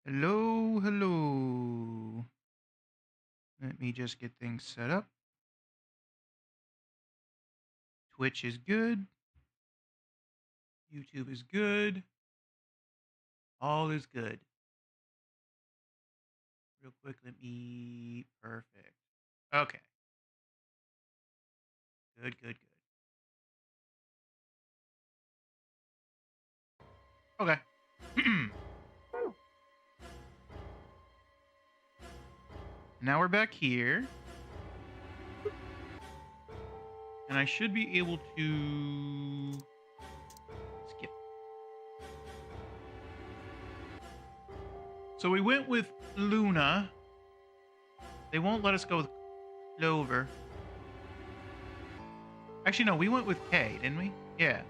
Hello, hello. Let me just get things set up. Twitch is good. YouTube is good. All is good. Real quick, let me... Perfect. Okay. Good, good, good. Okay. Now we're back here. And I should be able to... skip. So we went with Luna. They won't let us go with Clover. Actually, no, we went with Kay, didn't we? Yeah.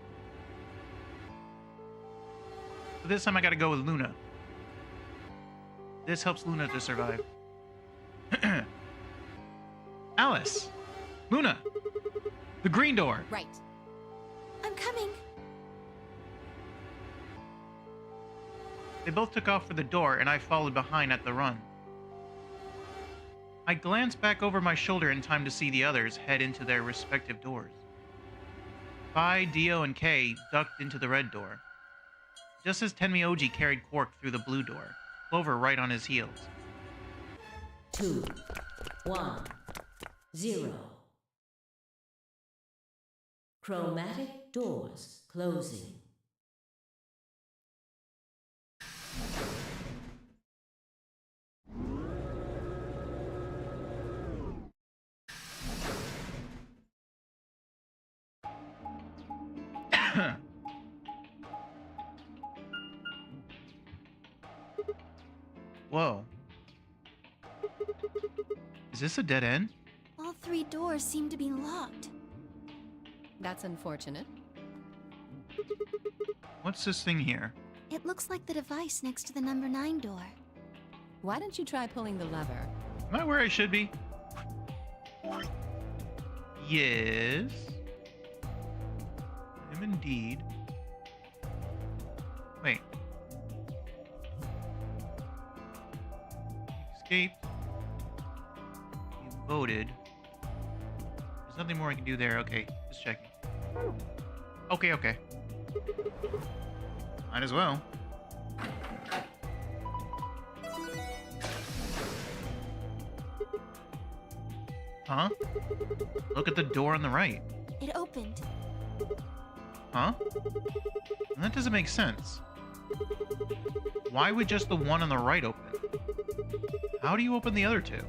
But this time I gotta go with Luna. This helps Luna to survive. Alice! Luna! The green door! Right. I'm coming. They both took off for the door, and I followed behind at the run. I glanced back over my shoulder in time to see the others head into their respective doors. Bai, Dio, and Kay ducked into the red door. Just as Tenmyoji carried Quark through the blue door, Clover right on his heels. 2, 1, 0. Chromatic doors closing. Whoa. Is this a dead end? All three doors seem to be locked. That's unfortunate. What's this thing here? It looks like the device next to the number 9 door. Why don't you try pulling the lever? Am I where I should be? Yes. I am indeed. Wait. Escaped. You voted. There's nothing more I can do there. Okay, just checking. Okay, okay. Might as well. Huh? Look at the door on the right. It opened. Huh? That doesn't make sense. Why would just the one on the right open? How do you open the other two?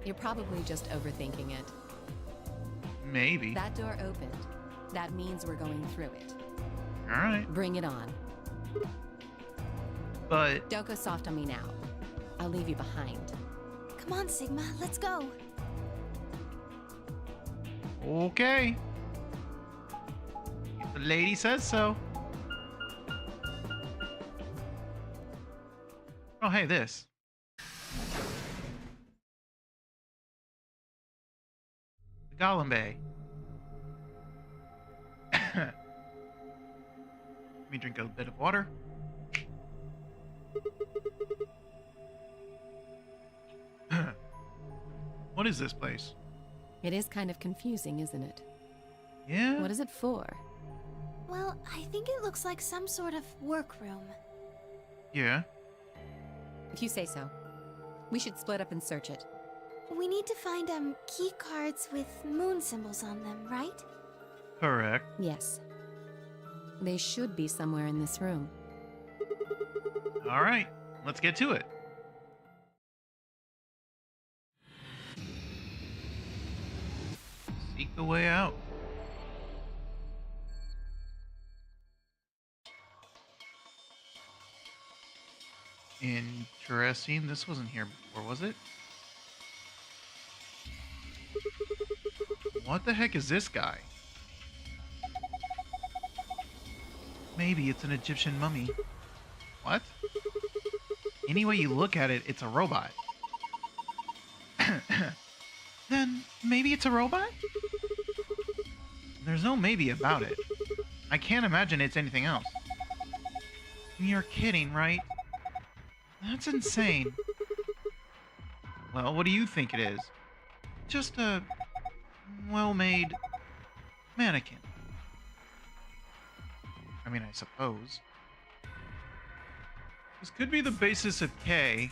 You're probably just overthinking it. Maybe. That door opened. That means we're going through it. Alright. Bring it on. But... Don't go soft on me now. I'll leave you behind. Come on, Sigma, let's go. Okay. If the lady says so. Oh, hey, this. The Gollum Bay. Let me drink a bit of water. What is this place? It is kind of confusing, isn't it? Yeah? What is it for? Well, I think it looks like some sort of workroom. Yeah. If you say so. We should split up and search it. We need to find, key cards with moon symbols on them, right? Correct. Yes. They should be somewhere in this room. All right. Let's get to it. Seek the way out. Interesting. This wasn't here before, was it? What the heck is this guy? Maybe it's an Egyptian mummy. What? Any way you look at it, it's a robot. Then maybe it's a robot? There's no maybe about it. I can't imagine it's anything else. You're kidding, right? That's insane. Well, what do you think it is? Just a well-made mannequin. I mean, I suppose. This could be the basis of K.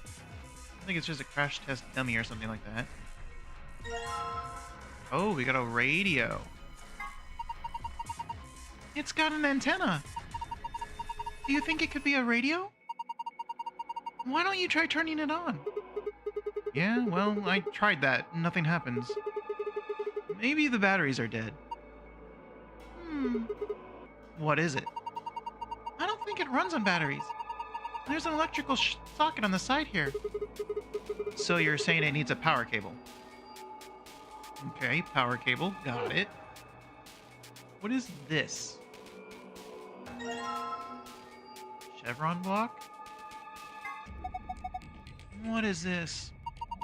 I think it's just a crash test dummy or something like that. Oh, we got a radio. It's got an antenna. Do you think it could be a radio? Why don't you try turning it on? Yeah, well, I tried that. Nothing happens. Maybe the batteries are dead. What is it? I don't think it runs on batteries. There's an electrical socket on the side here. So you're saying it needs a power cable? Okay, power cable. Got it. What is this? Chevron block? What is this?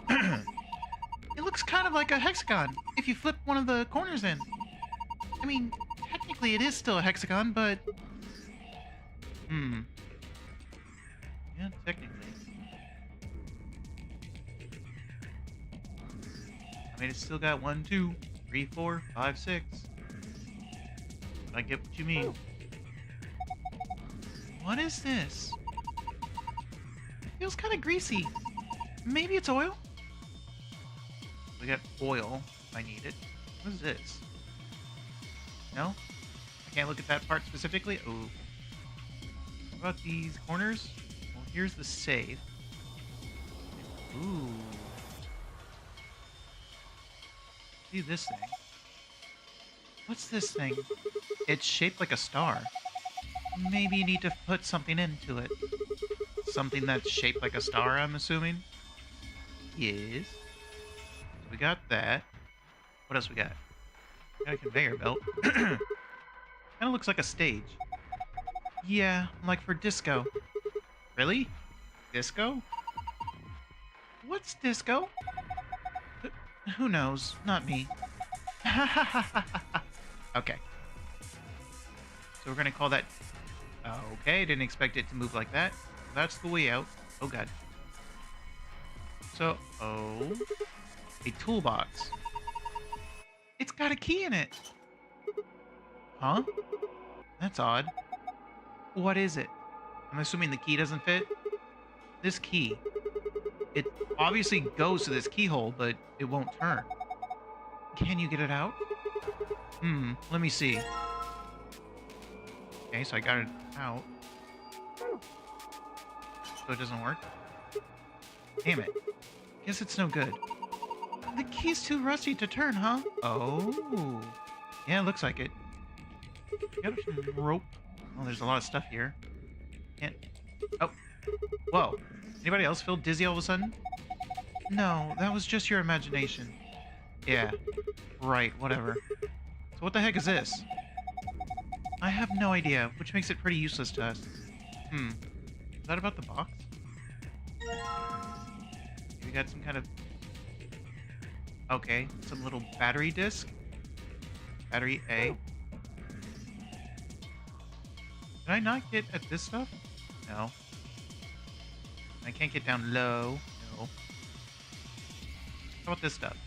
It looks kind of like a hexagon if you flip one of the corners in. I mean, technically it is still a hexagon, but... Yeah, technically. I mean, it's still got 1, 2, 3, 4, 5, 6. I get what you mean. What is this? It feels kind of greasy. Maybe it's oil? We got oil. If I need it. What is this? No? I can't look at that part specifically? Ooh. What about these corners? Well, here's the safe. Ooh. See this thing. What's this thing? It's shaped like a star. Maybe you need to put something into it. Something that's shaped like a star, I'm assuming? Yes. So we got that. What else we got? Got a conveyor belt. Kinda looks like a stage. Yeah, like for disco. Really? Disco? What's disco? Who knows? Not me. Okay. So we're gonna call that... Okay, didn't expect it to move like that. That's the way out. Oh god. So, a toolbox. It's got a key in it. Huh? That's odd. What is it? I'm assuming the key doesn't fit. This key. It obviously goes to this keyhole, but it won't turn. Can you get it out? Let me see. Okay, so I got it out. So it doesn't work. Damn it. Guess it's no good. The key's too rusty to turn, huh? Oh. Yeah, looks like it. Got some rope. Oh, there's a lot of stuff here. Can't... Oh. Whoa. Anybody else feel dizzy all of a sudden? No, that was just your imagination. Yeah. Right, whatever. So what the heck is this? I have no idea, which makes it pretty useless to us. Is that about the box? We got some kind of... Okay, some little battery disc. Battery A. Did I not get at this stuff? No. I can't get down low. No. How about this stuff?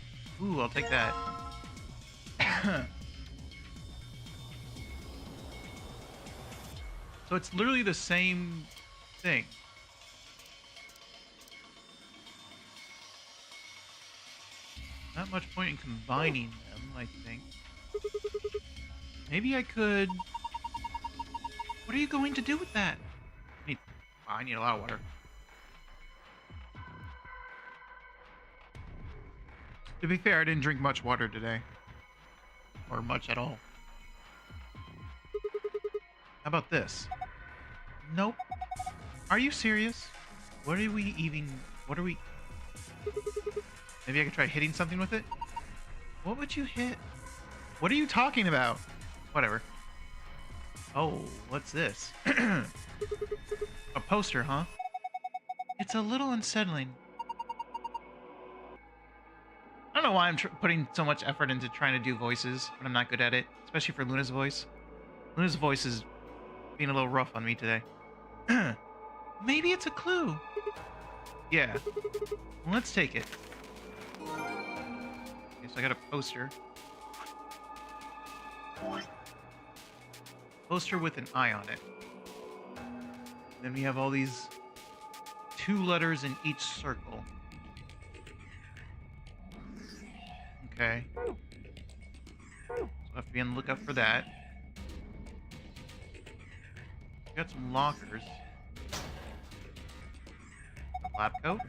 Ooh, I'll take that. So it's literally the same thing. Not much point in combining them, I think. Maybe I could... What are you going to do with that? I need a lot of water. To be fair, I didn't drink much water today. Or much at all. How about this? Nope. Are you serious? What are we even... What are we... Maybe I could try hitting something with it? What would you hit? What are you talking about? Whatever. Oh, what's this? A poster, huh? It's a little unsettling. I don't know why I'm putting so much effort into trying to do voices when I'm not good at it, especially for Luna's voice. Luna's voice is being a little rough on me today. Maybe it's a clue. Yeah. Let's take it. Okay, so I got a poster. Poster with an eye on it. Then we have all these 2 letters in each circle. Okay. So I have to be on the lookout for that. We got some lockers. A lab coat?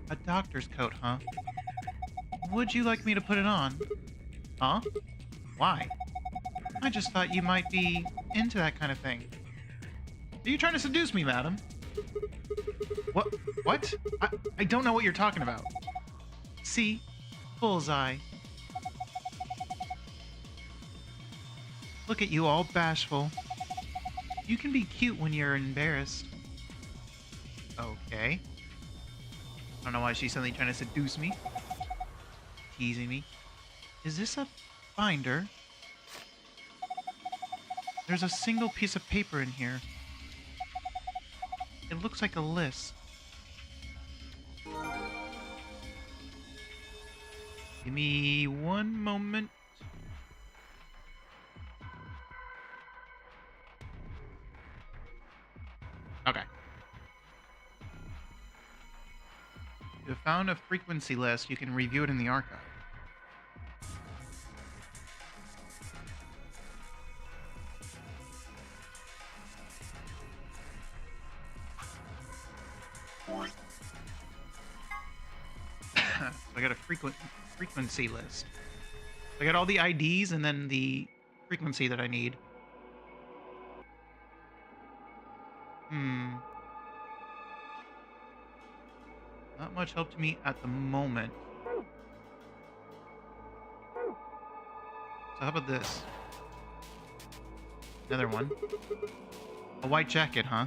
A doctor's coat, huh? Would you like me to put it on? Huh? Why? I just thought you might be into that kind of thing. Are you trying to seduce me, madam? What? What? I don't know what you're talking about. See? Bullseye. Look at you, all bashful. You can be cute when you're embarrassed. Okay. I don't know why she's suddenly trying to seduce me. Teasing me. Is this a binder? There's a single piece of paper in here. It looks like a list. Give me one moment. Okay. You have found a frequency list. You can review it in the archive. So I got a frequency list. I got all the IDs and then the frequency that I need. Not much help to me at the moment. So how about this? Another one. A white jacket, huh?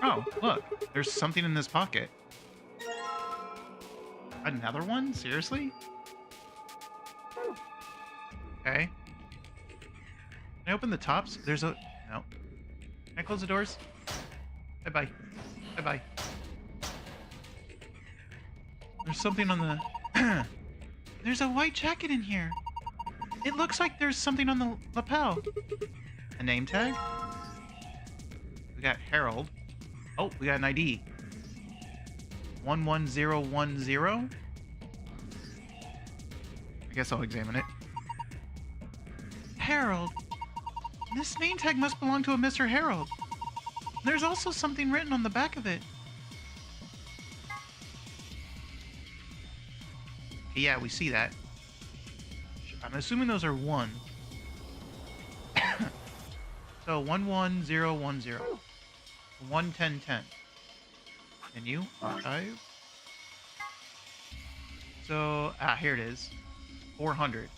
Oh, look. There's something in this pocket. Another one? Seriously? Okay. Can I open the tops? There's a... No. Can I close the doors? Bye-bye. Bye-bye. There's something on the... There's a white jacket in here. It looks like there's something on the lapel. A name tag? We got Harold. Oh, we got an ID. 11010. I guess I'll examine it. Harold. This name tag must belong to a Mr. Harold. There's also something written on the back of it. Yeah, we see that. I'm assuming those are 1. So 11010. 11010. Menu, archive. So, here it is. 400.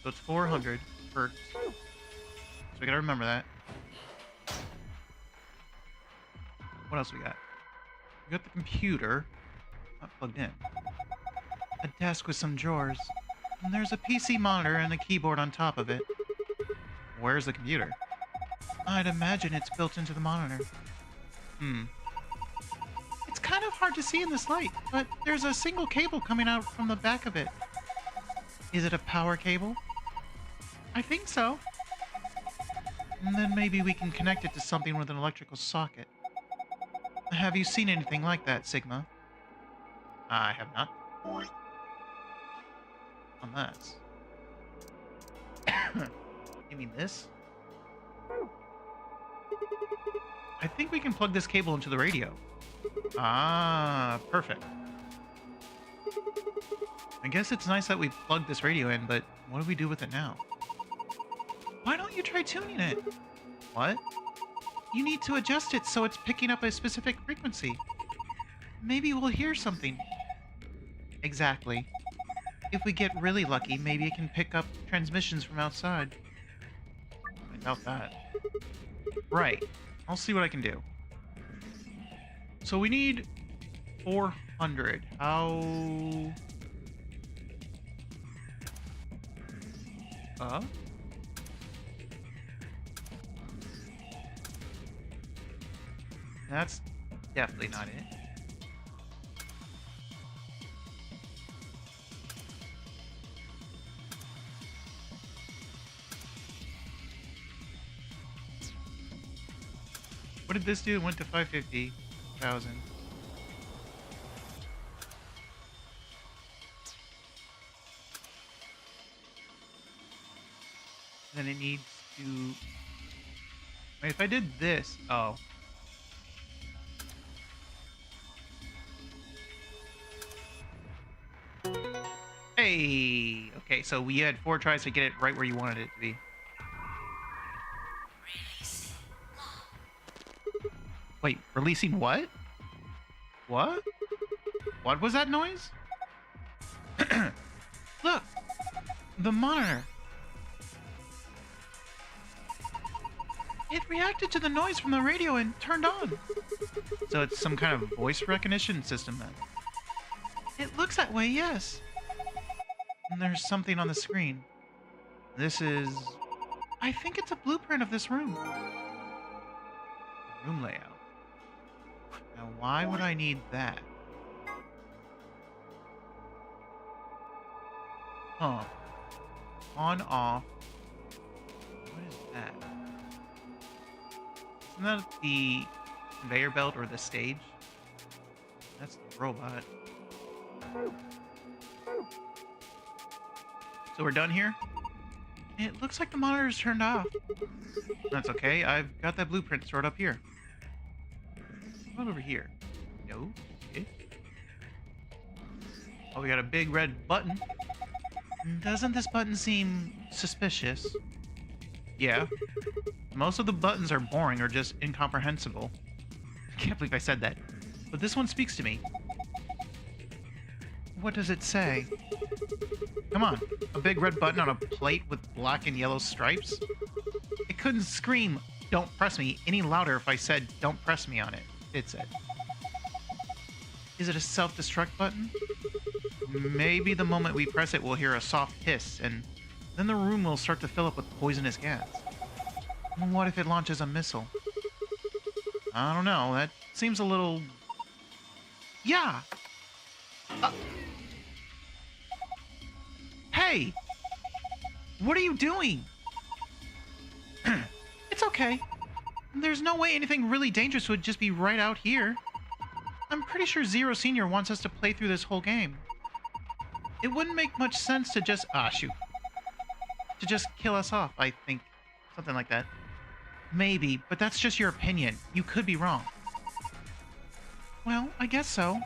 So it's 400 per... So we gotta remember that. What else we got? We got the computer. Not plugged in. A desk with some drawers. And there's a PC monitor and a keyboard on top of it. Where's the computer? I'd imagine it's built into the monitor. It's kind of hard to see in this light, but there's a single cable coming out from the back of it. Is it a power cable? I think so. And then maybe we can connect it to something with an electrical socket. Have you seen anything like that, Sigma? I have not. Unless... You mean this? I think we can plug this cable into the radio. Ah, perfect. I guess it's nice that we plugged this radio in, but what do we do with it now? Why don't you try tuning it? What? You need to adjust it so it's picking up a specific frequency. Maybe we'll hear something. Exactly. If we get really lucky, maybe it can pick up transmissions from outside. I doubt that. Right. I'll see what I can do. So we need 400. How... That's definitely not it. What did this do? It went to 550,000. Then it needs to... Wait, if I did this... Oh. Hey! Okay, so we had 4 tries to get it right where you wanted it to be. Wait, releasing what? What? What was that noise? Look! The monitor! It reacted to the noise from the radio and turned on. So it's some kind of voice recognition system then. It looks that way, yes. And there's something on the screen. This is... I think it's a blueprint of this room. Room layout. Now, why would I need that? Huh. On, off. What is that? Isn't that the conveyor belt or the stage? That's the robot. So we're done here? It looks like the monitor's turned off. That's okay. I've got that blueprint stored up here. What about over here? No. Okay. Oh, we got a big red button. Doesn't this button seem suspicious? Yeah. Most of the buttons are boring or just incomprehensible. I can't believe I said that. But this one speaks to me. What does it say? Come on. A big red button on a plate with black and yellow stripes? It couldn't scream, "Don't press me," any louder if I said, "Don't press me" on it. It said. Is it a self-destruct button? Maybe the moment we press it, we'll hear a soft hiss, and then the room will start to fill up with poisonous gas. What if it launches a missile? I don't know. That seems a little... Yeah! Hey! What are you doing? It's okay. There's no way anything really dangerous would just be right out here. I'm pretty sure Zero Senior wants us to play through this whole game. It wouldn't make much sense to just... Ah, shoot. To just kill us off, I think. Something like that. Maybe, but that's just your opinion. You could be wrong. Well, I guess so.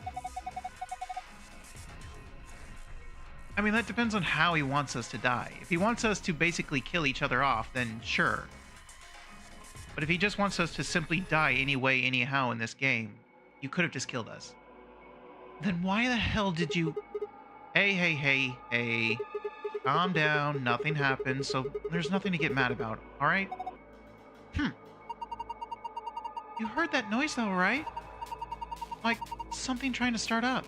I mean, that depends on how he wants us to die. If he wants us to basically kill each other off, then sure. But if he just wants us to simply die anyway, anyhow in this game, you could have just killed us. Then why the hell did you... Hey. Calm down, nothing happened, so there's nothing to get mad about, alright? You heard that noise though, right? Like something trying to start up.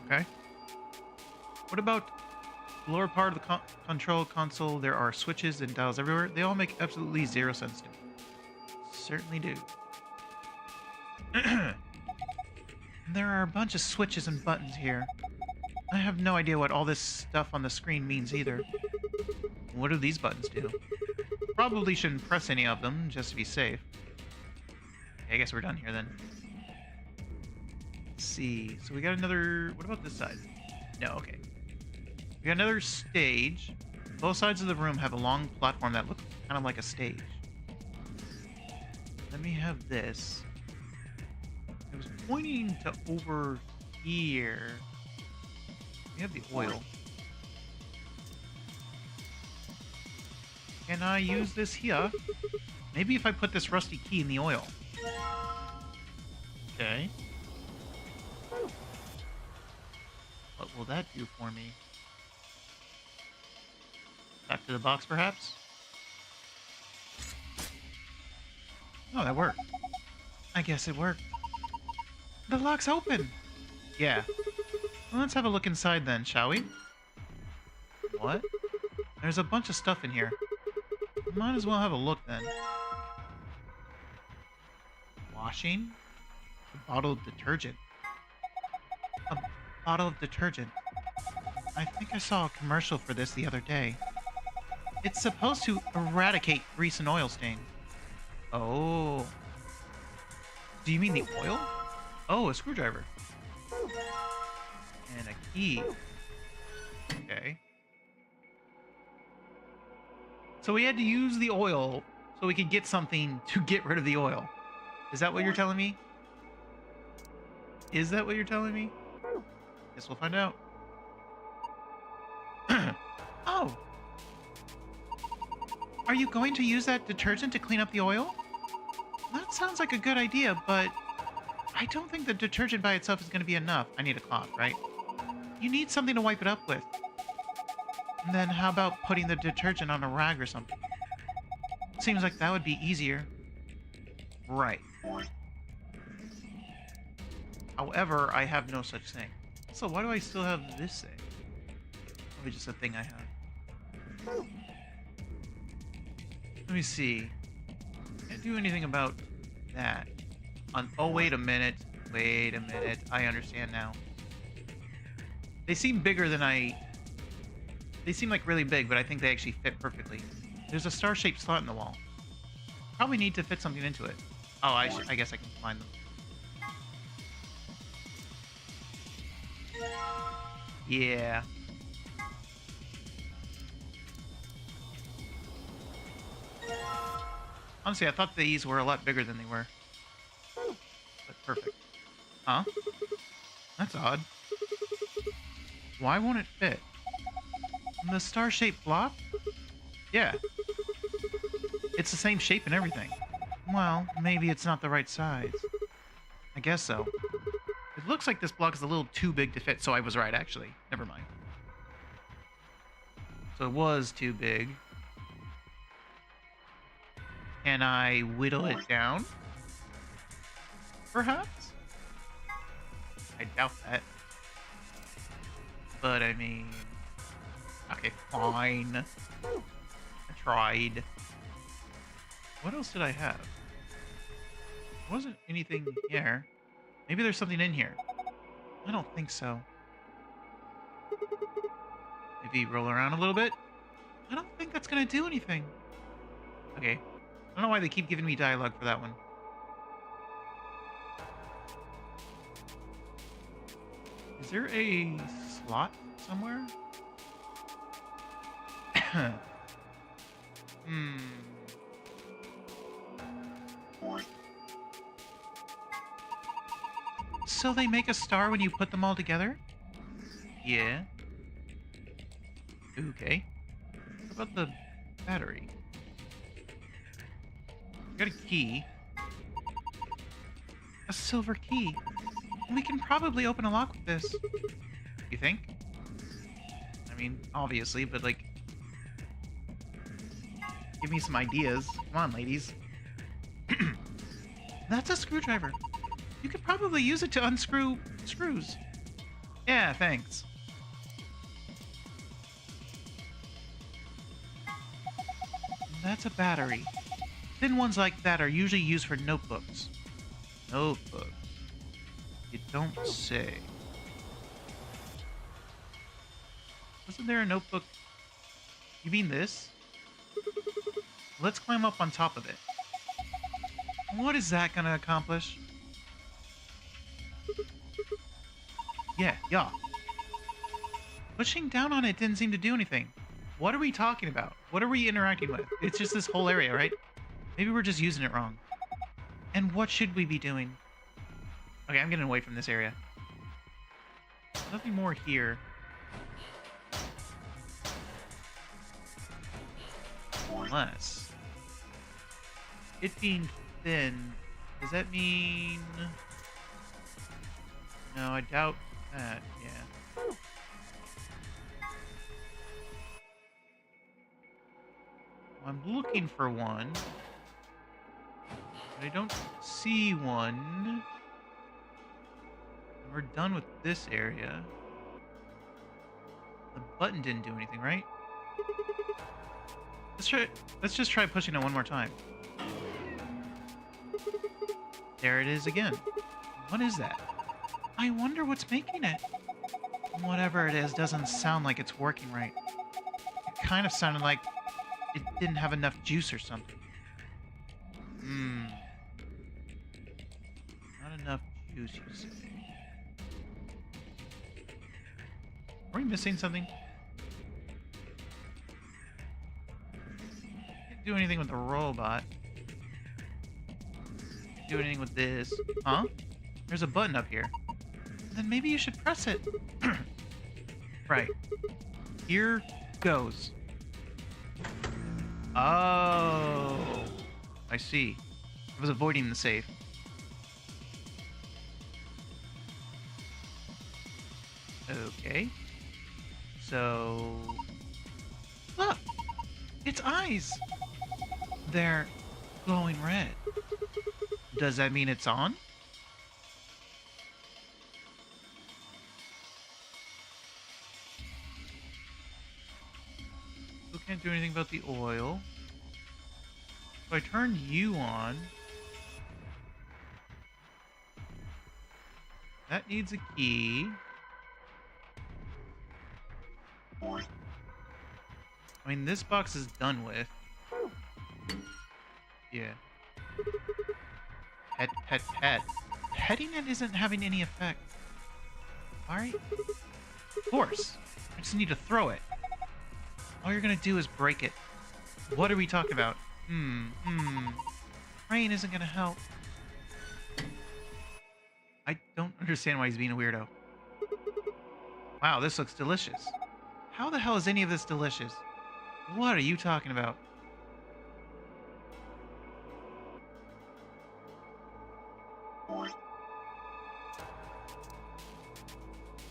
Okay. What about the lower part of the control console? There are switches and dials everywhere. They all make absolutely zero sense to me. Certainly do. There are a bunch of switches and buttons here. I have no idea what all this stuff on the screen means either. What do these buttons do? Probably shouldn't press any of them, just to be safe. Okay, I guess we're done here then. Let's see. So we got another... What about this side? No, okay. We got another stage. Both sides of the room have a long platform that looks kind of like a stage. Let me have this. It was pointing to over here. We have the oil. Can I use this here? Maybe if I put this rusty key in the oil. Okay. What will that do for me? Back to the box, perhaps? Oh, that worked. I guess it worked. The lock's open! Yeah. Well, let's have a look inside then, shall we? What? There's a bunch of stuff in here. Might as well have a look then. washing? A bottle of detergent. A bottle of detergent. I think I saw a commercial for this the other day. It's supposed to eradicate grease and oil stains. Oh. Do you mean the oil? Oh, a screwdriver. And a key. Okay. So we had to use the oil so we could get something to get rid of the oil. Is that what you're telling me? Is that what you're telling me? Guess we'll find out. Oh! Are you going to use that detergent to clean up the oil? That sounds like a good idea, but I don't think the detergent by itself is going to be enough. I need a cloth, right? You need something to wipe it up with. And then how about putting the detergent on a rag or something? Seems like that would be easier. Right. However, I have no such thing. So why do I still have this thing? Probably just a thing I have. Let me see. Can't do anything about that. Oh, wait a minute. Wait a minute. I understand now. They seem bigger than They seem like really big, but I think they actually fit perfectly. There's a star-shaped slot in the wall. Probably need to fit something into it. Oh, I guess I can find them. Yeah. Honestly, I thought these were a lot bigger than they were. But perfect. Huh? That's odd. Why won't it fit? The star-shaped block? Yeah. It's the same shape and everything. Well, maybe it's not the right size. I guess so. It looks like this block is a little too big to fit, so I was right, actually. Never mind. So it was too big. Can I whittle it down? Perhaps? I doubt that. But, I mean... Okay, fine. I tried. What else did I have? There wasn't anything here. Maybe there's something in here. I don't think so. Maybe roll around a little bit? I don't think that's gonna do anything. Okay. I don't know why they keep giving me dialogue for that one. Is there a slot somewhere? So they make a star when you put them all together? Yeah. Okay. What about the battery? Got a key. A silver key. We can probably open a lock with this. You think? I mean, obviously, but like... Give me some ideas. Come on, ladies. That's a screwdriver. You could probably use it to unscrew screws. Yeah, thanks. That's a battery. Thin ones like that are usually used for notebooks. Notebooks. You don't say. Wasn't there a notebook? You mean this? Let's climb up on top of it. What is that gonna accomplish? Yeah. Pushing down on it didn't seem to do anything. What are we talking about? What are we interacting with? It's just this whole area, right? Maybe we're just using it wrong. And what should we be doing? Okay, I'm getting away from this area. Nothing more here. Unless... it being thin, does that mean... No, I doubt that, yeah. I'm looking for one. But I don't see one. We're done with this area. The button didn't do anything, right? Let's just try pushing it one more time. There it is again. What is that? I wonder what's making it. Whatever it is doesn't sound like it's working right. It kind of sounded like it didn't have enough juice or something. Not enough juice, you say. Are we missing something? Can't do anything with the robot. Can't do anything with this. Huh? There's a button up here. Then maybe you should press it. Right. Here goes. Oh. I see. I was avoiding the safe. Okay. So... Look! Its eyes! They're glowing red. Does that mean it's on? Still can't do anything about the oil. If I turn you on... That needs a key. I mean, this box is done with. Yeah. Pet, pet, pet. Petting it isn't having any effect. Alright. Force. I just need to throw it. All you're gonna do is break it. What are we talking about? Rain isn't gonna help. I don't understand why he's being a weirdo. Wow, this looks delicious. How the hell is any of this delicious? What are you talking about?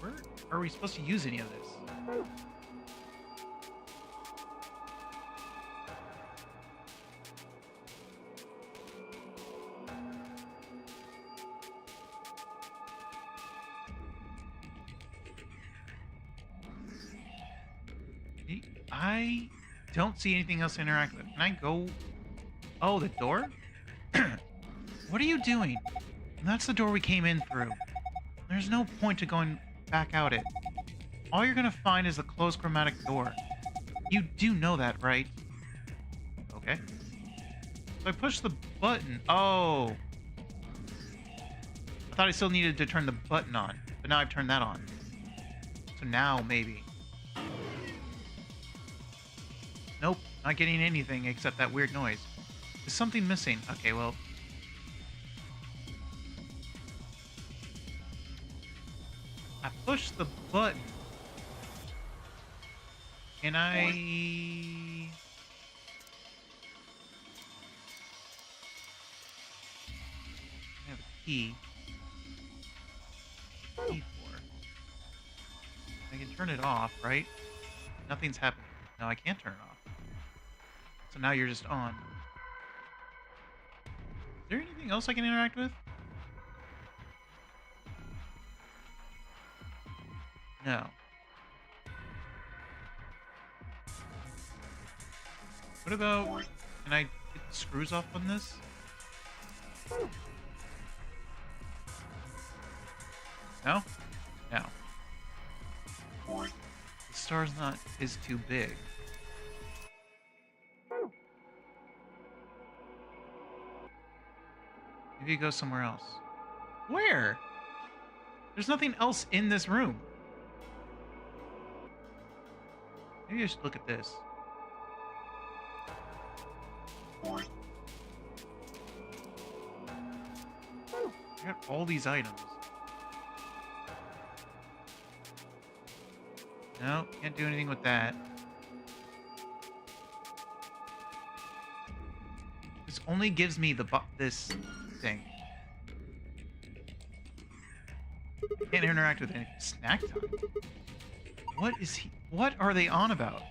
Where are we supposed to use any of this? I don't see anything else to interact with. Can I go... Oh, the door? What are you doing? That's the door we came in through. There's no point to going back out it. All you're gonna find is the closed chromatic door. You do know that, right? Okay. So I push the button. Oh! I thought I still needed to turn the button on, but now I've turned that on. So now, maybe. Nope, not getting anything except that weird noise. Is something missing? Okay, well... I pushed the button. Can I... I have a key. Key for. I can turn it off, right? Nothing's happening. No, I can't turn it off. So now you're just on. Is there anything else I can interact with? No. What about... Can I get the screws off on this? No? No. The star's not... is too big. Maybe go somewhere else. Where? There's nothing else in this room. Maybe I should look at this. I got all these items. No, can't do anything with that. This only gives me the this thing. Can't interact with any snack time. What is he? What are they on about?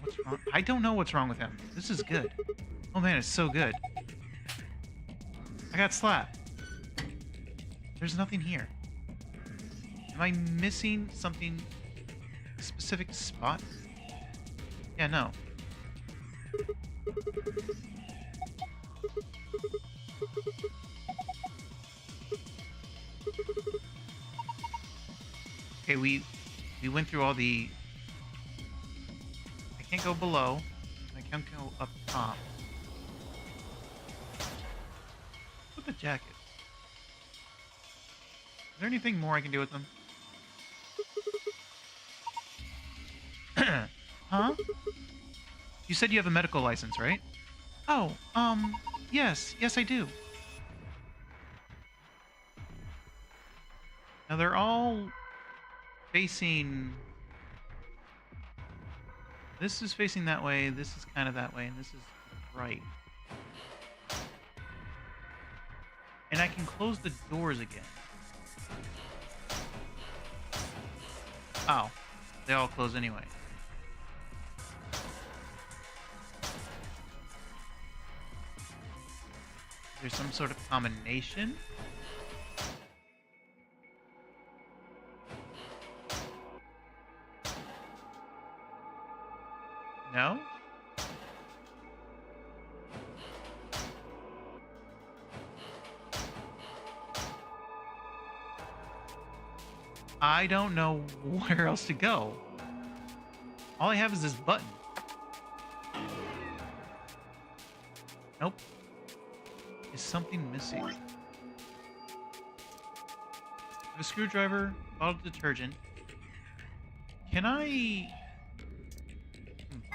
What's wrong? I don't know what's wrong with him. This is good. Oh man, it's so good. I got slapped. There's nothing here. Am I missing something? A specific spot? Yeah, no. Okay, we went through all the... I can't go below. I can't go up top. Look at the jackets. Is there anything more I can do with them? Huh? You said you have a medical license, right? Oh, yes. Yes, I do. Now they're all facing... This is facing that way, this is kind of that way, and this is right. And I can close the doors again. Oh, they all close anyway. Is there some sort of combination? No? I don't know where else to go. All I have is this button. Nope. Is something missing? I have a screwdriver, bottle of detergent. Can I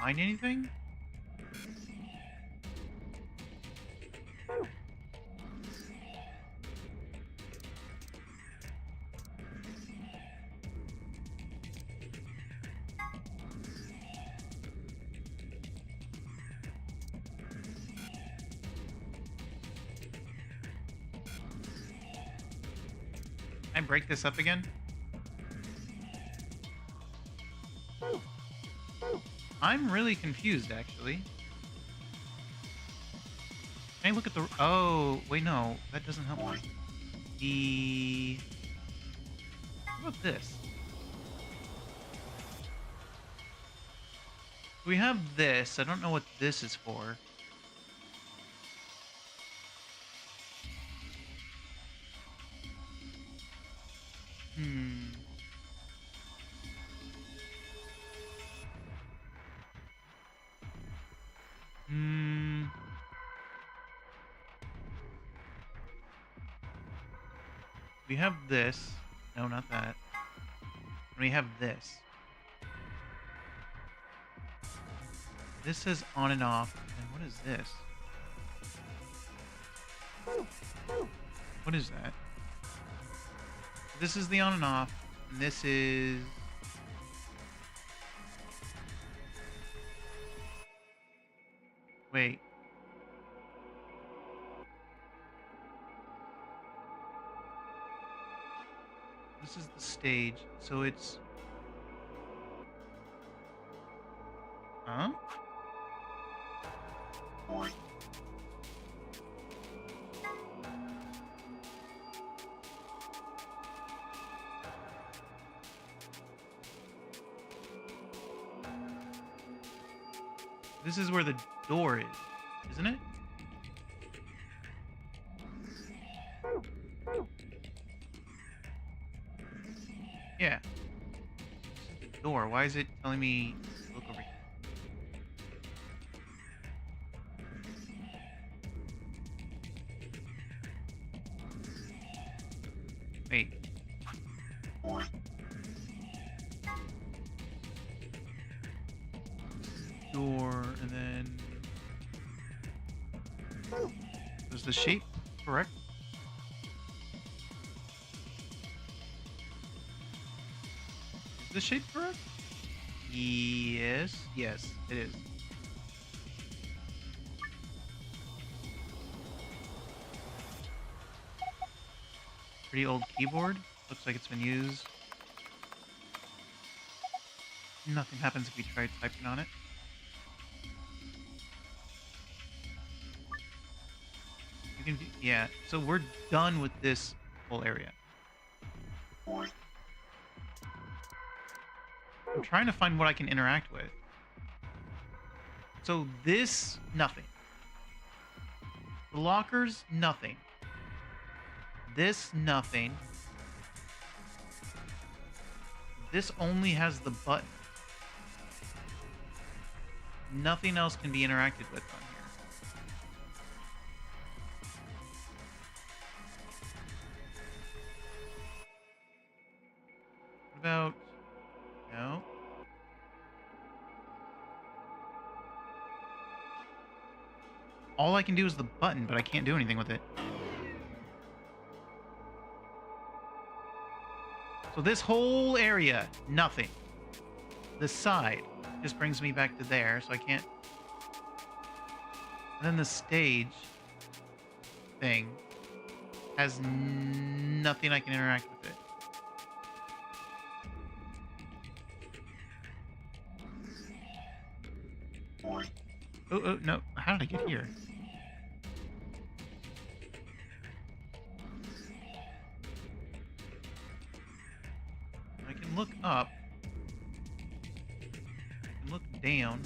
find anything? Can I break this up again? I'm really confused, actually. Can I look at the... Oh, wait, no. That doesn't help me. The... What about this? We have this. I don't know what this is for. We have this. No, not that. And we have this. This says on and off. And what is this? What is that? This is the on and off. And this is... Wait. This is the stage, so it's... Huh? This is where the door is, isn't it? Yeah. This is the door. Why is it telling me to look over here? Wait. Door, and then... Is the shape correct? Is the shape correct? Yes. Yes, it is. Pretty old keyboard. Looks like it's been used. Nothing happens if you try typing on it. You can do, yeah, so we're done with this whole area. I'm trying to find what I can interact with. So this, nothing. The lockers, nothing. This, nothing. This only has the button. Nothing else can be interacted with on here. What about... No. All I can do is the button, but I can't do anything with it. So this whole area, nothing. This side just brings me back to there, so I can't... And then the stage thing has nothing I can interact with it. Oh, no. How did I get here? I can look up. I can look down.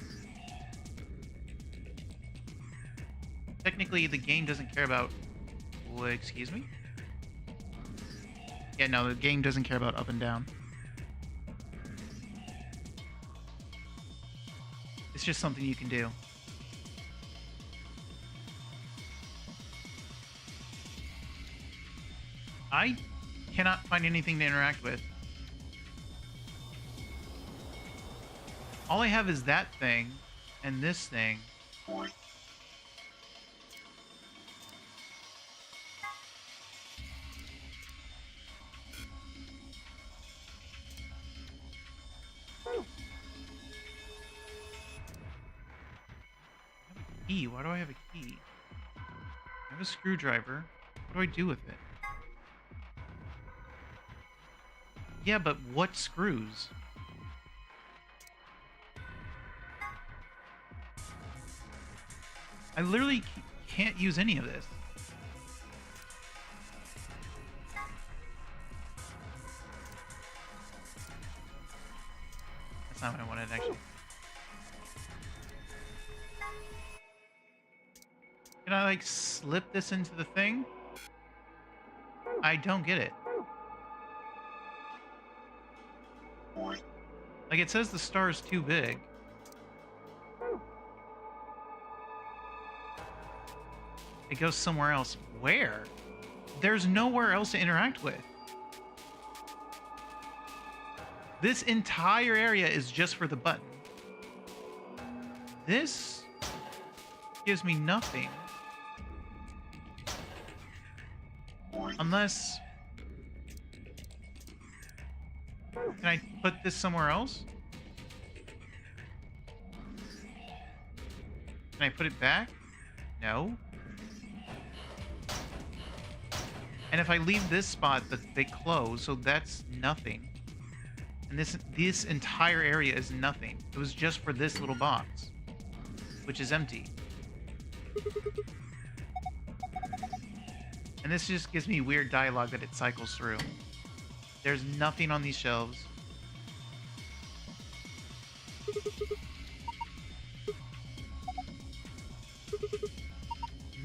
Technically, the game doesn't care about... Oh, excuse me? Yeah, no, the game doesn't care about up and down. It's just something you can do. I cannot find anything to interact with. All I have is that thing and this thing. I have a key. Why do I have a key? I have a screwdriver. What do I do with it? Yeah, but what screws? I literally can't use any of this. That's not what I wanted, actually. Can I, like, slip this into the thing? I don't get it. Like, it says the star is too big. It goes somewhere else. Where? There's nowhere else to interact with. This entire area is just for the button. This gives me nothing. Unless... Can I put this somewhere else? Can I put it back? No. And if I leave this spot, they close, so that's nothing. And this entire area is nothing. It was just for this little box, which is empty. And this just gives me weird dialogue that it cycles through. There's nothing on these shelves.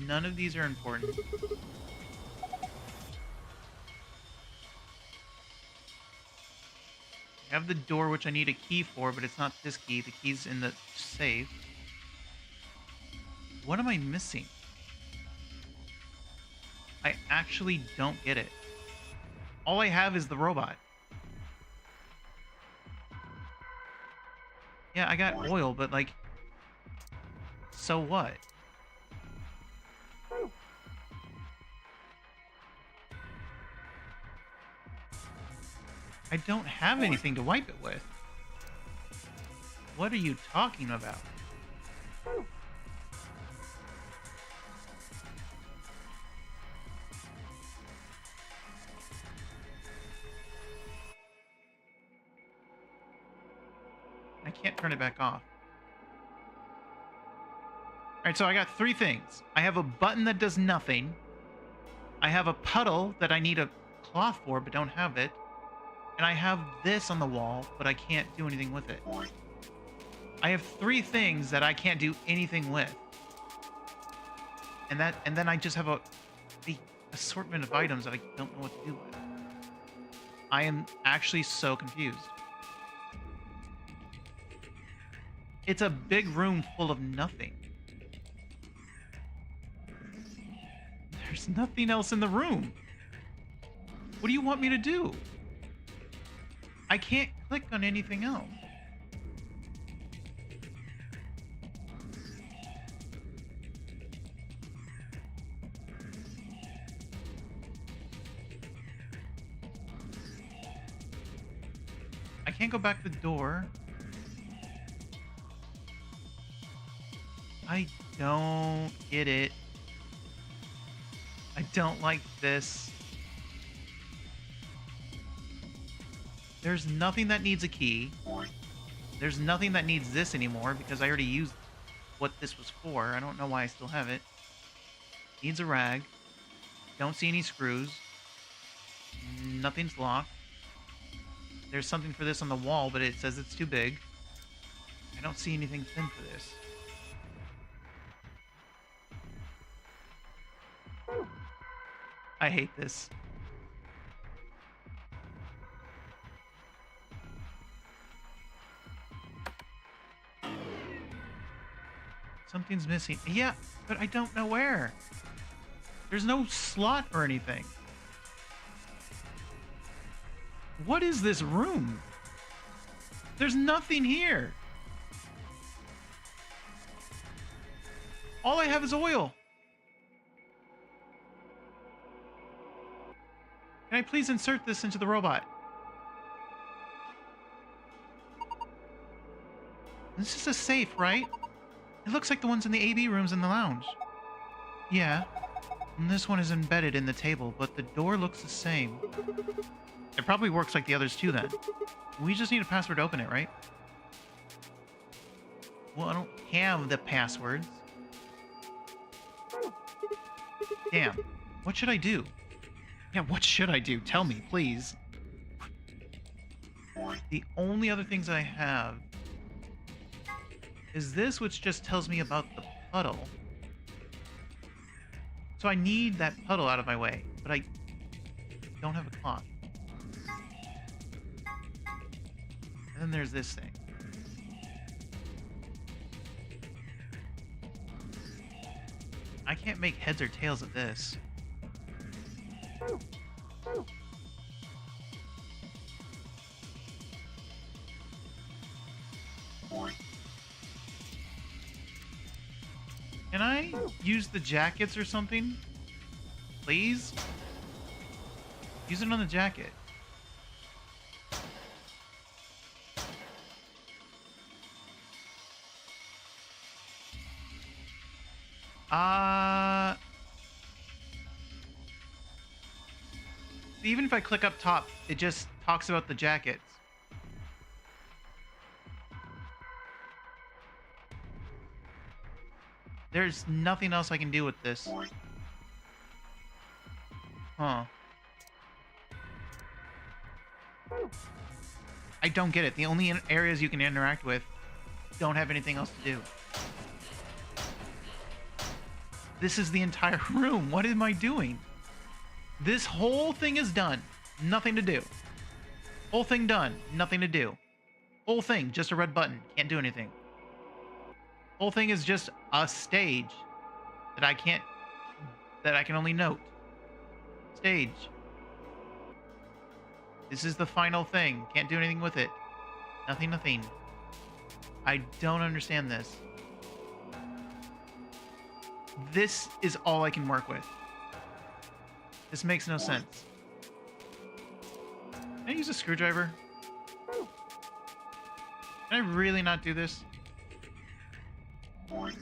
None of these are important. I have the door, which I need a key for, but it's not this key. The key's in the safe. What am I missing? I actually don't get it. All I have is the robot. Yeah, I got oil, but like... So what? I don't have anything to wipe it with. What are you talking about? I can't turn it back off. Alright, so I got three things. I have a button that does nothing. I have a puddle that I need a cloth for, but don't have it. And I have this on the wall, but I can't do anything with it. I have three things that I can't do anything with. And then I just have a assortment of items that I don't know what to do with. I am actually so confused. It's a big room full of nothing. There's nothing else in the room. What do you want me to do? I can't click on anything else. I can't go back the door. I don't get it. I don't like this. There's nothing that needs a key. There's nothing that needs this anymore because I already used what this was for. I don't know why I still have it. Needs a rag. Don't see any screws. Nothing's locked. There's something for this on the wall, but it says it's too big. I don't see anything thin for this. I hate this. Something's missing. Yeah, but I don't know where. There's no slot or anything. What is this room? There's nothing here. All I have is oil. Can I please insert this into the robot? This is a safe, right? It looks like the ones in the AB rooms in the lounge. Yeah. And this one is embedded in the table, but the door looks the same. It probably works like the others too then. We just need a password to open it, right? Well, I don't have the passwords. Damn. What should I do? Yeah, what should I do? Tell me, please. The only other things I have is this, which just tells me about the puddle. So I need that puddle out of my way, but I don't have a clock. And then there's this thing. I can't make heads or tails of this. Can I use the jackets or something? Please? Use it on the jacket. Even if I click up top, it just talks about the jackets. There's nothing else I can do with this. Huh. I don't get it. The only areas you can interact with don't have anything else to do. This is the entire room. What am I doing? This whole thing is done. Nothing to do. Whole thing done. Nothing to do. Whole thing, just a red button. Can't do anything. Whole thing is just a stage that I can only note. Stage. This is the final thing. Can't do anything with it. Nothing, nothing. I don't understand this. This is all I can work with. This makes no sense. Can I use a screwdriver? Can I really not do this? What am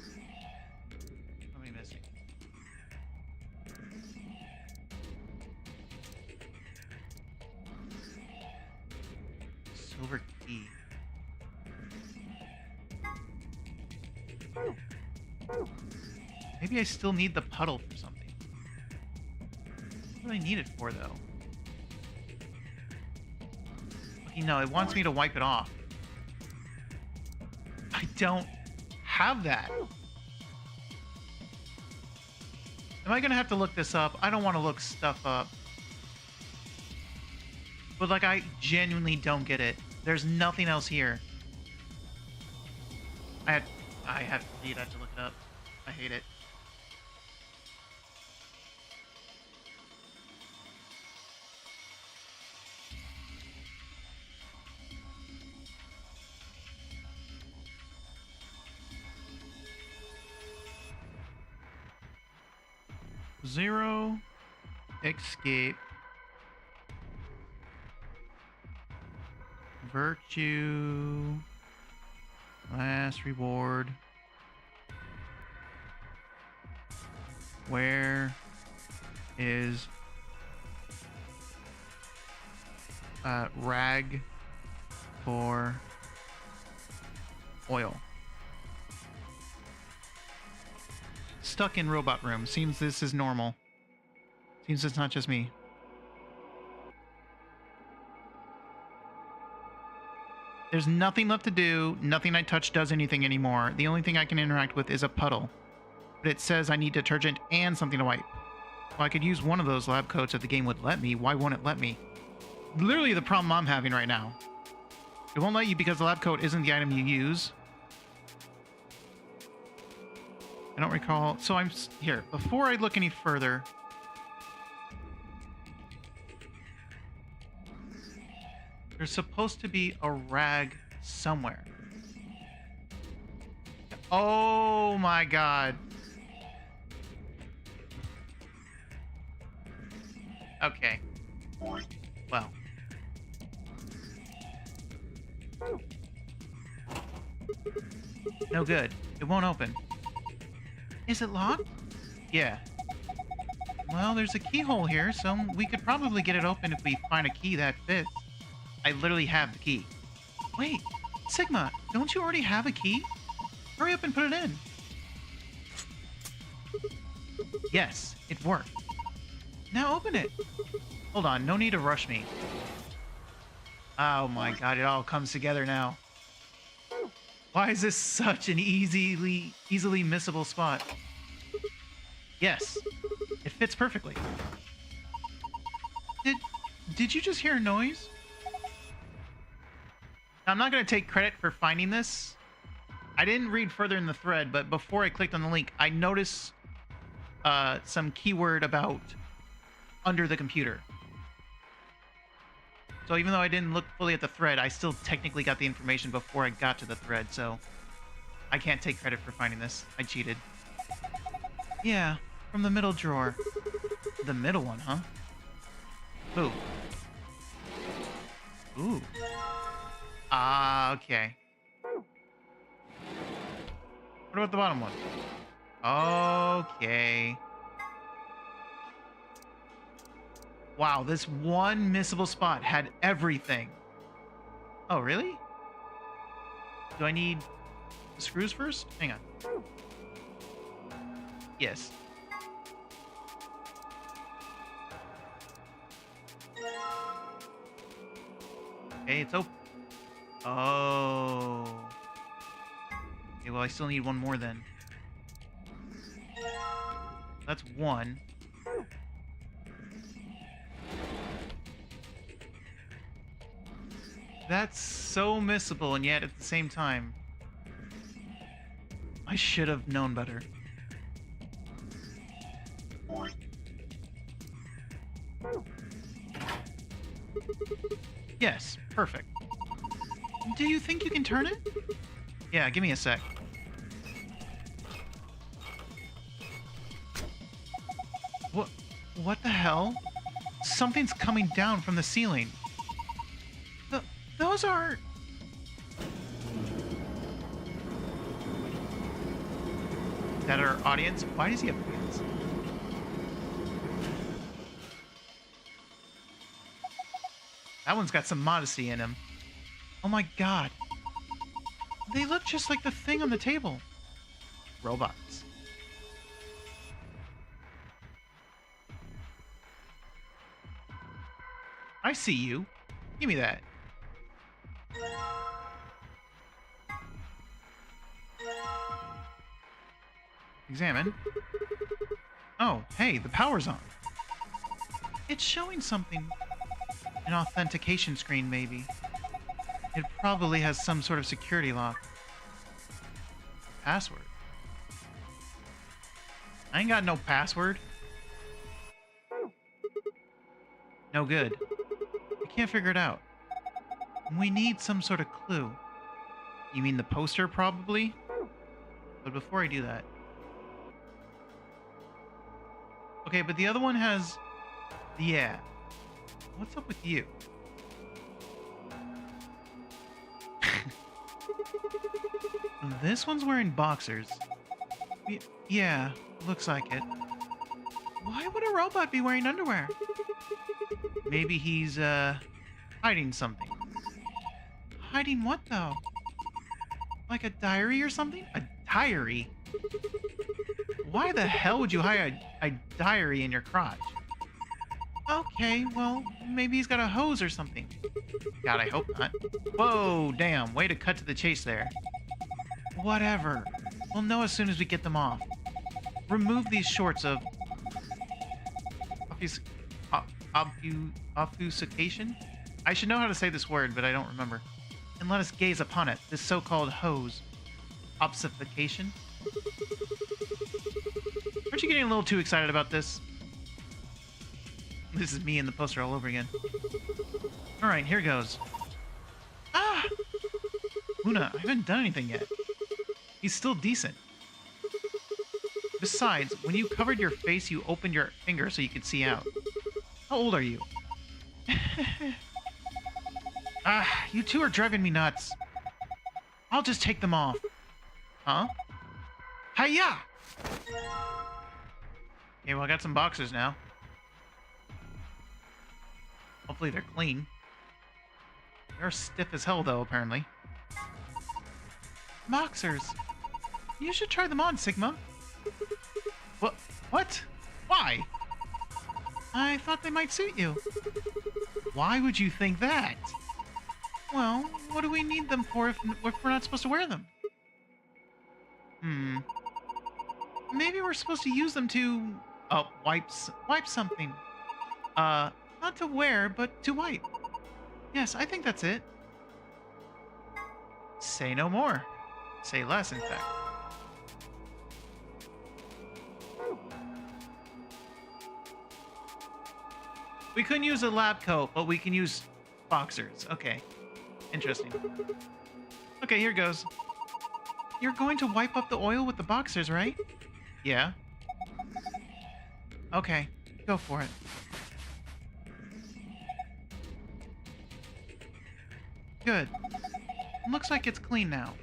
I missing? Silver key. Maybe I still need the puddle for something. What do I need it for, though? Okay, no, it wants me to wipe it off. I don't have that. Am I gonna have to look this up? I don't want to look stuff up. But, like, I genuinely don't get it. There's nothing else here. I have to read. I have to look it up. I hate it. Zero. Escape. Virtue. Last reward. Where is rag for oil? Stuck in robot room. Seems this is normal. Seems it's not just me. There's nothing left to do. Nothing I touch does anything anymore. The only thing I can interact with is a puddle. But it says I need detergent and something to wipe. Well, I could use one of those lab coats if the game would let me. Why won't it let me? Literally the problem I'm having right now. It won't let you because the lab coat isn't the item you use. I don't recall. So I'm here. Before I look any further, there's supposed to be a rag somewhere. Oh my god. Okay. Well. No good. It won't open. Is it locked? Yeah. Well, there's a keyhole here, so we could probably get it open if we find a key that fits. I literally have the key. Wait, Sigma, don't you already have a key? Hurry up and put it in. Yes, it worked. Now open it. Hold on, no need to rush me. Oh my god, it all comes together now. Why is this such an easily missable spot? Yes, it fits perfectly. Did you just hear a noise? I'm not going to take credit for finding this. I didn't read further in the thread, but before I clicked on the link, I noticed some keyword about under the computer. So even though I didn't look fully at the thread, I still technically got the information before I got to the thread, so I can't take credit for finding this. I cheated. Yeah, from the middle drawer. The middle one, huh? Ooh. Ooh. Ah, okay. What about the bottom one? Okay. Wow, this one missable spot had everything. Oh, really? Do I need the screws first? Hang on. Yes. Okay, it's open. Oh. Okay, well, I still need one more then. That's one. That's so missable, and yet at the same time, I should have known better. Yes, perfect. Do you think you can turn it? Yeah, give me a sec. What the hell? Something's coming down from the ceiling. Those are... Is that our audience? Why does he have pants? That one's got some modesty in him. Oh my god. They look just like the thing on the table. Robots. I see you. Give me that. Examine. Oh, hey, the power's on. It's showing something. An authentication screen, maybe. It probably has some sort of security lock. Password. I ain't got no password. No good. I can't figure it out. We need some sort of clue. You mean the poster, probably? But before I do that... Okay, but the other one has... Yeah. What's up with you? This one's wearing boxers. Yeah, looks like it. Why would a robot be wearing underwear? Maybe he's, hiding something. Hiding what, though? Like a diary or something? A diary? Why the hell would you hide a diary in your crotch? Okay, well, maybe he's got a hose or something. God, I hope not. Whoa, damn, way to cut to the chase there. Whatever. We'll know as soon as we get them off. Remove these shorts of... obfuscation? I should know how to say this word, but I don't remember. And let us gaze upon it, this so-called hose. Obfuscation? Aren't you getting a little too excited about this? This is me in the poster all over again. Alright, here goes. Ah! Luna, I haven't done anything yet. He's still decent. Besides, when you covered your face, you opened your finger so you could see out. How old are you? Ah, you two are driving me nuts. I'll just take them off. Huh? Hiya! Okay, well, I got some boxers now. Hopefully they're clean. They're stiff as hell, though, apparently. Boxers. You should try them on, Sigma. What? What? Why? I thought they might suit you. Why would you think that? Well, what do we need them for if we're not supposed to wear them? Maybe we're supposed to use them to... wipe something. Not to wear, but to wipe. Yes, I think that's it. Say no more. Say less, in fact. We couldn't use a lab coat, but we can use boxers. Okay. Interesting. Okay, here goes. You're going to wipe up the oil with the boxers, right? Yeah. Okay, go for it. Good. Looks like it's clean now.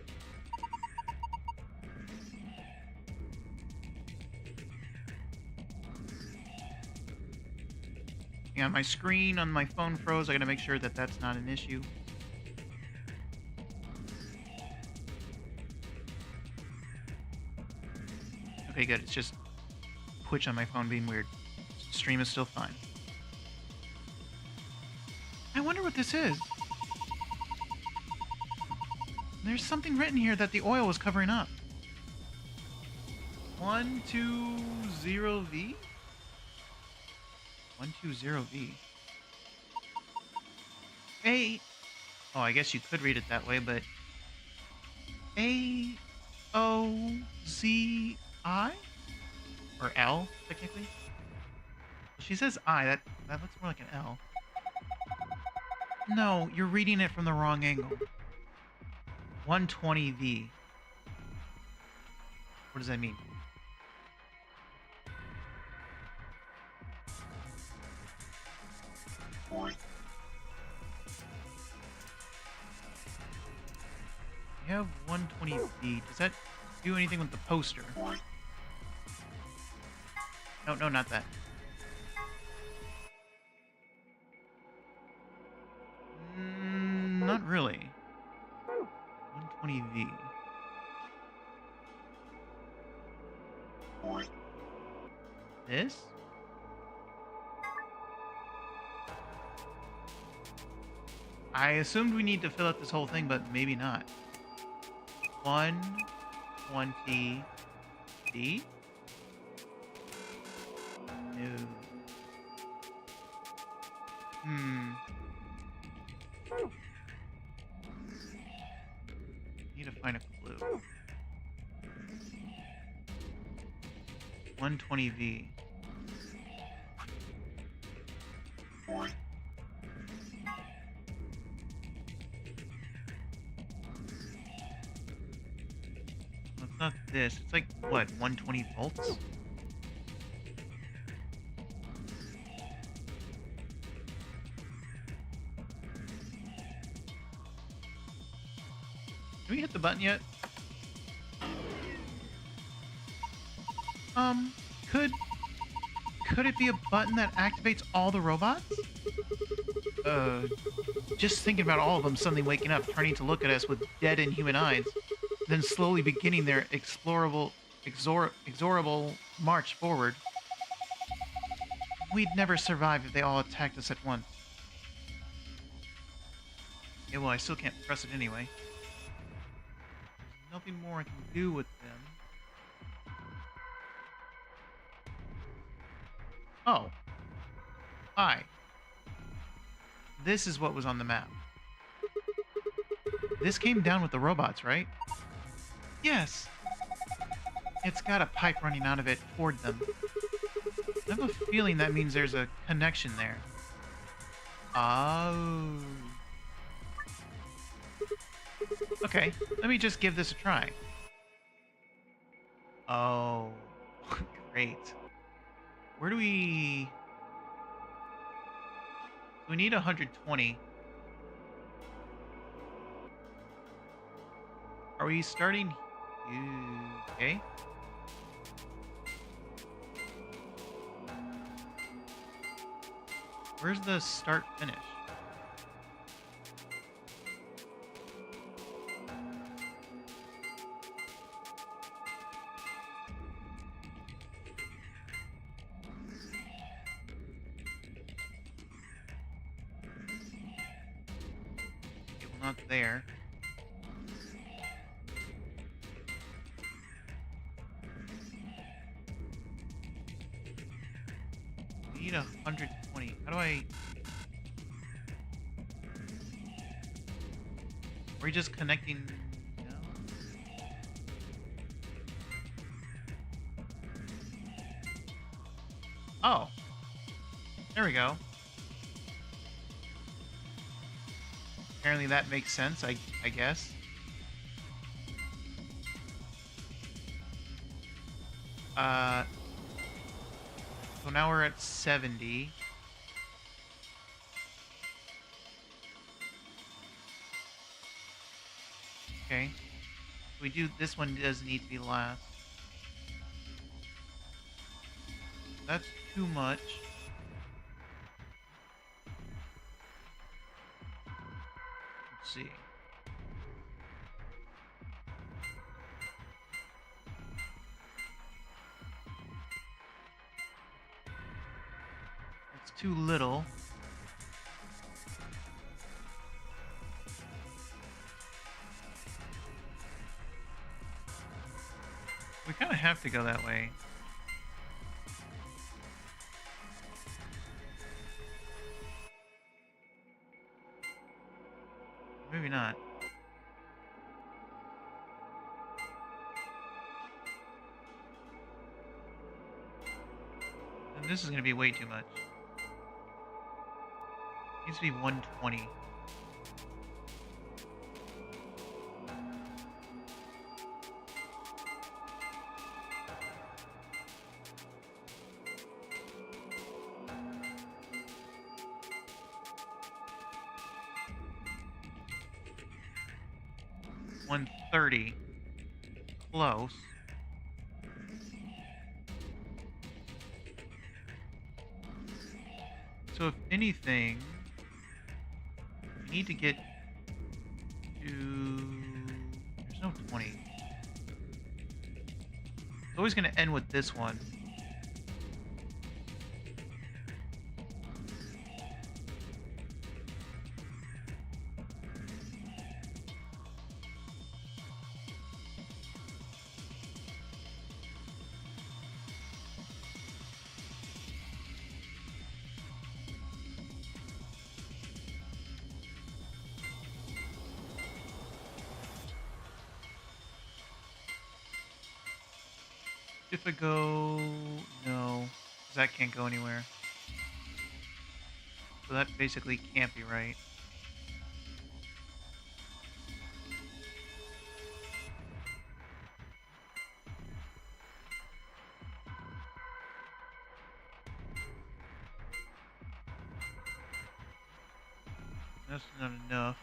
Yeah, my screen on my phone froze. I gotta make sure that that's not an issue. Okay, good. It's just Twitch on my phone being weird. Stream is still fine. I wonder what this is. There's something written here that the oil was covering up. 120V? 120V. Oh, I guess you could read it that way, but... A-O-Z-I? Or L, technically? She says I. That looks more like an L. No, you're reading it from the wrong angle. 120V. What does that mean? You have 120V. Does that do anything with the poster? No, not that. Not really. 120V. This? I assumed we need to fill out this whole thing, but maybe not. 120V? No. Need to find a clue. 120V. It's not this. It's like, what, 120 volts? Did we hit the button yet? Could... Could it be a button that activates all the robots? Just thinking about all of them suddenly waking up, turning to look at us with dead inhuman eyes, then slowly beginning their exorable march forward. We'd never survive if they all attacked us at once. Yeah, well, I still can't press it anyway. There's nothing more I can do with them. Oh. Hi. This is what was on the map. This came down with the robots, right? Yes. It's got a pipe running out of it toward them. I have a feeling that means there's a connection there. Oh. Okay, let me just give this a try. Oh, great. Where do we... We need 120. Are we starting... Okay. Where's the start finish? Okay, well, not there. We need 120. How do I... Are we just connecting... No? Oh. There we go. Apparently that makes sense, I guess. So now we're at 70. Okay. We do, this one does need to be last. That's too much. Let's see. It's too little. We kind of have to go that way. Maybe not. And this is going to be way too much. Needs to be 120. $130. Close. So if anything, we need to get to... There's no 20. It's always going to end with this one. If I go... No. 'Cause that can't go anywhere. So that basically can't be right. That's not enough.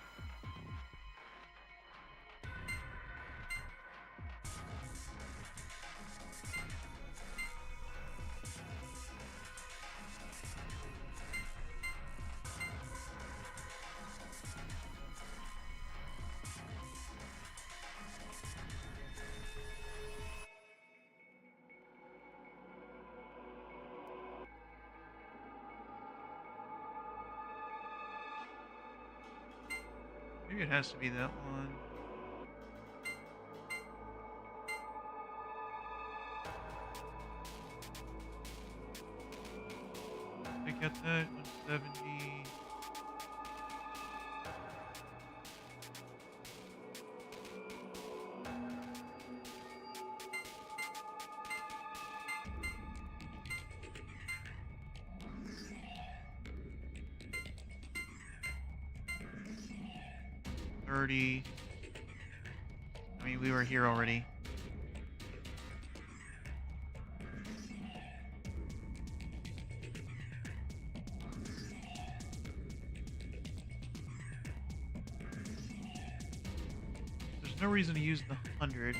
Maybe it has to be that one. I get that. 170. I mean, we were here already. There's no reason to use the 100.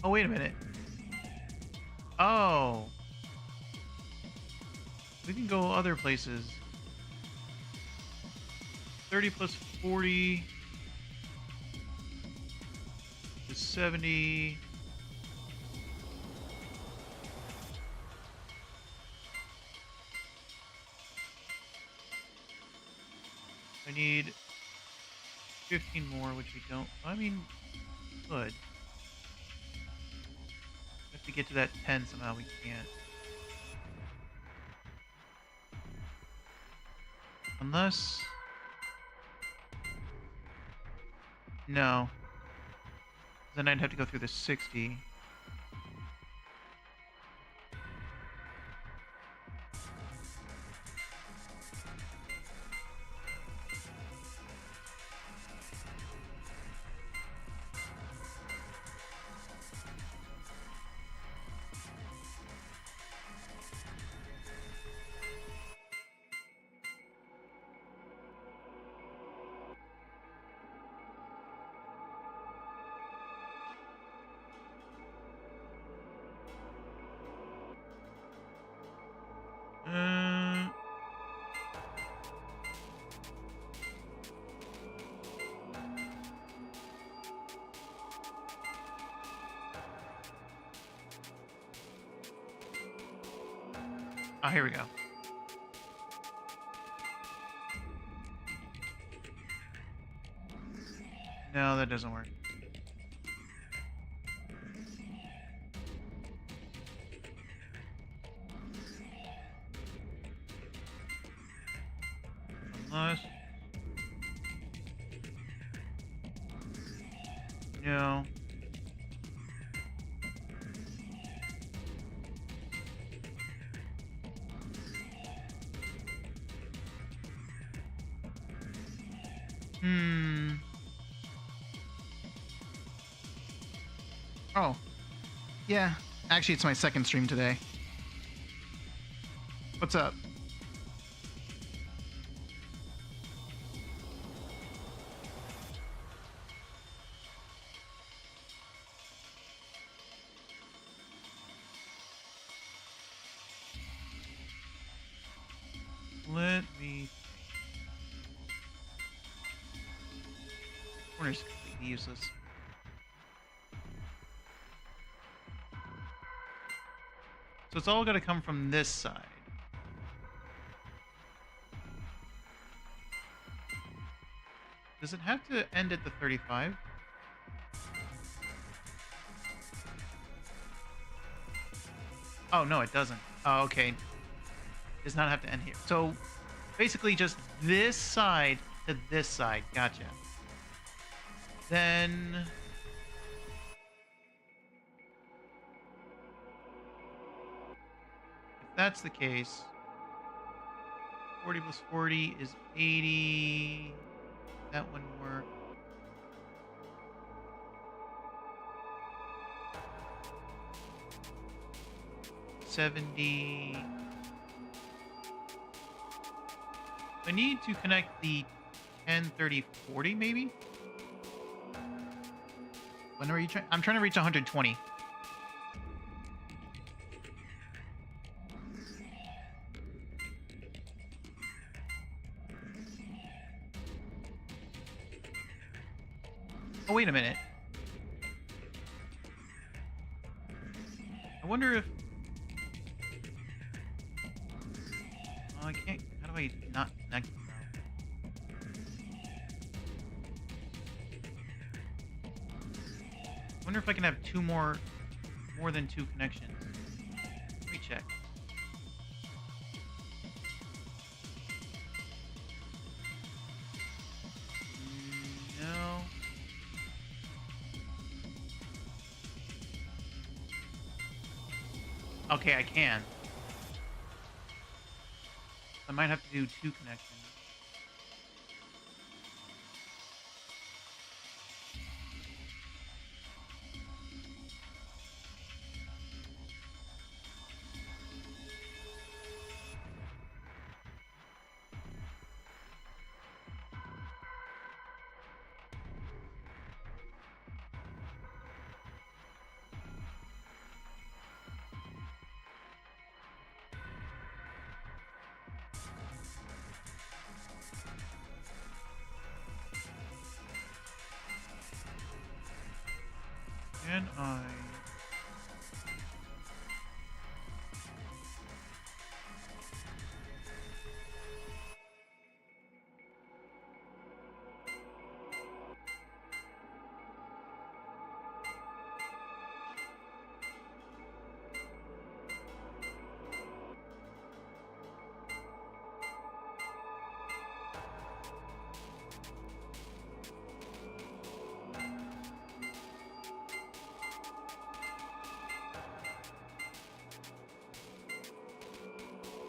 Oh, wait a minute. Oh. We can go other places. 30 plus 40 is 70. I need 15 more, which we don't. I mean, could. If we get to that 10 somehow, we can't. Unless... No. Then I'd have to go through the 60. Oh, here we go. No, that doesn't work. Unless... No. Oh. Yeah. Actually, it's my second stream today. What's up? Let me... Corner's completely useless. So it's all got to come from this side. Does it have to end at the 35? Oh, no, it doesn't. Oh, okay. It does not have to end here. So basically just this side to this side. Gotcha. Then that's the case, 40 plus 40 is 80. That wouldn't work. $70. I need to connect the 10, 30, 40 maybe? When are you trying? I'm trying to reach 120. Oh, wait a minute. I wonder if... Oh, I can't... How do I not connect them now? I wonder if I can have more than two connections. Let me check. No. Okay, I can. I might have to do two connections. Can I...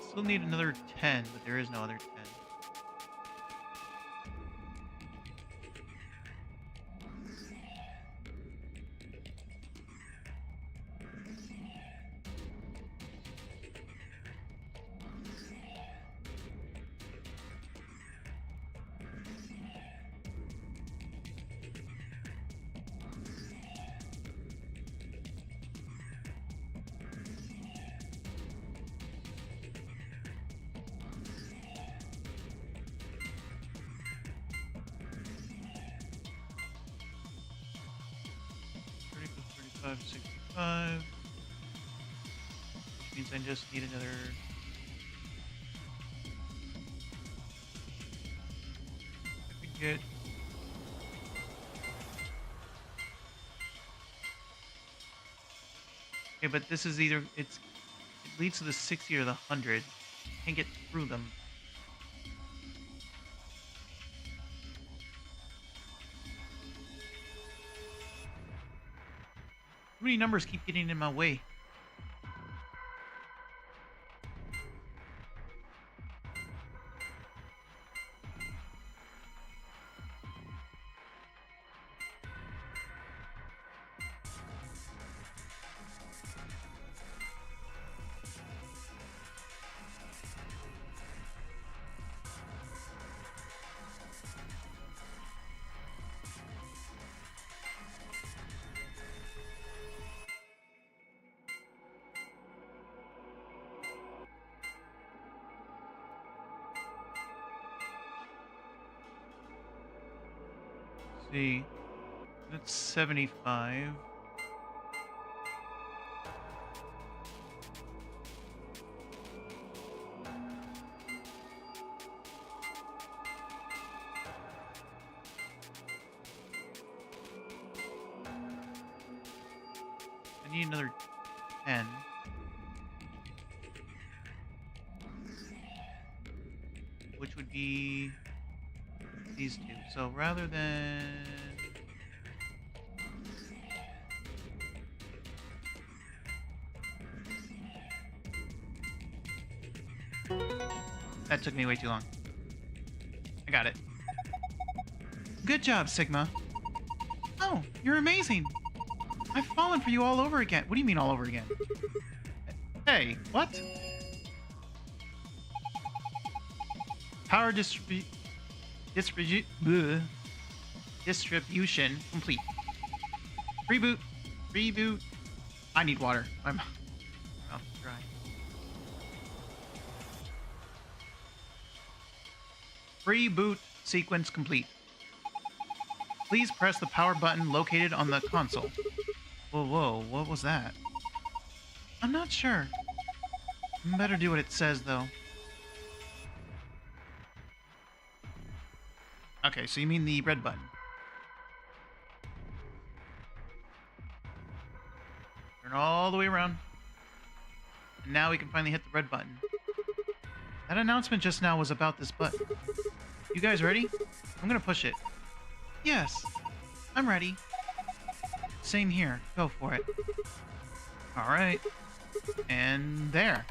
Still need another 10, but there is no other 10. Plus 65, which means I just need another... I could get... Okay, but this is either... it leads to the 60 or the 100. Can't get through them. Too many numbers keep getting in my way. See, that's 75. I need another 10. Which would be these two. So rather than... That took me way too long. I got it. Good job, Sigma. Oh, you're amazing. I've fallen for you all over again. What do you mean all over again? Hey, what? Power distribution complete. Reboot. Reboot. I need water. My mouth is dry. Reboot sequence complete. Please press the power button located on the console. Whoa, whoa, what was that? I'm not sure. Better do what it says, though. Okay, so you mean the red button. Turn all the way around. And now we can finally hit the red button. That announcement just now was about this button. You guys ready? I'm gonna push it. Yes, I'm ready. Same here. Go for it. Alright. And there.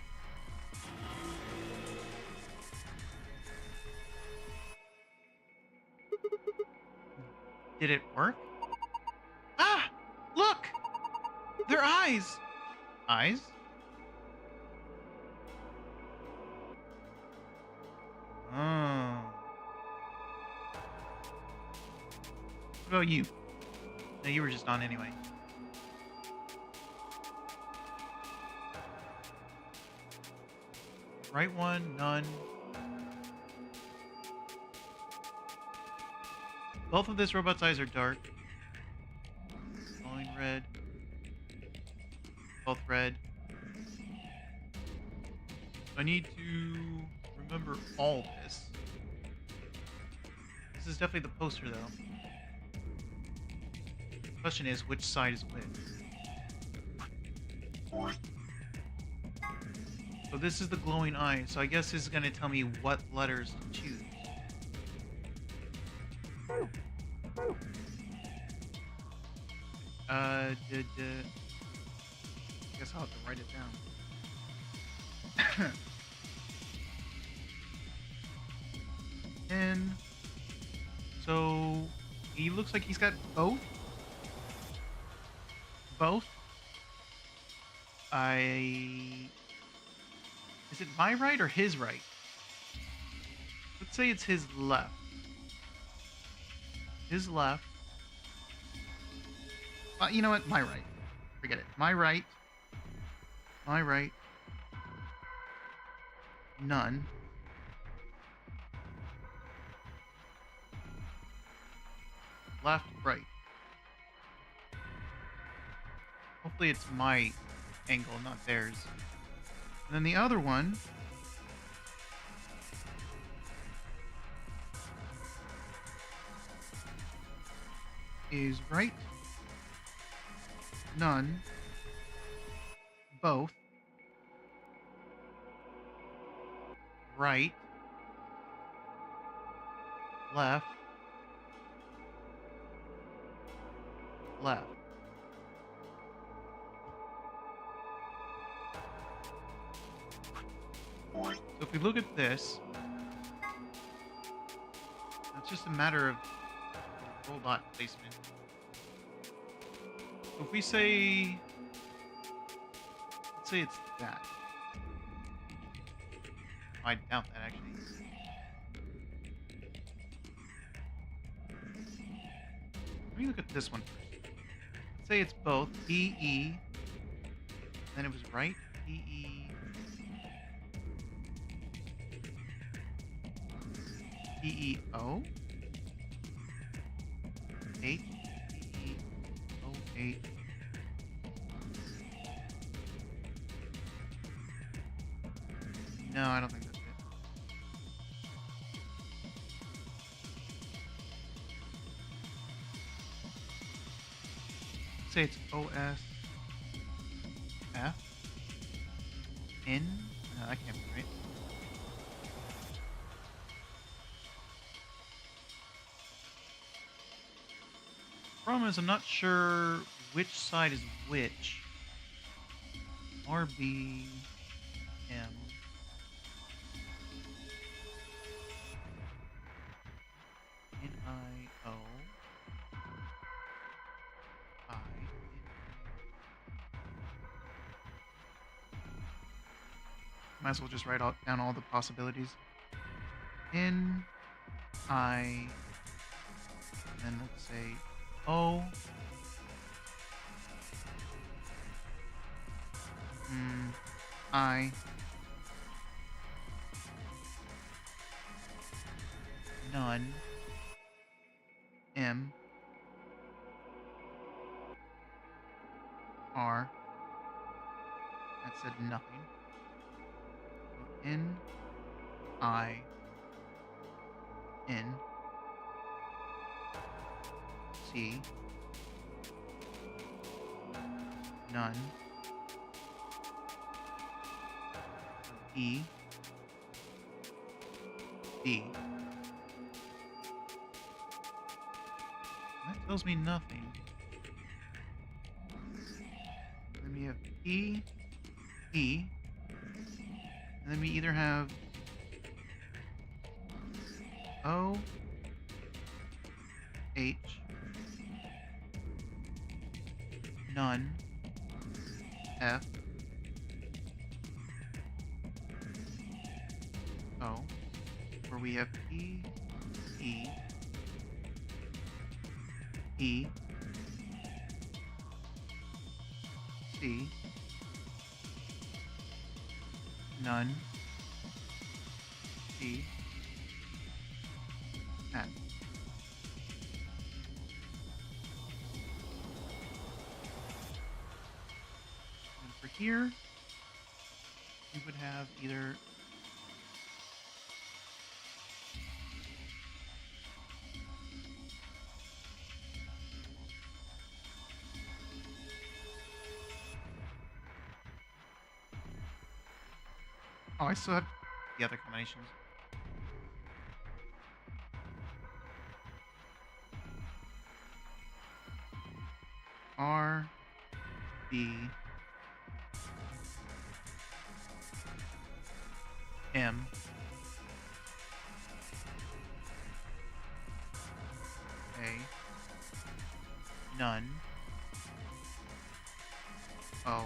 Did it work? Ah! Look! Their eyes! Eyes? Oh. What about you? No, you were just on anyway. Right one, none. Both of this robot's eyes are dark. Glowing red. Both red. I need to remember all this. This is definitely the poster, though. The question is, which side is which? So this is the glowing eye, so I guess this is going to tell me what letters to choose. I guess I'll have to write it down. And so he looks like he's got both. Both. Is it my right or his right? Let's say it's his left. His left. You know what? My right. Forget it. My right. My right. None. Left, right. Hopefully it's my angle, not theirs. And then the other one is right, none, both, right, left, left. So if we look at this, it's just a matter of robot placement. So if we say, let's say it's that. I doubt that actually. Let me look at this one first. Let's say it's both E, then it was right, E. EEO 8 EEO 8 No, I don't think that's it. Say it's OS F N. No, that can't be right. Problem is, I'm not sure which side is which. RB M. I, O, I, might as well just write down all the possibilities. In, I, and then let's say O, I, none, M, R, that said nothing. So N, I, N, C, none, E, D. That tells me nothing. Then we have P, E, and then we either have O, H, none, F, O, where we have P, E, E, C, none, C, N. And for here, we would have either oh, I still have the other combinations. R, B, M, A, none, O,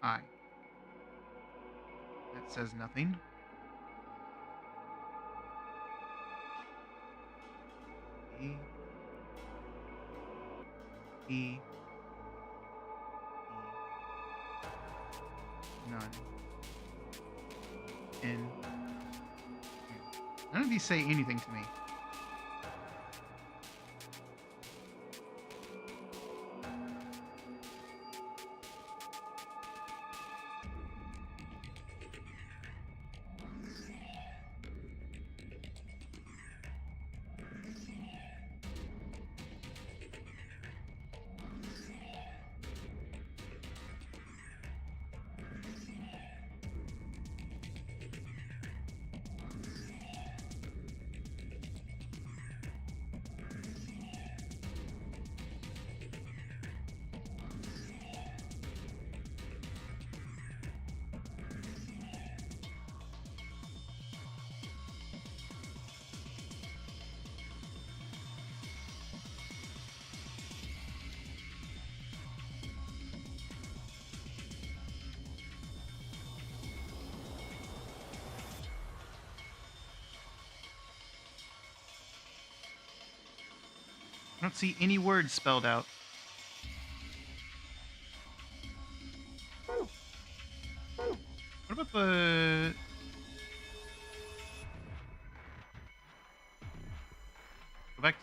I. That says nothing. E, E, none, N, N. None of these say anything to me. I don't see any words spelled out. What about the... Go back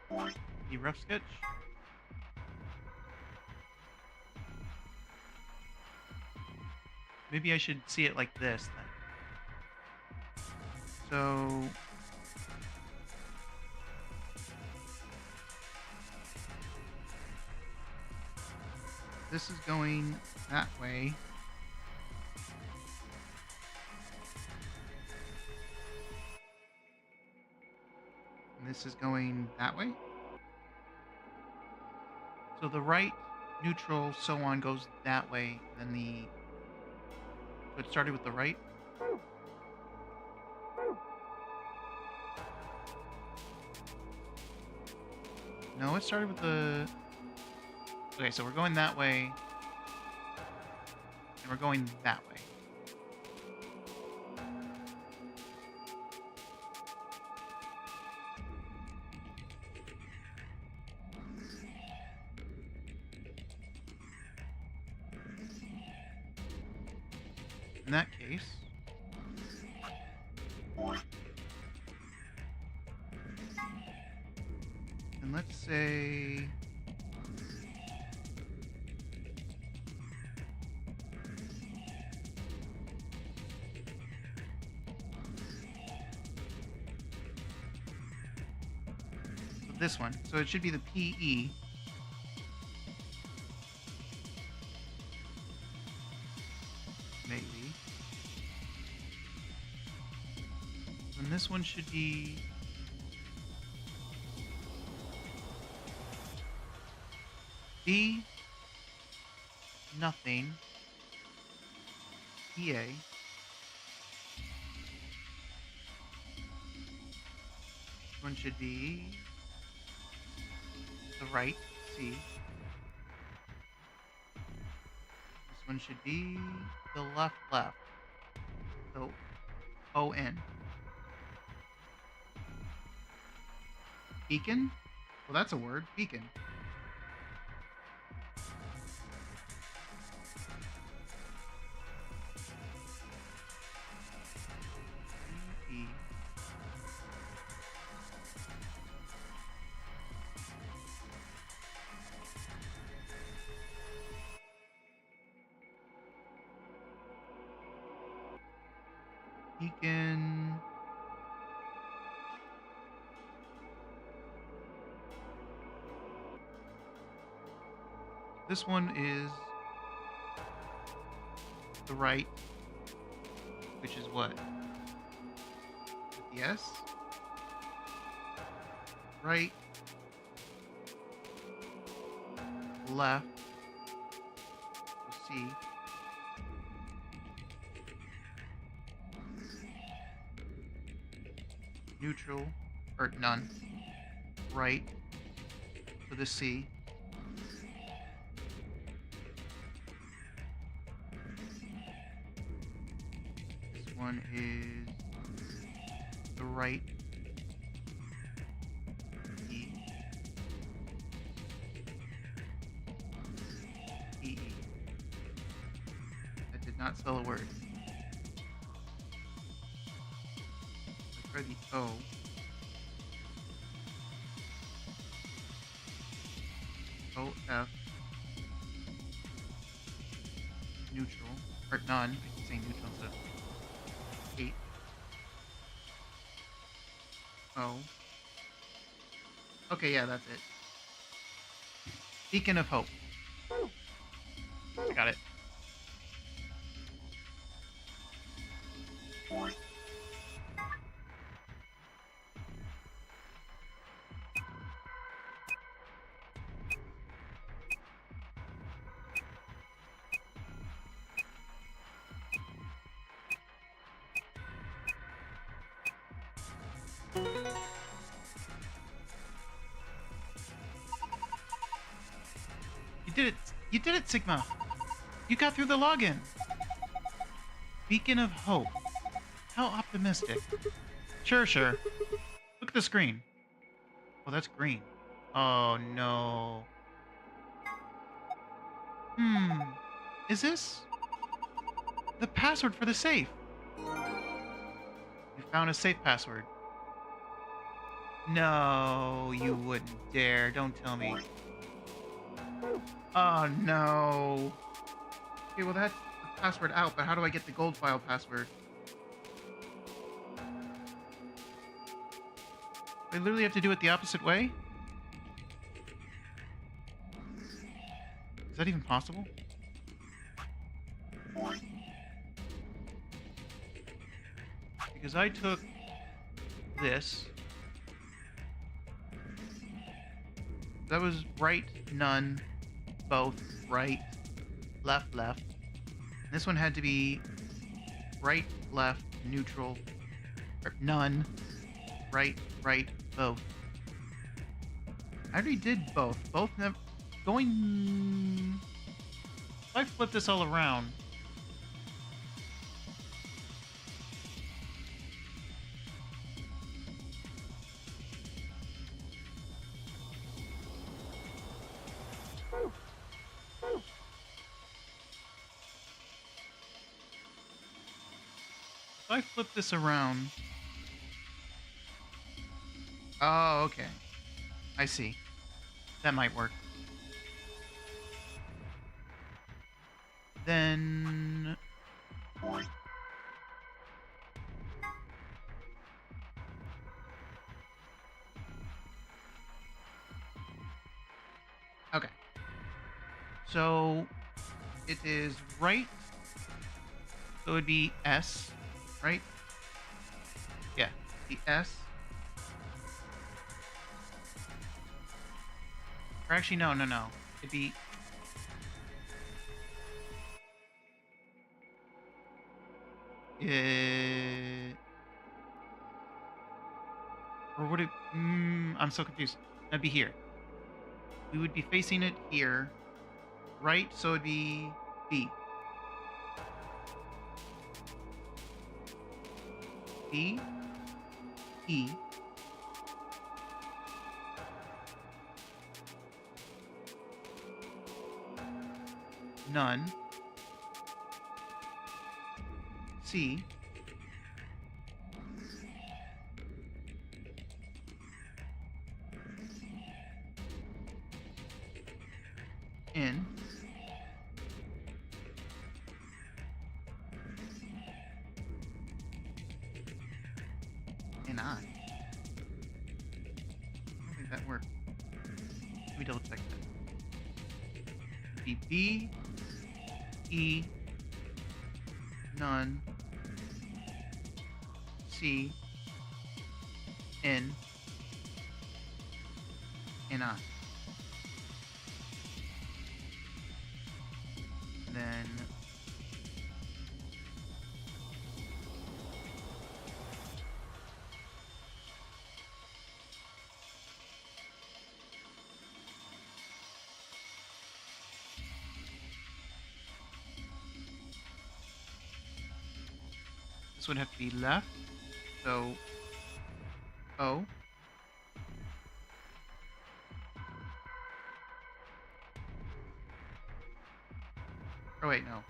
to the rough sketch? Maybe I should see it like this then. So... this is going that way. And this is going that way. So the right, neutral, so on goes that way. Then the... so it started with the right. No, it started with the... Okay, so we're going that way. And we're going that way. In that case... And let's say... this one. So it should be the PE. Maybe. And this one should be... B. Nothing. PA. This one should be... the right, C. This one should be the left. So, O-N. Beacon? Well, that's a word. Beacon. E. Beacon. This one is the right, which is what? Yes. Right. Left. C. Neutral, or none. Right for the C. This one is the right. E. E. That did not spell a word. Try the O. O-F. Neutral. Or none. I keep saying neutral instead of 8. O. Okay, yeah, that's it. Beacon of Hope. I got it. You did it! You did it, Sigma! You got through the login! Beacon of Hope. How optimistic. Sure. Look at the screen. Oh, that's green. Oh, no. Is this the password for the safe? You found a safe password. No, you wouldn't dare. Don't tell me. Oh, no. Okay, well, that's the password out, but how do I get the gold file password? I literally have to do it the opposite way? Is that even possible? Because I took this. That was right, none, both, right, left. And this one had to be right, left, neutral, or none, right, both. I already did both. Going... If I flip this all around... If I flip this around... Oh, okay. I see. That might work. Then... Okay. So, it is right. So it would be S, right? Yeah, the S. Or actually, no. It'd be... Or would it... I'm so confused. That'd be here. We would be facing it here. Right? So it'd be B. B. E. None. C. N. And I. don't think that worked. Let me double check that. Be B. E. None. C. N. And I. Then this would have to be left. So O. Oh wait, no.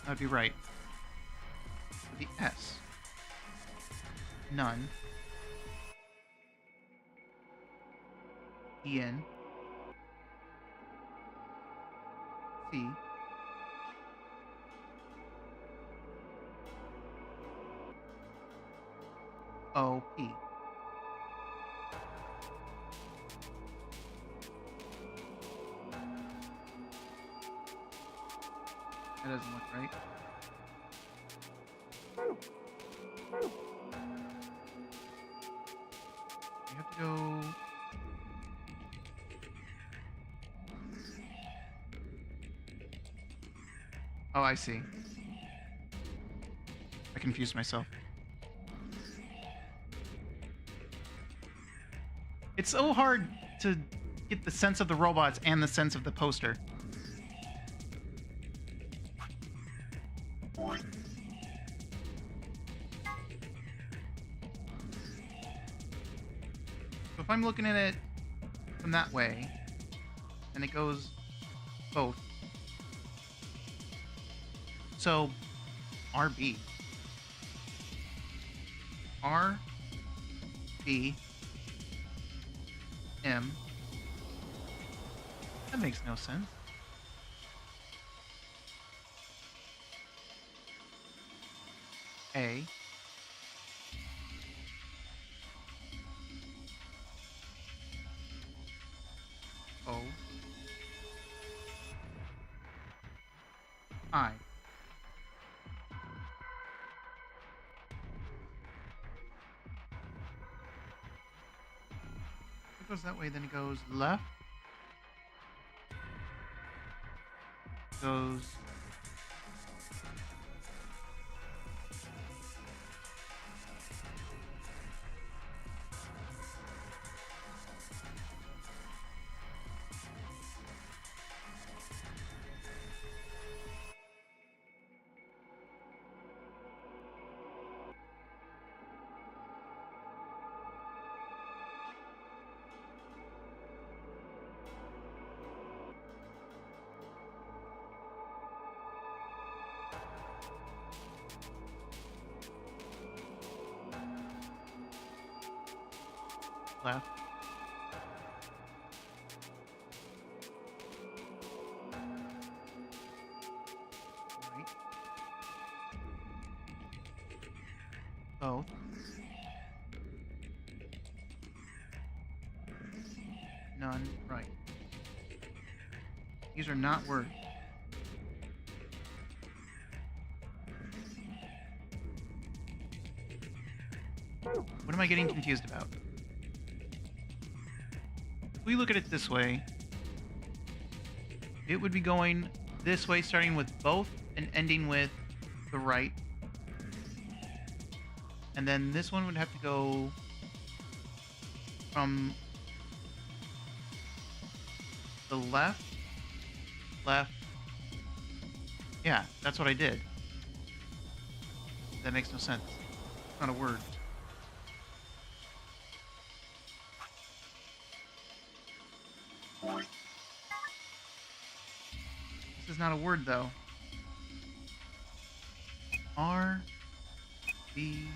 That'd be right. The S. None. En. C. O. P. That doesn't look right. You have to go... Oh, I see. I confused myself. It's so hard to get the sense of the robots and the sense of the poster. So if I'm looking at it from that way, then it goes both. So, RB. R, B, M. That makes no sense. A. O. I. goes that way, then it goes left. Goes... left. Right. Both. None. Right. These are not words. What am I getting confused about? If we look at it this way, it would be going this way, starting with both and ending with the right. And then this one would have to go from the left, left. Yeah, that's what I did. That makes no sense. It's not a word. This is not a word, though. R B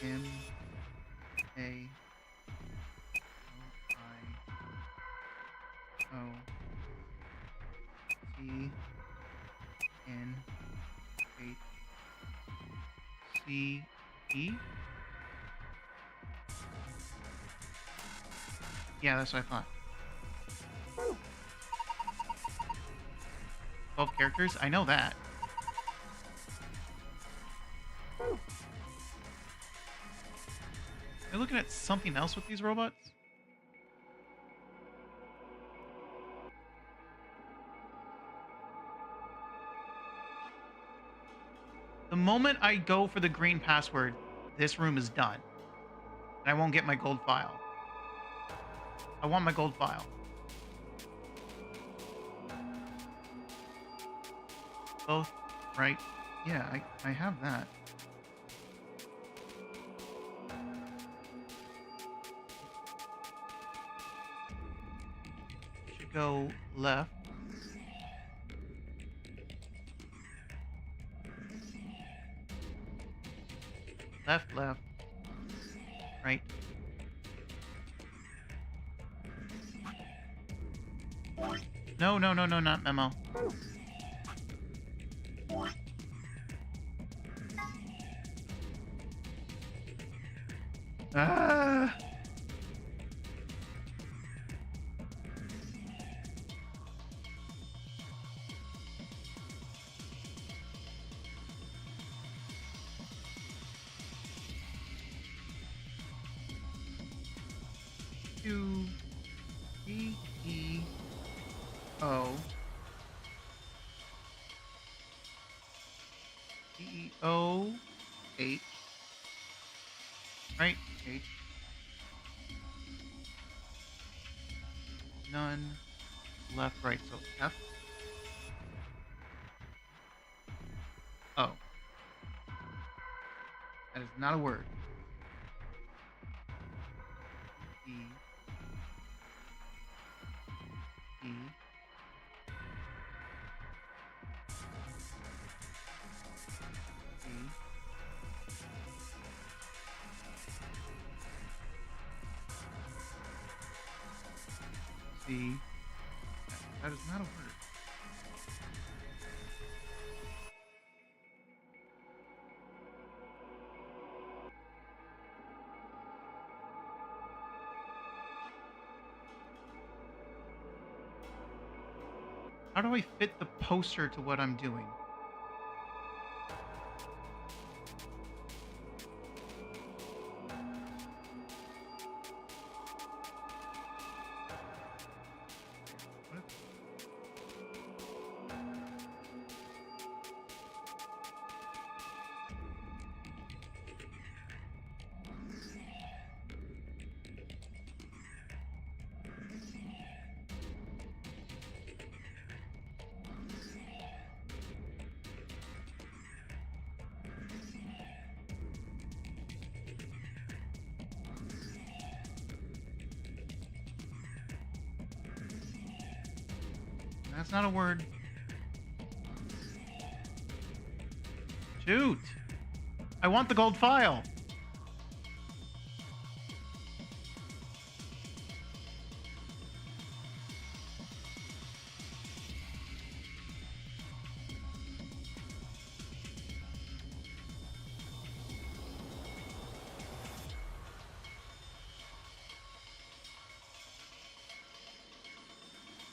M A O I O T N H C E. Yeah, that's what I thought. 12 characters? I know that. Are you looking at something else with these robots? The moment I go for the green password, this room is done. And I won't get my gold file. I want my gold file. Both, right? Yeah, I have that. Should go left. Left, left. Right. No, no, no, no, not memo. Ah! Q E E O E E O H, right? H. None. Left, right. So F. Oh. That is not a word. E. E. E. C. That is not a word. How do I fit the poster to what I'm doing? That's not a word. Shoot! I want the gold file!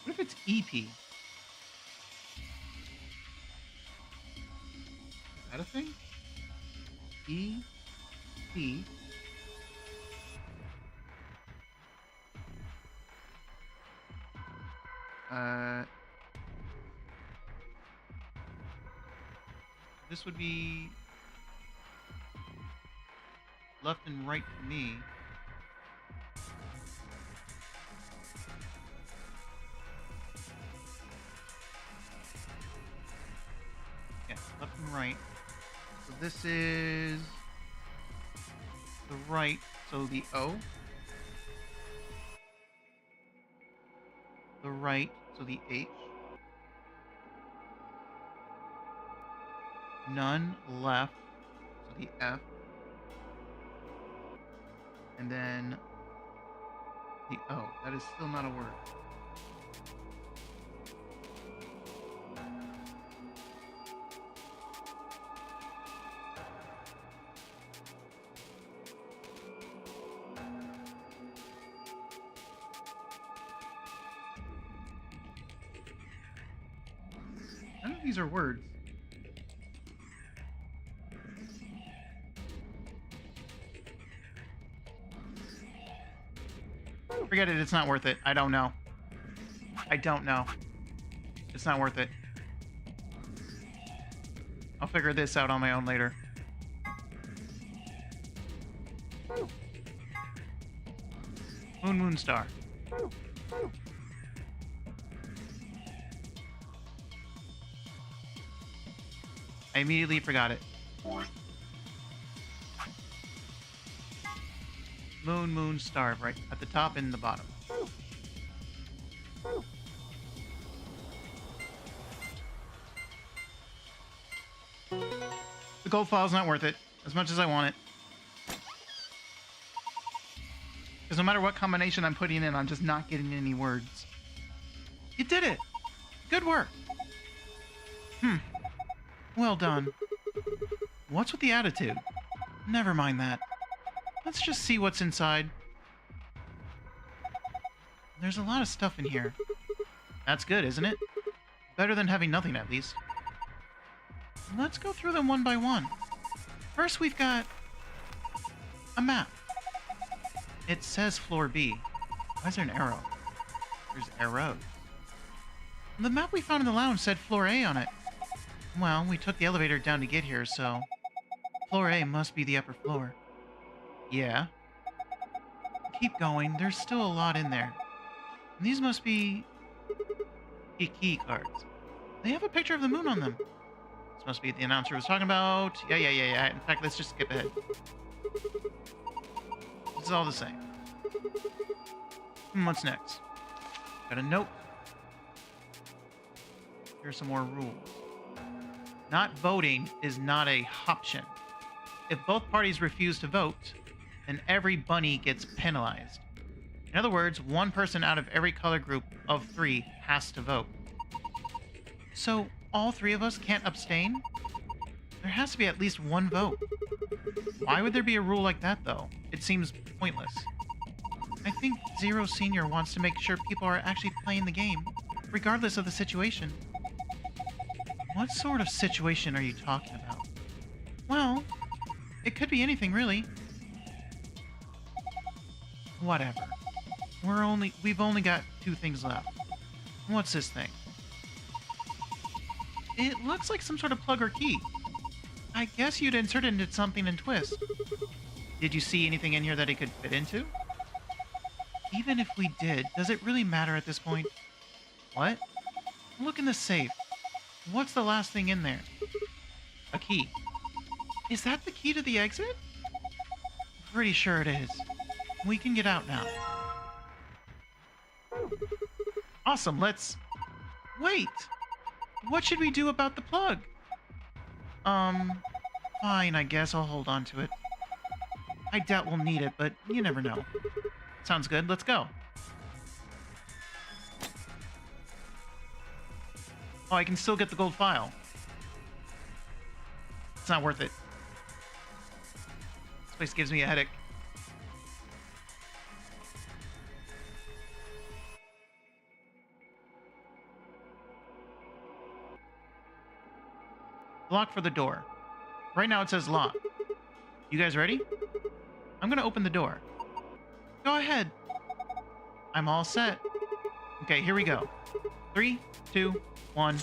What if it's EP? Is that a thing? EP. This would be left and right for me. Yeah, left and right. So this is the right, so the O. The right, so the H. None left, so the F. And then the O. That is still not a word. None of these are words. Forget it, it's not worth it. I don't know. I don't know. It's not worth it. I'll figure this out on my own later. Moon Star. I immediately forgot it. Moon Star, right at the top and the bottom. The gold file's not worth it, as much as I want it. Because no matter what combination I'm putting in, I'm just not getting any words. You did it! Good work! Well done. What's with the attitude? Never mind that. Let's just see what's inside. There's a lot of stuff in here. That's good, isn't it? Better than having nothing, at least. Let's go through them one by one. First, we've got a map. It says floor B. Why is there an arrow? There's arrows. The map we found in the lounge said floor A on it. Well, we took the elevator down to get here, so floor A must be the upper floor. Yeah. Keep going. There's still a lot in there. And these must be key cards. They have a picture of the moon on them. This must be what the announcer was talking about. Yeah. In fact, let's just skip ahead. It's all the same. What's next? Got a note. Here's some more rules. Not voting is not a option. If both parties refuse to vote, then every bunny gets penalized. In other words, one person out of every color group of 3 has to vote. So, all 3 of us can't abstain? There has to be at least one vote. Why would there be a rule like that, though? It seems pointless. I think Zero Senior wants to make sure people are actually playing the game, regardless of the situation. What sort of situation are you talking about? Well, it could be anything, really. Whatever. We've only got 2 things left. What's this thing? It looks like some sort of plug or key. I guess you'd insert it into something and twist. Did you see anything in here that it could fit into? Even if we did, does it really matter at this point? What? Look in the safe. What's the last thing in there? A key. Is that the key to the exit? Pretty sure it is. We can get out now. Awesome, let's Wait! What should we do about the plug? Fine, I guess I'll hold on to it. I doubt we'll need it, but you never know. Sounds good, let's go. Oh, I can still get the gold file. It's not worth it. This place gives me a headache. Lock for the door. Right now it says lock. You guys ready? I'm gonna open the door. Go ahead. I'm all set. Okay, here we go. 3, 2, 1.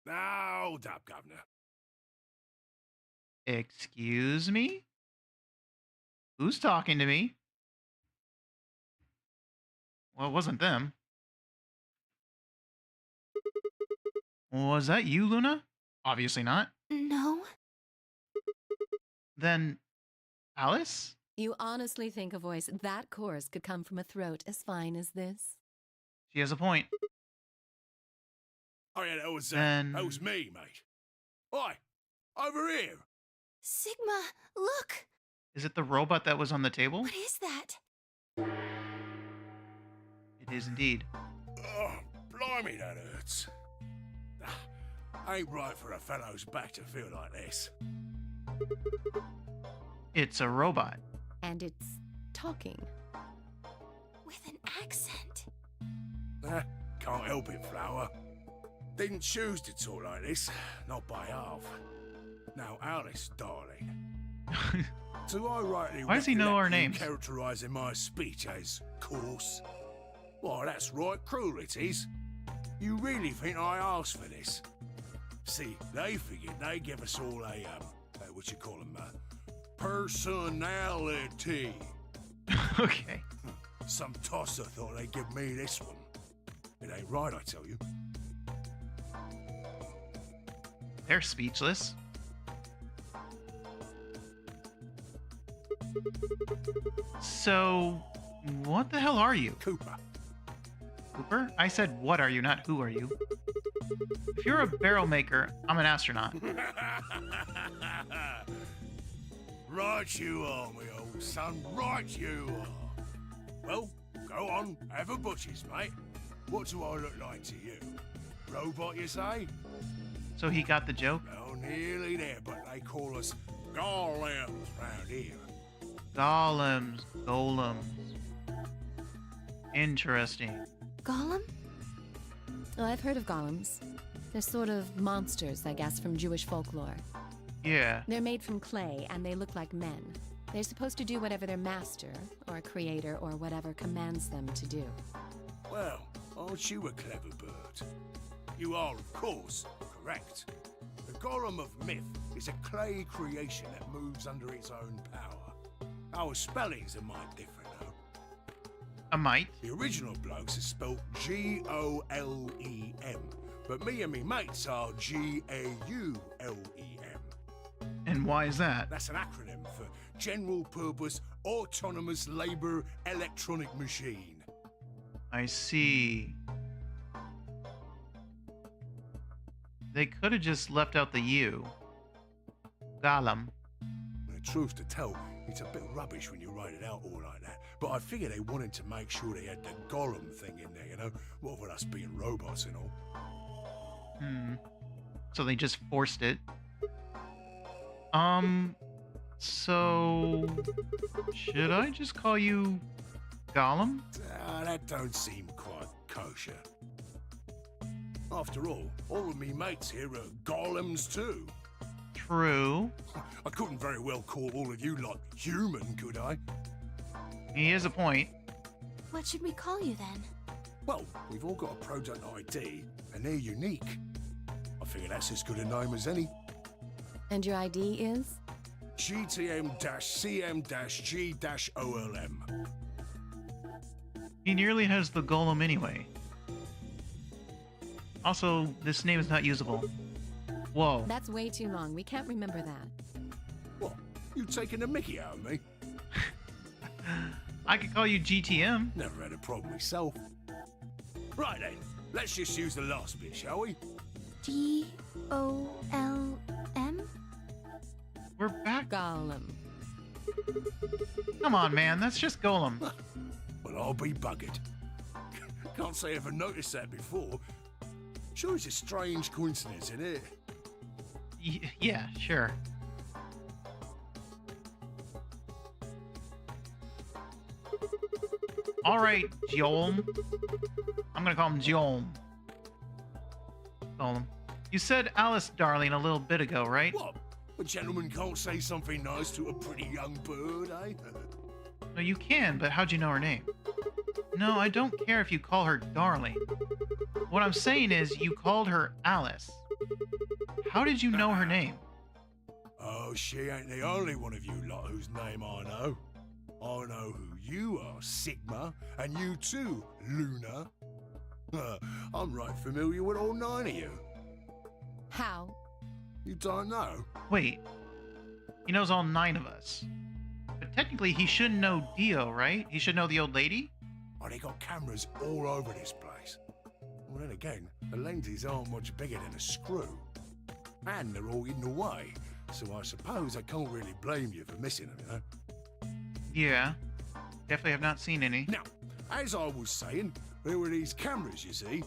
Now, hold up, Governor. Excuse me? Who's talking to me? Well, it wasn't them. Was that you, Luna? Obviously not. No. Then, Alice? You honestly think a voice that coarse could come from a throat as fine as this? She has a point. Oh, yeah, that was Then- me, mate. Oi, over here. Sigma, look! Is it the robot that was on the table? What is that? It is indeed. Oh, blimey, that hurts. Ain't right for a fellow's back to feel like this. It's a robot. And it's talking. With an accent. Can't help it, Flower. Didn't choose to talk like this, not by half. Now, Alice, darling. Do I rightly Why does he know our recollect you names? characterising my speech as coarse? Why, that's right cruel it is. You really think I asked for this? See, they figured they'd give us all a, what you call them, personality. Okay. Some tosser thought they'd give me this one. It ain't right, I tell you. They're speechless. So, what the hell are you? Cooper. Cooper? I said, what are you, not who are you. If you're a barrel maker, I'm an astronaut. Right you are, me old son, right you are. Well, go on, have a butcher's, mate. What do I look like to you? Robot, you say? So he got the joke? Well, nearly there, but they call us golems round here. Golems. Golems. Interesting. Gollum? Oh, I've heard of golems. They're sort of monsters, I guess, from Jewish folklore. Yeah. They're made from clay, and they look like men. They're supposed to do whatever their master, or creator, or whatever commands them to do. Well, aren't you a clever bird? You are, of course, correct. The golem of myth is a clay creation that moves under its own power. Our spellings are might different, though. A mite. The original blokes is spelt Golem, but me and me mates are Gaulem. And why is that? That's an acronym for General Purpose Autonomous Labour Electronic Machine. I see. They could have just left out the U. Golem. The truth to tell, it's a bit rubbish when you write it out all like that. But I figure they wanted to make sure they had the golem thing in there, you know? What with us being robots and all. So they just forced it. So... should I just call you Golem? That don't seem quite kosher. After all of me mates here are golems too. True. I couldn't very well call all of you lot human, could I? He has a point. What should we call you then? Well, we've all got a product ID, and they're unique. I figure that's as good a name as any. And your ID is? GTM-CM-G-OLM. He nearly has the Golem anyway. Also, this name is not usable. Whoa. That's way too long. We can't remember that. What? You taking a mickey out of me? I could call you GTM. Never had a problem myself. Right then, let's just use the last bit, shall we? Golm? We're back. Gollum. Come on, man. That's just Golem. Well, I'll be buggered. Can't say I ever noticed that before. Sure, it's a strange coincidence, isn't it? Yeah, sure. All right, Jolm. I'm gonna call him Jolm. Golem. You said Alice, darling, a little bit ago, right? What? A gentleman can't say something nice to a pretty young bird, eh? No, you can, but how'd you know her name? No, I don't care if you call her darling. What I'm saying is you called her Alice. How did you know her name? Oh, she ain't the only one of you lot whose name I know. I know who you are, Sigma, and you too, Luna. I'm right familiar with all 9 of you. How? You don't know? Wait. He knows all 9 of us. But technically, he should know Dio, right? He should know the old lady? Oh, they got cameras all over this place. Well, then again, the lenses aren't much bigger than a screw. And they're all hidden away, so I suppose I can't really blame you for missing them, you know? Yeah. Definitely have not seen any. Now, as I was saying, there were these cameras, you see,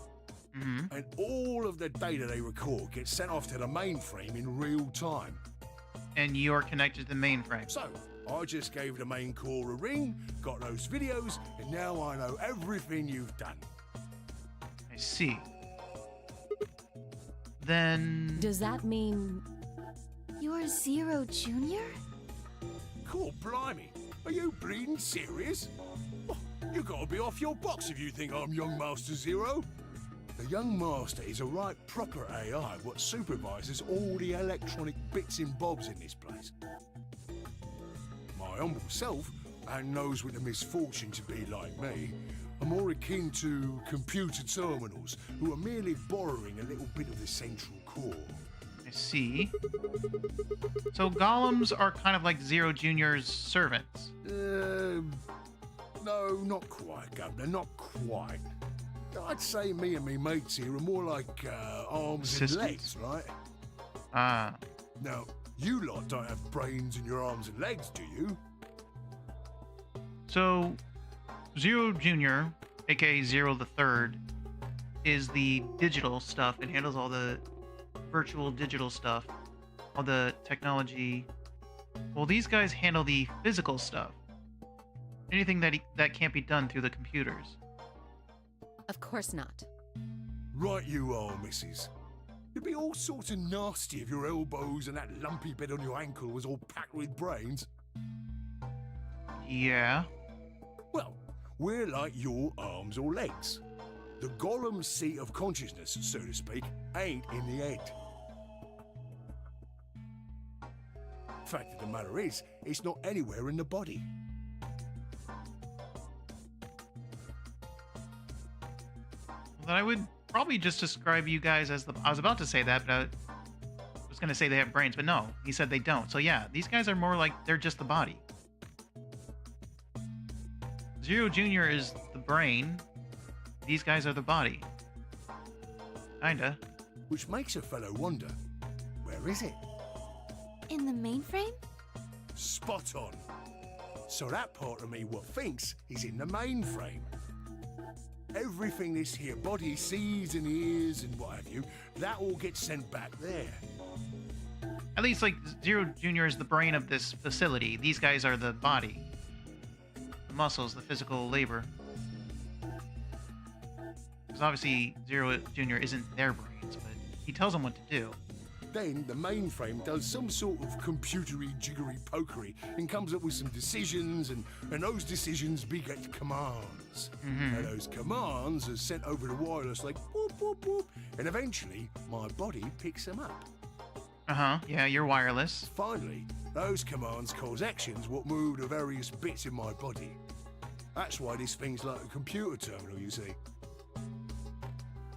Mm-hmm. and all of the data they record gets sent off to the mainframe in real time. And you're connected to the mainframe. So, I just gave the main core a ring, got those videos, and now I know everything you've done. I see. Then... Does that mean... You're Zero Jr.? Cool, blimey. Are you bleeding serious? Oh, you gotta be off your box if you think I'm young Master Zero. The young master is a right proper AI what supervises all the electronic bits and bobs in this place. My humble self, and those with the misfortune to be like me, are more akin to computer terminals who are merely borrowing a little bit of the central core. I see. So golems are kind of like Zero Jr.'s servants. No, not quite, Governor, not quite. I'd say me and me mates here are more like arms and legs, right? Ah. Now, you lot don't have brains in your arms and legs, do you? So, Zero Jr., aka Zero the Third, is the digital stuff and handles all the virtual digital stuff, all the technology. Well, these guys handle the physical stuff. Anything that can't be done through the computers. Of course not. Right you are, missus. You'd be all sorts of nasty if your elbows and that lumpy bit on your ankle was all packed with brains. Yeah. Well, we're like your arms or legs. The golem's seat of consciousness, so to speak, ain't in the head. Fact of the matter is, it's not anywhere in the body. Then I would probably just describe you guys as the... I was about to say that, but I was going to say they have brains, but no. He said they don't. So yeah, these guys are more like they're just the body. Zero Jr. is the brain. These guys are the body. Kinda. Which makes a fellow wonder, where is it? In the mainframe? Spot on. So that part of me what thinks is in the mainframe. Everything this here body sees and hears and what have you, that all gets sent back there. At least, like, Zero Jr. is the brain of this facility. These guys are the body. The muscles, the physical labor. Because obviously, Zero Jr. isn't their brains, but he tells them what to do. Then the mainframe does some sort of computery jiggery pokery and comes up with some decisions, and those decisions beget commands. Mm-hmm. And those commands are sent over the wireless like whoop, whoop, whoop, and eventually my body picks them up. Uh-huh, yeah, you're wireless. Finally, those commands cause actions what move the various bits in my body. That's why this thing's like a computer terminal, you see.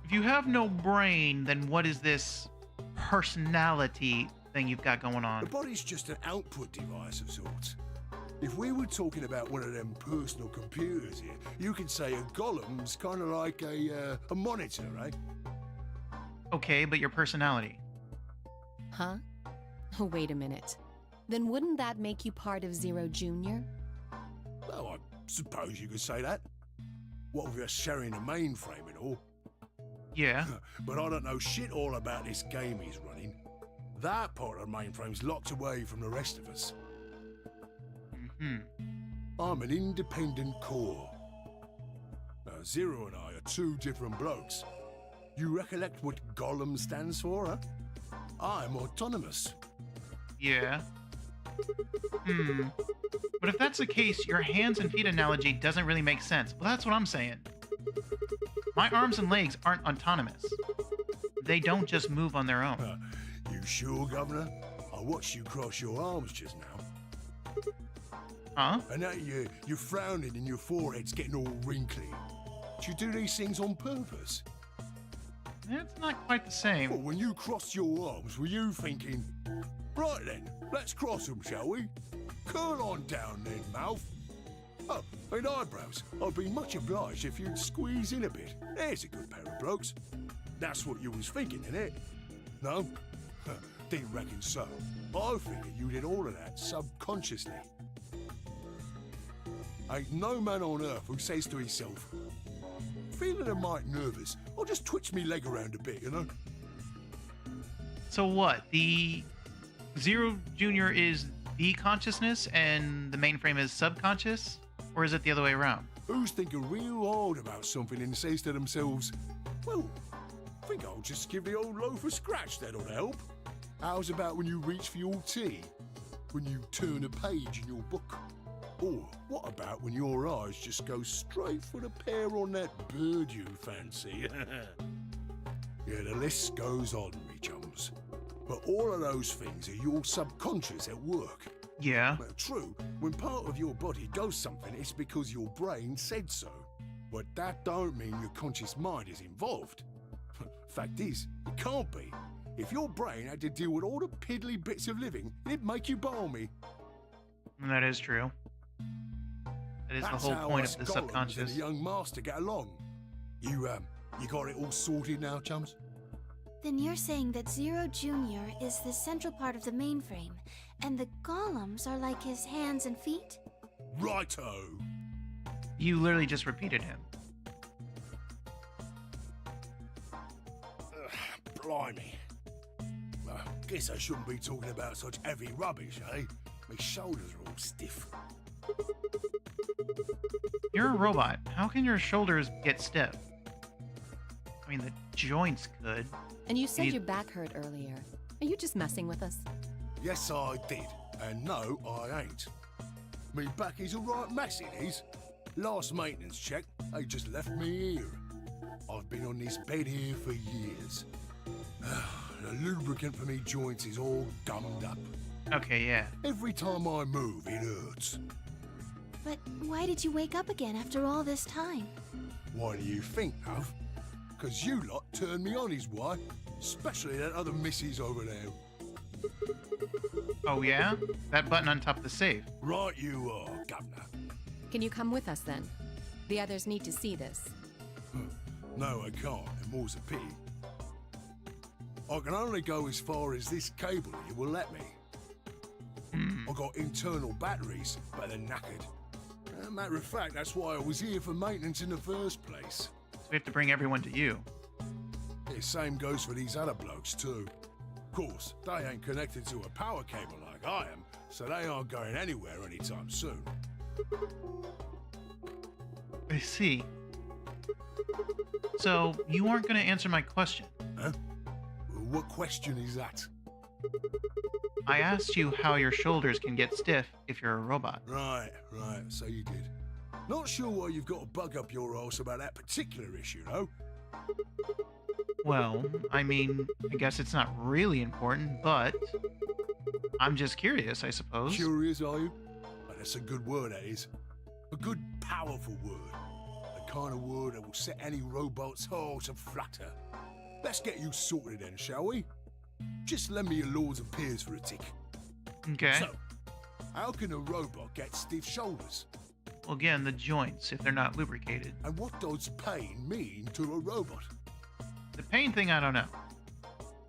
If you have no brain, then what is this personality thing you've got going The on. body's just an output device of sorts. If we were talking about one of them personal computers here, you could say a golem's kind of like a monitor, right? Okay, but your personality. Huh? Oh, wait a minute. Then wouldn't that make you part of Zero Junior? Well, I suppose you could say that. What with us sharing a mainframe and all. Yeah. But I don't know shit all about this game he's running. That part of the mainframe's locked away from the rest of us. Hmm. I'm an independent core. Now, Zero and I are two different blokes. You recollect what Golem stands for, huh? I'm autonomous. Yeah. But if that's the case, your hands and feet analogy doesn't really make sense. Well, that's what I'm saying. My arms and legs aren't autonomous. They don't just move on their own. You sure, Governor? I watched you cross your arms just now. Huh? And now you're frowning and your forehead's getting all wrinkly. Do you do these things on purpose? It's not quite the Well, same. when you crossed your arms, were you thinking, right then, let's cross them, shall we? Curl on down then, mouth. Oh, and eyebrows. I'd be much obliged if you'd squeeze in a bit. There's a good pair of blokes. That's what you was thinking, innit? No? Didn't reckon so. I figured you did all of that subconsciously. Ain't no man on earth who says to himself, feeling a mite nervous, I'll just twitch me leg around a bit, you know? So what? The Zero Junior is the consciousness and the mainframe is subconscious? Or is it the other way around? Who's thinking real hard about something and says to themselves, well, I think I'll just give the old loaf a scratch, that'll help. How's about when you reach for your tea? When you turn a page in your book? Or what about when your eyes just go straight for the pear on that bird you fancy? Yeah, the list goes on, me chums. But all of those things are your subconscious at work. Yeah. Well, true, when part of your body does something, it's because your brain said so. But that don't mean your conscious mind is involved. Fact is, it can't be. If your brain had to deal with all the piddly bits of living, it'd make you balmy. That is true. That is That's the whole how point us of the golems and subconscious. the young master get along. You got it all sorted now, chums? Then you're saying that Zero Junior is the central part of the mainframe, and the golems are like his hands and feet? Righto. You literally just repeated him. Blimey. Guess I shouldn't be talking about such heavy rubbish, eh? My shoulders are all stiff. You're a robot. How can your shoulders get stiff? I mean, the joints could. And you said You- your back hurt earlier. Are you just messing with us? Yes, I did. And no, I ain't. Me back is a right mess, it is. Last maintenance check, they just left me here. I've been on this bed here for years. The lubricant for me joints is all gummed up. Okay, yeah. Every time I move, it hurts. But why did you wake up again after all this time? Why do you think, Huff? 'Cause you lot turned me on, is why. Especially that other missus over there. Oh, yeah? That button on top of the safe. Right you are, Governor. Can you come with us then? The others need to see this. No, I can't, and more's a pity. I can only go as far as this cable here will let me. I got internal batteries, but they're knackered. Matter of fact, that's why I was here for maintenance in the first place. So we have to bring everyone to you. The same goes for these other blokes too. Of course, they ain't connected to a power cable like I am, so they aren't going anywhere anytime soon. I see. So, you aren't going to answer my question. Huh? What question is that? I asked you how your shoulders can get stiff if you're a robot. Right, so you did. Not sure why you've got a bug up your arse about that particular issue, though. Well, I mean, I guess it's not really important, but I'm just curious, I suppose. Curious, are you? That's a good word, that is. A good, powerful word. The kind of word that will set any robot's heart aflutter. Let's get you sorted then, shall we? Just lend me your lords and peers for a tick. Okay. So, how can a robot get stiff shoulders? Well, again, the joints, if they're not lubricated. And what does pain mean to a robot? The pain thing, I don't know.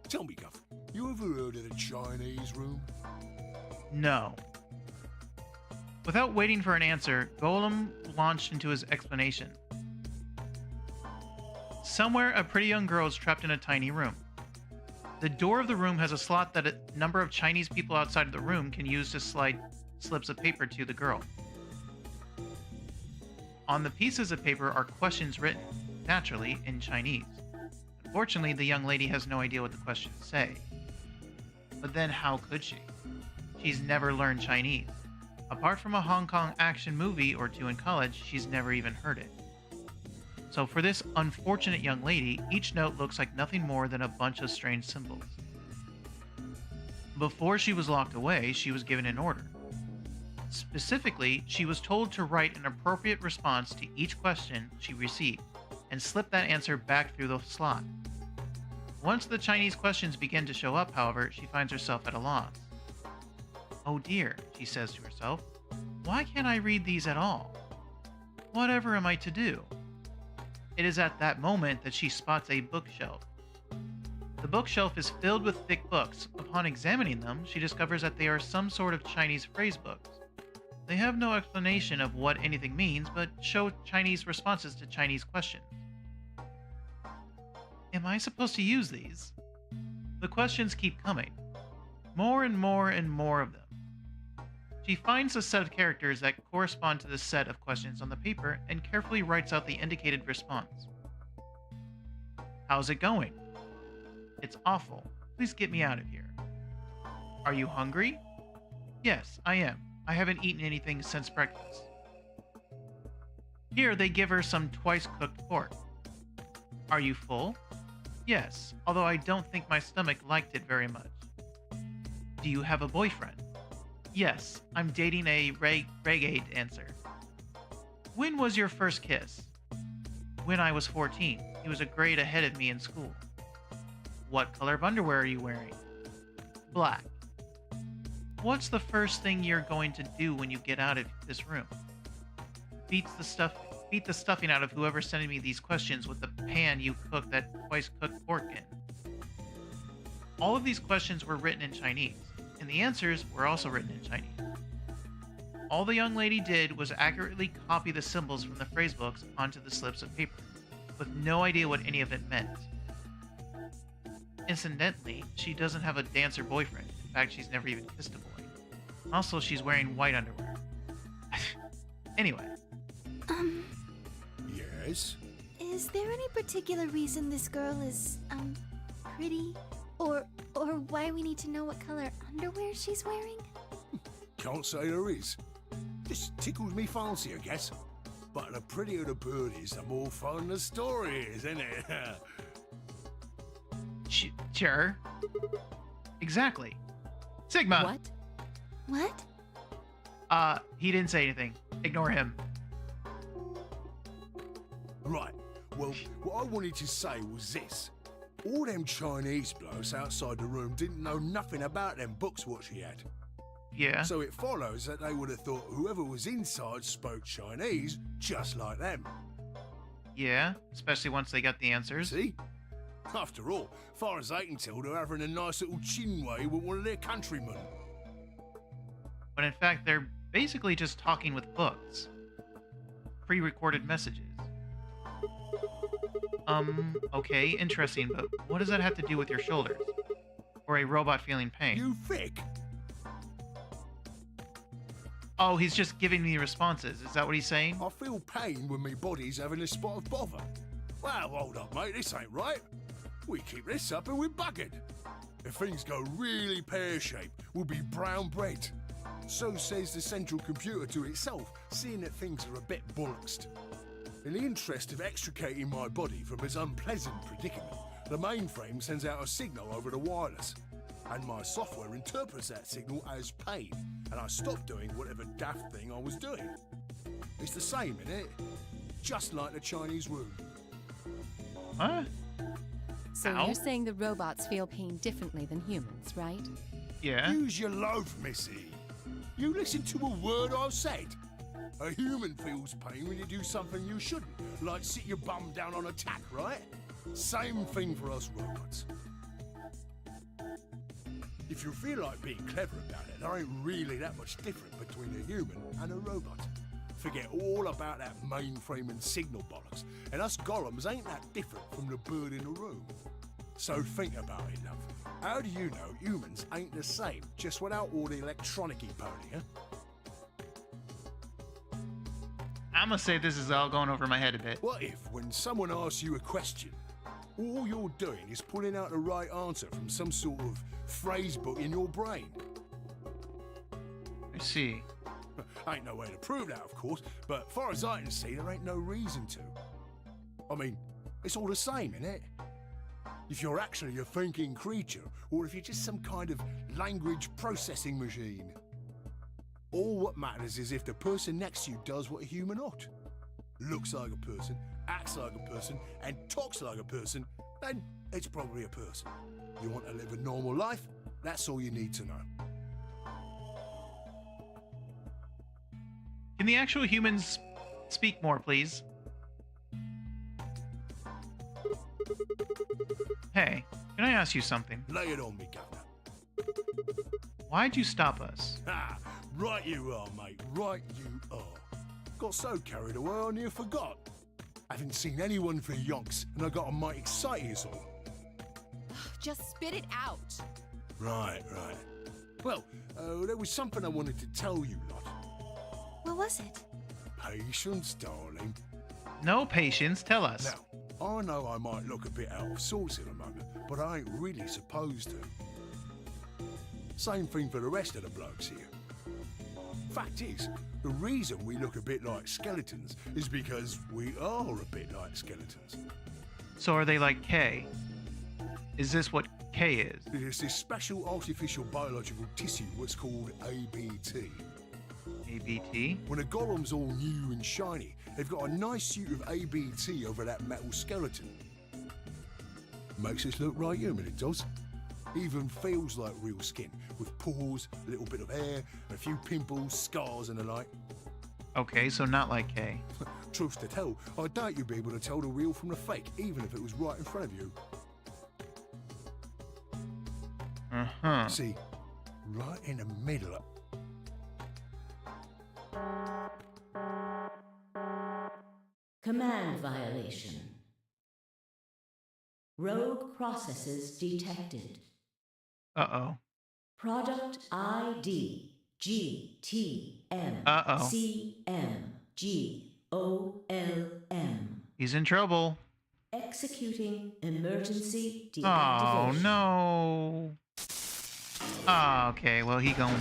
Tell me, Guff, you ever heard of the Chinese room? No. Without waiting for an answer, Golem launched into his explanation. Somewhere, a pretty young girl is trapped in a tiny room. The door of the room has a slot that a number of Chinese people outside of the room can use to slide slips of paper to the girl. On the pieces of paper are questions written, naturally, in Chinese. Unfortunately, the young lady has no idea what the questions say. But then how could she? She's never learned Chinese. Apart from a Hong Kong action movie or two in college, she's never even heard it. So for this unfortunate young lady, each note looks like nothing more than a bunch of strange symbols. Before she was locked away, she was given an order. Specifically, she was told to write an appropriate response to each question she received, and slip that answer back through the slot. Once the Chinese questions begin to show up, however, she finds herself at a loss. Oh dear, she says to herself, why can't I read these at all? Whatever am I to do? It is at that moment that she spots a bookshelf. The bookshelf is filled with thick books. Upon examining them, she discovers that they are some sort of Chinese phrase books. They have no explanation of what anything means, but show Chinese responses to Chinese questions. Am I supposed to use these? The questions keep coming. More and more and more of them. She finds a set of characters that correspond to the set of questions on the paper and carefully writes out the indicated response. How's it going? It's awful. Please get me out of here. Are you hungry? Yes, I am. I haven't eaten anything since breakfast. Here they give her some twice-cooked pork. Are you full? Yes, although I don't think my stomach liked it very much. Do you have a boyfriend? Yes, I'm dating a renegade dancer. When was your first kiss? When I was 14. He was a grade ahead of me in school. What color of underwear are you wearing? Black. What's the first thing you're going to do when you get out of this room? Beat the stuffing out of whoever's sending me these questions with the pan you cooked that twice-cooked pork in. All of these questions were written in Chinese, and the answers were also written in Chinese. All the young lady did was accurately copy the symbols from the phrase books onto the slips of paper, with no idea what any of it meant. Incidentally, she doesn't have a dancer boyfriend. In fact, she's never even kissed a boy. Also, she's wearing white underwear. Anyway. Yes? Is there any particular reason this girl is, pretty? Or why we need to know what color underwear she's wearing? Can't say there is. Just tickles me fancy, I guess. But the prettier the bird is, the more fun the story is, isn't it? Sure. Exactly. Sigma! What? He didn't say anything. Ignore him. Right. Well, what I wanted to say was this. All them Chinese blokes outside the room didn't know nothing about them books what she had. Yeah. So it follows that they would have thought whoever was inside spoke Chinese just like them. Yeah, especially once they got the answers. See? After all, far as I can tell, they're having a nice little chinway with one of their countrymen. But in fact, they're basically just talking with books. Pre-recorded messages. Okay, interesting, but what does that have to do with your shoulders? Or a robot feeling pain? You thick? Oh, he's just giving me responses. Is that what he's saying? I feel pain when my body's having a spot of bother. Well, hold up, mate, this ain't right. We keep this up and we're buggered. If things go really pear-shaped, we'll be brown bread. So says the central computer to itself, seeing that things are a bit bollocksed. In the interest of extricating my body from its unpleasant predicament, the mainframe sends out a signal over the wireless, and my software interprets that signal as pain, and I stop doing whatever daft thing I was doing. It's the same, innit? Just like the Chinese room. Huh? So Ow. you're saying the robots feel pain differently than humans, right? Yeah. Use your loaf, missy. You listen to a word I've said. A human feels pain when you do something you shouldn't, like sit your bum down on a tack, right? Same thing for us robots. If you feel like being clever about it, there ain't really that much different between a human and a robot. Forget all about that mainframe and signal bollocks, and us golems ain't that different from the bird in the room. So think about it, love. How do you know humans ain't the same, just without all the electronic-y pony, huh? I'm gonna say this is all going over my head a bit. What if, when someone asks you a question, all you're doing is pulling out the right answer from some sort of phrase book in your brain? I see. Ain't no way to prove that, of course, but far as I can see, there ain't no reason to. I mean, it's all the same, innit? If you're actually a thinking creature, or if you're just some kind of language processing machine. All what matters is if the person next to you does what a human ought. Looks like a person, acts like a person, and talks like a person, then it's probably a person. You want to live a normal life? That's all you need to know. Can the actual humans speak more, please? Hey, can I ask you something? Lay it on me, Governor. Why'd you stop us? Ah, right you are, mate. Right you are. Got so carried away I near forgot. Haven't seen anyone for yonks, and I got a mite excited is all. Just spit it out. Right. Well, there was something I wanted to tell you, lot. What was it? Patience, darling. No patience, tell us. Now, I know I might look a bit out of sorts at the moment, but I ain't really supposed to. Same thing for the rest of the blokes here. Fact is, the reason we look a bit like skeletons is because we are a bit like skeletons. So are they like K? Is this what K is? It's this special artificial biological tissue what's called ABT. ABT? When a golem's all new and shiny, they've got a nice suit of ABT over that metal skeleton. Makes us look right human, it does. Even feels like real skin, with pores, a little bit of hair, and a few pimples, scars and the like. Okay, so not like K. Truth to tell, I doubt you'd be able to tell the real from the fake, even if it was right in front of you. Uh-huh. See, right in the middle of... Command violation. Rogue processes detected. Uh-oh. Product ID Uh-oh. GTMCMGOLM. He's in trouble. Executing emergency Oh, deactivation. no. Ah, okay, well, he gone.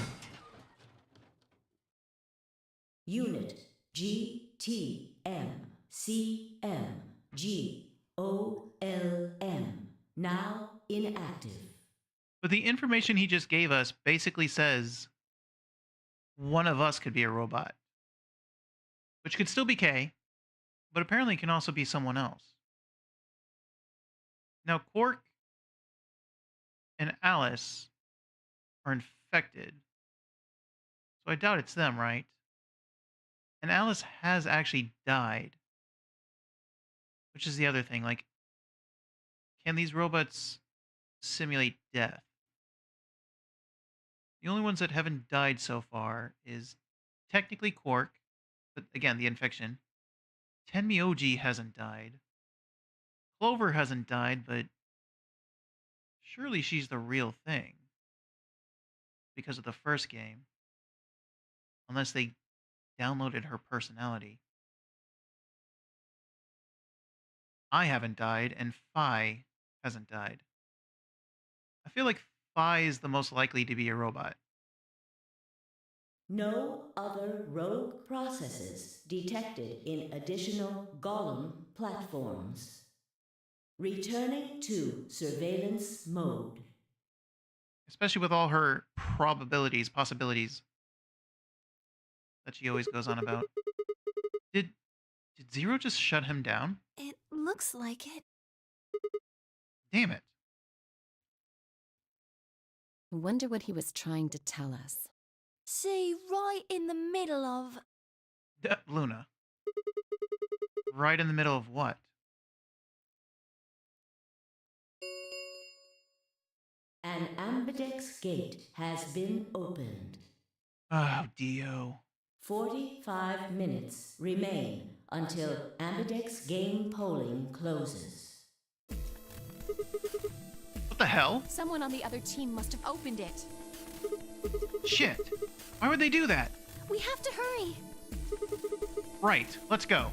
Unit GTMCMGOLM. Now inactive. But the information he just gave us basically says one of us could be a robot. Which could still be K, but apparently can also be someone else. Now, Quark and Alice are infected. So I doubt it's them, right? And Alice has actually died. Which is the other thing. Like, can these robots simulate death? The only ones that haven't died so far is technically Quark, but again, the infection. Tenmyoji hasn't died. Clover hasn't died, but surely she's the real thing. Because of the first game. Unless they downloaded her personality. I haven't died, and Phi hasn't died. I feel like Phi is the most likely to be a robot. No other rogue processes detected in additional Golem platforms. Returning to surveillance mode. Especially with all her possibilities that she always goes on about. Did Zero just shut him down? It looks like it. Damn it. I wonder what he was trying to tell us. See, right in the middle of. Luna. Right in the middle of what? An ambidex gate has been opened. Oh, Dio. 45 minutes remain until ambidex game polling closes. What the hell? Someone on the other team must have opened it. Shit. Why would they do that? We have to hurry. Right, let's go.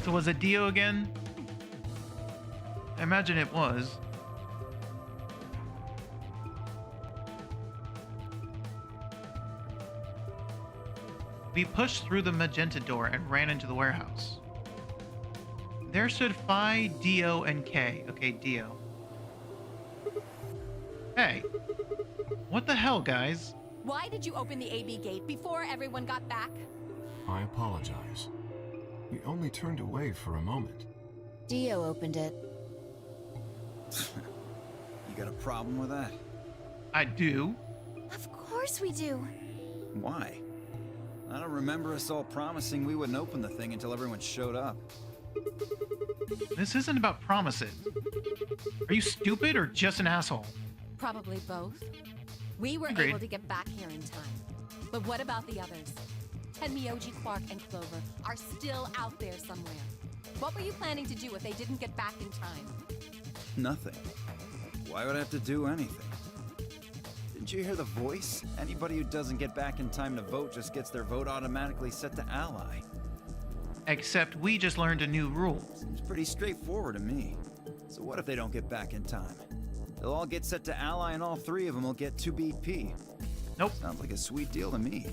So was it Dio again? I imagine it was. We pushed through the magenta door and ran into the warehouse. There stood Phi, Dio, and K. Okay, Dio. Hey. What the hell, guys? Why did you open the AB gate before everyone got back? I apologize. We only turned away for a moment. Dio opened it. You got a problem with that? I do. Of course we do. Why? I don't remember us all promising we wouldn't open the thing until everyone showed up. This isn't about promises. Are you stupid or just an asshole? Probably both. We were Agreed. able to get back here in time. But what about the others? Tenmyoji, Quark, and Clover are still out there somewhere. What were you planning to do if they didn't get back in time? Nothing. Why would I have to do anything? Didn't you hear the voice? Anybody who doesn't get back in time to vote just gets their vote automatically set to ally. Except we just learned a new rule. Seems pretty straightforward to me. So what if they don't get back in time? They'll all get set to ally and all three of them will get 2 BP. Nope. Sounds like a sweet deal to me.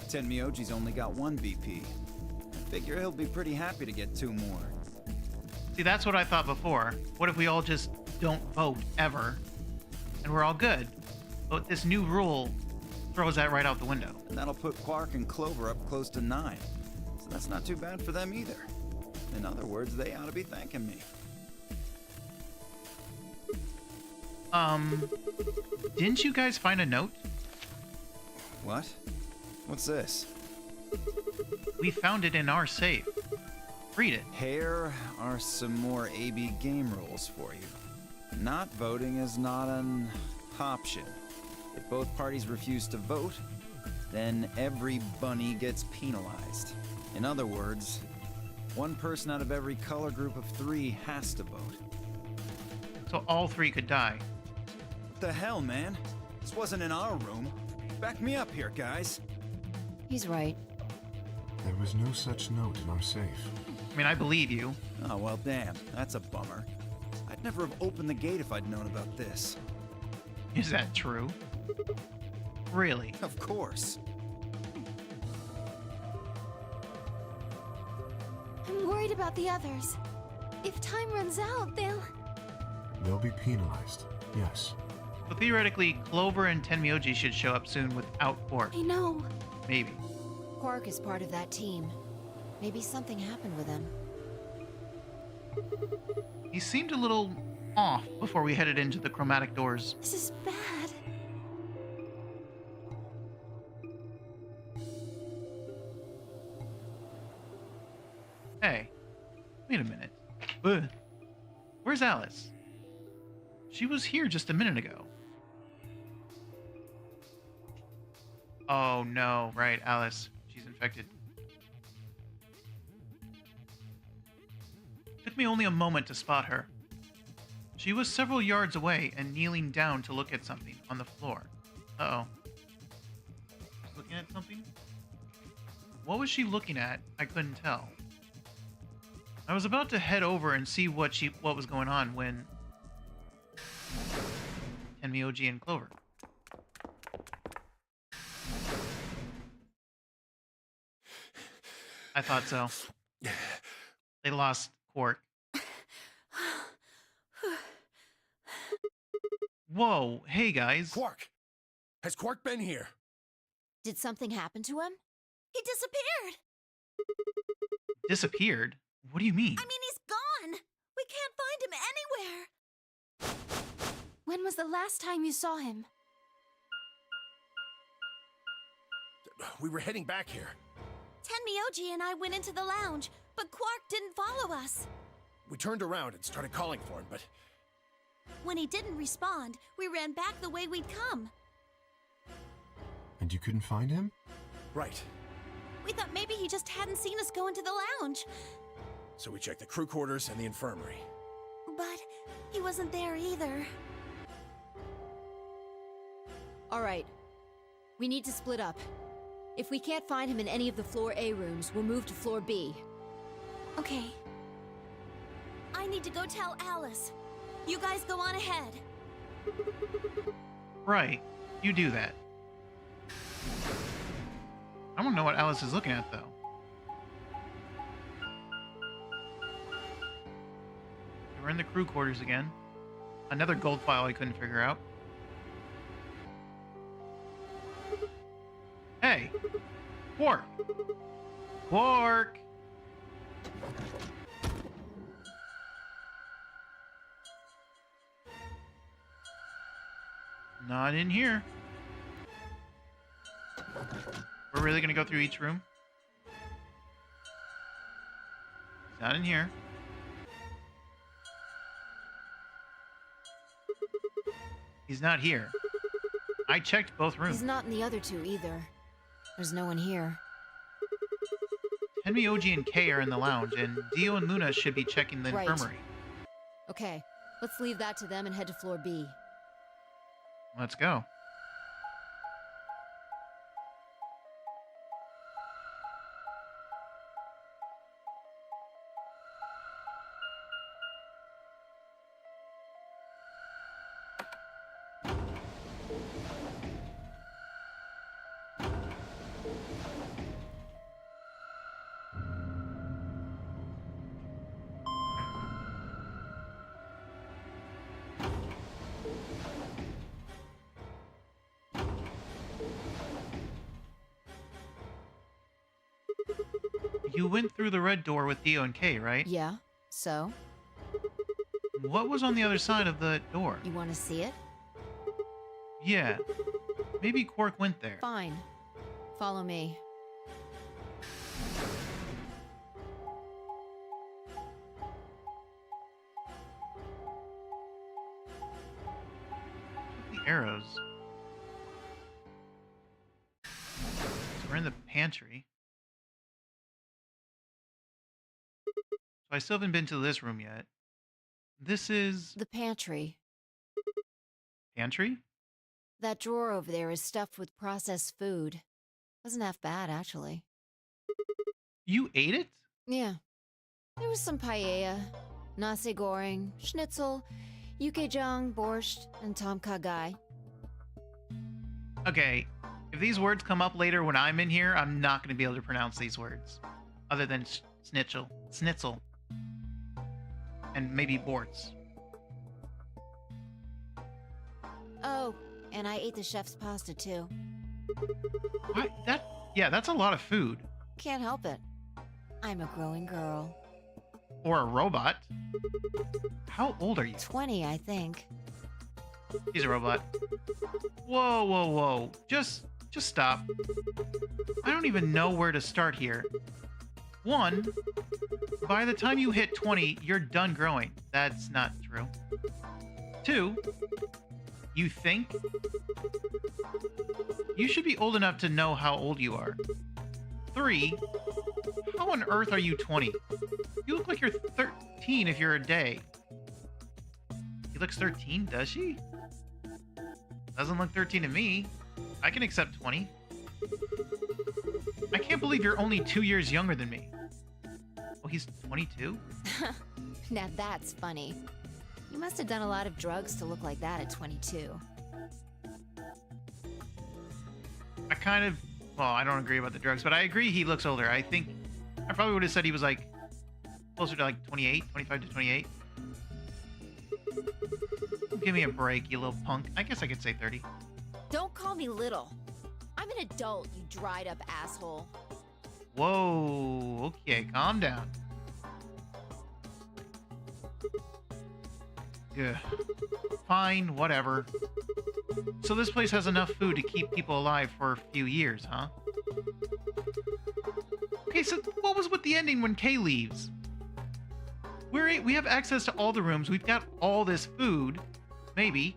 Tenmyoji's only got 1 BP. I figure he'll be pretty happy to get 2 more. See, that's what I thought before. What if we all just don't vote ever? And we're all good. But this new rule throws that right out the window. And that'll put Quark and Clover up close to 9. So that's not too bad for them either. In other words, they ought to be thanking me. Didn't you guys find a note? What? What's this? We found it in our safe. Read it. Here are some more AB game rules for you. Not voting is not an option. If both parties refuse to vote, then every bunny gets penalized. In other words, one person out of every color group of 3 has to vote. So all 3 could die. What the hell, man? This wasn't in our room. Back me up here, guys. He's right. There was no such note in our safe. I mean, I believe you. Oh, well, damn. That's a bummer. I'd never have opened the gate if I'd known about this. Is that true? Really? Of course. I'm worried about the others. If time runs out, They'll be penalized, yes. So theoretically, Clover and Tenmyoji should show up soon without Quark. I know. Maybe. Quark is part of that team. Maybe something happened with him. He seemed a little off before we headed into the chromatic doors. This is bad. Hey, wait a minute. Ugh. Where's Alice? She was here just a minute ago. Oh no, right, Alice. She's infected. Took me only a moment to spot her. She was several yards away and kneeling down to look at something on the floor. Uh-oh. Looking at something? What was she looking at? I couldn't tell. I was about to head over and see what was going on when Tenmyoji and Clover. I thought so. They lost Quark. Whoa, hey guys. Quark! Has Quark been here? Did something happen to him? He disappeared! Disappeared? What do you mean? I mean, he's gone! We can't find him anywhere! When was the last time you saw him? We were heading back here. Tenmyoji and I went into the lounge, but Quark didn't follow us. We turned around and started calling for him, but When he didn't respond, we ran back the way we'd come. And you couldn't find him? right. We thought maybe he just hadn't seen us go into the lounge. So we checked the crew quarters and the infirmary. But he wasn't there either. All right. We need to split up. If we can't find him in any of the floor A rooms, we'll move to floor B. Okay. I need to go tell Alice. You guys go on ahead. Right. You do that. I don't know what Alice is looking at, though. We're in the crew quarters again. Another gold file I couldn't figure out. Hey! Quark! Quark! Not in here. We're really gonna go through each room? He's not in here. He's not here. I checked both rooms. He's not in the other two either. There's no one here. Tenmyoji and Kay are in the lounge, and Dio and Luna should be checking the Right. infirmary. Okay, let's leave that to them and head to floor B. Let's go. You went through the red door with Dio and Kay, right? Yeah, so? What was on the other side of the door? You want to see it? Yeah. Maybe Quark went there. Fine. Follow me. The arrows. So we're in the pantry. So I still haven't been to this room yet. This is The pantry. pantry? That drawer over there is stuffed with processed food. Wasn't half bad, actually. You ate it? Yeah. There was some paella, nasi goreng, schnitzel, yukejang, borscht, and tom kha gai. Okay, if these words come up later when I'm in here, I'm not going to be able to pronounce these words. Other than schnitzel, and maybe bortz. Oh, and I ate the chef's pasta too. What? Yeah, that's a lot of food. Can't help it. I'm a growing girl. Or a robot. How old are you? 20, I think. He's a robot. Whoa, whoa, whoa. Just stop. I don't even know where to start here. 1, by the time you hit 20, you're done growing. That's not true. 2, you think? You should be old enough to know how old you are. 3, how on earth are you 20? You look like you're 13 if you're a day. He looks 13, does she? Doesn't look 13 to me. I can accept 20. I can't believe you're only 2 years younger than me. Oh, he's 22? Now that's funny. You must have done a lot of drugs to look like that at 22. I kind of... Well, I don't agree about the drugs, but I agree he looks older. I think... I probably would have said he was, like, closer to, like, 28, 25 to 28. Give me a break, you little punk. I guess I could say 30. Don't call me little. I'm an adult, you dried up asshole. Whoa, okay, calm down. Yeah. Fine, whatever. So this place has enough food to keep people alive for a few years, huh? Okay, so what was with the ending when Kay leaves? We have access to all the rooms. We've got all this food. Maybe.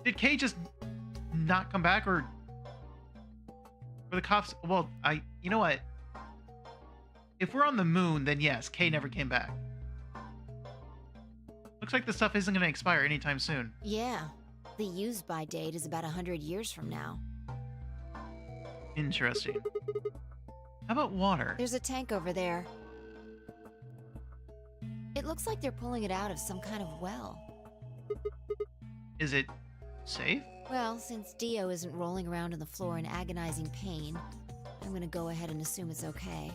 Did Kay just not come back, or were the cops... Well, you know what? If we're on the moon, then yes, Kay never came back. Looks like the stuff isn't going to expire anytime soon. Yeah. The use-by date is about 100 years from now. Interesting. How about water? There's a tank over there. It looks like they're pulling it out of some kind of well. Is it safe? Well, since Dio isn't rolling around on the floor in agonizing pain, I'm gonna go ahead and assume it's okay.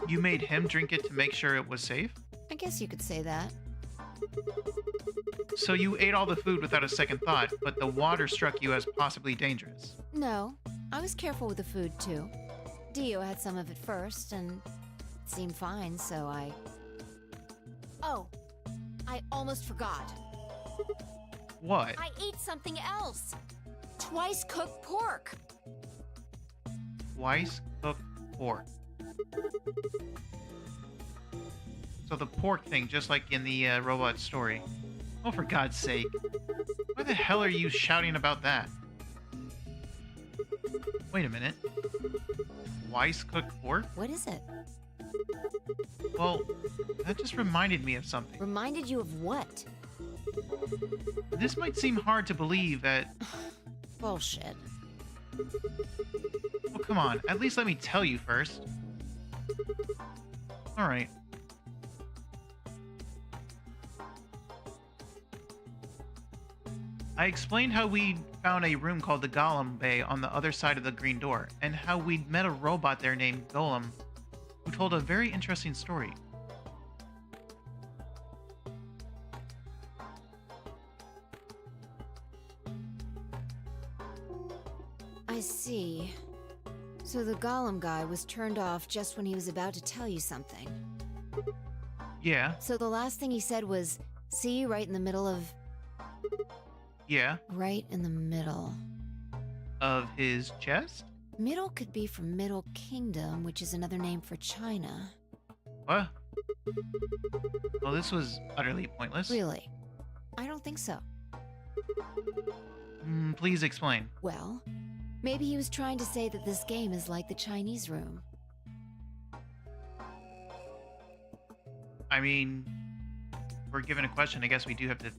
You made him drink it to make sure it was safe? I guess you could say that. So you ate all the food without a second thought, but the water struck you as possibly dangerous. No, I was careful with the food too. Dio had some of it first, and it seemed fine, so I... Oh, I almost forgot. What? I ate something else. Twice cooked pork. Twice cooked pork. So the pork thing, just like in the robot story. Oh, for God's sake. Why the hell are you shouting about that? Wait a minute. Twice cooked pork? What is it? Well, that just reminded me of something. Reminded you of what? This might seem hard to believe at... Bullshit. Oh, come on. At least let me tell you first. Alright. I explained how we'd found a room called the Golem Bay on the other side of the green door, and how we'd met a robot there named Golem, who told a very interesting story. I see. So the Golem guy was turned off just when he was about to tell you something. Yeah, So the last thing he said was, see, right in the middle of... yeah. Right in the middle. Of his chest? Middle could be from Middle Kingdom, which is another name for China. What? Well, this was utterly pointless. Really? I don't think so. Please explain. Well, maybe he was trying to say that this game is like the Chinese room. I mean, if we're given a question, I guess we do have to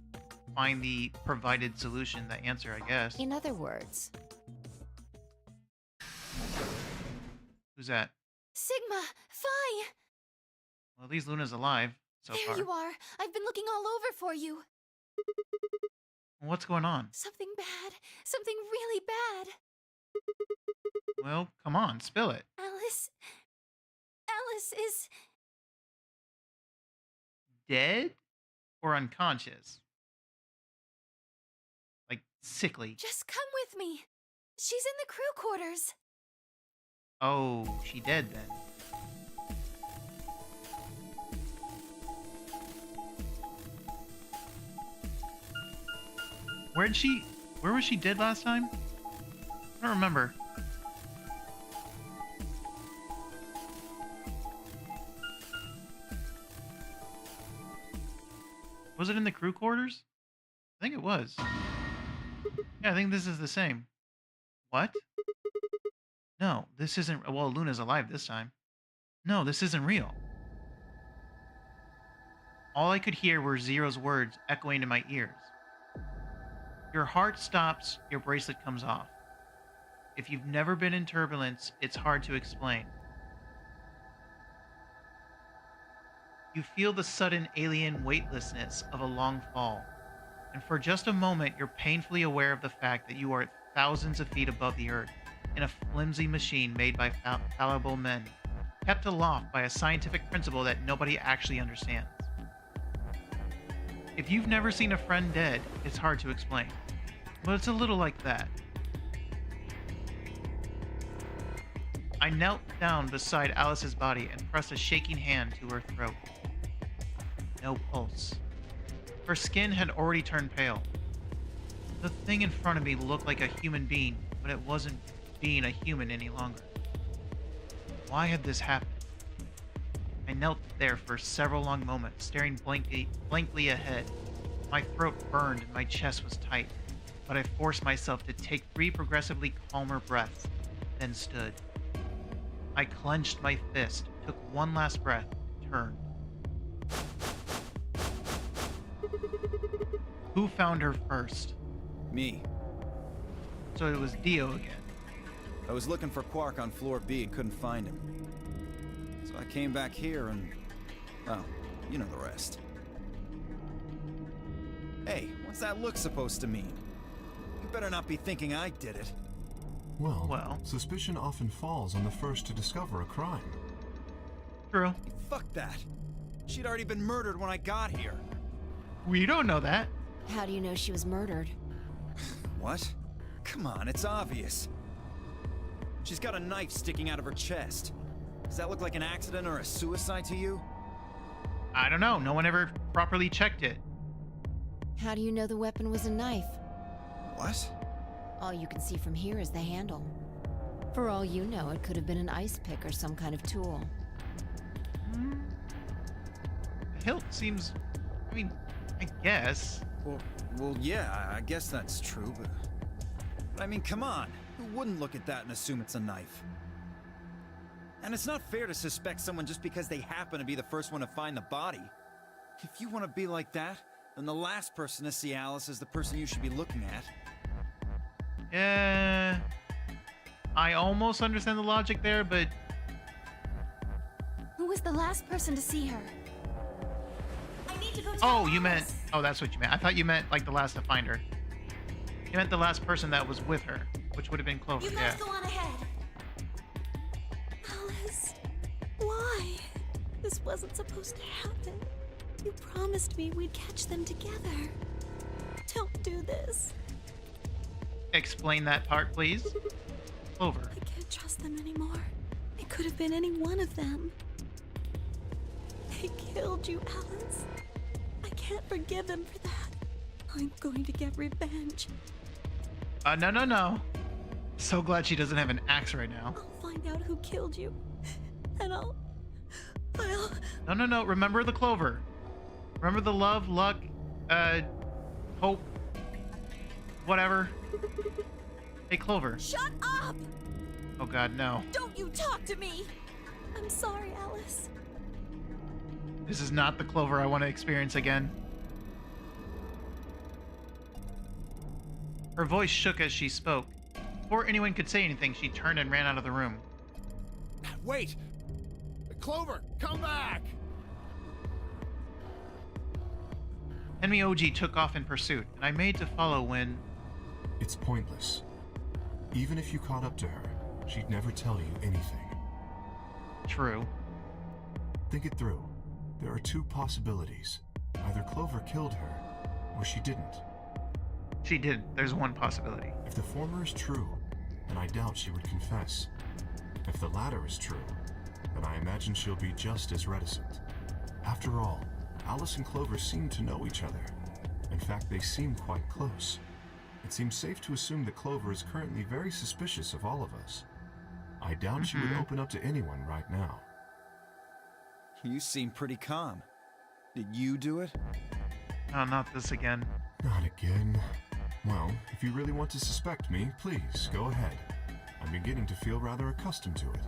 find the provided solution, the answer, I guess. In other words... Who's that? Sigma, Phi! Well, at least Luna's alive so There far. you are. I've been looking all over for you. What's going on? Something bad. Something really bad. Well, come on, spill it. Alice is... Dead? Or unconscious? Like, sickly. Just come with me. She's in the crew quarters. Oh, she dead then. Where was she dead last time? I don't remember. Was it in the crew quarters? I think it was. Yeah, I think this is the same. What? No, this isn't... Well, Luna's alive this time. No, this isn't real. All I could hear were Zero's words echoing in my ears. Your heart stops, your bracelet comes off. If you've never been in turbulence, it's hard to explain. You feel the sudden alien weightlessness of a long fall, and for just a moment you're painfully aware of the fact that you are thousands of feet above the earth, in a flimsy machine made by fallible men, kept aloft by a scientific principle that nobody actually understands. If you've never seen a friend dead, it's hard to explain, but it's a little like that. I knelt down beside Alice's body and pressed a shaking hand to her throat. No pulse. Her skin had already turned pale. The thing in front of me looked like a human being, but it wasn't being a human any longer. Why had this happened? I knelt there for several long moments, staring blankly ahead. My throat burned and my chest was tight, but I forced myself to take 3 progressively calmer breaths, then stood. I clenched my fist, took one last breath, and turned. Who found her first? Me. So it was Dio again. I was looking for Quark on floor B and couldn't find him. So I came back here and... well, you know the rest. Hey, what's that look supposed to mean? You better not be thinking I did it. Well, suspicion often falls on the first to discover a crime. True. Fuck that. She'd already been murdered when I got here. We don't know that. How do you know she was murdered? What? Come on, it's obvious. She's got a knife sticking out of her chest. Does that look like an accident or a suicide to you? I don't know. No one ever properly checked it. How do you know the weapon was a knife? What? All you can see from here is the handle. For all you know, it could have been an ice pick or some kind of tool. The hilt seems... I mean, I guess. Well, yeah, I guess that's true, but I mean, come on. Who wouldn't look at that and assume it's a knife? And it's not fair to suspect someone just because they happen to be the first one to find the body. If you want to be like that, then the last person to see Alice is the person you should be looking at. I almost understand the logic there, but... Who was the last person to see her? I need to go Oh, you meant... Oh, that's what you meant. I thought you meant, like, the last to find her. You meant the last person that was with her, which would have been Clover, You guys go on ahead. Alice, why? This wasn't supposed to happen. You promised me we'd catch them together. Don't do this. Explain that part, please. Clover. I can't trust them anymore. It could have been any one of them. They killed you, Alice. I can't forgive them for that. I'm going to get revenge. No. So glad she doesn't have an axe right now. I'll find out who killed you. And I'll... No. Remember the Clover. Remember the love, luck, hope, whatever. Hey, Clover. Shut up! Oh God, no. Don't you talk to me! I'm sorry, Alice. This is not the Clover I want to experience again. Her voice shook as she spoke. Before anyone could say anything, she turned and ran out of the room. Wait! Clover, come back! Enemy OG took off in pursuit, and I made to follow when... It's pointless. Even if you caught up to her, she'd never tell you anything. True. Think it through. There are 2 possibilities. Either Clover killed her, or she didn't. She did. There's one possibility. If the former is true, then I doubt she would confess. If the latter is true, then I imagine she'll be just as reticent. After all, Alice and Clover seem to know each other. In fact, they seem quite close. It seems safe to assume that Clover is currently very suspicious of all of us. I doubt she would open up to anyone right now. You seem pretty calm. Did you do it? Oh, not this again. Not again. Well, if you really want to suspect me, please, go ahead. I'm beginning to feel rather accustomed to it.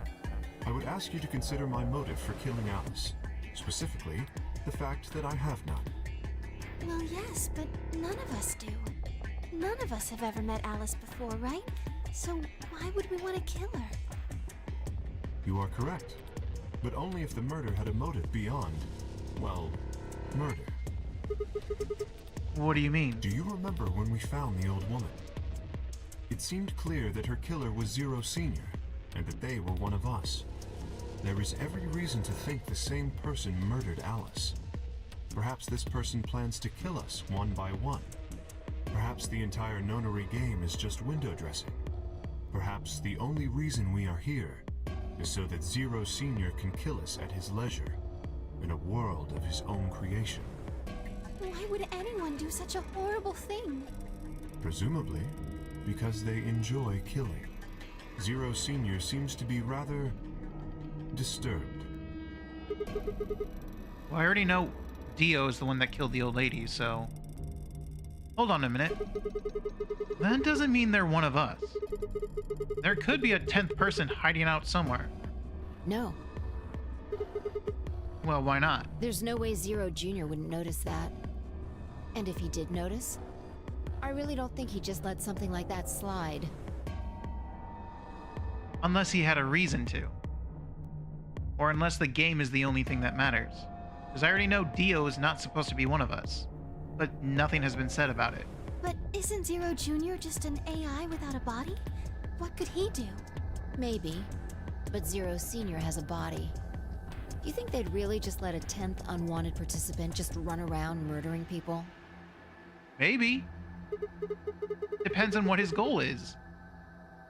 I would ask you to consider my motive for killing Alice. Specifically, the fact that I have none. Well, yes, but none of us do. None of us have ever met Alice before, right? So why would we want to kill her? You are correct. But only if the murder had a motive beyond, well, murder. What do you mean? Do you remember when we found the old woman? It seemed clear that her killer was Zero Sr., and that they were one of us. There is every reason to think the same person murdered Alice. Perhaps this person plans to kill us one by one. Perhaps the entire nonary game is just window dressing. Perhaps the only reason we are here is so that Zero Sr. can kill us at his leisure, in a world of his own creation. Why would anyone do such a horrible thing? Presumably, because they enjoy killing. Zero Sr. seems to be rather disturbed. Well, I already know Dio is the one that killed the old lady, so... Hold on a minute. That doesn't mean they're one of us. There could be a 10th person hiding out somewhere. No, Well, why not? there's no way Zero Jr. wouldn't notice that. And if he did notice, I really don't think he'd just let something like that slide. Unless he had a reason to. Or unless the game is the only thing that matters. Because I already know Dio is not supposed to be one of us. But nothing has been said about it. But isn't Zero Jr. just an AI without a body? What could he do? Maybe, but Zero Sr. has a body. Do you think they'd really just let a 10th unwanted participant just run around murdering people? Maybe. Depends on what his goal is.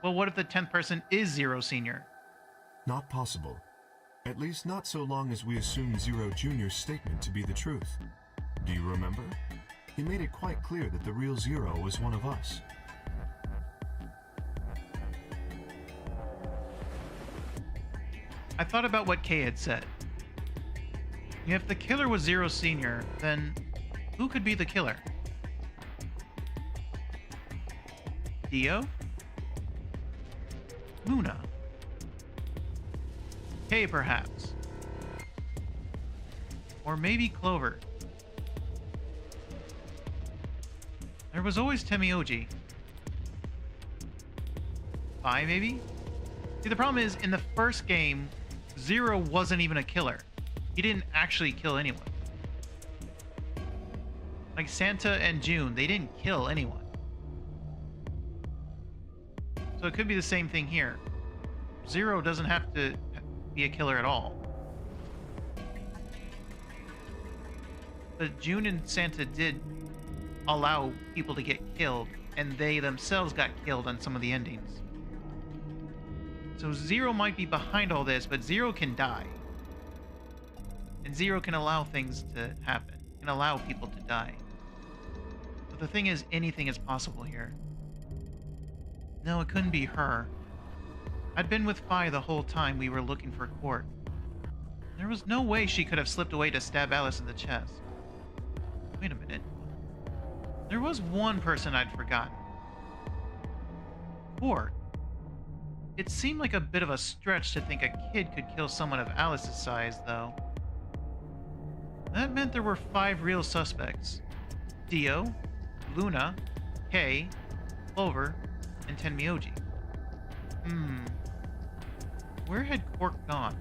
Well, what if the 10th person is Zero Sr.? Not possible. At least not so long as we assume Zero Jr.'s statement to be the truth. Do you remember? He made it quite clear that the real Zero was one of us. I thought about what Kay had said. If the killer was Zero Sr., then who could be the killer? Dio? Luna? Kay, perhaps? Or maybe Clover? There was always Temioji. Fi, maybe? See, the problem is, in the first game, Zero wasn't even a killer. He didn't actually kill anyone. Like Santa and June, they didn't kill anyone. So it could be the same thing here. Zero doesn't have to be a killer at all. But June and Santa did allow people to get killed, and they themselves got killed on some of the endings. So Zero might be behind all this, but Zero can die. And Zero can allow things to happen, can allow people to die. But the thing is, anything is possible here. No, it couldn't be her. I'd been with Fi the whole time we were looking for Quark. There was no way she could have slipped away to stab Alice in the chest. Wait a minute. There was one person I'd forgotten. Quark. It seemed like a bit of a stretch to think a kid could kill someone of Alice's size, though. That meant there were 5 real suspects. Dio, Luna, Kay, Clover, and Tenmyoji. Where had Quark gone?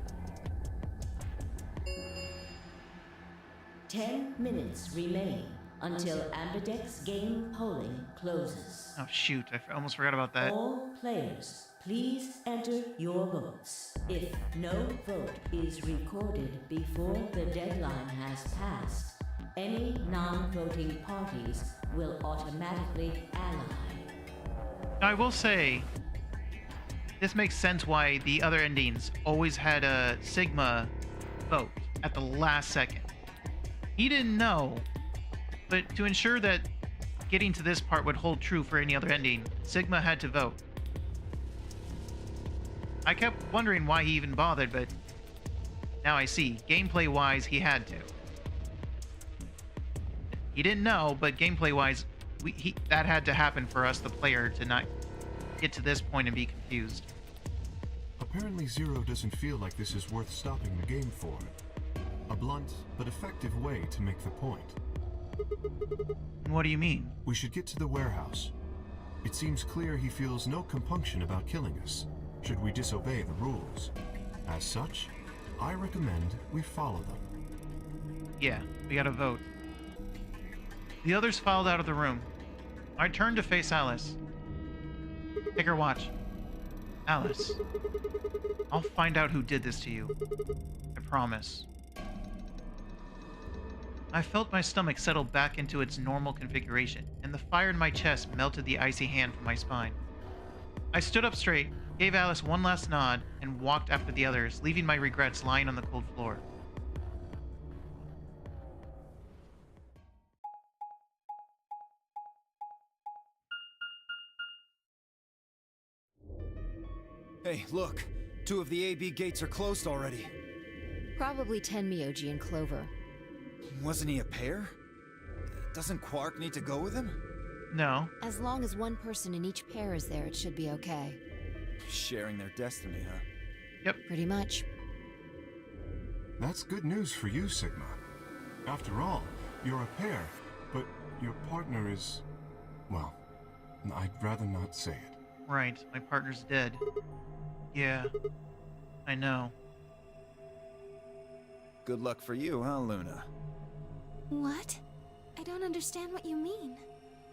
10 minutes remain until Ambidex game polling closes. Oh shoot, almost forgot about that. All players, please enter your votes. If no vote is recorded before the deadline has passed, any non-voting parties will automatically ally. Now, I will say, this makes sense why the other endings always had a Sigma vote at the last second. He didn't know, but to ensure that getting to this part would hold true for any other ending, Sigma had to vote. I kept wondering why he even bothered, but now I see. Gameplay-wise, he had to. He didn't know, but gameplay-wise, that had to happen for us, the player, to not get to this point and be confused. Apparently Zero doesn't feel like this is worth stopping the game for. A blunt but effective way to make the point. What do you mean? We should get to the warehouse. It seems clear he feels no compunction about killing us, should we disobey the rules. As such, I recommend we follow them. Yeah, we gotta vote. The others filed out of the room. I turned to face Alice. Take her watch. Alice, I'll find out who did this to you. I promise. I felt my stomach settle back into its normal configuration, and the fire in my chest melted the icy hand from my spine. I stood up straight, gave Alice one last nod, and walked after the others, leaving my regrets lying on the cold floor. Hey, look! 2 of the AB gates are closed already. Probably Tenmyoji and Clover. Wasn't he a pair? Doesn't Quark need to go with him? No. As long as one person in each pair is there, it should be okay. Sharing their destiny, huh? Yep. Pretty much. That's good news for you, Sigma. After all, you're a pair, but your partner is... well, I'd rather not say it. Right, my partner's dead. Yeah, I know. Good luck for you, huh, Luna? What? I don't understand what you mean.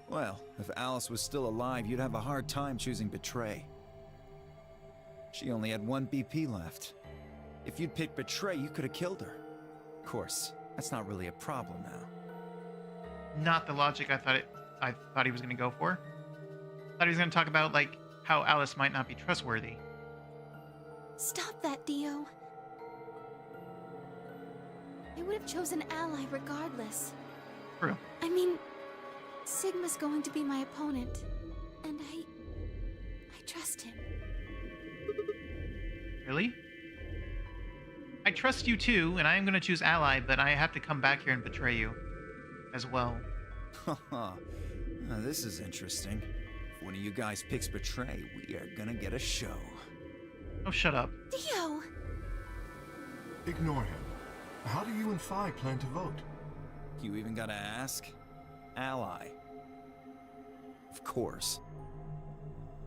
Well, if Alice was still alive, you'd have a hard time choosing Betray. She only had 1 BP left. If you'd picked Betray, you could have killed her. Of course, that's not really a problem now. Not the logic I thought he was going to go for. Thought he was going to talk about, like, how Alice might not be trustworthy. Stop that, Dio. I would have chosen Ally regardless. True. I mean, Sigma's going to be my opponent, and I trust him. Really? I trust you too, and I am going to choose Ally, but I have to come back here and betray you as well. Haha. Now, this is interesting. If one of you guys picks Betray, we are gonna get a show. Oh, shut up. Dio! Ignore him. How do you and Phi plan to vote? You even gotta ask? Ally. Of course.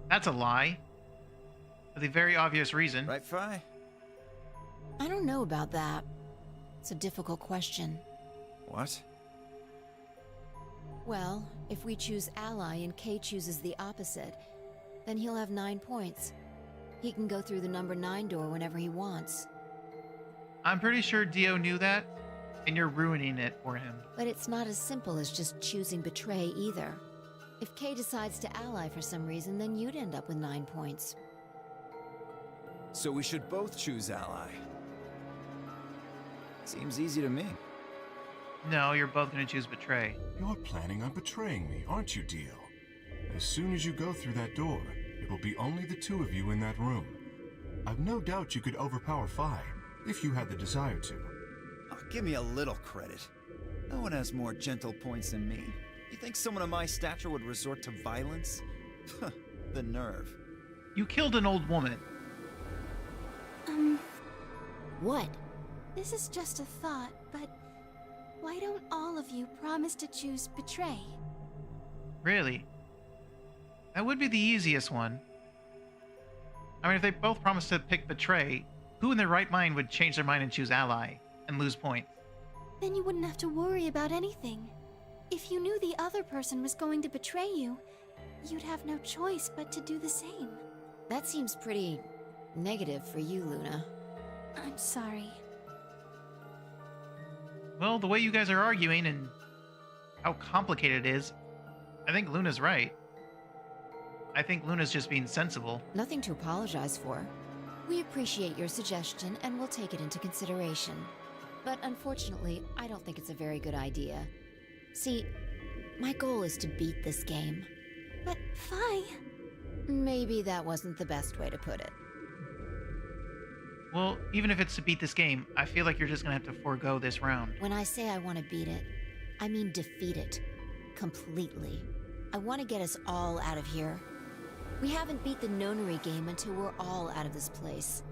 That's a lie. For the very obvious reason. Right, Phi? I don't know about that. It's a difficult question. What? Well, if we choose Ally and Kay chooses the opposite, then he'll have 9 points. He can go through the number 9 door whenever he wants. I'm pretty sure Dio knew that, and you're ruining it for him. But it's not as simple as just choosing Betray either. If Kay decides to ally for some reason, then you'd end up with 9 points. So we should both choose Ally. Seems easy to me. No, you're both going to choose Betray. You're planning on betraying me, aren't you, Dio? As soon as you go through that door, it will be only the 2 of you in that room. I've no doubt you could overpower Phi, if you had the desire to. Oh, give me a little credit. No one has more gentle points than me. You think someone of my stature would resort to violence? The nerve. You killed an old woman. What? This is just a thought, but why don't all of you promise to choose Betray? Really? That would be the easiest one. I mean, if they both promised to pick Betray, who in their right mind would change their mind and choose Ally and lose points? Then you wouldn't have to worry about anything. If you knew the other person was going to betray you, you'd have no choice but to do the same. That seems pretty negative for you, Luna. I'm sorry. Well, the way you guys are arguing and how complicated it is, I think Luna's right. I think Luna's just being sensible. Nothing to apologize for. We appreciate your suggestion and we'll take it into consideration. But unfortunately, I don't think it's a very good idea. See, my goal is to beat this game. But Phi... Maybe that wasn't the best way to put it. Well, even if it's to beat this game, I feel like you're just gonna have to forego this round. When I say I want to beat it, I mean defeat it. Completely. I want to get us all out of here. We haven't beat the nonary game until we're all out of this place.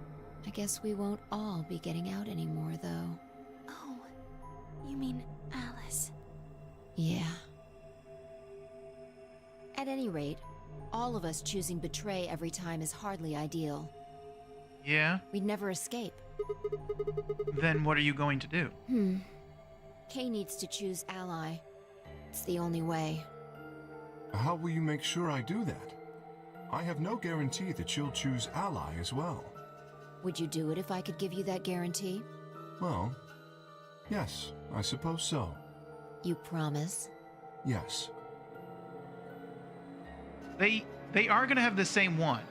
I guess we won't all be getting out anymore, though. Oh, you mean Alice? Yeah. At any rate, All of us choosing betray every time is hardly ideal. Yeah? We'd never escape. Then what are you going to do? Kay needs to choose ally. It's the only way. How will you make sure I do that? I have no guarantee that she'll choose ally as well. Would you do it if I could give you that guarantee? Well, yes, I suppose so. You promise? Yes. They are gonna have the same one.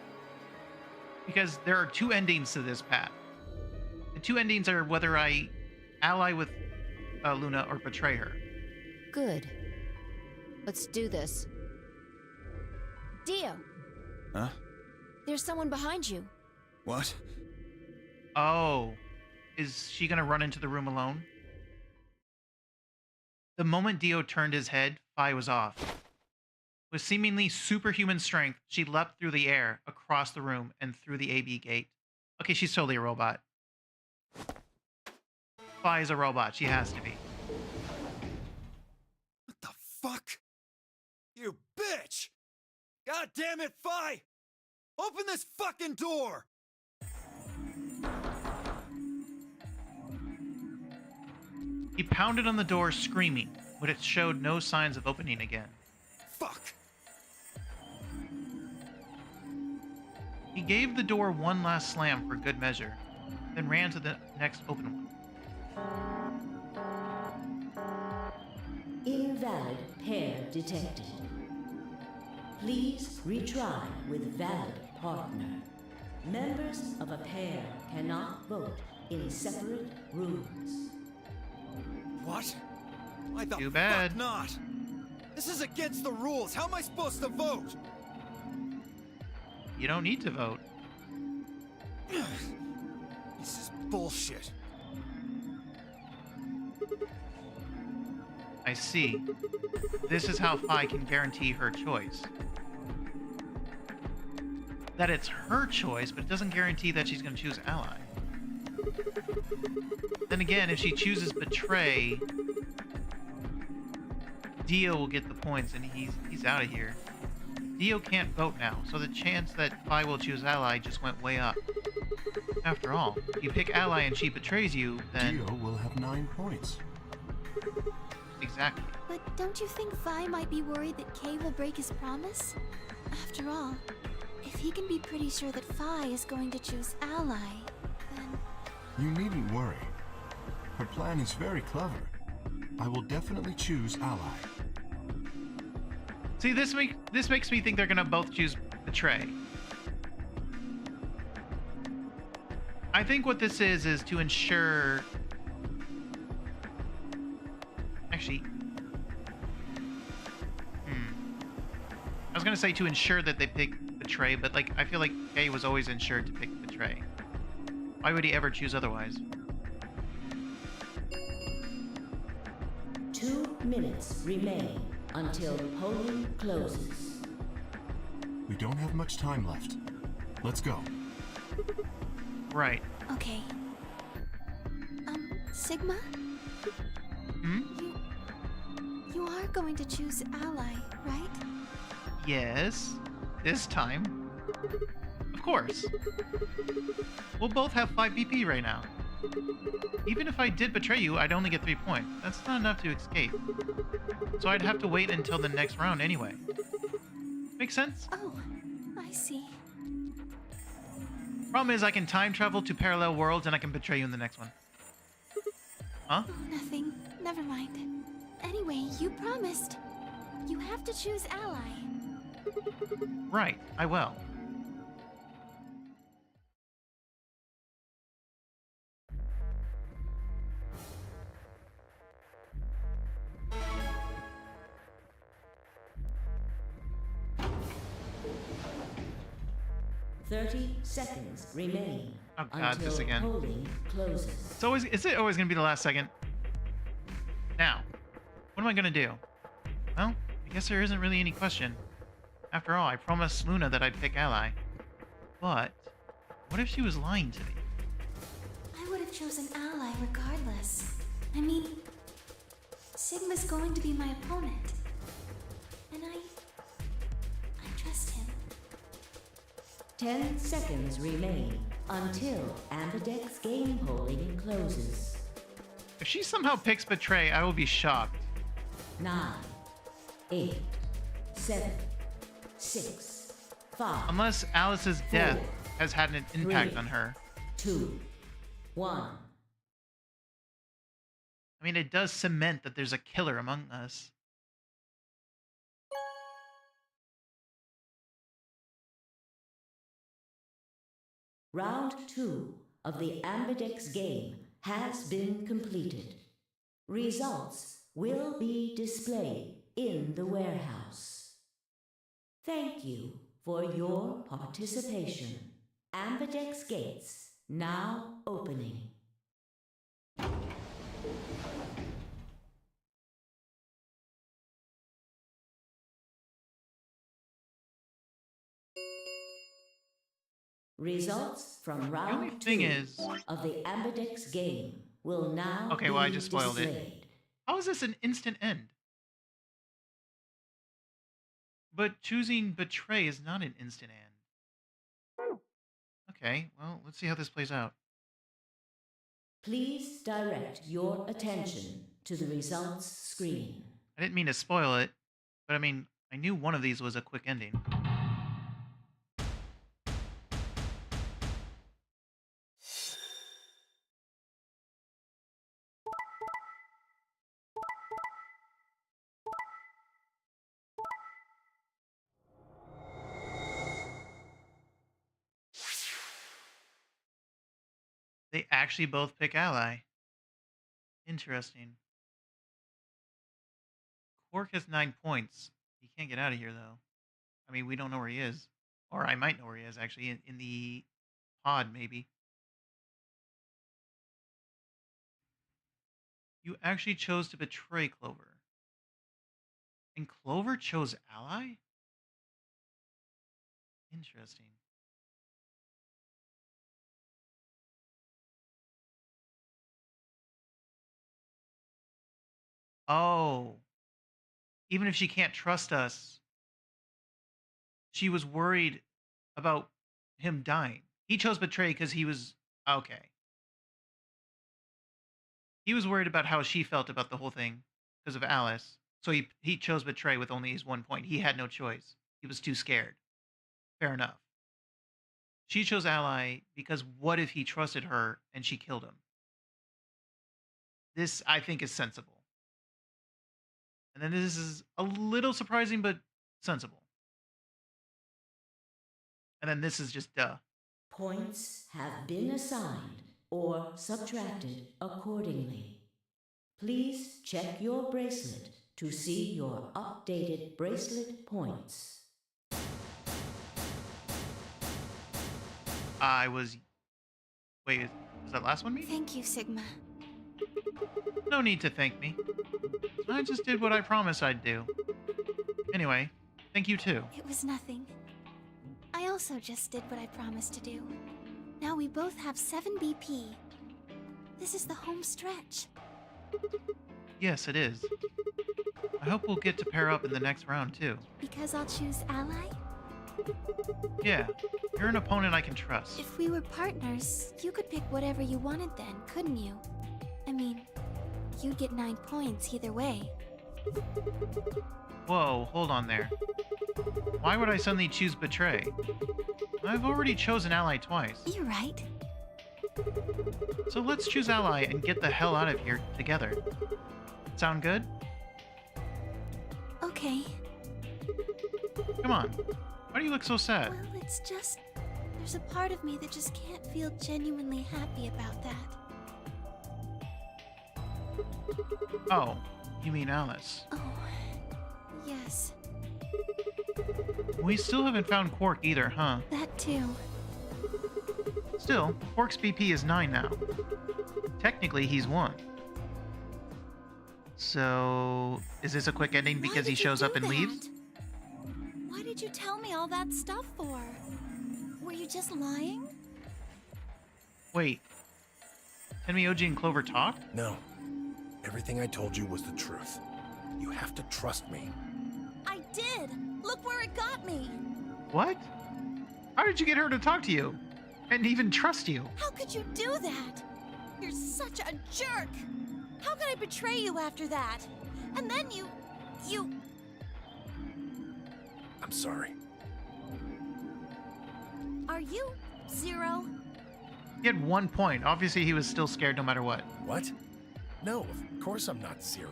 Because there are two endings to this path. The two endings are whether I ally with Luna or betray her. Good. Let's do this. Dio! Huh? There's someone behind you. What? Oh. Is she gonna run into the room alone? The moment Dio turned his head, Phi was off. With seemingly superhuman strength, she leapt through the air, across the room, and through the AB gate. Okay, she's totally a robot. Phi is a robot. She has to be. What the fuck? You bitch! God damn it, Phi! Open this fucking door! He pounded on the door, screaming, but it showed no signs of opening again. Fuck! He gave the door one last slam for good measure, then ran to the next open one. Invalid pair detected. Please retry with valid partner. Members of a pair cannot vote in separate rooms. What? Why the Too bad. fuck not? This is against the rules. How am I supposed to vote? You don't need to vote. This is bullshit. I see. This is how Phi can guarantee her choice. That it's her choice, but it doesn't guarantee that she's going to choose ally. Then again, if she chooses betray, Dio will get the points and he's out of here. Dio can't vote now, so the chance that Phi will choose ally just went way up. After all, if you pick ally and she betrays you, then... Dio will have 9 points. Exactly. But don't you think Vi might be worried that Kay will break his promise? After all, if he can be pretty sure that Vi is going to choose ally, then... You needn't worry. Her plan is very clever. I will definitely choose ally. See, this makes me think they're gonna both choose betray. I think what this is to ensure... Actually... I was gonna say to ensure that they pick betray, but like I feel like Kay was always ensured to pick betray. Why would he ever choose otherwise? 2 minutes remain until polling closes. We don't have much time left. Let's go. Right. Okay. Sigma? Hmm? You are going to choose ally, right? Yes. This time. Of course. We'll both have 5 BP right now. Even if I did betray you, I'd only get 3 points. That's not enough to escape. So I'd have to wait until the next round anyway. Make sense? Oh, I see. Problem is I can time travel to parallel worlds and I can betray you in the next one. Huh? Oh, nothing. Never mind. Anyway, you promised. You have to choose ally. Right, I will. Thirty seconds remain Oh god, until this again. polling closes. Is it always gonna be the last second? Now, what am I gonna do? Well, I guess there isn't really any question. After all, I promised Luna that I'd pick ally. But, what if she was lying to me? I would have chosen ally regardless. I mean, Sigma's going to be my opponent. And I trust him. 10 seconds remain until Ambidex game polling closes. If she somehow picks Betray, I will be shocked. 9, 8, 7, 6, 5. Unless Alice's death has had an impact 3, on her. 2, 1. I mean, it does cement that there's a killer among us. Round 2 of the Ambidex game has been completed. Results will be displayed in the warehouse. Thank you for your participation. Ambidex gates now opening. Results from round 2 of the Ambidex game will now Okay, well, I just spoiled displayed. it. How is this an instant end? But choosing Betray is not an instant end. Okay, well, let's see how this plays out. Please direct your attention to the results screen. I didn't mean to spoil it, but I mean, I knew one of these was a quick ending. They actually both pick Ally. Interesting. Quark has 9 points. He can't get out of here, though. I mean, we don't know where he is. Or I might know where he is, actually, in the pod, maybe. You actually chose to betray Clover. And Clover chose Ally? Interesting. Oh. Even if she can't trust us, she was worried about him dying. He chose betray because he was... Okay. He was worried about how she felt about the whole thing because of Alice. So he chose betray with only his 1 point. He had no choice. He was too scared. Fair enough. She chose Ally because what if he trusted her and she killed him? This, I think, is sensible. And then this is a little surprising, but sensible. And then this is just duh. Points have been assigned or subtracted accordingly. Please check your bracelet to see your updated bracelet points. Wait, was that last one me? Thank you, Sigma. No need to thank me. I just did what I promised I'd do. Anyway, thank you too. It was nothing. I also just did what I promised to do. Now we both have 7 BP. This is the home stretch. Yes, it is. I hope we'll get to pair up in the next round too. Because I'll choose Ally? Yeah, you're an opponent I can trust. If we were partners, you could pick whatever you wanted then, couldn't you? I mean, you'd get 9 points either way. Whoa, hold on there. Why would I suddenly choose Betray? I've already chosen Ally twice. You're right. So let's choose Ally and get the hell out of here together. Sound good? Okay. Come on. Why do you look so sad? Well, it's just... there's a part of me that just can't feel genuinely happy about that. Oh, you mean Alice. Oh, yes. We still haven't found Quark either, huh? That too. Still, Quark's BP is 9 now. Technically, he's 1. So, is this a quick ending because he shows up and leaves? Why did you tell me all that stuff for? Were you just lying? Wait. Tenmi, Oji, and Clover talked? No. Everything I told you was the truth. You have to trust me. I did! Look where it got me! What? How did you get her to talk to you? And even trust you? How could you do that? You're such a jerk! How could I betray you after that? And then you... I'm sorry. Are you Zero? He had 1 point. Obviously, he was still scared no matter what. What? No, of course I'm not Zero.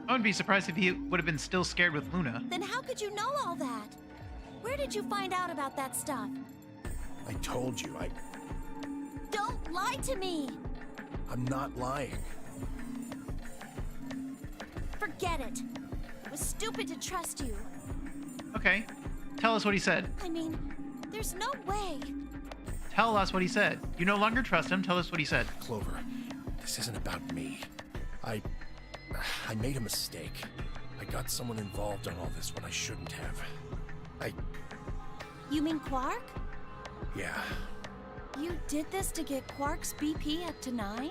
I wouldn't be surprised if he would have been still scared with Luna. Then how could you know all that? Where did you find out about that stuff? I told you, Don't lie to me! I'm not lying. Forget it. It was stupid to trust you. Okay. Tell us what he said. I mean, there's no way. Tell us what he said. You no longer trust him. Tell us what he said. Clover, this isn't about me. I made a mistake. I got someone involved in all this when I shouldn't have. You mean Quark? Yeah, You did this to get Quark's BP up to 9?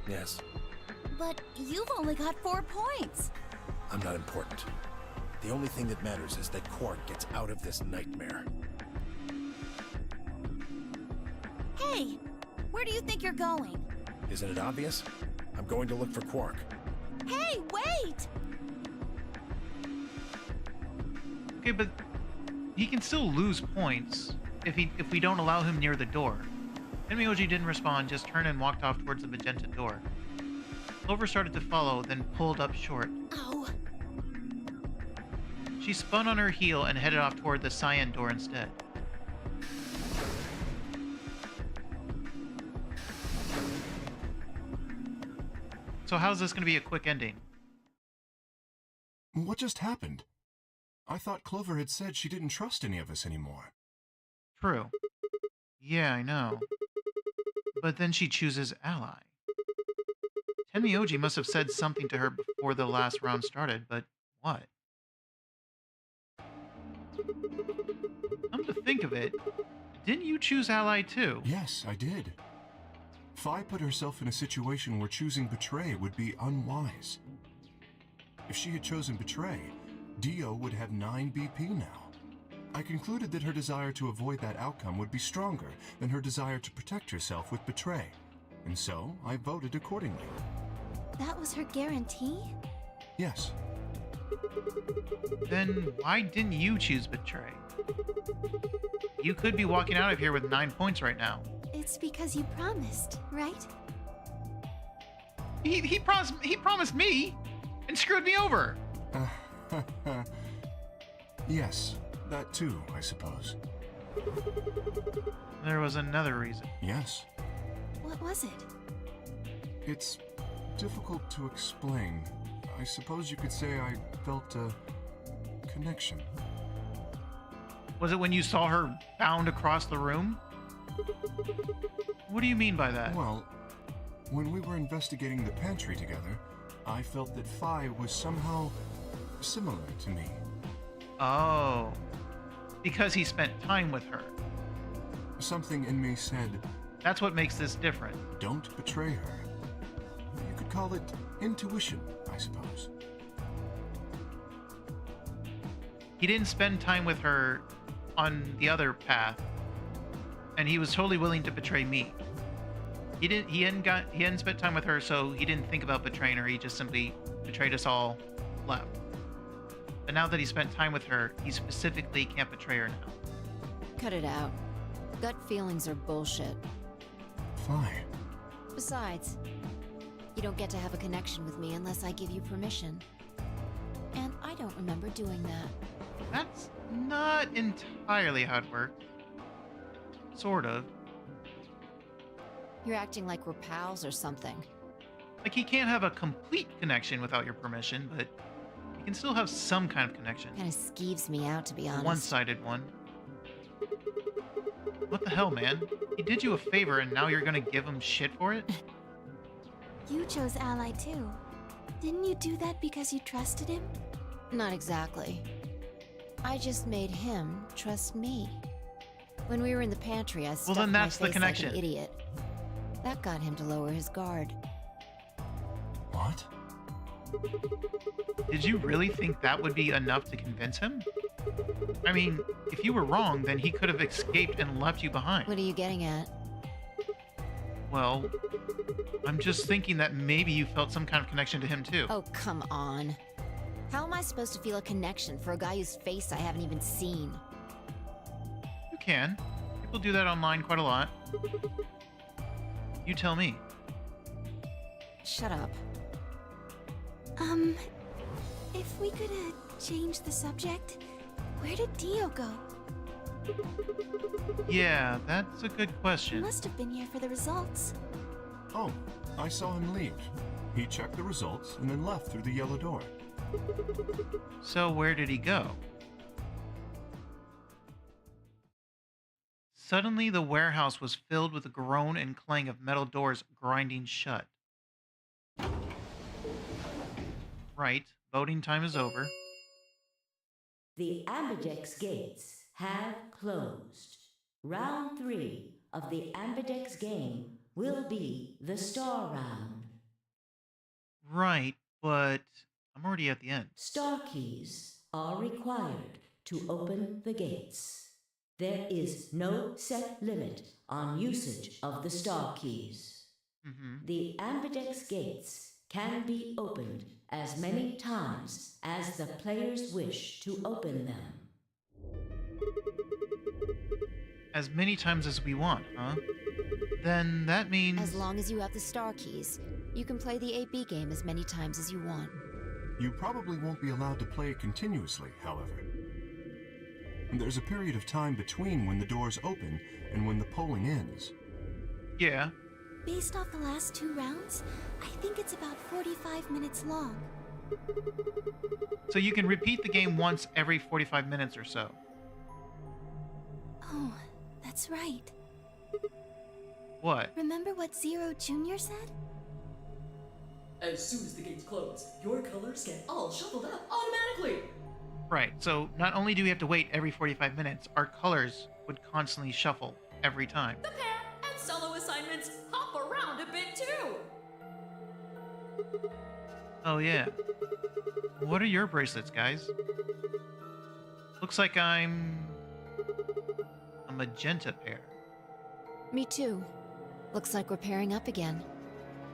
yes, But you've only got 4 points. I'm not important. The only thing that matters is that Quark gets out of this nightmare. Hey, where do you think you're going? Isn't it obvious? I'm going to look for Quark. Hey, wait! Okay, but he can still lose points if we don't allow him near the door. Tenmyoji didn't respond, just turned and walked off towards the magenta door. Clover started to follow, then pulled up short. Oh, She spun on her heel and headed off toward the cyan door instead. So how's this going to be a quick ending? What just happened? I thought Clover had said she didn't trust any of us anymore. True. Yeah, I know. But then she chooses ally. Tenmyoji must have said something to her before the last round started, but what? Come to think of it, didn't you choose ally too? Yes, I did. Fi put herself in a situation where choosing betray would be unwise. If she had chosen betray, Dio would have 9 BP now. I concluded that her desire to avoid that outcome would be stronger than her desire to protect herself with betray, and so I voted accordingly. that was her guarantee? Yes, Then why didn't you choose betray? You could be walking out of here with 9 points right now. It's because you promised, right? He promised me and screwed me over. yes, that too, I suppose. There was another reason. Yes, What was it? it's difficult to explain. I suppose you could say I felt a connection. Was it when you saw her bound across the room? What do you mean by that? Well, when we were investigating the pantry together, I felt that Fi was somehow similar to me. Oh. Because he spent time with her. Something in me said, That's what makes this different. don't betray her. You could call it intuition, I suppose. He didn't spend time with her on the other path, and he was totally willing to betray me. He hadn't spent time with her, so he didn't think about betraying her. He just simply betrayed us all, left. But now that he spent time with her, he specifically can't betray her now. Cut it out. Gut feelings are bullshit. Fi. Besides, you don't get to have a connection with me unless I give you permission. And I don't remember doing that. That's not entirely how it worked. Sort of. You're acting like we're pals or something. Like, he can't have a complete connection without your permission, but he can still have some kind of connection. Kinda skeeves me out, to be A honest. one-sided one. What the hell, man? He did you a favor and now you're gonna give him shit for it? You chose Ally too. Didn't you do that because you trusted him? Not exactly. I just made him trust me. When we were in the pantry, I stuffed then my that's the face connection. like an idiot. That got him to lower his guard. What? Did you really think that would be enough to convince him? I mean, if you were wrong, then he could have escaped and left you behind. What are you getting at? Well, I'm just thinking that maybe you felt some kind of connection to him too. Oh, come on. How am I supposed to feel a connection for a guy whose face I haven't even seen? You can. People do that online quite a lot. You tell me. Shut up. If we could, change the subject, where did Dio go? Yeah, that's a good He question. must have been here for the results. Oh, I saw him leave. He checked the results and then left through the yellow door. So where did he go? Suddenly, the warehouse was filled with a groan and clang of metal doors grinding shut. Right, voting time is over. The Ambidex gates have closed. Round 3 of the Ambidex game will be the star round. Right, but I'm already at the end. Star keys are required to open the gates. There is no set limit on usage of the star keys. The Ambidex gates can be opened as many times as the players wish to open them. As many times as we want, huh? Then that means... As long as you have the star keys, you can play the AB game as many times as you want. You probably won't be allowed to play continuously, however. There's a period of time between when the doors open and when the polling ends. Yeah. Based off the last 2 rounds, I think it's about 45 minutes long. So you can repeat the game once every 45 minutes or so. Oh, that's right. What? Remember what Zero Jr. said? As soon as the gates close, your colors get all shuffled up automatically. Right, so not only do we have to wait every 45 minutes, our colors would constantly shuffle every time. The pair and solo assignments hop around a bit too. Oh yeah. What are your bracelets, guys? Looks like I'm... a magenta pair. Me too. Looks like we're pairing up again.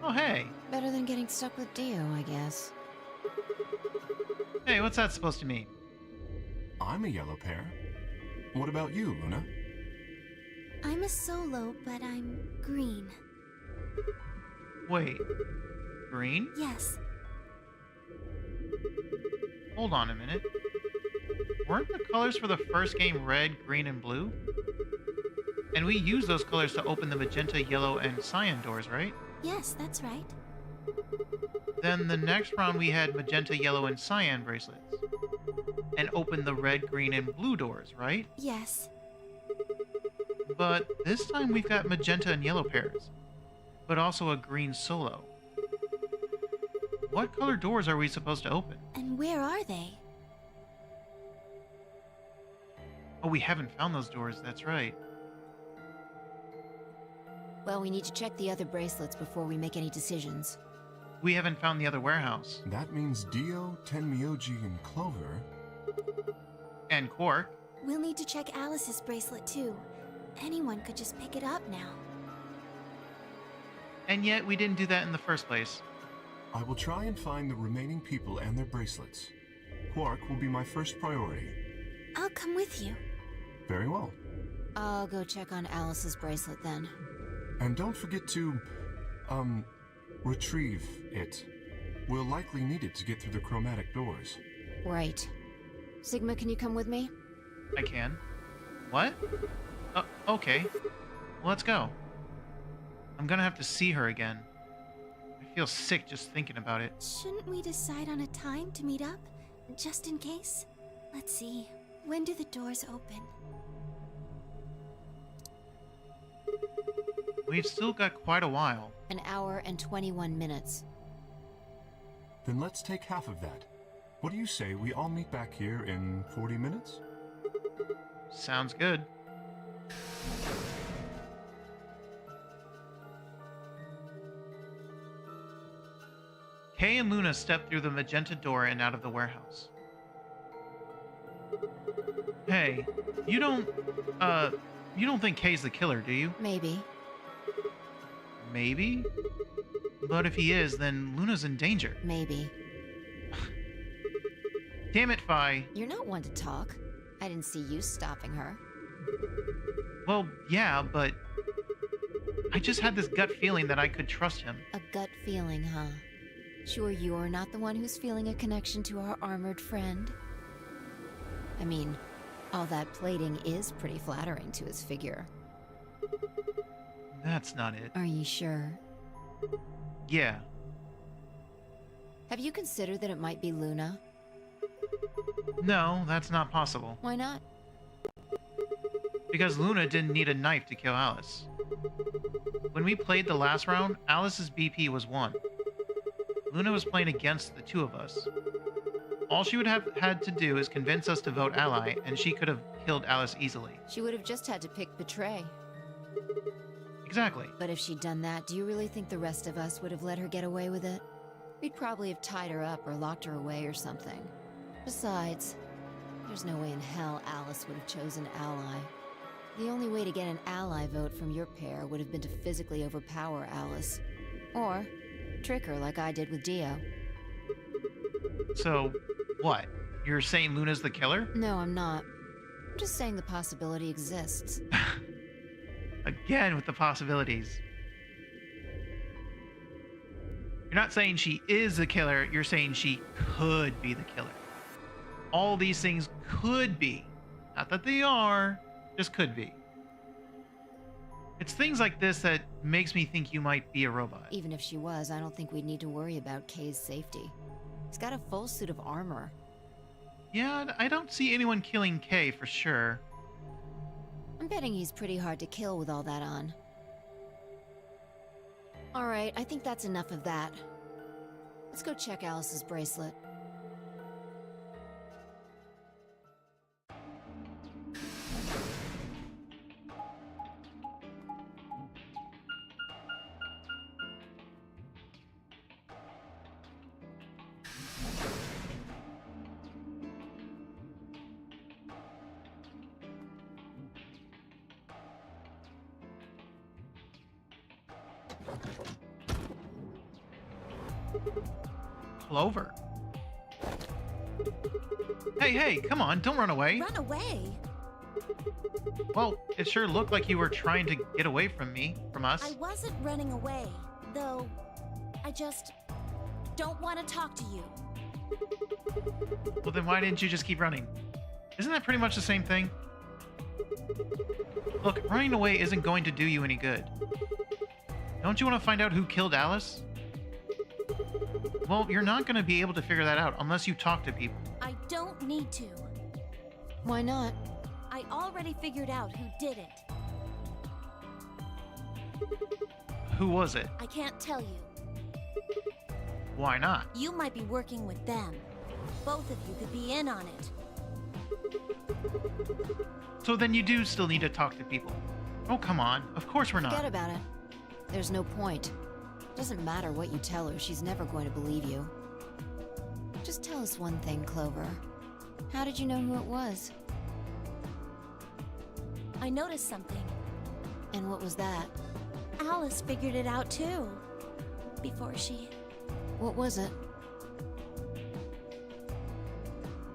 Oh hey. Better than getting stuck with Dio, I guess. Hey, what's that supposed to mean? I'm a yellow pair. What about you, Luna? I'm a solo, but I'm green. Wait. Green? Yes. Hold on a minute. Weren't the colors for the first game red, green, and blue? And we used those colors to open the magenta, yellow, and cyan doors, right? Yes, that's right. Then the next round we had magenta, yellow, and cyan bracelets. And opened the red, green, and blue doors, right? Yes. But this time we've got magenta and yellow pairs. But also a green solo. What color doors are we supposed to open? And where are they? Oh, we haven't found those doors, that's right. Well, we need to check the other bracelets before we make any decisions. We haven't found the other warehouse. That means Dio, Tenmyoji, and Clover. And Quark. We'll need to check Alice's bracelet too. Anyone could just pick it up now. And yet we didn't do that in the first place. I will try and find the remaining people and their bracelets. Quark will be my first priority. I'll come with you. Very well. I'll go check on Alice's bracelet then. And don't forget to, retrieve it. We'll likely need it to get through the chromatic doors. Right. Sigma, can you come with me? I can. What? Okay. Let's go. I'm gonna have to see her again. I feel sick just thinking about it. Shouldn't we decide on a time to meet up? Just in case? Let's see. When do the doors open? We've still got quite a while. An hour and 21 minutes. Then let's take half of that. What do you say we all meet back here in 40 minutes? Sounds good. Kay and Luna step through the magenta door and out of the warehouse. Hey, you don't, you don't think Kay's the killer, do you? Maybe. Maybe? But if he is, then Luna's in danger. Maybe. Damn it, Fi. You're not one to talk. I didn't see you stopping her. Well, yeah, but I just had this gut feeling that I could trust him. A gut feeling, huh? Sure you're not the one who's feeling a connection to our armored friend? I mean, all that plating is pretty flattering to his figure. That's not it. Are you sure? Yeah. Have you considered that it might be Luna? No, that's not possible. Why not? Because Luna didn't need a knife to kill Alice. When we played the last round, Alice's BP was 1. Luna was playing against the two of us. All she would have had to do is convince us to vote ally, and she could have killed Alice easily. She would have just had to pick betray. Exactly. But if she'd done that, do you really think the rest of us would have let her get away with it? We'd probably have tied her up or locked her away or something. Besides, there's no way in hell Alice would have chosen ally. The only way to get an ally vote from your pair would have been to physically overpower Alice. Or trick her like I did with Dio. So, what? You're saying Luna's the killer? No, I'm not. I'm just saying the possibility exists. Again with the possibilities. You're not saying she is the killer, you're saying she could be the killer. All these things could be. Not that they are, just could be. It's things like this that makes me think you might be a robot. Even if she was, I don't think we'd need to worry about Kay's safety. He's got a full suit of armor. Yeah, I don't see anyone killing Kay for sure. I'm betting he's pretty hard to kill with all that on. Alright, I think that's enough of that. Let's go check Alice's bracelet. Clover. Hey, come on, don't run away. Run away? Well, it sure looked like you were trying to get away from us. I wasn't running away, though I just don't want to talk to you. Well, then why didn't you just keep running? Isn't that pretty much the same thing? Look, running away isn't going to do you any good. Don't you want to find out who killed Alice? Well, you're not going to be able to figure that out unless you talk to people. I don't need to. Why not? I already figured out who did it. Who was it? I can't tell you. Why not? You might be working with them. Both of you could be in on it. So then you do still need to talk to people. Oh, come on. Of course we're not. Forget about it. There's no point. Doesn't matter what you tell her, she's never going to believe you. Just tell us one thing, Clover. How did you know who it was? I noticed something. And what was that? Alice figured it out too. Before she... What was it?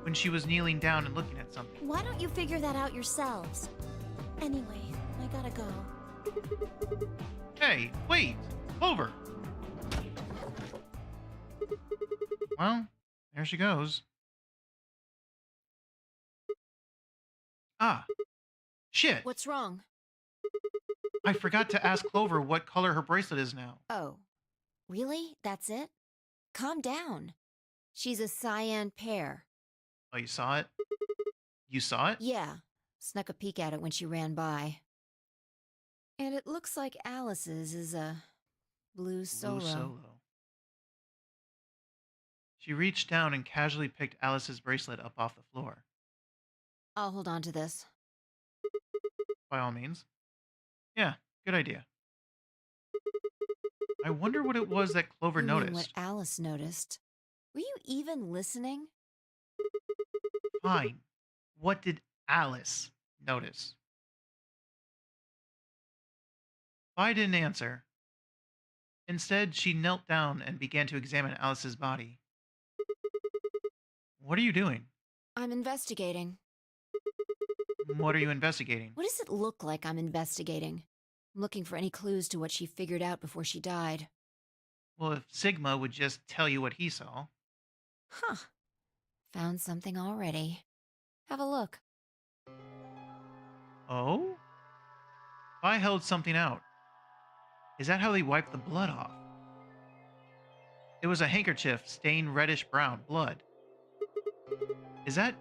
When she was kneeling down and looking at something. Why don't you figure that out yourselves? Anyway, I gotta go. Hey, wait! Clover! Well, there she goes. Ah. Shit! What's wrong? I forgot to ask Clover what color her bracelet is now. Oh. Really? That's it? Calm down. She's a cyan pear. Oh, you saw it? You saw it? Yeah. Snuck a peek at it when she ran by. And it looks like Alice's is a blue solo. Blue solo. She reached down and casually picked Alice's bracelet up off the floor. I'll hold on to this. By all means. Yeah, good idea. I wonder what it was that Clover You mean noticed. what Alice noticed. Were you even listening? Fine. What did Alice notice? Vi didn't answer. Instead, she knelt down and began to examine Alice's body. What are you doing? I'm investigating. What are you investigating? What does it look like I'm investigating? I'm looking for any clues to what she figured out before she died. Well, if Sigma would just tell you what he saw. Huh. Found something already. Have a look. Oh? Vi held something out. Is that how they wiped the blood off? It was a handkerchief stained reddish brown blood. Is that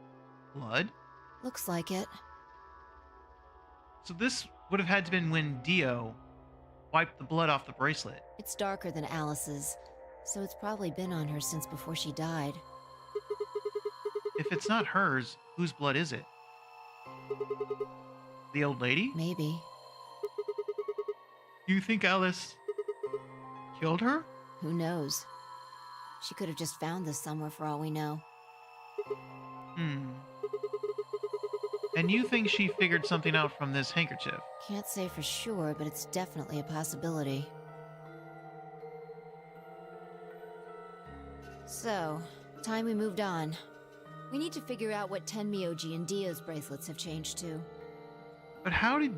blood? Looks like it. So this would have had to been when Dio wiped the blood off the bracelet. It's darker than Alice's, so it's probably been on her since before she died. If it's not hers, whose blood is it? The old lady? Maybe. You think Alice killed her? Who knows? She could have just found this somewhere for all we know. And you think she figured something out from this handkerchief? Can't say for sure, but it's definitely a possibility. So, time we moved on. We need to figure out what Tenmyoji and Dio's bracelets have changed to. But how did...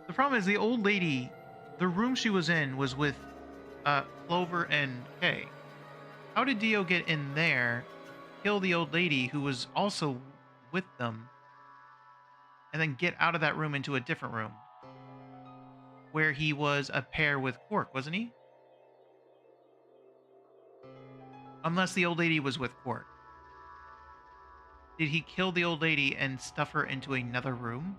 The problem is the old lady, the room she was in was with Clover and Kay. How did Dio get in there, kill the old lady who was also with them, and then get out of that room into a different room? Where he was a pair with Quark, wasn't he? Unless the old lady was with Quark. Did he kill the old lady and stuff her into another room?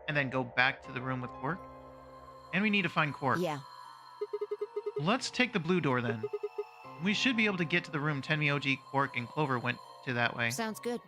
And then go back to the room with Quark? And we need to find Quark. Yeah. Let's take the blue door then. We should be able to get to the room Tenmyoji, Quark, and Clover went to that way. Sounds good.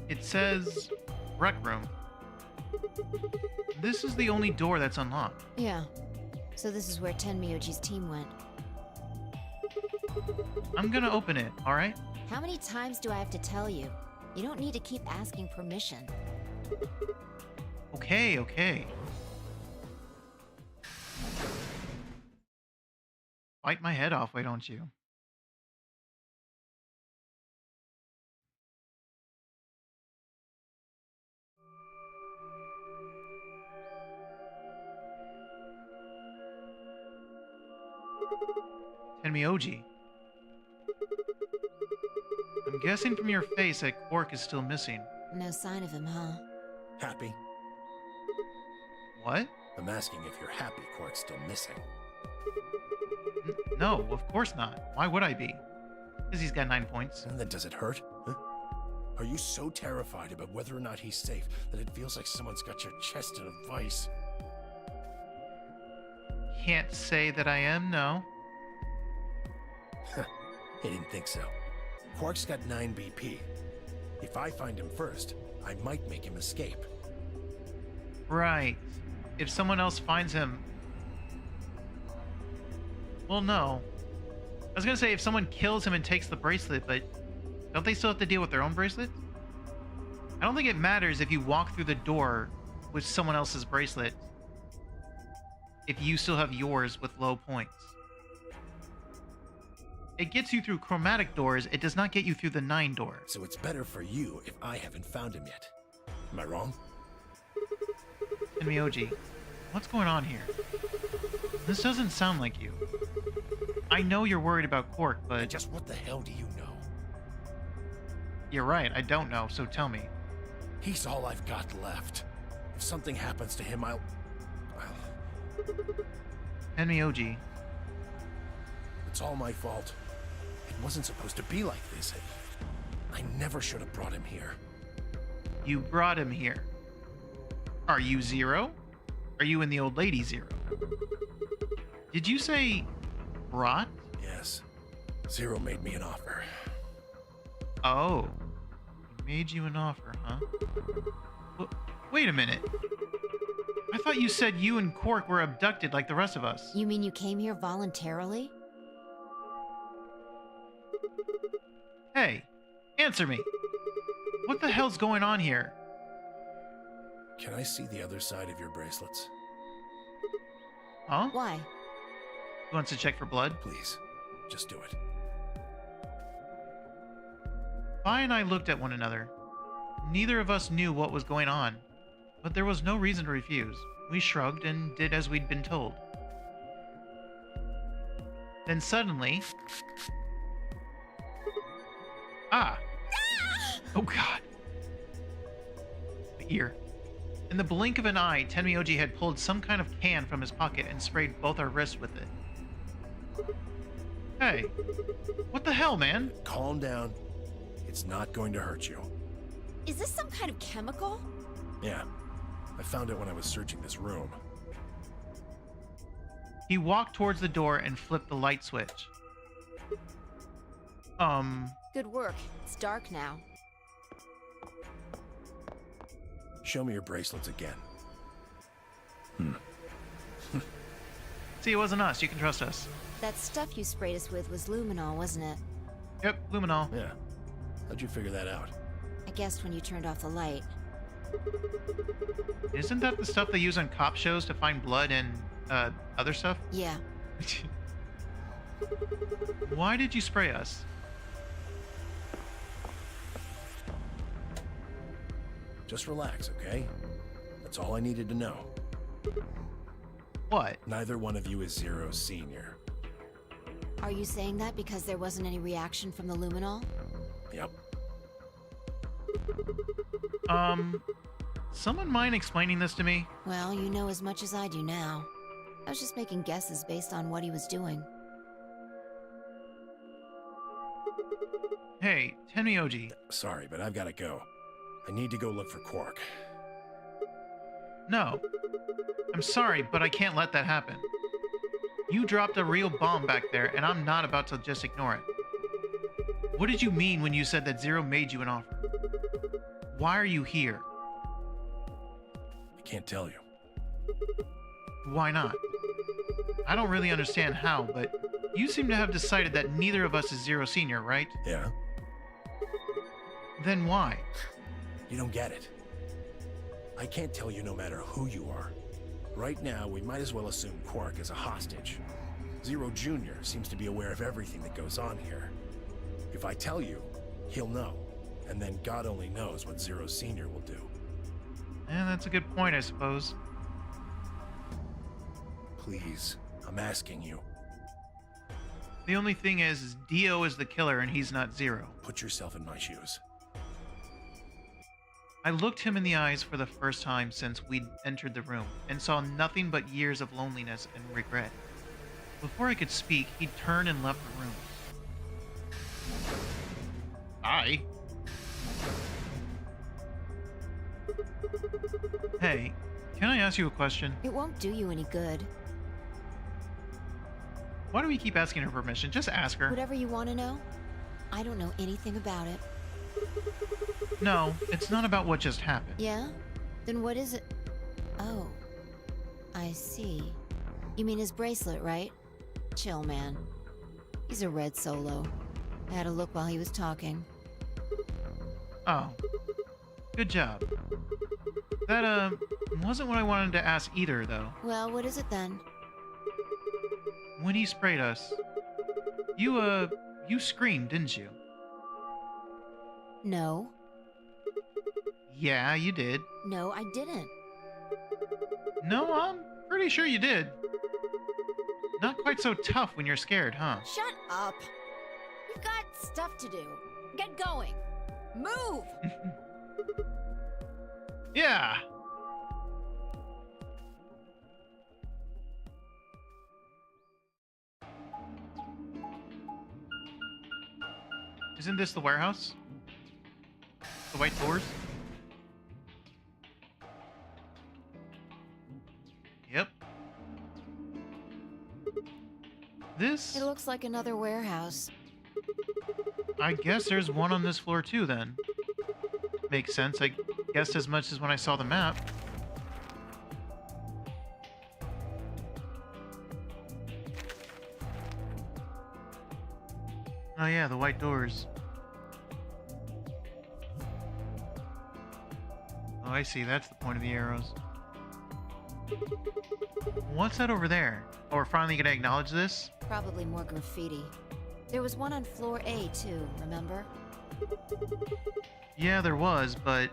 It says rec room. This is the only door that's unlocked. Yeah. So this is where Tenmyoji's team went. I'm gonna open it, alright? How many times do I have to tell you? You don't need to keep asking permission. Okay, okay. Bite my head off, why don't you? Tenmyoji. I'm guessing from your face that Quark is still missing. No sign of him, huh? Happy? What? I'm asking if you're happy Quark's still missing. No, of course not. Why would I be? Because he's got 9 points. And then does it hurt? Huh? Are you so terrified about whether or not he's safe that it feels like someone's got your chest in a vice? Can't say that I am, no. I didn't think so. Quark's got 9 BP. If I find him first, I might make him escape. Right. If someone else finds him... Well, no. I was gonna say if someone kills him and takes the bracelet, but don't they still have to deal with their own bracelet? I don't think it matters if you walk through the door with someone else's bracelet if you still have yours with low points. It gets you through chromatic doors, it does not get you through the 9 door. So it's better for you if I haven't found him yet. Am I wrong? Tenmyoji, what's going on here? This doesn't sound like you. I know you're worried about Quark, but... Just what the hell do you know? You're right, I don't know, so tell me. He's all I've got left. If something happens to him, I'll... Tenmyoji, It's all my fault. It wasn't supposed to be like this. I never should have brought him here. you brought him here. Are you Zero? Are you in the old lady Zero? Did you say brought? Yes. Zero made me an offer. Oh. He made you an offer, huh? Wait a minute. I thought you said you and Quark were abducted like the rest of us. You mean you came here voluntarily? Hey, answer me. What the hell's going on here? Can I see the other side of your bracelets? Huh? Why? He wants to check for blood? Please, just do it. Vi and I looked at one another. Neither of us knew what was going on, but there was no reason to refuse. We shrugged and did as we'd been told. Then suddenly... Ah! Oh god. The ear. In the blink of an eye, Tenmyoji had pulled some kind of can from his pocket and sprayed both our wrists with it. Hey, what the hell, man? Calm down. It's not going to hurt you. Is this some kind of chemical? Yeah. I found it when I was searching this room. He walked towards the door and flipped the light switch. Good work. It's dark now. Show me your bracelets again. See, it wasn't us. You can trust us. That stuff you sprayed us with was luminol, wasn't it? Yep, luminol. Yeah. How'd you figure that out? I guessed when you turned off the light. Isn't that the stuff they use on cop shows to find blood and, other stuff? Yeah. Why did you spray us? Just relax, okay? That's all I needed to know. What? Neither one of you is Zero Senior. Are you saying that because there wasn't any reaction from the luminol? Yep. Someone mind explaining this to me? Well, you know as much as I do now. I was just making guesses based on what he was doing. Hey, Tenmyoji. Sorry, but I've got to go. I need to go look for Quark. No. I'm sorry, but I can't let that happen. You dropped a real bomb back there, and I'm not about to just ignore it. What did you mean when you said that Zero made you an offer? Why are you here? I can't tell you. Why not? I don't really understand how, but you seem to have decided that neither of us is Zero Senior, right? Yeah? Then why? You don't get it. I can't tell you no matter who you are. Right now, we might as well assume Quark is a hostage. Zero Jr. seems to be aware of everything that goes on here. If I tell you, he'll know. And then God only knows what Zero Senior will do. And that's a good point, I suppose. Please, I'm asking you. The only thing is Dio is the killer and he's not Zero. Put yourself in my shoes. I looked him in the eyes for the first time since we'd entered the room and saw nothing but years of loneliness and regret. Before I could speak, he turned and left the room. Hi. Hey, can I ask you a question? It won't do you any good. Why do we keep asking her permission? Just ask her. Whatever you want to know, I don't know anything about it. No, it's not about what just happened. Yeah? Then what is it? Oh. I see. You mean his bracelet, right? Chill, man. He's a red solo. I had a look while he was talking. Oh. Good job. That, wasn't what I wanted to ask either, though. Well, what is it then? When he sprayed us, you, You screamed, didn't you? No. Yeah, you did. No, I didn't. No, I'm pretty sure you did. Not quite so tough when you're scared, huh? Shut up. We've got stuff to do. Get going. Move! Yeah. Isn't this the warehouse? The white doors? Yep. This? It looks like another warehouse. I guess there's one on this floor too, then. Makes sense. I guessed as much as when I saw the map. Oh yeah, the white doors. Oh, I see. That's the point of the arrows. What's that over there? Oh, we're finally gonna acknowledge this? Probably more graffiti. There was one on floor A, too, remember? Yeah, there was, but...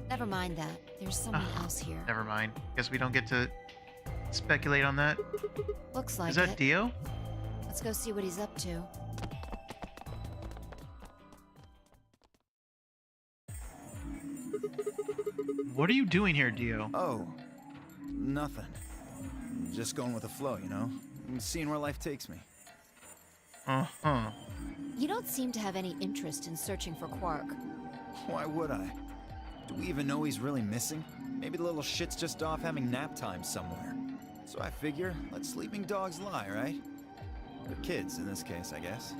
Never mind that. There's someone else here. Never mind. Guess we don't get to speculate on that. Looks like Is that it. Dio? Let's go see what he's up to. What are you doing here, Dio? Oh, nothing. Just going with the flow, you know? Seeing where life takes me. Uh-huh. You don't seem to have any interest in searching for Quark. Why would I? Do we even know he's really missing? Maybe the little shit's just off having nap time somewhere. So I figure, let sleeping dogs lie, right? Or kids, in this case, I guess.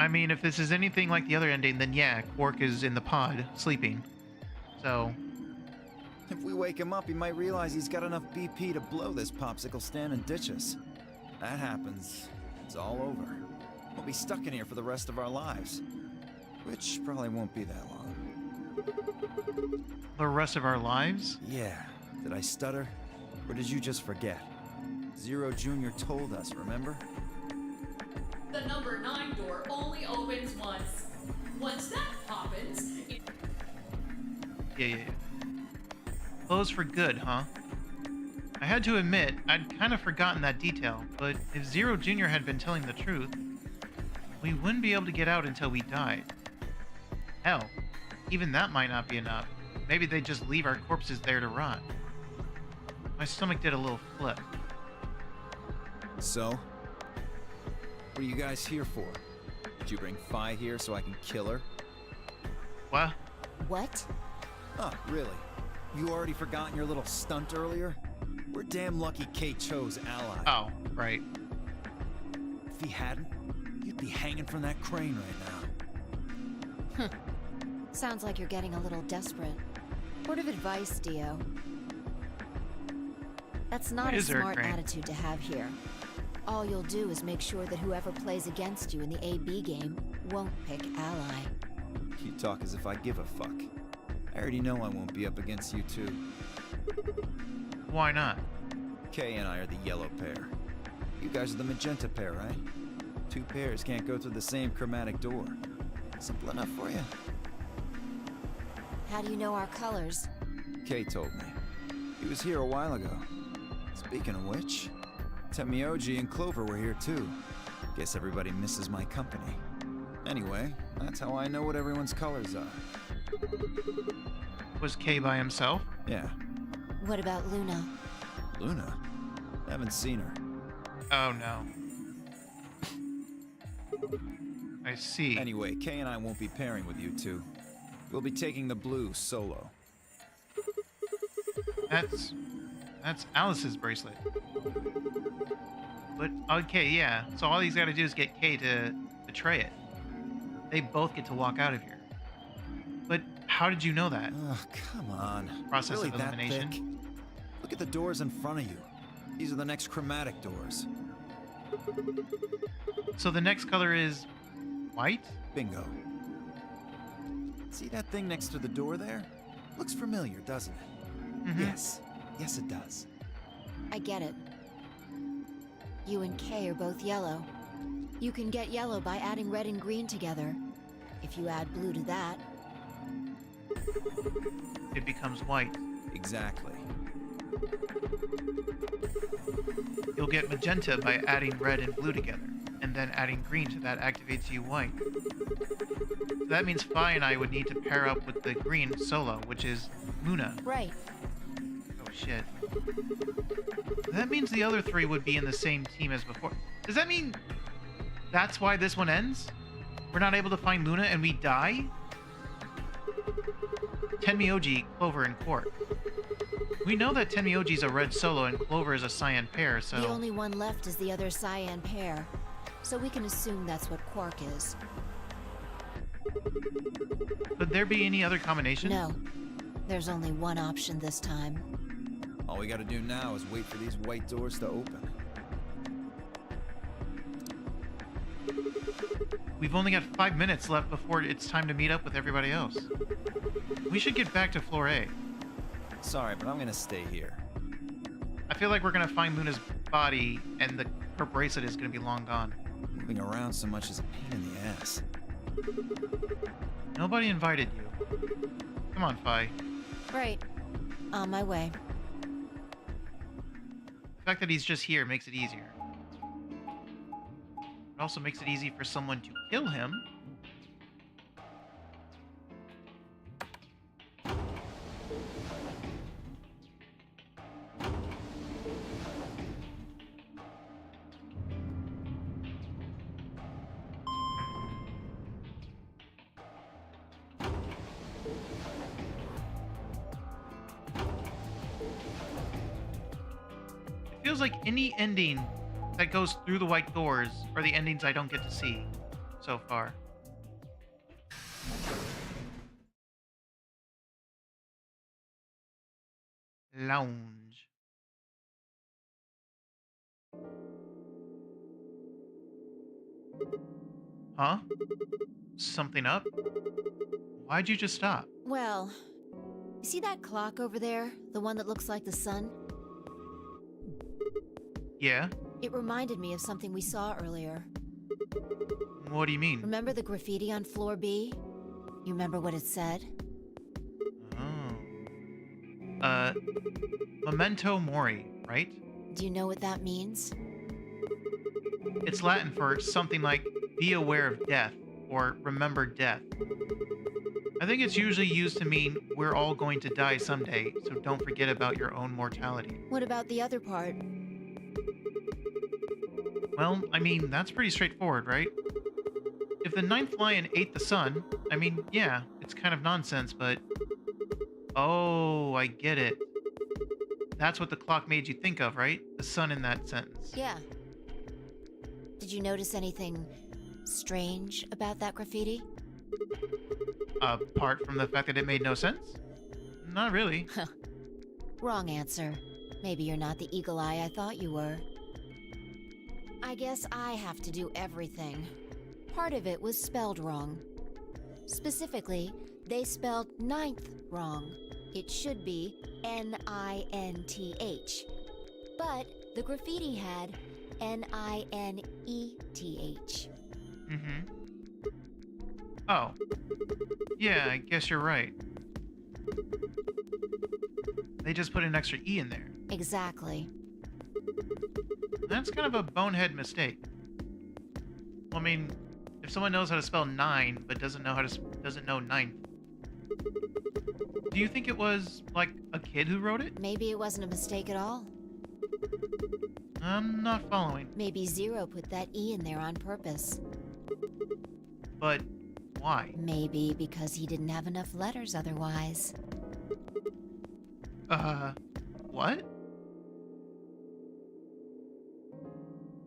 I mean, if this is anything like the other ending, then yeah, Quark is in the pod, sleeping. So... If we wake him up, he might realize he's got enough BP to blow this popsicle stand and ditch us. That happens, it's all over. We'll be stuck in here for the rest of our lives. Which probably won't be that long. The rest of our lives? Yeah. Did I stutter? Or did you just forget? Zero Jr. told us, remember? The number 9 door only opens once. Once that happens, Yeah. Closed for good, huh? I had to admit, I'd kind of forgotten that detail, but if Zero Jr. had been telling the truth, we wouldn't be able to get out until we died. Hell, even that might not be enough. Maybe they'd just leave our corpses there to rot. My stomach did a little flip. So? What are you guys here for? Did you bring Fi here so I can kill her? What? What? Oh, really? You already forgotten your little stunt earlier? We're damn lucky Kate chose ally. Oh, right. If he hadn't, you'd be hanging from that crane right now. Sounds like you're getting a little desperate. Word of advice, Dio. That's not a Is there a smart crane? attitude to have here. All you'll do is make sure that whoever plays against you in the AB game won't pick ally. You talk as if I give a fuck. I already know I won't be up against you two. Why not? Kay and I are the yellow pair. You guys are the magenta pair, right? Two pairs can't go through the same chromatic door. Simple enough for you. How do you know our colors? Kay told me. He was here a while ago. Speaking of which, Temioji and Clover were here too. Guess everybody misses my company. Anyway, that's how I know what everyone's colors are. Was Kay by himself? Yeah. What about Luna? Luna? Haven't seen her. Oh no. I see. Anyway, Kay and I won't be pairing with you two. We'll be taking the blue solo. That's Alice's bracelet. But okay, yeah. So all he's got to do is get Kay to betray it. They both get to walk out of here. But how did you know that? Oh, come on. Process really of that elimination? thick? Look at the doors in front of you. These are the next chromatic doors. So the next color is white? Bingo. See that thing next to the door there? Looks familiar, doesn't it? Mm-hmm. Yes. Yes, it does. I get it. You and Kay are both yellow. You can get yellow by adding red and green together. If you add blue to that, It becomes white. Exactly. You'll get magenta by adding red and blue together, and then adding green to that activates you white. So that means Fi and I would need to pair up with the green solo, which is Muna. right. Oh shit. That means the other three would be in the same team as before. Does that mean that's why this one ends? We're not able to find Luna and we die? Tenmyoji, Clover, and Quark. We know that Tenmyoji is a red solo and Clover is a cyan pair, so... The only one left is the other cyan pair, so we can assume that's what Quark is. Could there be any other combination? No. There's only one option this time. All we gotta do now is wait for these white doors to open. We've only got 5 minutes left before it's time to meet up with everybody else. We should get back to floor A. Sorry, but I'm gonna stay here. I feel like we're gonna find Luna's body and her bracelet is gonna be long gone. Moving around so much is a pain in the ass. Nobody invited you. Come on, Fi. Right. On my way. The fact that he's just here makes it easier. It also makes it easy for someone to kill him. It feels like any ending that goes through the white doors are the endings I don't get to see so far. Lounge. Huh? Something up? Why'd you just stop? Well, you see that clock over there? The one that looks like the sun? Yeah? It reminded me of something we saw earlier. What do you mean? Remember the graffiti on floor B? You remember what it said? Oh. Memento Mori, right? Do you know what that means? It's Latin for something like be aware of death or remember death. I think it's usually used to mean we're all going to die someday, so don't forget about your own mortality. What about the other part? Well, I mean, that's pretty straightforward, right? If the ninth lion ate the sun, I mean, yeah, it's kind of nonsense, but... Oh, I get it. That's what the clock made you think of, right? The sun in that sentence. Yeah. Did you notice anything strange about that graffiti? Apart from the fact that it made no sense? Not really. Wrong answer. Maybe you're not the eagle eye I thought you were. I guess I have to do everything. Part of it was spelled wrong. Specifically, they spelled ninth wrong. It should be N-I-N-T-H. But the graffiti had N-I-N-E-T-H. Mm-hmm. Oh. Yeah, I guess you're right. They just put an extra E in there. Exactly. That's kind of a bonehead mistake. Well, I mean, if someone knows how to spell 9 but doesn't know ninth. Do you think it was like a kid who wrote it? Maybe it wasn't a mistake at all. I'm not following. Maybe Zero put that E in there on purpose. But why? Maybe because he didn't have enough letters otherwise. What?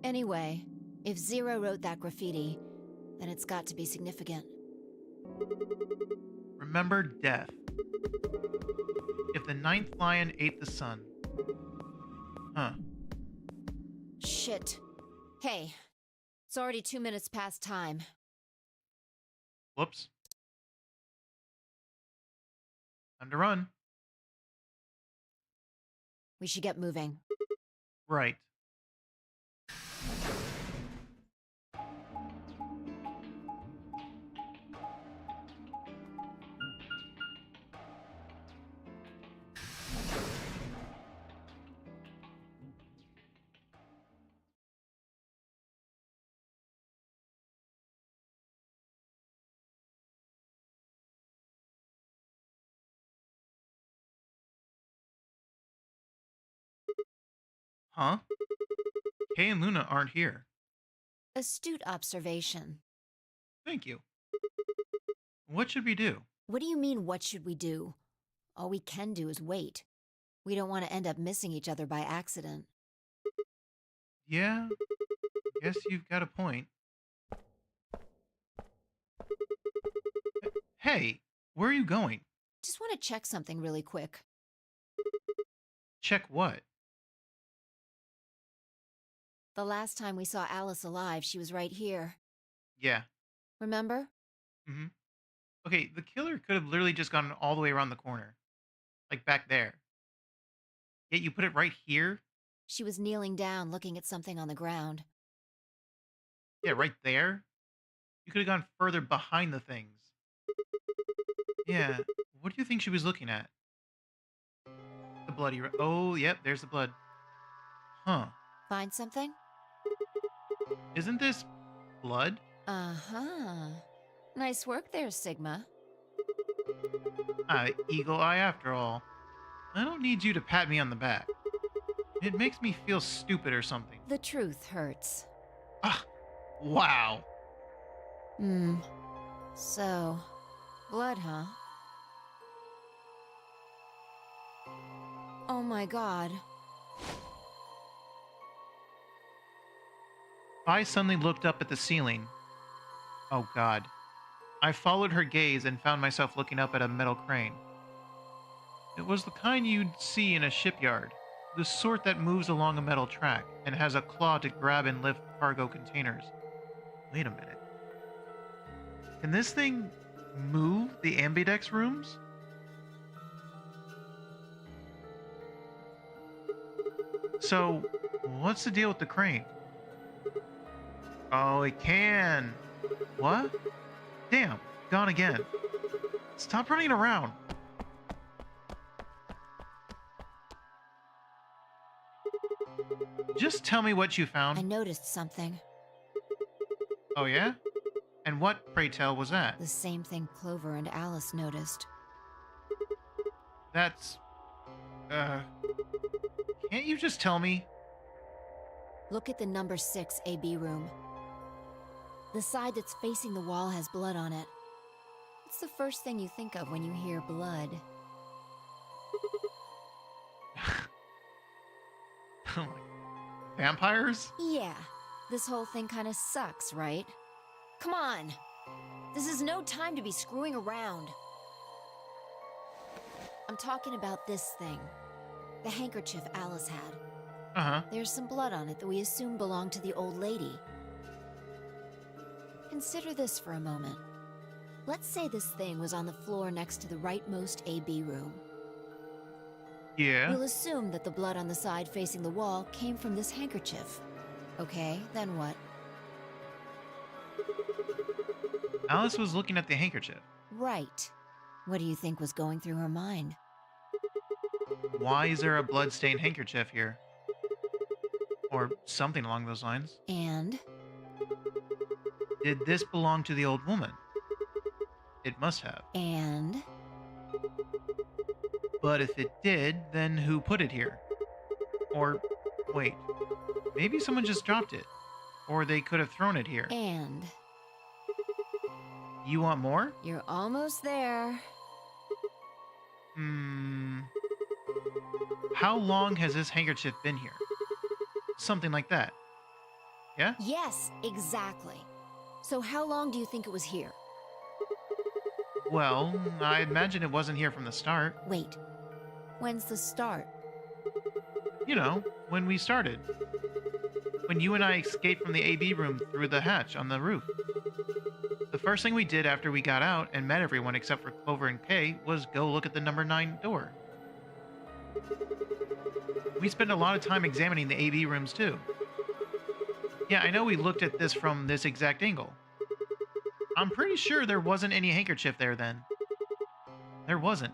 Anyway, if Zero wrote that graffiti, then it's got to be significant. Remember death. If the ninth lion ate the sun. Huh. Shit. Hey, it's already 2 minutes past time. Whoops. Time to run. We should get moving. Right. Huh? Kay and Luna aren't here. Astute observation. Thank you. What should we do? What do you mean, what should we do? All we can do is wait. We don't want to end up missing each other by accident. Yeah, guess you've got a point. Hey, where are you going? Just want to check something really quick. Check what? The last time we saw Alice alive, she was right here. Yeah. Remember? Mm-hmm. Okay, the killer could have literally just gone all the way around the corner. Like back there. Yet you put it right here? She was kneeling down, looking at something on the ground. Yeah, right there? You could have gone further behind the things. Yeah, what do you think she was looking at? The bloody... Oh, yep, there's the blood. Huh. Find something? Isn't this blood? Uh-huh. Nice work there, Sigma. Eagle Eye after all. I don't need you to pat me on the back. It makes me feel stupid or something. The truth hurts. Ah, wow. So, blood, huh? Oh my god. I suddenly looked up at the ceiling. Oh god. I followed her gaze and found myself looking up at a metal crane. It was the kind you'd see in a shipyard, the sort that moves along a metal track and has a claw to grab and lift cargo containers. Wait a minute. Can this thing move the ambidex rooms? So, what's the deal with the crane? Oh, it can. What? Damn, gone again. Stop running around. Just tell me what you I found. noticed something. Oh, yeah? And what, pray tell, was that? The same thing Clover and Alice noticed. That's... Can't you just tell me? Look at the number 6 AB room. The side that's facing the wall has blood on it. What's the first thing you think of when you hear blood? Oh my... Vampires? Yeah, this whole thing kinda sucks, right? Come on! This is no time to be screwing around. I'm talking about this thing. The handkerchief Alice had. Uh-huh. There's some blood on it that we assume belonged to the old lady. Consider this for a moment. Let's say this thing was on the floor next to the rightmost AB room. Yeah. We'll assume that the blood on the side facing the wall came from this handkerchief. Okay, then what? Alice was looking at the handkerchief. Right. What do you think was going through her mind? Why is there a blood-stained handkerchief here? Or something along those lines. And? Did this belong to the old woman? It must have. And? But if it did, then who put it here? Or, wait, maybe someone just dropped it. Or they could have thrown it here. And? You want more? You're almost there. How long has this handkerchief been here? Something like that. Yeah? Yes, exactly. So how long do you think it was here? Well, I imagine it wasn't here from the start. Wait. When's the start? You know, when we started. When you and I escaped from the AB room through the hatch on the roof. The first thing we did after we got out and met everyone except for Clover and Kay was go look at the number 9 door. We spent a lot of time examining the AB rooms too. Yeah, I know we looked at this from this exact angle. I'm pretty sure there wasn't any handkerchief there then. There wasn't.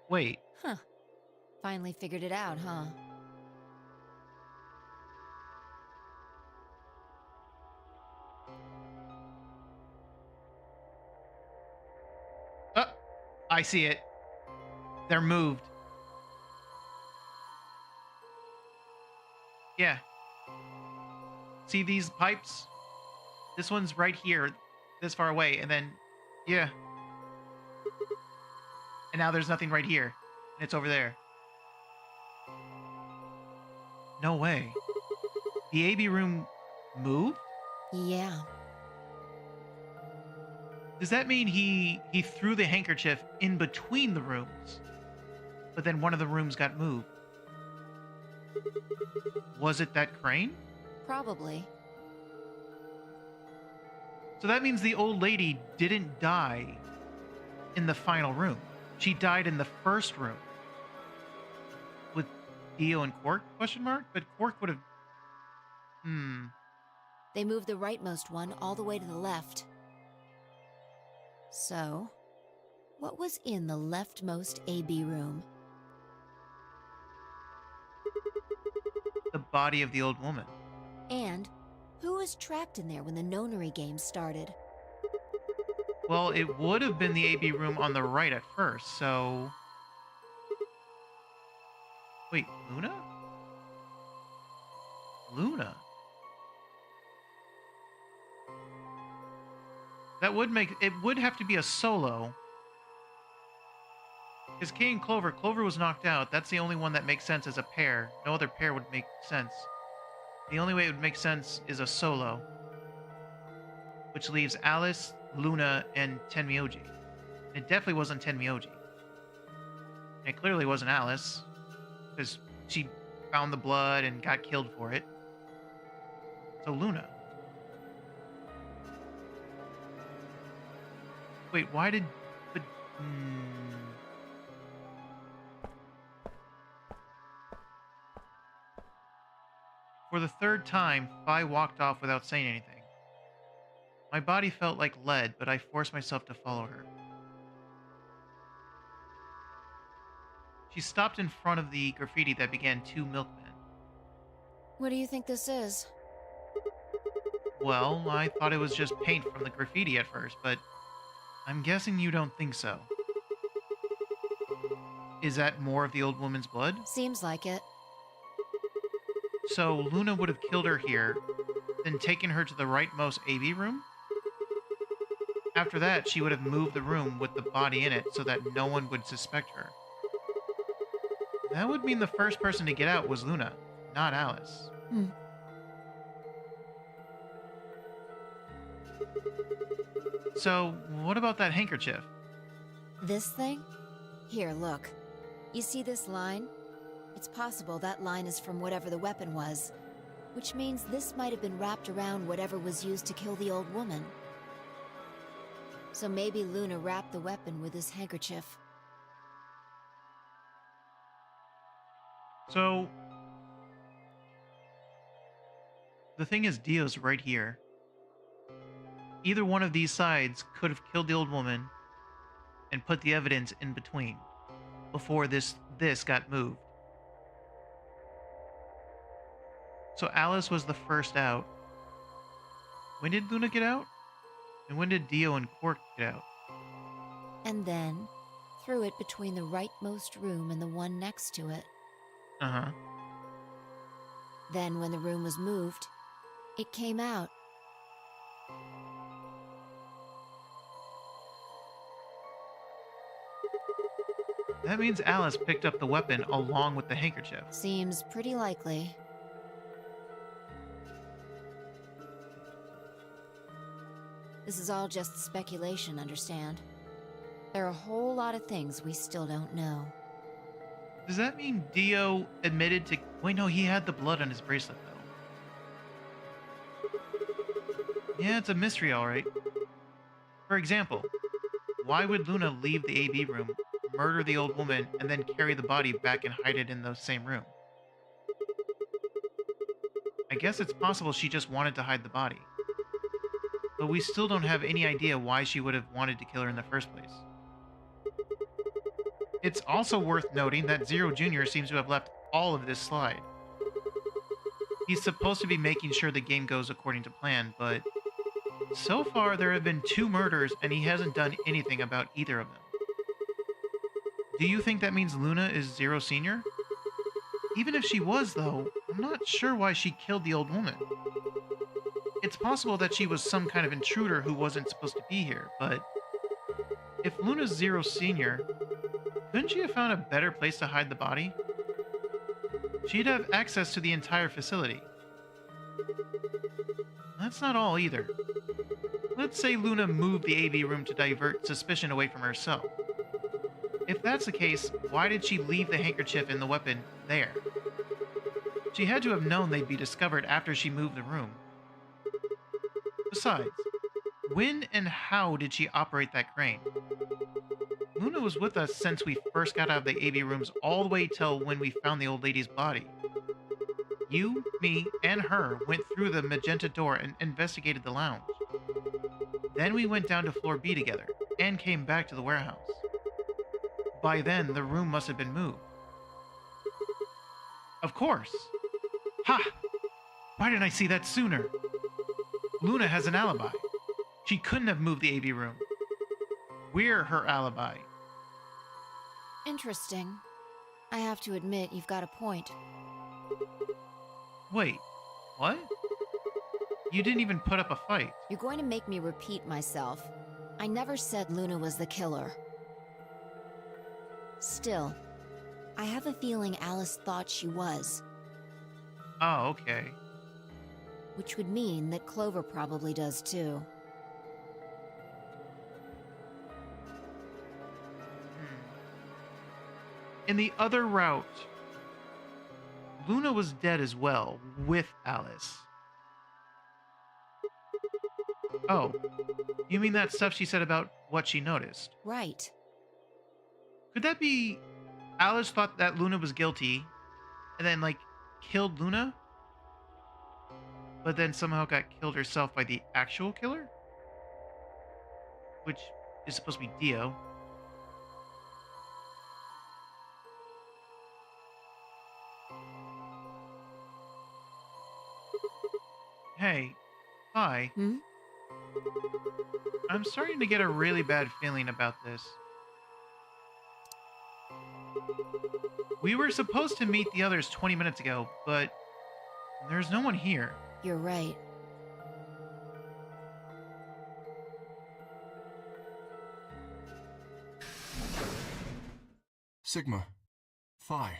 Wait. Huh. Finally figured it out, huh? I see it. They're moved. Yeah. See these pipes? This one's right here, this far away, and then, yeah. And now there's nothing right here, and it's over there. No way. The AB room moved? Yeah. Does that mean he threw the handkerchief in between the rooms, but then one of the rooms got moved? Was it that crane? Probably. So that means the old lady didn't die in the final room. She died in the first room. With Dio and Quark, question mark? But Quark would have... They moved the rightmost one all the way to the left. So, what was in the leftmost AB room? The body of the old woman. And who was trapped in there when the nonary game started? Well, it would have been the AB room on the right at first, so... Wait, Luna? Luna? That would make... It would have to be a solo. Because Kay and Clover... Clover was knocked out. That's the only one that makes sense as a pair. No other pair would make sense. The only way it would make sense is a solo. Which leaves Alice, Luna, and Tenmyoji. It definitely wasn't Tenmyoji. It clearly wasn't Alice. Because she found the blood and got killed for it. So Luna. Wait, why did... But... For the third time, Fi walked off without saying anything. My body felt like lead, but I forced myself to follow her. She stopped in front of the graffiti that began 2 milkmen. What do you think this is? Well, I thought it was just paint from the graffiti at first, but I'm guessing you don't think so. Is that more of the old woman's blood? Seems like it. So Luna would have killed her here, then taken her to the rightmost AB room? After that, she would have moved the room with the body in it so that no one would suspect her. That would mean the first person to get out was Luna, not Alice. So, what about that handkerchief? This thing? Here, look. You see this line? It's possible that line is from whatever the weapon was, which means this might have been wrapped around whatever was used to kill the old woman. So maybe Luna wrapped the weapon with this handkerchief. So, the thing is, Dio's right here. Either one of these sides could have killed the old woman and put the evidence in between before this got moved. So Alice was the first out. When did Luna get out? And when did Dio and Quark get out? And then threw it between the rightmost room and the one next to it. Uh-huh. Then when the room was moved, it came out. That means Alice picked up the weapon along with the handkerchief. Seems pretty likely. This is all just speculation, understand? There are a whole lot of things we still don't know. Does that mean Dio admitted to... Wait, no, he had the blood on his bracelet, though. Yeah, it's a mystery, all right. For example, why would Luna leave the AB room, murder the old woman, and then carry the body back and hide it in the same room? I guess it's possible she just wanted to hide the body. But we still don't have any idea why she would have wanted to kill her in the first place. It's also worth noting that Zero Jr. seems to have left all of this slide. He's supposed to be making sure the game goes according to plan, but so far there have been 2 murders and he hasn't done anything about either of them. Do you think that means Luna is Zero Sr.? Even if she was, though, I'm not sure why she killed the old woman. It's possible that she was some kind of intruder who wasn't supposed to be here, but if Luna's Zero Senior, couldn't she have found a better place to hide the body? She'd have access to the entire facility. That's not all either. Let's say Luna moved the AV room to divert suspicion away from herself. If that's the case, why did she leave the handkerchief and the weapon there? She had to have known they'd be discovered after she moved the room. Besides, when and how did she operate that crane? Luna was with us since we first got out of the AV rooms all the way till when we found the old lady's body. You, me, and her went through the magenta door and investigated the lounge. Then we went down to floor B together, and came back to the warehouse. By then, the room must have been moved. Of course! Ha! Why didn't I see that sooner? Luna has an alibi. She couldn't have moved the AV room. We're her alibi. Interesting. I have to admit, you've got a point. Wait, what? You didn't even put up a fight. You're going to make me repeat myself. I never said Luna was the killer. Still, I have a feeling Alice thought she was. Oh, okay. Which would mean that Clover probably does too. In the other route, Luna was dead as well, with Alice. Oh, you mean that stuff she said about what she noticed? Right. Could that be Alice thought that Luna was guilty, and then, killed Luna? But then somehow got killed herself by the actual killer? Which is supposed to be Dio. Hey, hi. Hmm? I'm starting to get a really bad feeling about this. We were supposed to meet the others 20 minutes ago, but there's no one here. You're right. Sigma. Phi.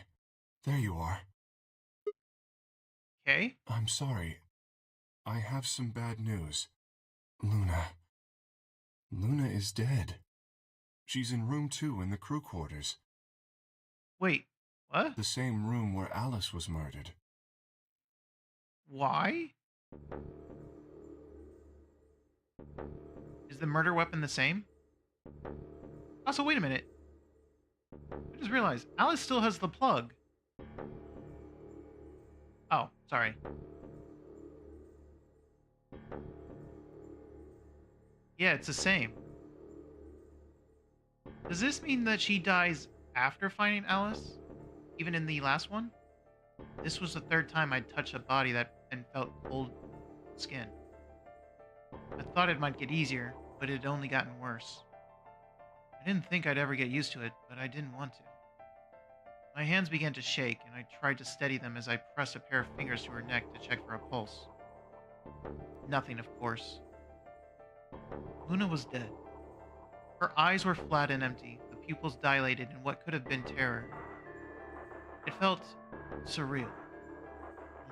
There you are. Okay? I'm sorry. I have some bad news. Luna. Luna is dead. She's in room 2 in the crew quarters. Wait, what? The same room where Alice was murdered. Why? Is the murder weapon the same? Also, wait a minute. I just realized Alice still has the plug. Oh, sorry. Yeah, it's the same. Does this mean that she dies after finding Alice? Even in the last one? This was the third time I'd touched a body and felt cold skin. I thought it might get easier, but it had only gotten worse. I didn't think I'd ever get used to it, but I didn't want to. My hands began to shake, and I tried to steady them as I pressed a pair of fingers to her neck to check for a pulse. Nothing, of course. Luna was dead. Her eyes were flat and empty, the pupils dilated in what could have been terror. It felt surreal.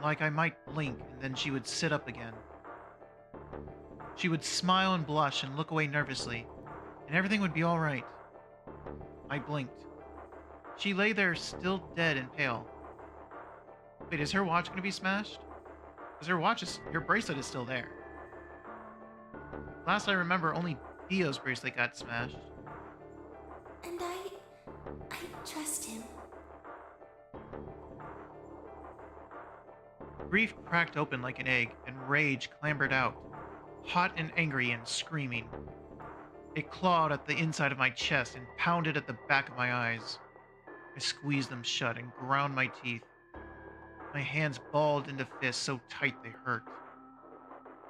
Like I might blink and then she would sit up again. She would smile and blush and look away nervously, and everything would be all right. I blinked. She lay there still dead and pale. Wait, is her watch going to be smashed? Because her bracelet is still there. Last I remember, only Dio's bracelet got smashed. And I trust him. Grief cracked open like an egg, and rage clambered out, hot and angry and screaming. It clawed at the inside of my chest and pounded at the back of my eyes. I squeezed them shut and ground my teeth. My hands balled into fists so tight they hurt.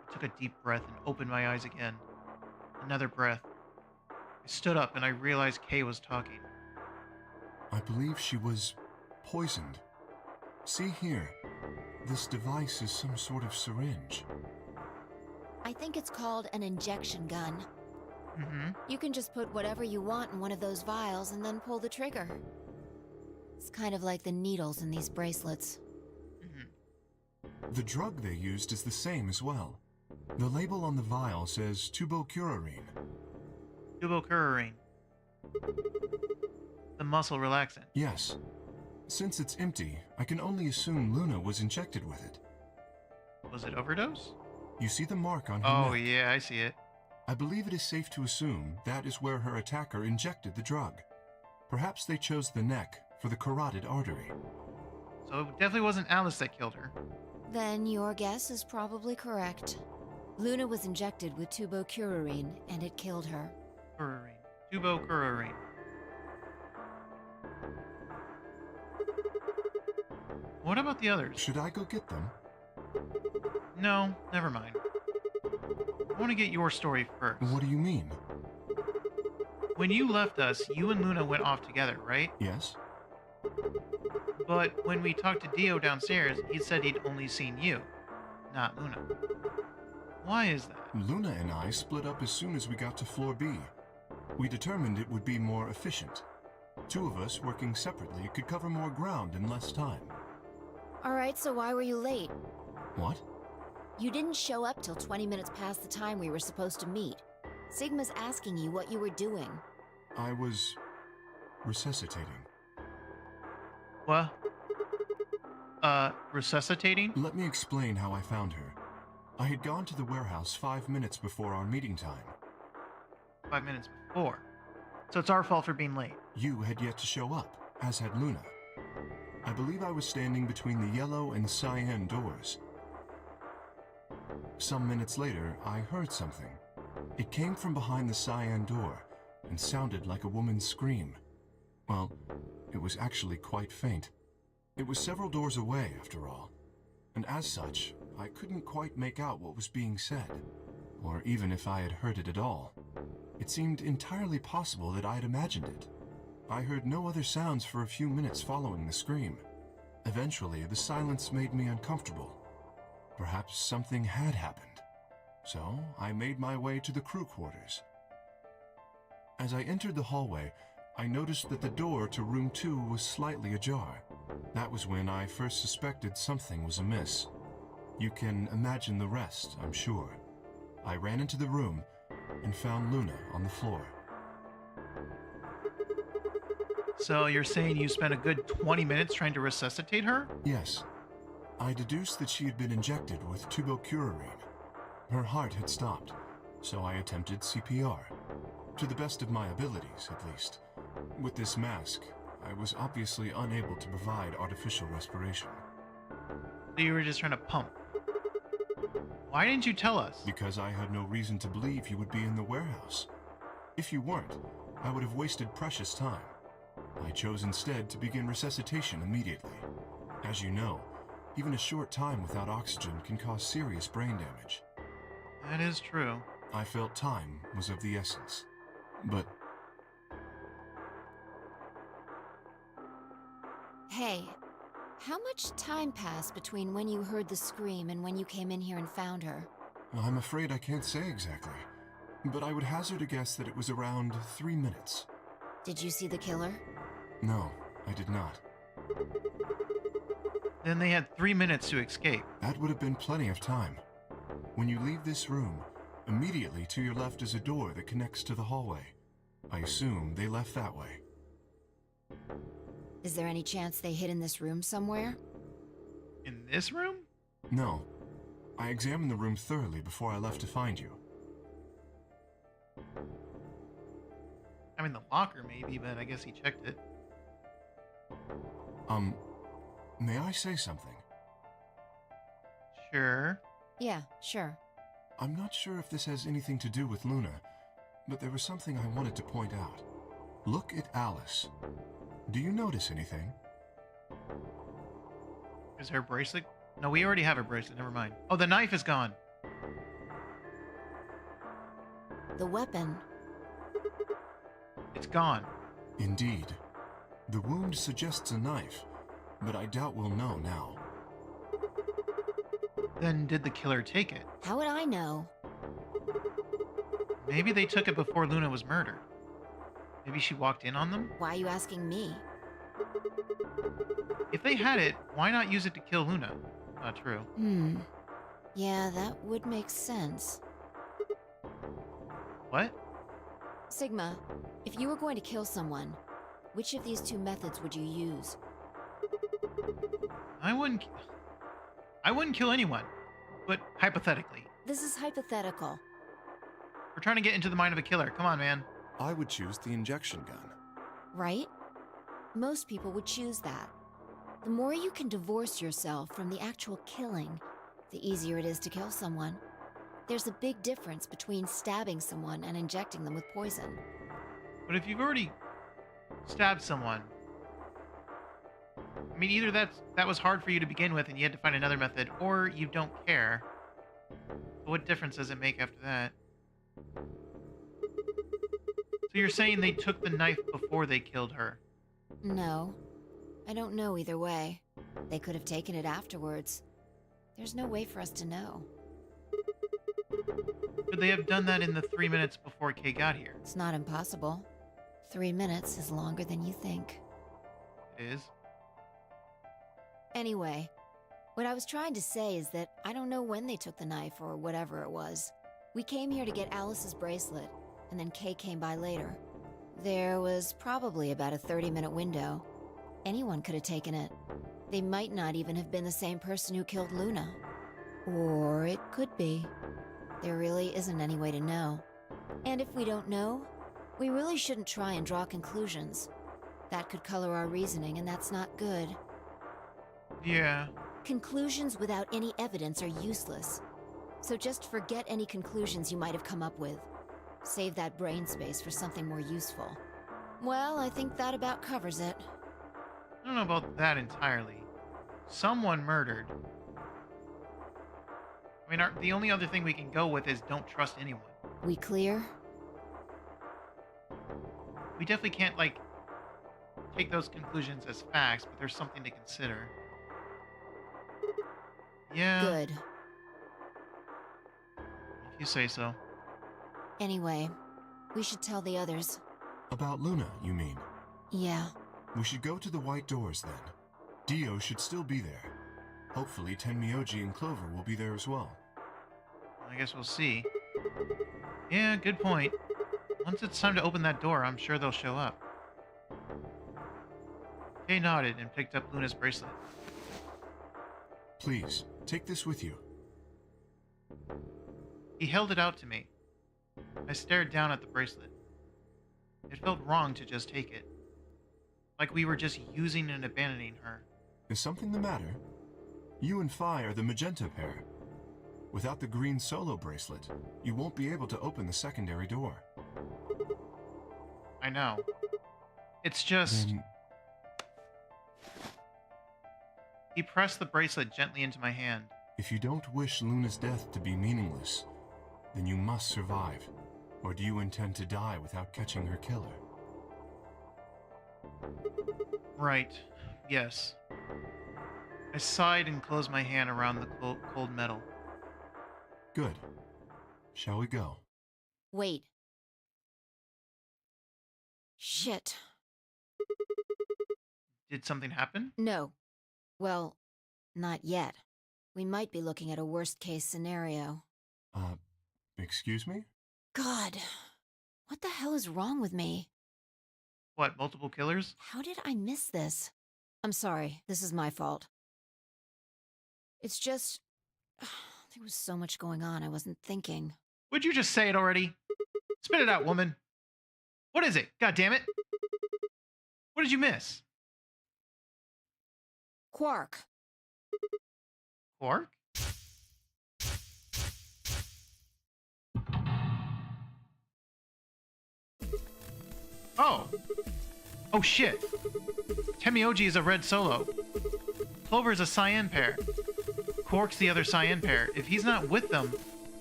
I took a deep breath and opened my eyes again. Another breath. I stood up and I realized Kay was talking. I believe she was poisoned. See here. This device is some sort of syringe. I think it's called an injection gun. Mm-hmm. You can just put whatever you want in one of those vials and then pull the trigger. It's kind of like the needles in these bracelets. Mm-hmm. The drug they used is the same as well. The label on the vial says tubocurarine. Tubocurarine. The muscle relaxant. Yes. Since it's empty, I can only assume Luna was injected with it. Was it overdose? You see the mark on her Oh, neck? yeah, I see it. I believe it is safe to assume that is where her attacker injected the drug. Perhaps they chose the neck for the carotid artery. So it definitely wasn't Alice that killed her. Then your guess is probably correct. Luna was injected with tubocurarine, and it killed her. Curarine. Tubocurarine. What about the others? Should I go get them? No, never mind. I want to get your story first. What do you mean? When you left us, you and Luna went off together, right? Yes? But when we talked to Dio downstairs, he said he'd only seen you, not Luna. Why is that? Luna and I split up as soon as we got to floor B. We determined it would be more efficient. Two of us working separately could cover more ground in less time. Alright, so why were you late? What? You didn't show up till 20 minutes past the time we were supposed to meet. Sigma's asking you what you were doing. I was resuscitating. What? Resuscitating? Let me explain how I found her. I had gone to the warehouse 5 minutes before our meeting time. 5 minutes before. So it's our fault for being late. You had yet to show up, as had Luna. I believe I was standing between the yellow and cyan doors. Some minutes later, I heard something. It came from behind the cyan door and sounded like a woman's scream. Well, it was actually quite faint. It was several doors away, after all. And as such, I couldn't quite make out what was being said, or even if I had heard it at all. It seemed entirely possible that I had imagined it. I heard no other sounds for a few minutes following the scream. Eventually, the silence made me uncomfortable. Perhaps something had happened. So, I made my way to the crew quarters. As I entered the hallway, I noticed that the door to room 2 was slightly ajar. That was when I first suspected something was amiss. You can imagine the rest, I'm sure. I ran into the room and found Luna on the floor. So you're saying you spent a good 20 minutes trying to resuscitate her? Yes. I deduced that she had been injected with tubocurarine. Her heart had stopped, so I attempted CPR. To the best of my abilities, at least. With this mask, I was obviously unable to provide artificial respiration. So you were just trying to pump. Why didn't you tell us? Because I had no reason to believe you would be in the warehouse. If you weren't, I would have wasted precious time. I chose instead to begin resuscitation immediately. As you know, even a short time without oxygen can cause serious brain damage. That is true. I felt time was of the essence. But Hey, how much time passed between when you heard the scream and when you came in here and found her? I'm afraid I can't say exactly. But I would hazard a guess that it was around 3 minutes. Did you see the killer? No, I did not. Then they had 3 minutes to escape. That would have been plenty of time. When you leave this room, immediately to your left is a door that connects to the hallway. I assume they left that way. Is there any chance they hid in this room somewhere? In this room? No. I examined the room thoroughly before I left to find you. I mean, the locker maybe, but I guess he checked it. May I say something? Sure. Yeah, sure. I'm not sure if this has anything to do with Luna, but there was something I wanted to point out. Look at Alice. Do you notice anything? Is her bracelet? No, we already have her bracelet. Never mind. Oh, the knife is gone. The weapon. It's gone. Indeed. The wound suggests a knife, but I doubt we'll know now. Then did the killer take it? How would I know? Maybe they took it before Luna was murdered. Maybe she walked in on them? Why are you asking me? If they had it, why not use it to kill Luna? Not true. Yeah, that would make sense. What? Sigma, if you were going to kill someone, which of these two methods would you use? I wouldn't kill anyone. But hypothetically. This is hypothetical. We're trying to get into the mind of a killer. Come on, man. I would choose the injection gun. Right? Most people would choose that. The more you can divorce yourself from the actual killing, the easier it is to kill someone. There's a big difference between stabbing someone and injecting them with poison. But if you've already stabbed someone, I mean, either that was hard for you to begin with and you had to find another method, or you don't care. What difference does it make after that? So you're saying they took the knife before they killed her? No. I don't know either way. They could have taken it afterwards. There's no way for us to know. Could they have done that in the 3 minutes before Kay got here? It's not impossible. 3 minutes is longer than you think. It is? Anyway, what I was trying to say is that I don't know when they took the knife or whatever it was. We came here to get Alice's bracelet, and then Kay came by later. There was probably about a 30-minute window. Anyone could have taken it. They might not even have been the same person who killed Luna. Or it could be. There really isn't any way to know. And if we don't know, we really shouldn't try and draw conclusions. That could color our reasoning, and that's not good. Yeah. Conclusions without any evidence are useless. So just forget any conclusions you might have come up with. Save that brain space for something more useful. Well, I think that about covers it. I don't know about that entirely. Someone murdered. I mean, the only other thing we can go with is don't trust anyone. We clear? We definitely can't, like, take those conclusions as facts, but there's something to consider. Yeah. Good. If you say so. Anyway, we should tell the others. About Luna, you mean? Yeah. We should go to the white doors then. Dio should still be there. Hopefully Tenmyoji and Clover will be there as well. I guess we'll see. Yeah, good point. Once it's time to open that door, I'm sure they'll show up. Kay nodded and picked up Luna's bracelet. Please, take this with you. He held it out to me. I stared down at the bracelet. It felt wrong to just take it. Like we were just using and abandoning her. Is something the matter? You and Phi are the magenta pair. Without the green solo bracelet, you won't be able to open the secondary door. I know. It's just... Then He pressed the bracelet gently into my hand. if you don't wish Luna's death to be meaningless, then you must survive. Or do you intend to die without catching her killer? Right. Yes. I sighed and closed my hand around the cold metal. Good. Shall we go? Wait. Shit. Did something happen? No. Well, not yet. We might be looking at a worst-case scenario. Excuse me? God. What the hell is wrong with me? What, multiple killers? How did I miss this? I'm sorry. This is my fault. It's just... there was so much going on I wasn't thinking. Would you just say it already? Spit it out, woman. What is it? God damn it. What did you miss? Quark. Quark? Oh. Oh shit. Tenmyoji is a red solo. Clover's a cyan pair. Quark's the other cyan pair. If he's not with them,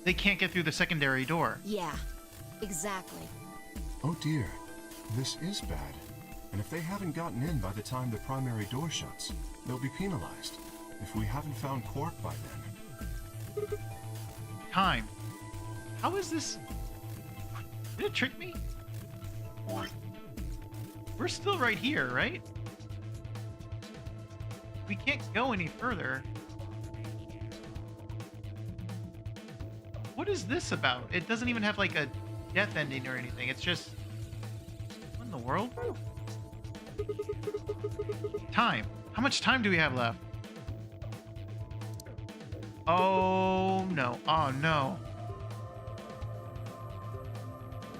they can't get through the secondary door. Yeah, exactly. Oh dear. This is bad. And if they haven't gotten in by the time the primary door shuts, they'll be penalized. If we haven't found Quark by then. Time. How is this? Did it trick me? We're still right here, right? We can't go any further. What is this about? It doesn't even have like a death ending or anything. It's just... What in the world? Time. How much time do we have left? Oh no. Oh no.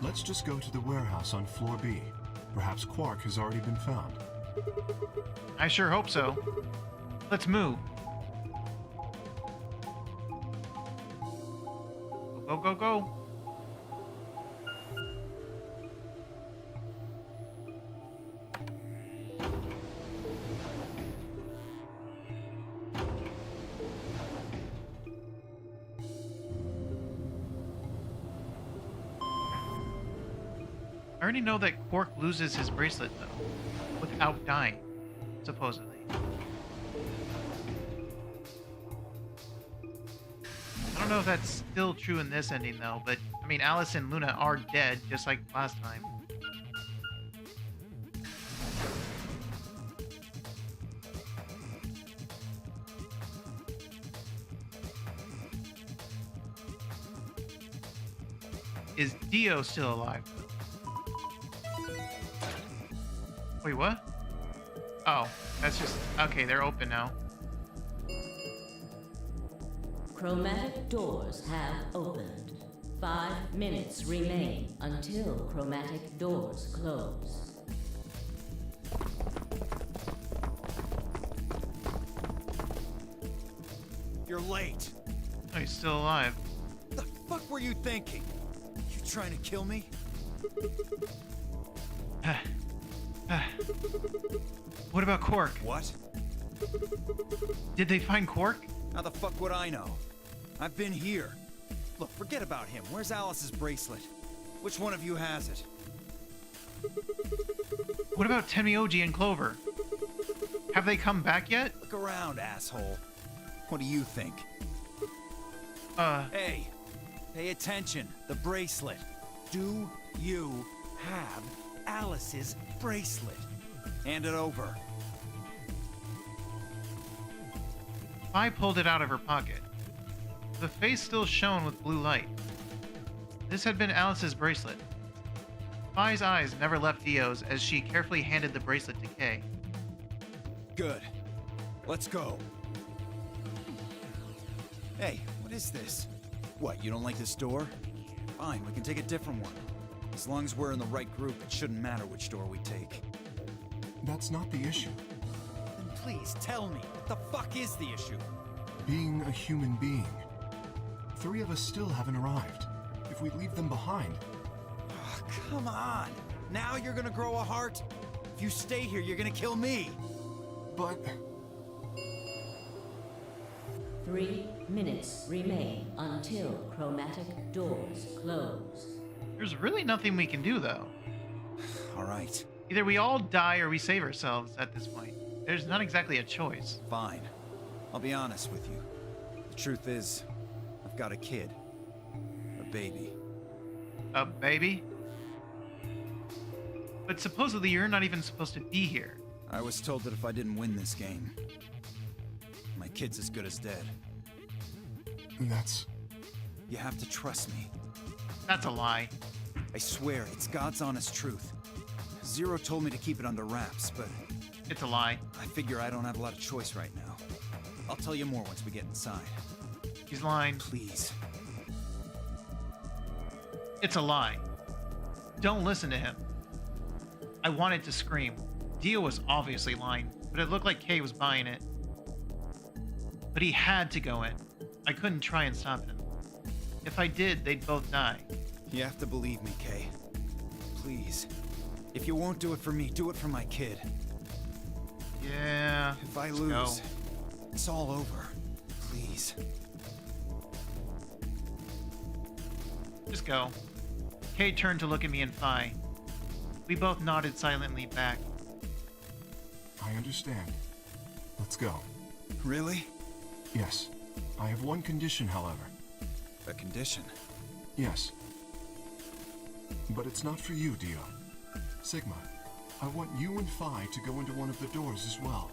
Let's just go to the warehouse on floor B. Perhaps Quark has already been found. I sure hope so. Let's move. Go, go, go. I already know that Quark loses his bracelet, though, without dying, supposedly. I don't know if that's still true in this ending, though, but, I mean, Alice and Luna are dead, just like last time. Is Dio still alive, though? Wait, what? Oh, that's just... Okay, they're open now. Chromatic doors have opened. 5 minutes remain until chromatic doors close. You're late. Oh, he's still alive. What the fuck were you thinking? You trying to kill me? What about Quark? What? Did they find Quark? How the fuck would I know? I've been here. Look, forget about him. Where's Alice's bracelet? Which one of you has it? What about Tenmyoji and Clover? Have they come back yet? Look around, asshole. What do you think? Hey, pay attention. The bracelet. Do you have Alice's bracelet? Hand it over. I pulled it out of her pocket. The face still shone with blue light. This had been Alice's bracelet. Phi's eyes never left Dio's as she carefully handed the bracelet to Kay. Good. Let's go. Hey, what is this? What, you don't like this door? Fine, we can take a different one. As long as we're in the right group, it shouldn't matter which door we take. That's not the issue. Then please tell me, what the fuck is the issue? Being a human being. 3 of us still haven't arrived. If we leave them behind... Oh, come on! Now you're gonna grow a heart? If you stay here, you're gonna kill me! But... 3 minutes remain until chromatic doors close. There's really nothing we can do, though. Alright. Either we all die or we save ourselves at this point. There's not exactly a choice. Fine. I'll be honest with you. The truth is, I've got a kid. A baby. A baby? But supposedly you're not even supposed to be here. I was told that if I didn't win this game, my kid's as good as dead. That's... You have to trust me. That's a lie. I swear, it's God's honest truth. Zero told me to keep it under wraps, but... It's a lie. I figure I don't have a lot of choice right now. I'll tell you more once we get inside. He's lying. Please. It's a lie. Don't listen to him. I wanted to scream. Dio was obviously lying, but it looked like Kay was buying it. But he had to go in. I couldn't try and stop him. If I did, they'd both die. You have to believe me, Kay. Please. If you won't do it for me, do it for my kid. Yeah. If I let's lose, go. it's all over. Please. Just go. Kay turned to look at me and Phi. We both nodded silently back. I understand. Let's go. Really? Yes. I have one condition, however. A condition? Yes. But it's not for you, Dio. Sigma, I want you and Phi to go into one of the doors as well.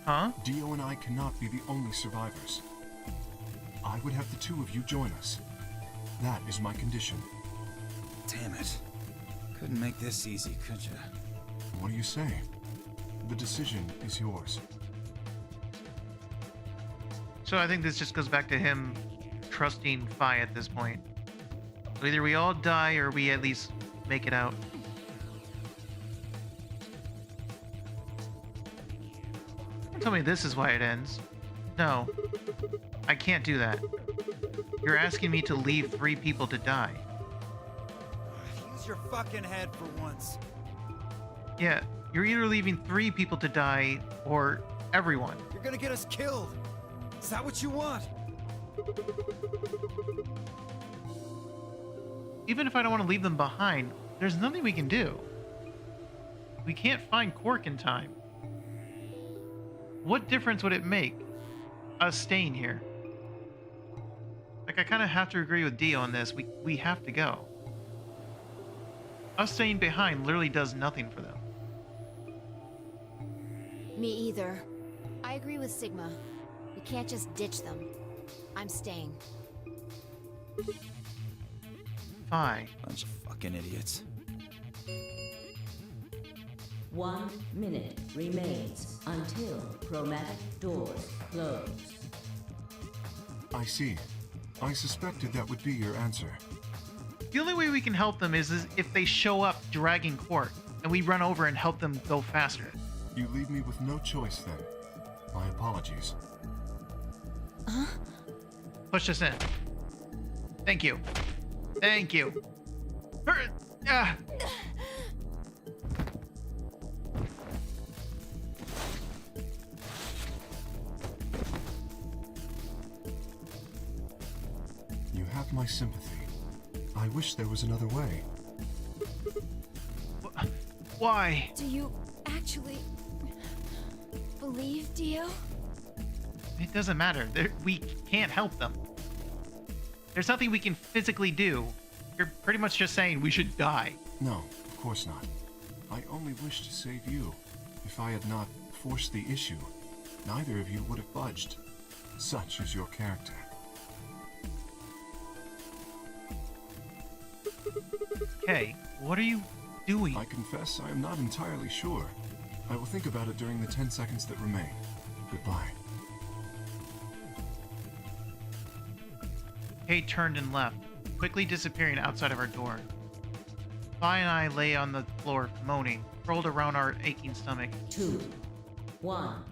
Huh? Dio and I cannot be the only survivors. I would have the two of you join us. That is my condition. Damn it. Couldn't make this easy, could you? What do you say? The decision is yours. So I think this just goes back to him trusting Phi at this point. So either we all die or we at least make it out. Don't tell me this is why it ends. No. I can't do that. You're asking me to leave 3 people to die. Use your fucking head for once. Yeah, you're either leaving 3 people to die or everyone. You're gonna get us killed. Is that what you want? Even if I don't want to leave them behind, there's nothing we can do. We can't find Quark in time. What difference would it make us staying here? Like, I kind of have to agree with Dio on this. We have to go. Us staying behind literally does nothing for them. Me either. I agree with Sigma. We can't just ditch them. I'm staying. Phi. Bunch of fucking idiots. 1 minute remains until chromatic doors close. I see. I suspected that would be your answer. The only way we can help them is if they show up dragging Quark, and we run over and help them go faster. You leave me with no choice then. My apologies. Push us in. Thank you. Thank you. You have my sympathy. I wish there was another way. Why? Do you actually believe, Dio? It doesn't matter. We can't help them. There's nothing we can physically do. You're pretty much just saying we should die. No, of course not. I only wish to save you. If I had not forced the issue, neither of you would have budged. Such is your character. Okay, what are you doing? I confess I am not entirely sure. I will think about it during the 10 seconds that remain. Goodbye. Kay turned and left, quickly disappearing outside of our door. Phi and I lay on the floor, moaning, curled around our aching stomach. 2, 1,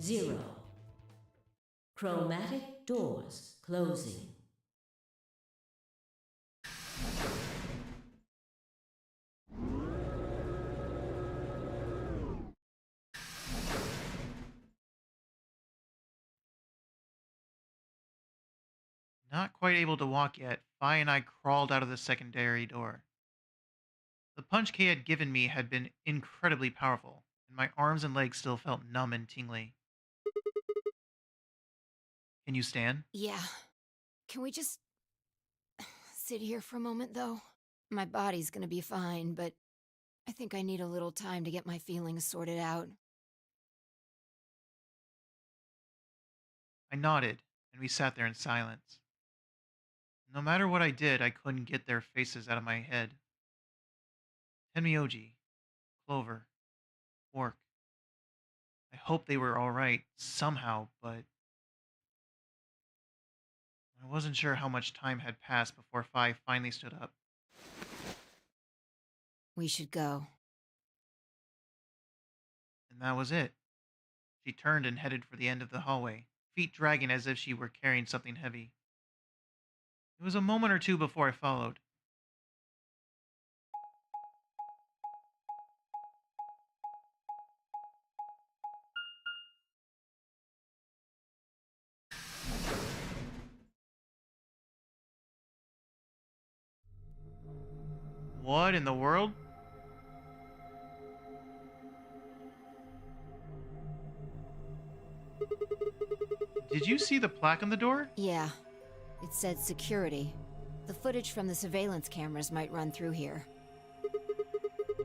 0. Chromatic doors closing. Not quite able to walk yet, Phi and I crawled out of the secondary door. The punch Kay had given me had been incredibly powerful, and my arms and legs still felt numb and tingly. Can you stand? Yeah. Can we just sit here for a moment, though? My body's gonna be fine, but I think I need a little time to get my feelings sorted out. I nodded, and we sat there in silence. No matter what I did, I couldn't get their faces out of my head. Tenmyoji, Clover, Quark. I hoped they were alright, somehow, but I wasn't sure how much time had passed before Phi finally stood up. We should go. And that was it. She turned and headed for the end of the hallway, feet dragging as if she were carrying something heavy. It was a moment or two before I followed. What in the world? Did you see the plaque on the door? Yeah. It said security. The footage from the surveillance cameras might run through here.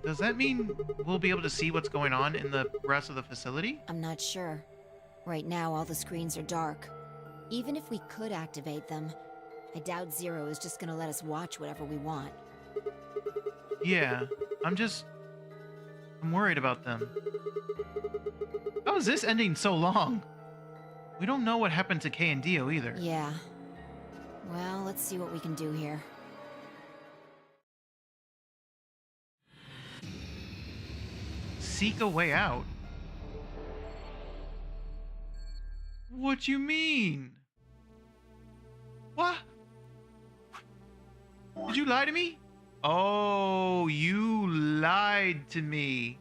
Does that mean we'll be able to see what's going on in the rest of the facility? I'm not sure. Right now, all the screens are dark. Even if we could activate them, I doubt Zero is just gonna let us watch whatever we want. Yeah, I'm worried about them. How is this ending so long? We don't know what happened to Kay and Dio either. Yeah. Well, let's see what we can do here. Seek a way out? What you mean? What? Did you lie to me? Oh, you lied to me.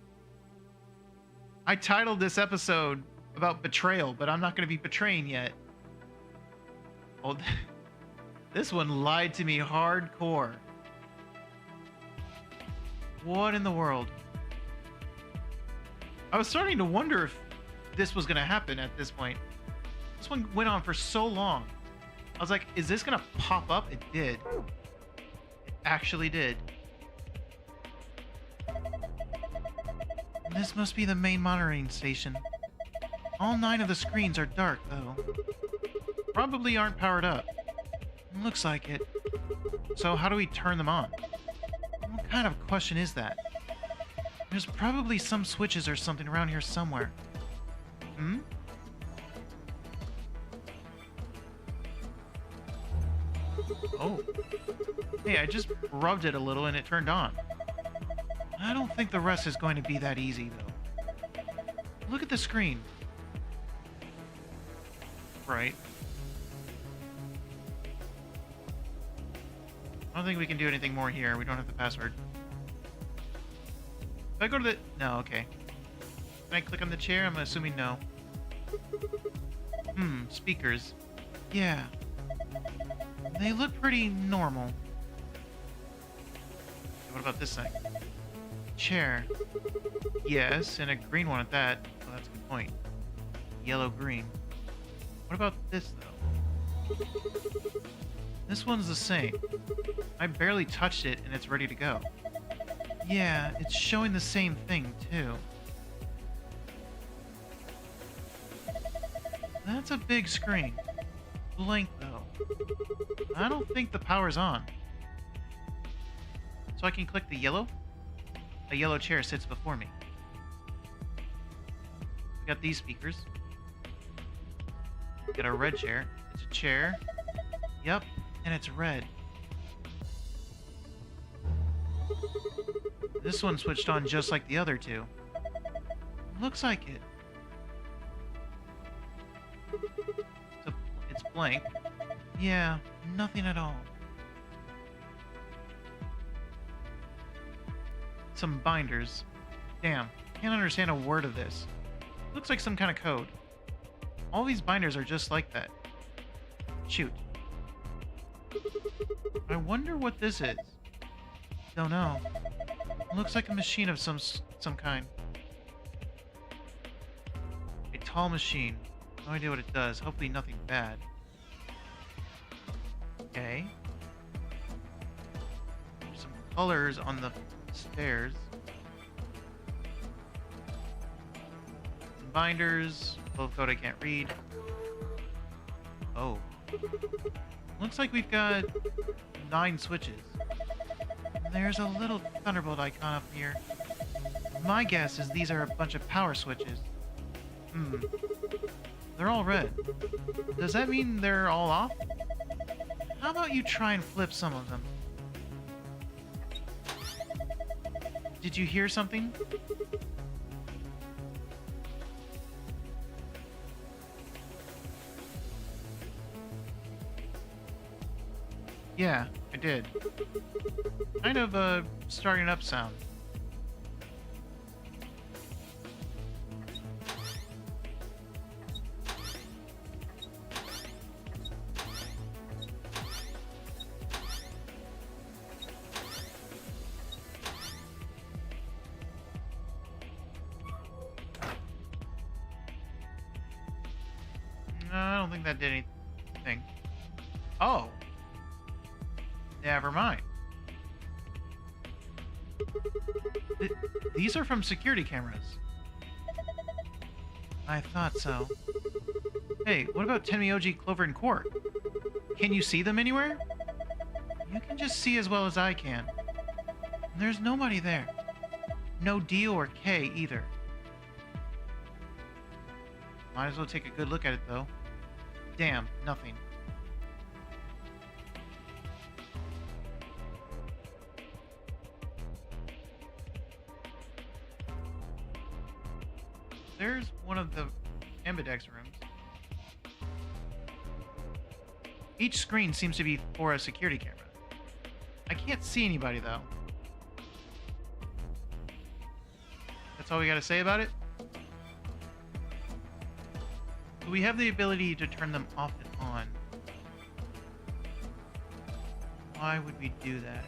I titled this episode about betrayal, but I'm not going to be betraying yet. Oh, this one lied to me hardcore. What in the world? I was starting to wonder if this was going to happen at this point. This one went on for so long. I was like, is this going to pop up? It did. It actually did. This must be the main monitoring station. All 9 of the screens are dark, though. Probably aren't powered up. Looks like it. So how do we turn them on? What kind of question is that? There's probably some switches or something around here somewhere. Hmm? Oh. Hey, I just rubbed it a little and it turned on. I don't think the rest is going to be that easy, though. Look at the screen. Right. I don't think we can do anything more here. We don't have the password. If I go to the... No, okay. Can I click on the chair? I'm assuming no. Speakers. Yeah. They look pretty normal. Okay, what about this side? Chair. Yes, and a green one at that. Well, that's a good point. Yellow-green. What about this, though? This one's the same. I barely touched it, and it's ready to go. Yeah, it's showing the same thing, too. That's a big screen. Blank, though. I don't think the power's on. So I can click the yellow? A yellow chair sits before me. We got these speakers. We got a red chair. It's a chair. Yep, and it's red. This one switched on just like the other two. Looks like it. It's blank. Yeah, nothing at all. Some binders. Damn, can't understand a word of this. Looks like some kind of code. All these binders are just like that. Shoot. I wonder what this is. Don't know. Looks like a machine of some kind. A tall machine. No idea what it does. Hopefully nothing bad. Okay. There's some colors on the stairs. Some binders. Both code I can't read. Oh. Looks like we've got 9 switches. There's a little thunderbolt icon up here. My guess is these are a bunch of power switches. They're all red. Does that mean they're all off? How about you try and flip some of them? Did you hear something? Yeah, I did. Kind of a starting up sound. I don't think that did anything. Oh. Never mind. These are from security cameras. I thought so. Hey, what about Tenmyoji, Clover, and Quark? Can you see them anywhere? You can just see as well as I can. There's nobody there. No Dio or K either. Might as well take a good look at it, though. Damn, nothing. There's one of the ambidex rooms. Each screen seems to be for a security camera. I can't see anybody, though. That's all we gotta say about it? We have the ability to turn them off and on. Why would we do that?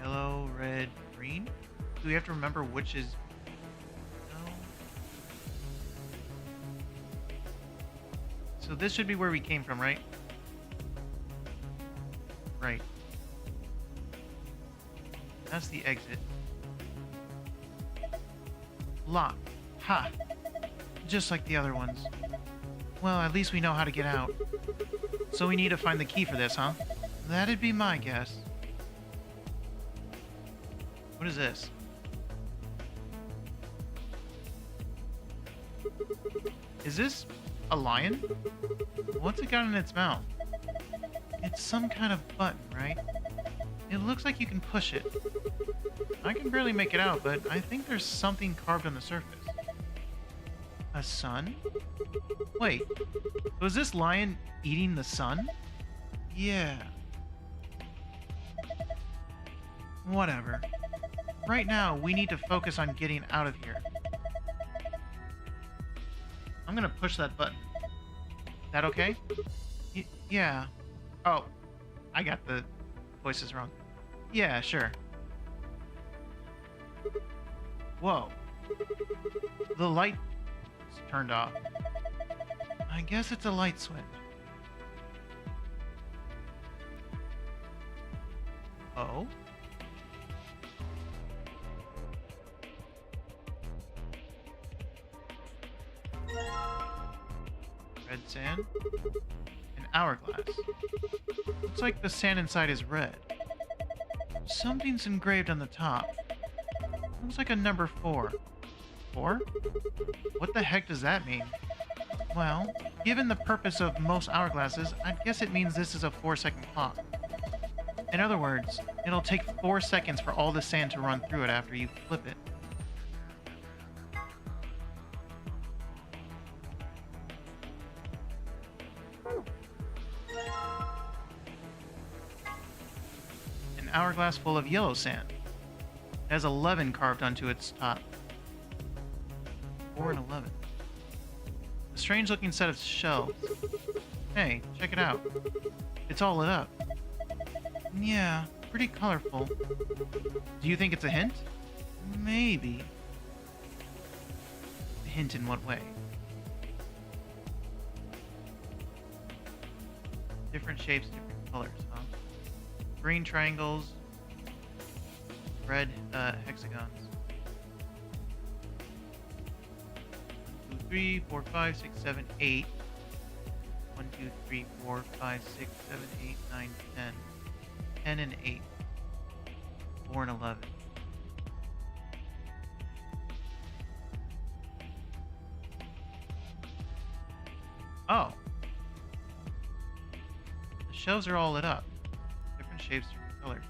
Yellow, red, green? Do we have to remember which is... No. So this should be where we came from, right? Right. That's the exit. Lock. Ha! Just like the other ones. Well, at least we know how to get out. So we need to find the key for this, huh? That'd be my guess. What is this? Is this a lion? What's it got in its mouth? It's some kind of button, right? It looks like you can push it. I can barely make it out, but I think there's something carved on the surface. A sun? Wait, was this lion eating the sun? Yeah. Whatever. Right now, we need to focus on getting out of here. I'm gonna push that button. That okay? Yeah. Oh, I got the voices wrong. Yeah, sure. Whoa. The light turned off. I guess it's a light switch. Oh? Red sand? An hourglass. Looks like the sand inside is red. Something's engraved on the top. Looks like a number 4. 4? What the heck does that mean? Well, given the purpose of most hourglasses, I guess it means this is a 4-second clock. In other words, it'll take 4 seconds for all the sand to run through it after you flip it. An hourglass full of yellow sand. It has 11 carved onto its top. 4 and 11. A strange looking set of shelves. Hey, check it out. It's all lit up. Yeah, pretty colorful. Do you think it's a hint? Maybe. A hint in what way? Different shapes, different colors, huh? Green triangles, red hexagons. 1, 2, 3, 4, 5, 6, 7, 8. 1, 2, 3, 4, 5, 6, 7, 8, 9, 10. 10 and 8. 4 and 11. Oh. The shelves are all lit up. Different shapes, different colors.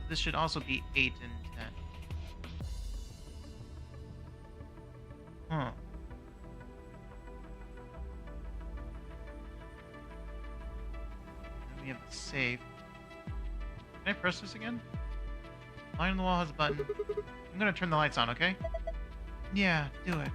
This should also be 8 and 10. Huh. Then we have the save. Can I press this again? Line on the wall has a button. I'm gonna turn the lights on, okay? Yeah, do it.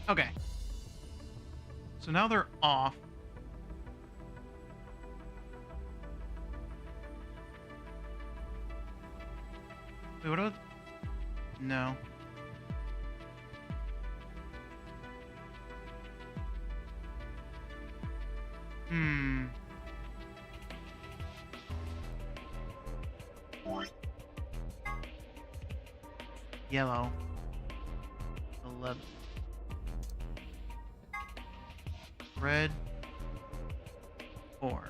Okay. So now they're off. Wait, what about... No. Hmm. Yellow. 11. Red. 4.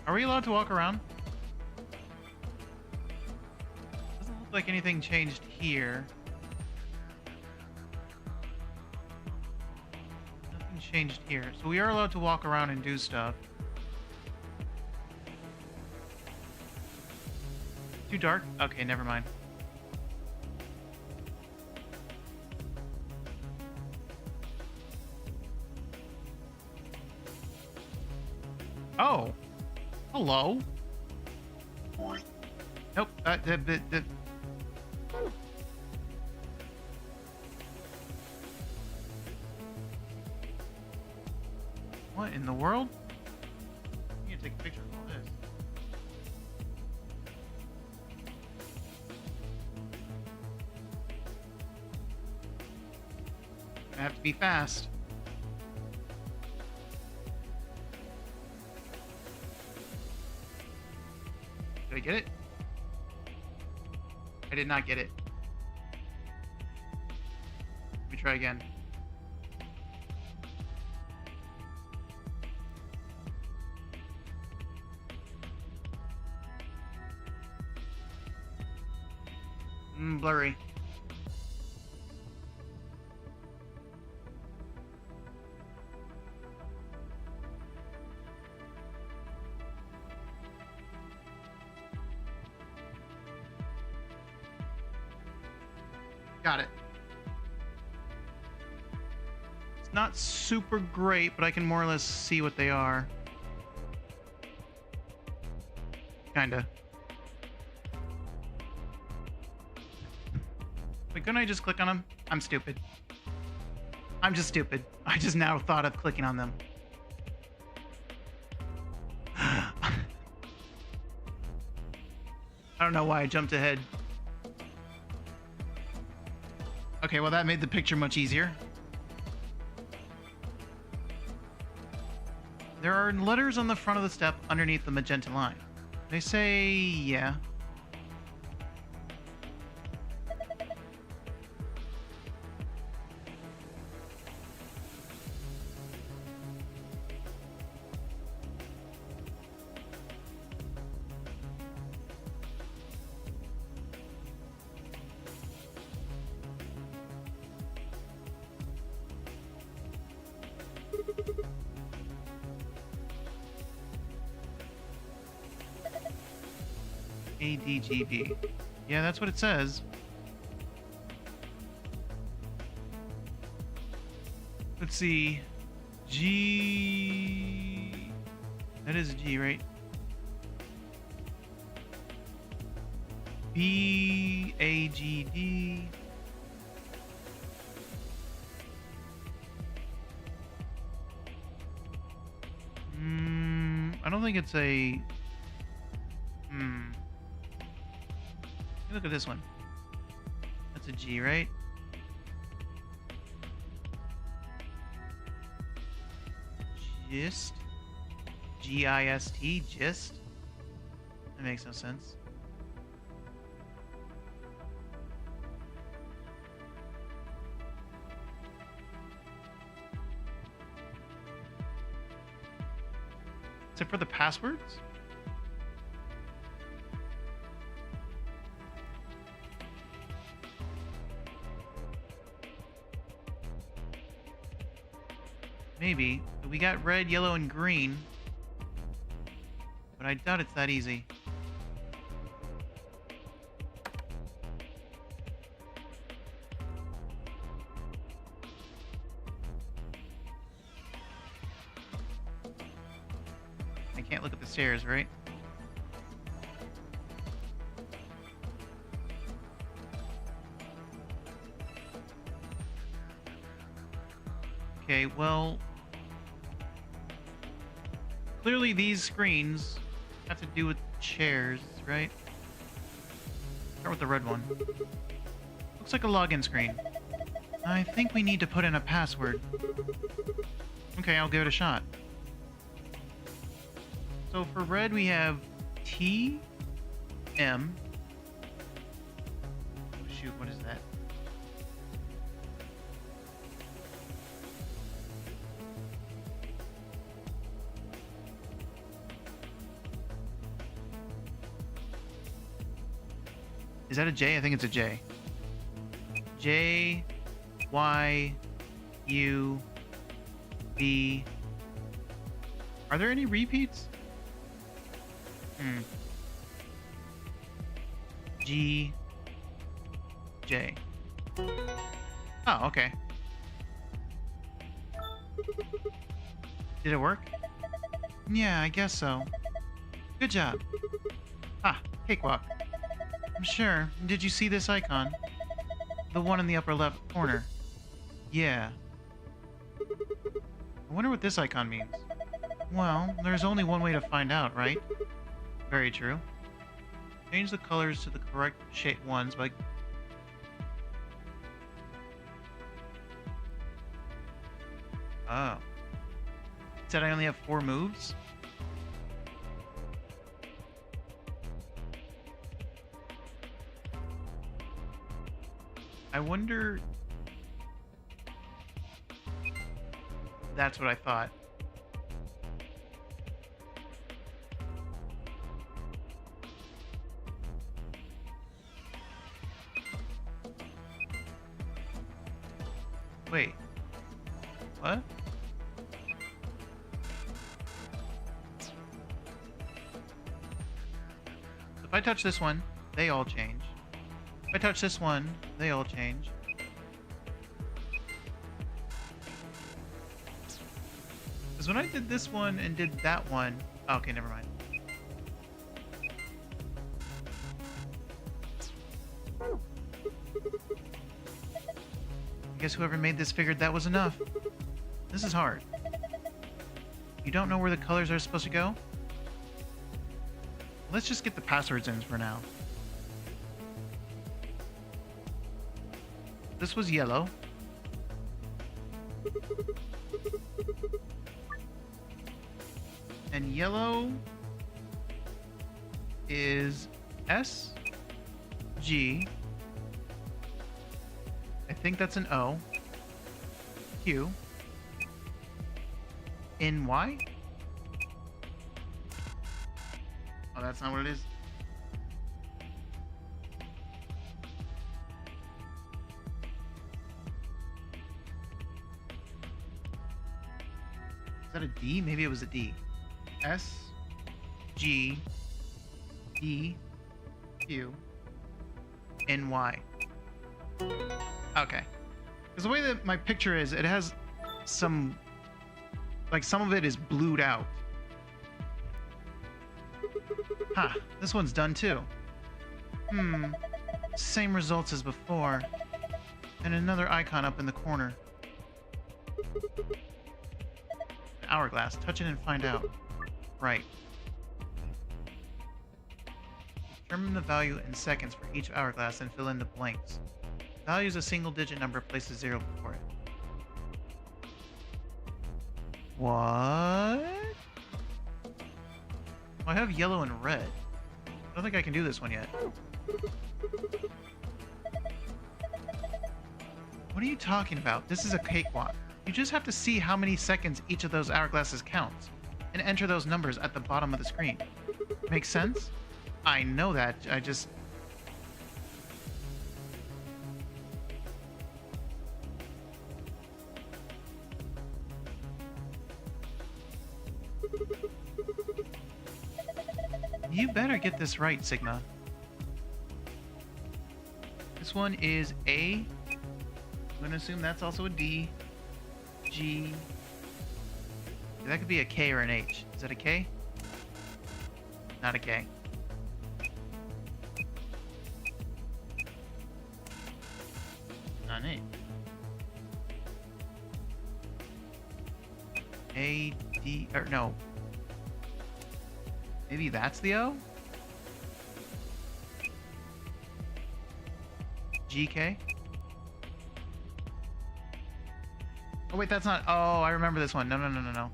Are we allowed to walk around? Doesn't look like anything changed here. Nothing changed here. So we are allowed to walk around and do stuff. Too dark? Okay, never mind. Oh. Hello. Nope. What in the world? I need to take a picture of all this. I have to be fast. Did I get it? I did not get it. Let me try again. Blurry. Got it. It's not super great, but I can more or less see what they are. Kinda. Wait, couldn't I just click on them? I'm stupid. I'm just stupid. I just now thought of clicking on them. I don't know why I jumped ahead. Okay, well that made the picture much easier. There are letters on the front of the step underneath the magenta line. They say, yeah. ADGB. Yeah, that's what it says. Let's see. G... That is a G, right? BAGD. I don't think it's a... Look at this one. That's a G, right? Gist. G-I-S-T. Gist. That makes no sense. Except for the passwords? Maybe. We got red, yellow, and green. But I doubt it's that easy. can't look at the stairs, right? Okay, well... Clearly these screens have to do with chairs, right? Start with the red one. Looks like a login screen. I think we need to put in a password. Okay, I'll give it a shot. So for red we have T, M. Oh shoot, what is that? Is that a J? I think it's a J. J, Y, U, B. Are there any repeats? G, J. Oh, okay. Did it work? Yeah, I guess so. Good job. Ah, cakewalk. I'm sure. Did you see this icon? The one in the upper left corner. Yeah. I wonder what this icon means. Well, there's only one way to find out, right? Very true. Change the colors to the correct shape ones by... Oh. It said I only have 4 moves? I wonder... That's what I thought. Wait. What? If I touch this one, they all change. If I touch this one, they all change. Because when I did this one and did that one... Oh, okay, never mind. I guess whoever made this figured that was enough. This is hard. You don't know where the colors are supposed to go? Let's just get the passwords in for now. This was yellow. And yellow is S, G. I think that's an O. Q. N, Y? Oh, that's not what it is. Is that a D? Maybe it was a D. S, G, D, Q, N, Y. Okay. Because the way that my picture is, it has some... Like, some of it is blued out. Huh. This one's done too. Same results as before. And another icon up in the corner. An hourglass. Touch it and find out. Right. Determine the value in seconds for each hourglass and fill in the blanks. Value is a single-digit number, place a 0 before it. What? Well, I have yellow and red. I don't think I can do this one yet. What are you talking about? This is a cakewalk. You just have to see how many seconds each of those hourglasses counts, and enter those numbers at the bottom of the screen. Makes sense? I know that, I just... You better get this right, Sigma. This one is A. I'm gonna assume that's also a D. G. That could be a K or an H. Is that a K? not a K. Not it. A, D, or no. Maybe that's the O? GK? Oh, wait, that's not. Oh, I remember this one. No.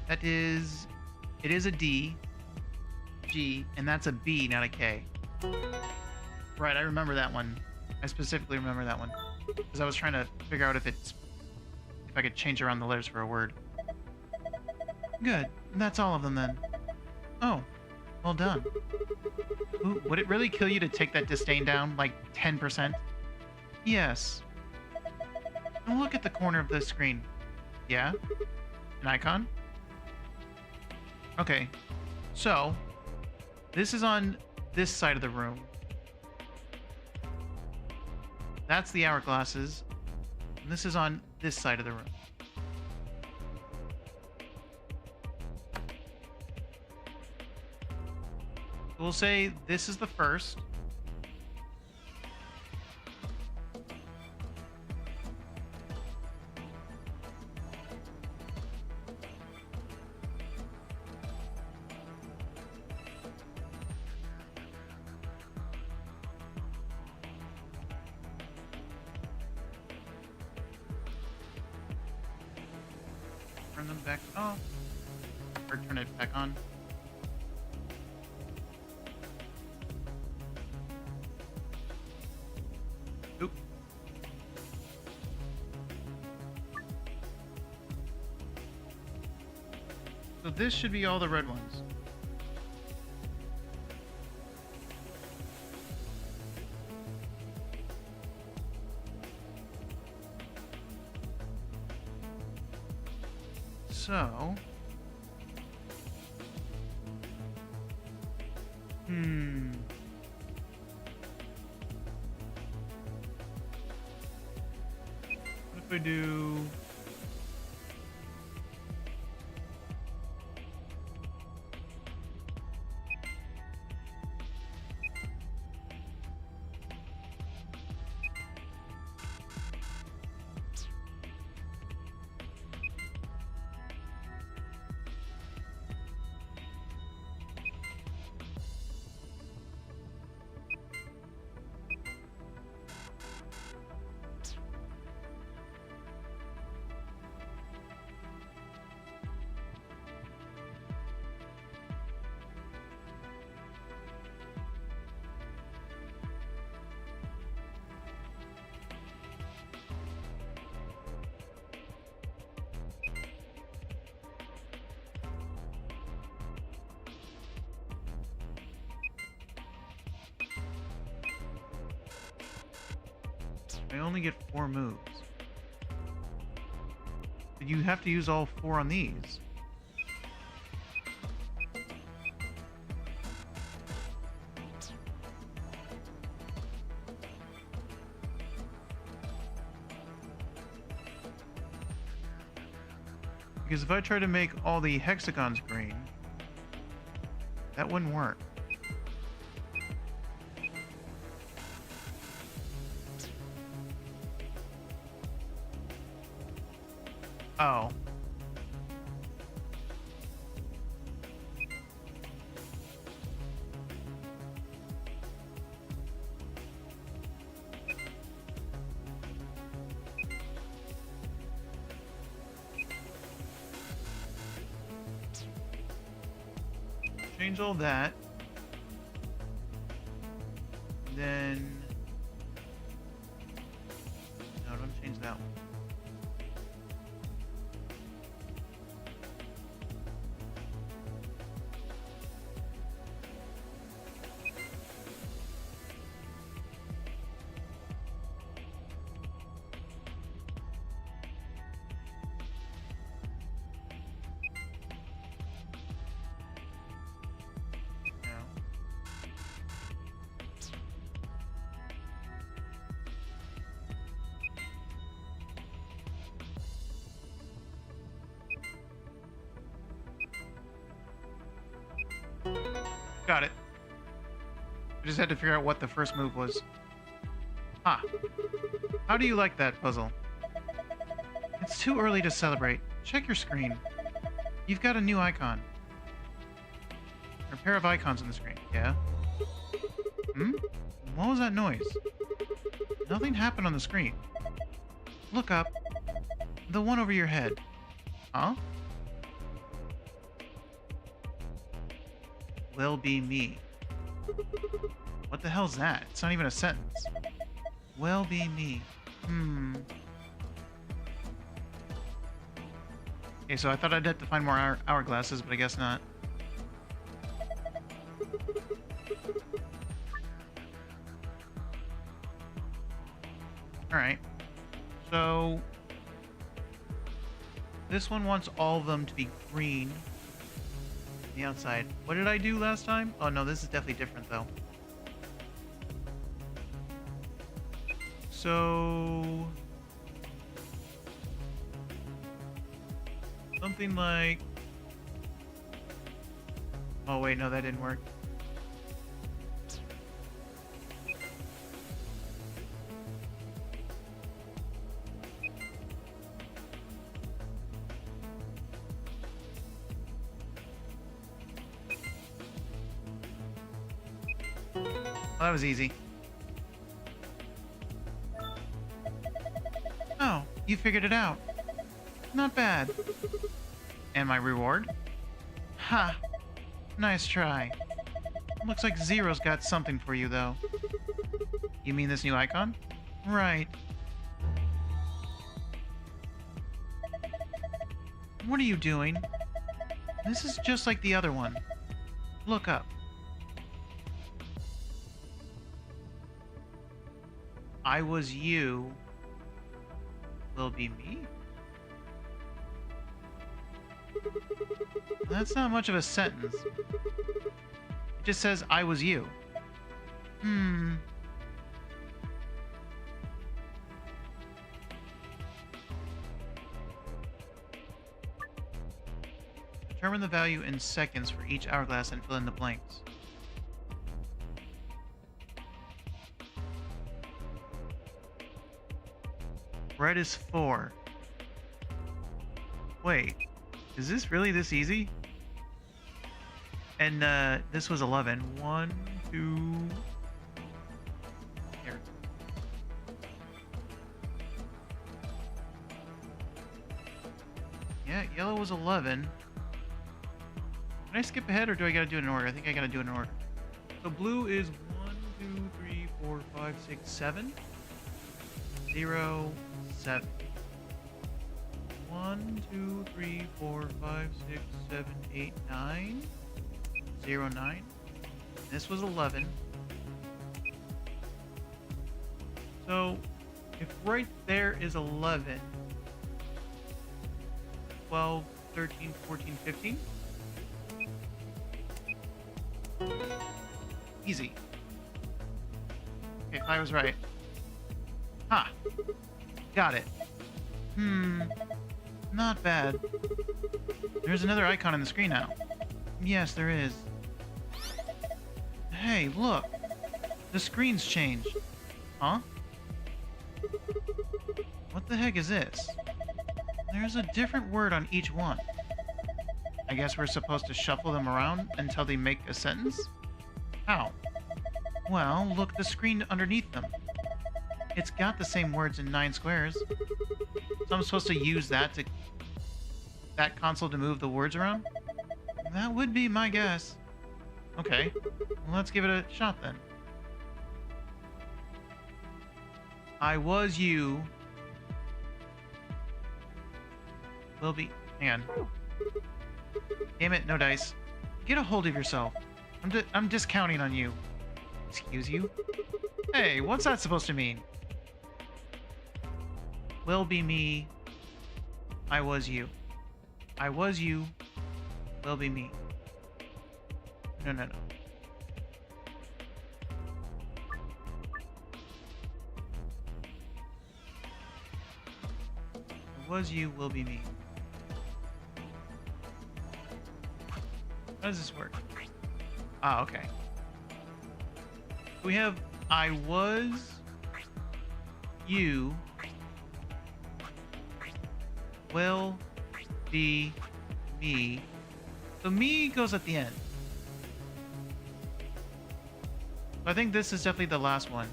That is. It is a D, G, and that's a B, not a K. Right, I remember that one. I specifically remember that one. Because I was trying to figure out if I could change around the letters for a word. Good. That's all of them then. Oh, well done. Ooh, would it really kill you to take that disdain down, like 10%? Yes. Now look at the corner of the screen. Yeah? An icon? Okay. So, this is on this side of the room. That's the hourglasses. And this is on this side of the room. We'll say this is the first. Turn them back off. Or turn it back on. Oop. So this should be all the red ones. So, what if I do I only get 4 moves. But you have to use all 4 on these. Because if I try to make all the hexagons green, that wouldn't work. Oh. Change all that. Then... No, don't change that one. Got it. I just had to figure out what the first move was. Ah. How do you like that puzzle? It's too early to celebrate. Check your screen. You've got a new icon. Or a pair of icons on the screen. Yeah? Hmm? What was that noise? Nothing happened on the screen. Look up. The one over your head. Huh? Will be me. What the hell's that? It's not even a sentence. Will be me. Okay, so I thought I'd have to find more hourglasses, but I guess not. Alright. So... this one wants all of them to be green. On the outside. What did I do last time? Oh no, this is definitely different though. So... something like... oh wait, no, that didn't work. Well, that was easy. Oh, you figured it out. Not bad. And my reward? Ha! Nice try. Looks like Zero's got something for you, though. You mean this new icon? Right. What are you doing? This is just like the other one. Look up. I was you. Will be me? That's not much of a sentence. It just says, I was you. Determine the value in seconds for each hourglass and fill in the blanks. Red is 4. Wait, is this really this easy? And this was 11. 1, 2... here. Yeah, yellow was 11. Can I skip ahead or do I gotta do it in order? I think I gotta do it in order. So blue is 1, 2, 3, 4, 5, 6, 7. 0, 7. 1, 2, 3, 4, 5, 6, 7, 8, 9. 0, 9. This was 11. So, if right there is 11, 12, 13, 14, 15. Easy. Okay, I was right. Ha! Got it. Not bad. There's another icon on the screen now. Yes, there is. Hey, look! The screen's changed. Huh? What the heck is this? There's a different word on each one. I guess we're supposed to shuffle them around until they make a sentence? How? Well, look, the screen underneath them. It's got the same words in 9 squares. So I'm supposed to use that console to move the words around? That would be my guess. Okay, well, let's give it a shot then. I was you. Will be... hang on. Damn it, no dice. Get a hold of yourself. I'm discounting on you. Excuse you? Hey, what's that supposed to mean? Will be me. I was you. I was you. Will be me. No, no, no. I was you, will be me. How does this work? Ah, okay. We have I was you will be me. So me goes at the end. I think this is definitely the last one.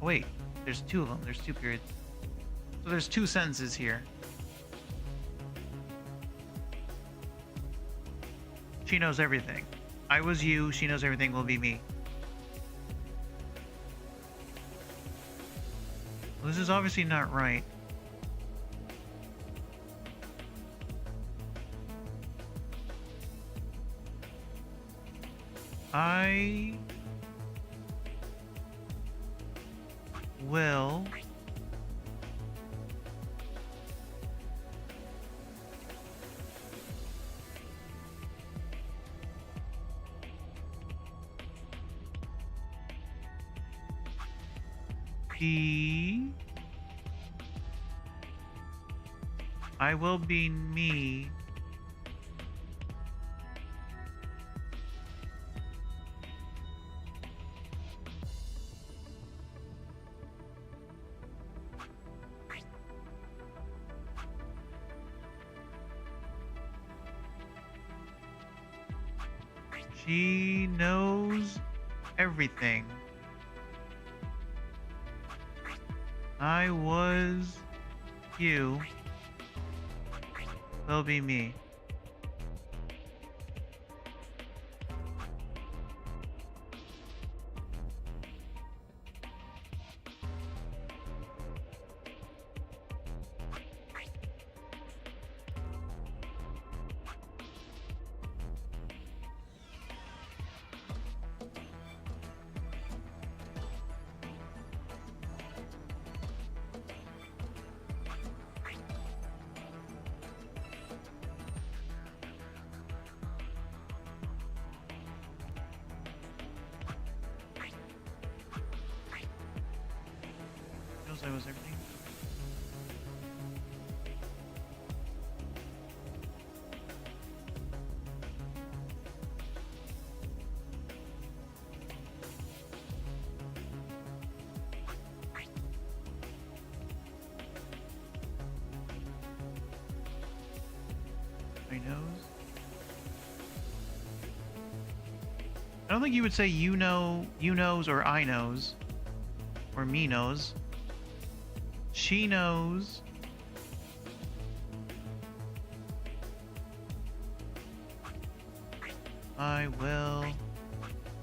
Oh, wait, there's two of them. There's two periods. So there's two sentences here. She knows everything. I was you, she knows everything will be me. Well, this is obviously not right. I will be I will be me. She knows everything. I was you. Will be me. Knows I was everything. My nose. I don't think you would say you know, you knows, or I knows, or me knows. She knows. I will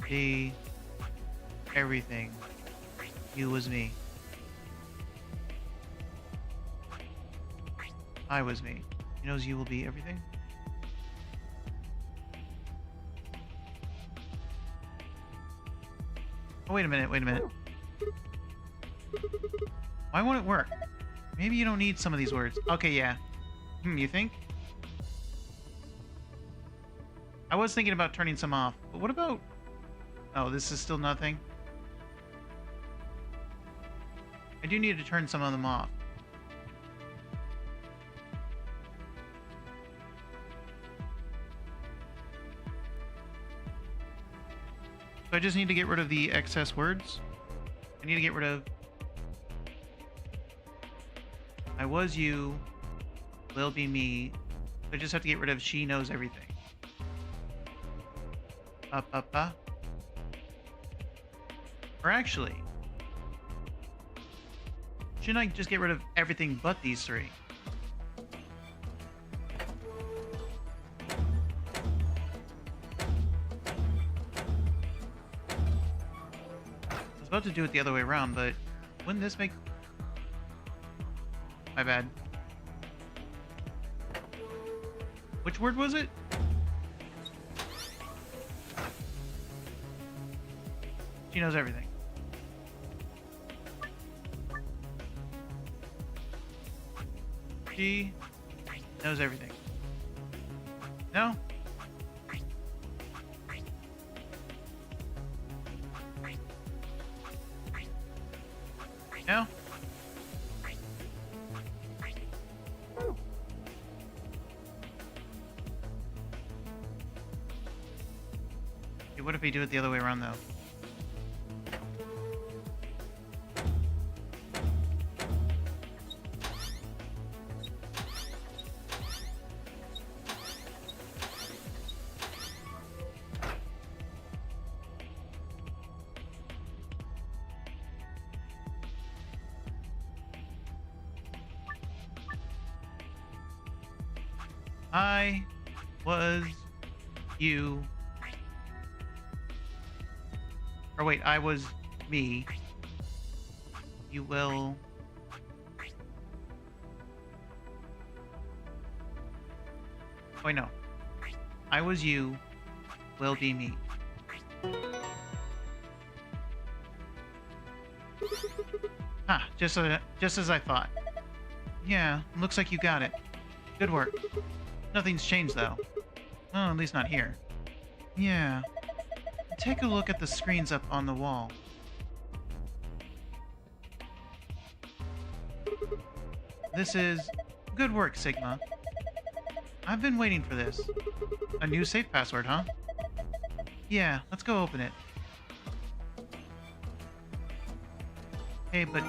be everything. You was me. I was me. She knows you will be everything. Oh, wait a minute, wait a minute. Why won't it work? Maybe you don't need some of these words. Okay, yeah. You think? I was thinking about turning some off, but what about... Oh, this is still nothing? I do need to turn some of them off. So I just need to get rid of the excess words. I need to get rid of I was you, will be me. I just have to get rid of she knows everything. Or actually, shouldn't I just get rid of everything but these three? I was about to do it the other way around, but wouldn't this make... My bad. Which word was it? She knows everything. She knows everything. No? No? what if we do it the other way around, though? I was you. Or wait, I was me. You will. Oh, wait, no. I was you. Will be me. Ah, just as I thought. Yeah, looks like you got it. Good work. Nothing's changed, though. Well, at least not here. Yeah. Take a look at the screens up on the wall. This is... Good work, Sigma. I've been waiting for this. A new safe password, huh? Yeah, let's go open it. Hey, but...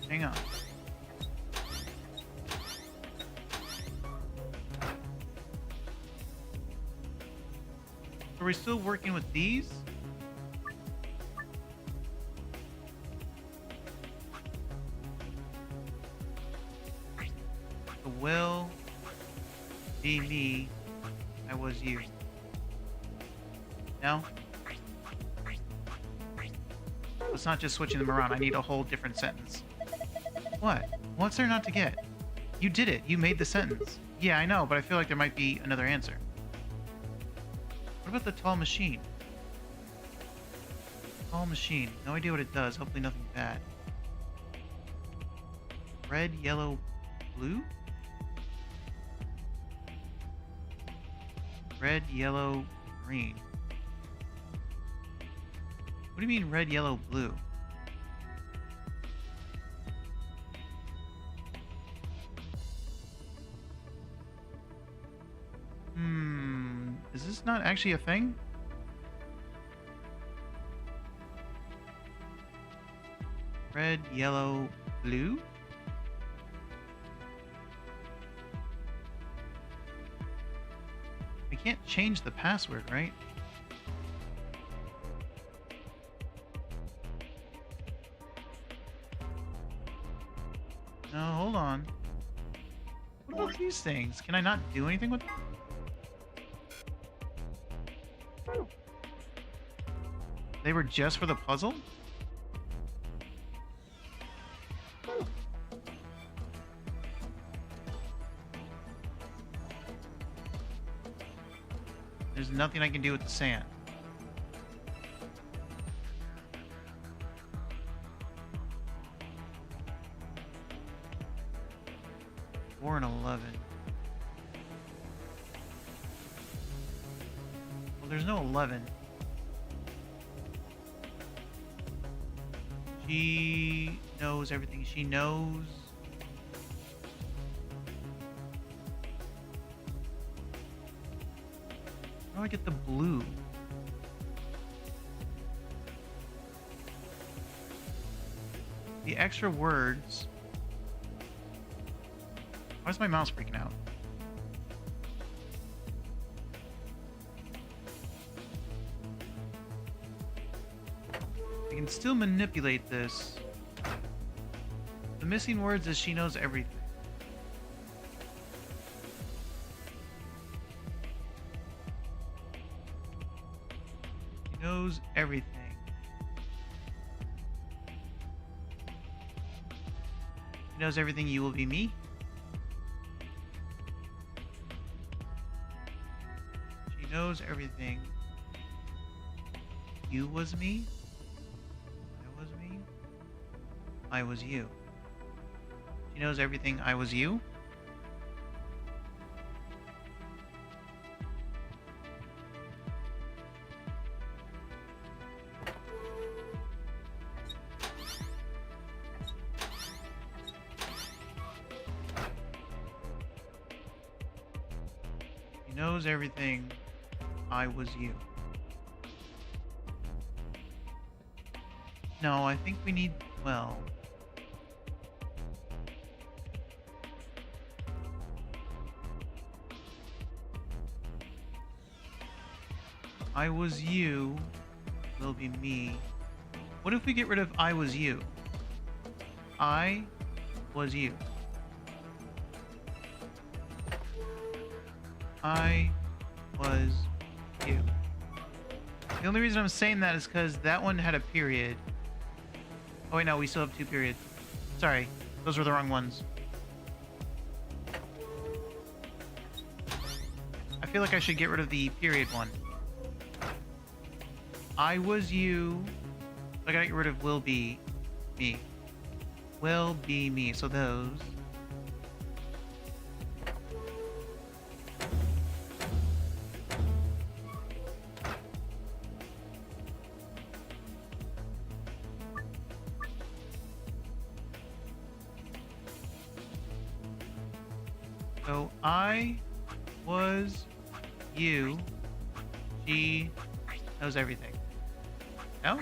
Hang on. Are we still working with these? The will be me. I was you. No? Let's not just switching them around. I need a whole different sentence. What? What's there not to get? You did it. You made the sentence. Yeah, I know, but I feel like there might be another answer. What about the tall machine? Tall machine. No idea what it does. Hopefully nothing bad. Red, yellow, blue? Red, yellow, green. What do you mean red, yellow, blue? Is this not actually a thing? Red, yellow, blue? I can't change the password, right? No, hold on. What about these things? Can I not do anything with them? They were just for the puzzle? There's nothing I can do with the sand. Four and 11. Well, there's no 11. She knows everything. She knows. How do I get the blue? The extra words. Why is my mouse freaking out? I can still manipulate this. The missing words is she knows everything. She knows everything. She knows everything. You will be me. She knows everything. You was me. I was you. She knows everything. I was you. knows everything. I was you. No, I think we need, well... I was you will be me. What if we get rid of I was you? I was you. I was you. The only reason I'm saying that is because that one had a period. Oh wait, no, we still have 2 periods. Sorry, those were the wrong ones. I feel like I should get rid of the period one. I was you. I gotta get rid of will be me. Will be me. So those. So I was you. She knows everything. No?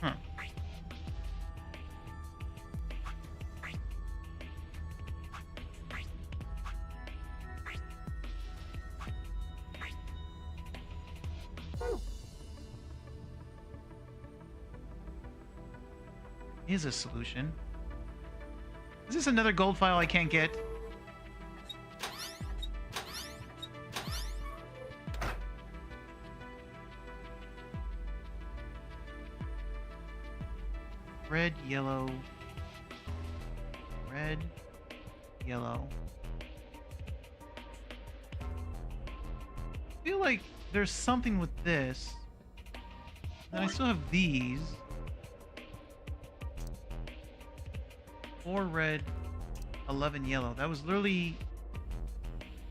Huh. Is a solution. Is this another gold file I can't get? Red, yellow. Red, yellow. I feel like there's something with this. And I still have these. 4 red, 11 yellow. That was literally...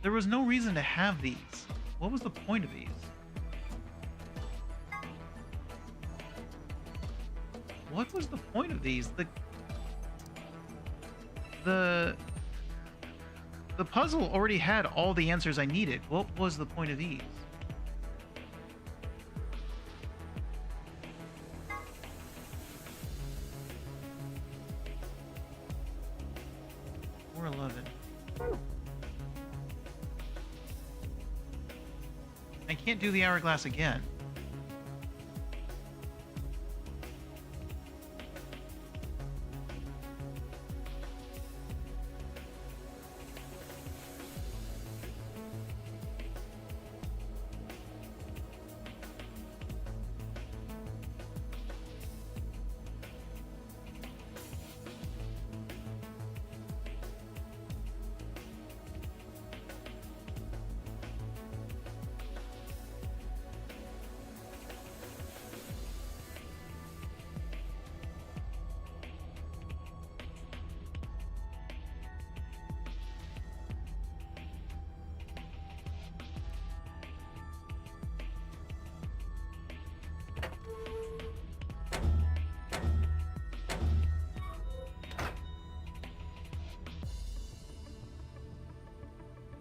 There was no reason to have these. What was the point of these? What was the point of these? The puzzle already had all the answers I needed. What was the point of these? I can't do the hourglass again.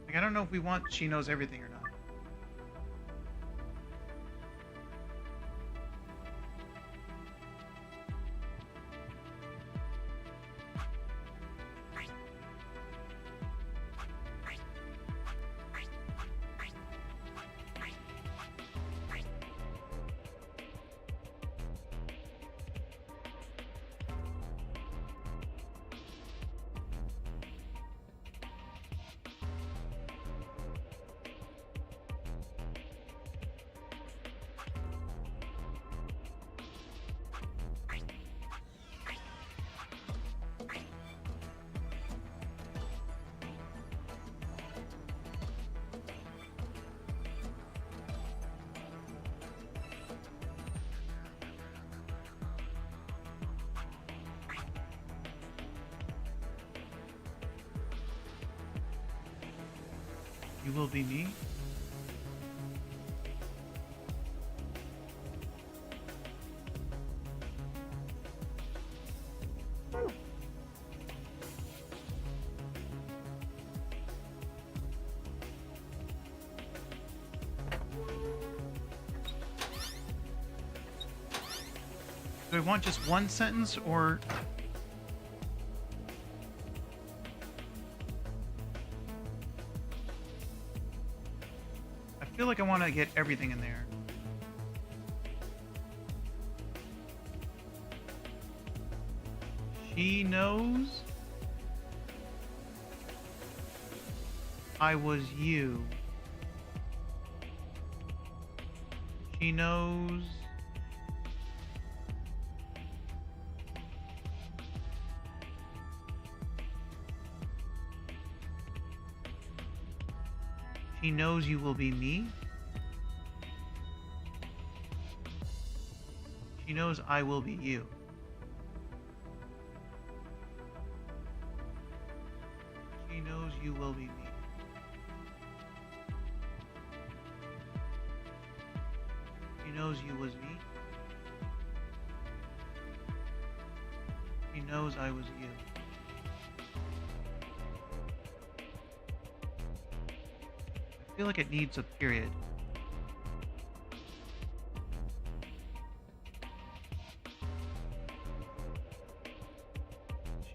Like, I don't know if we want she knows everything or not. You will be me? Do I want just one sentence or... I feel like I want to get everything in there. She knows I was you. She knows she knows you will be me. She knows I will be you. She knows you will be me. She knows you was me. She knows I was you. I feel like it needs a period.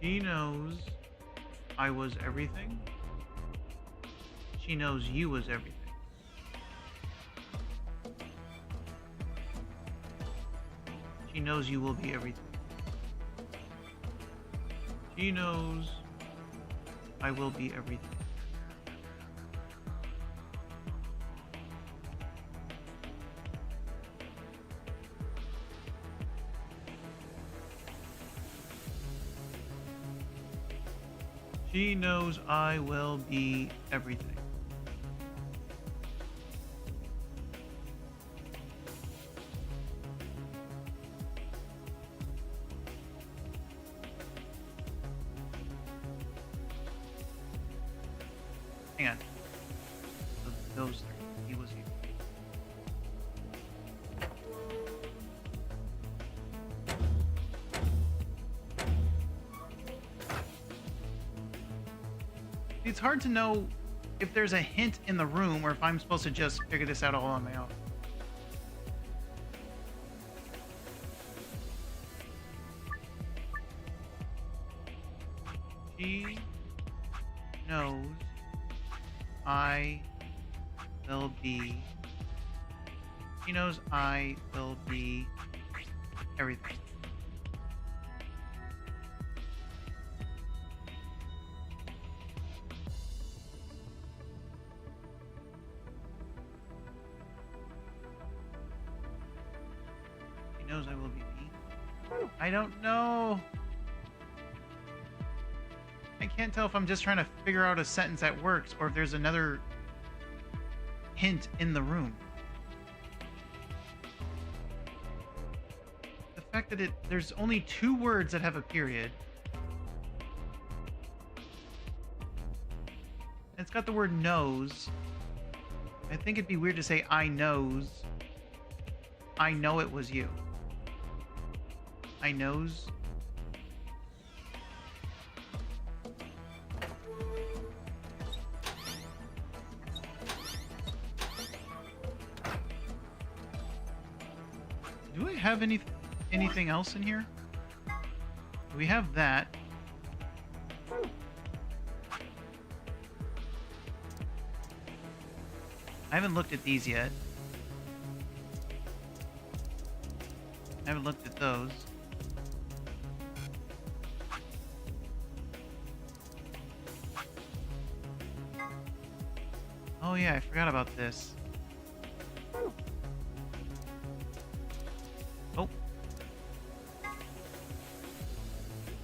She knows I was everything. She knows you was everything. She knows you will be everything. She knows I will be everything. She knows I will be everything. Hang on. So those three. He was here. It's hard to know if there's a hint in the room or if I'm supposed to just figure this out all on my own. She knows I will be. She knows I will be everything. She knows I will be me. I don't know. I can't tell if I'm just trying to figure out a sentence that works or if there's another hint in the room. The fact that there's only 2 words that have a period. And it's got the word knows. I think it'd be weird to say I knows. I know it was you. I knows. Do I have anything else in here? We have that. I haven't looked at these yet. I haven't looked at those. Oh yeah, I forgot about this. Oh.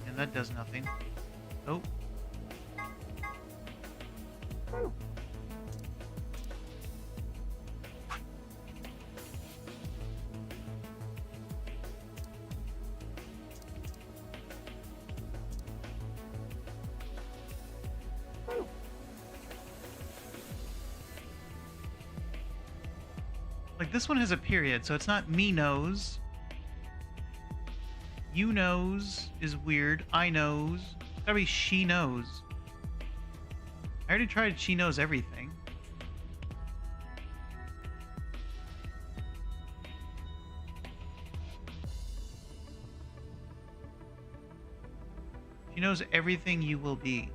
And that does nothing. Oh. Like, this one has a period, so it's not me knows. You knows is weird. I knows. It's gotta be she knows. I already tried she knows everything. She knows everything you will be.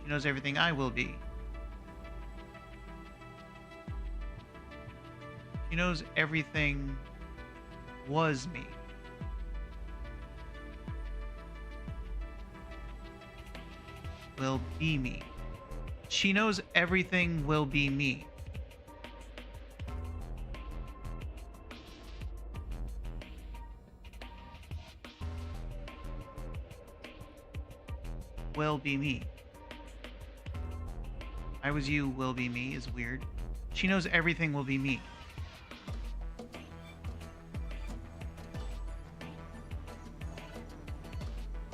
She knows everything I will be. She knows everything was me. Will be me. She knows everything will be me. Will be me. I was you, will be me is weird. She knows everything will be me.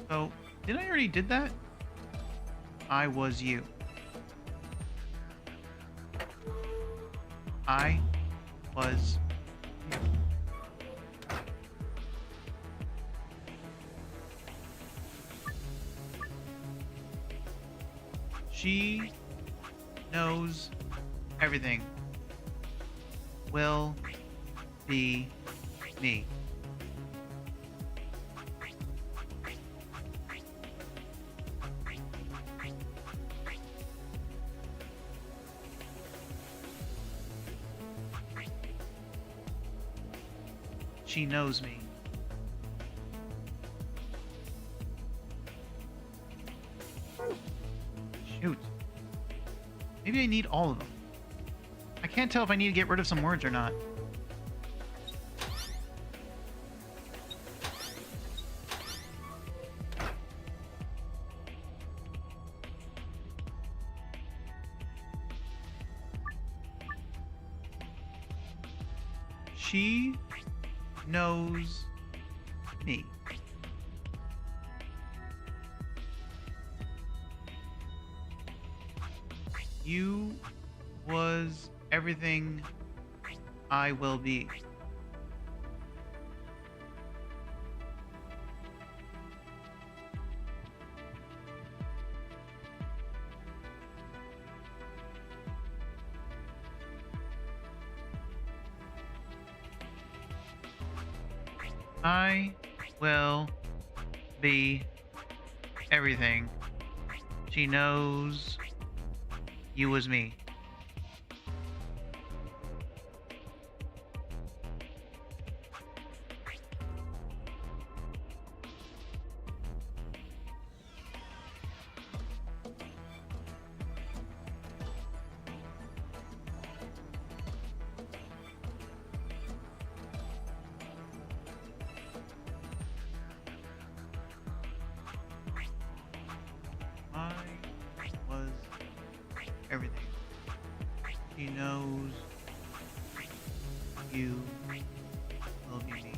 So, did I already did that? I was you. I was you. She knows everything. Will be me. She knows me. Shoot. Maybe I need all of them. I can't tell if I need to get rid of some words or not. She knows me. You was everything I will be. I will be everything. She knows you was me. I was everything. She knows you will be me.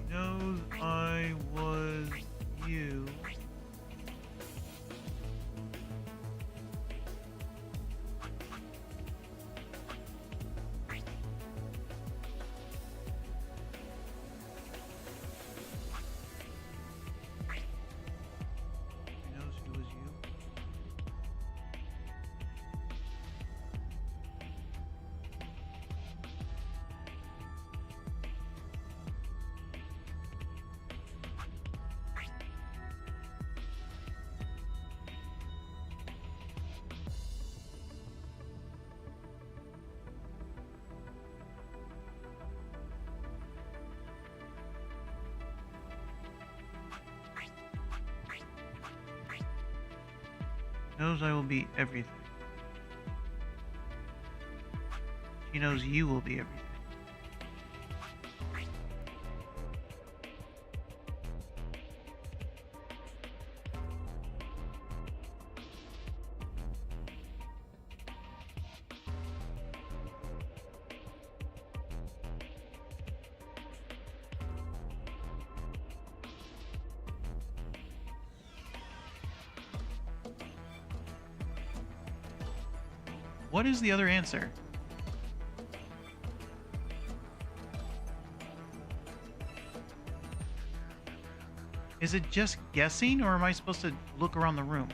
Knows I was you. She knows who was you. Knows I will be everything. She knows you will be everything. What is the other answer? Is it just guessing, or am I supposed to look around the room?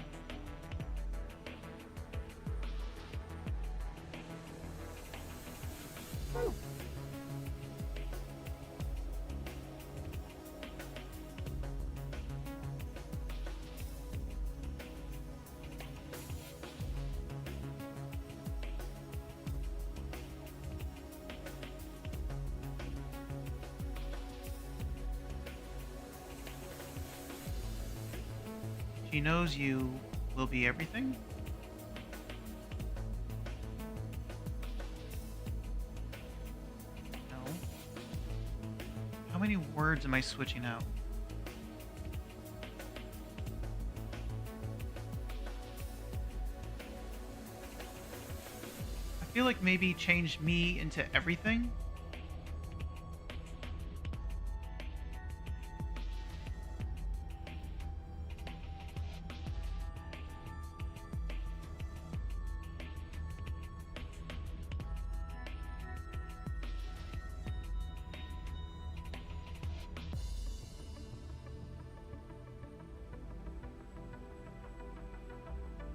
She knows you will be everything? No. How many words am I switching out? I feel like maybe change me into everything?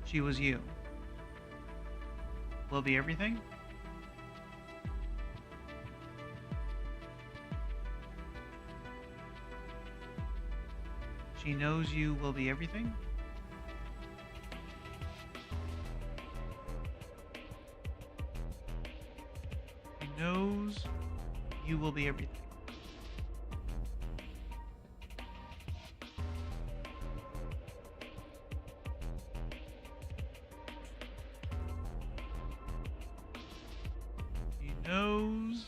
She was you. Will be everything? She knows you will be everything? She knows you will be everything. Knows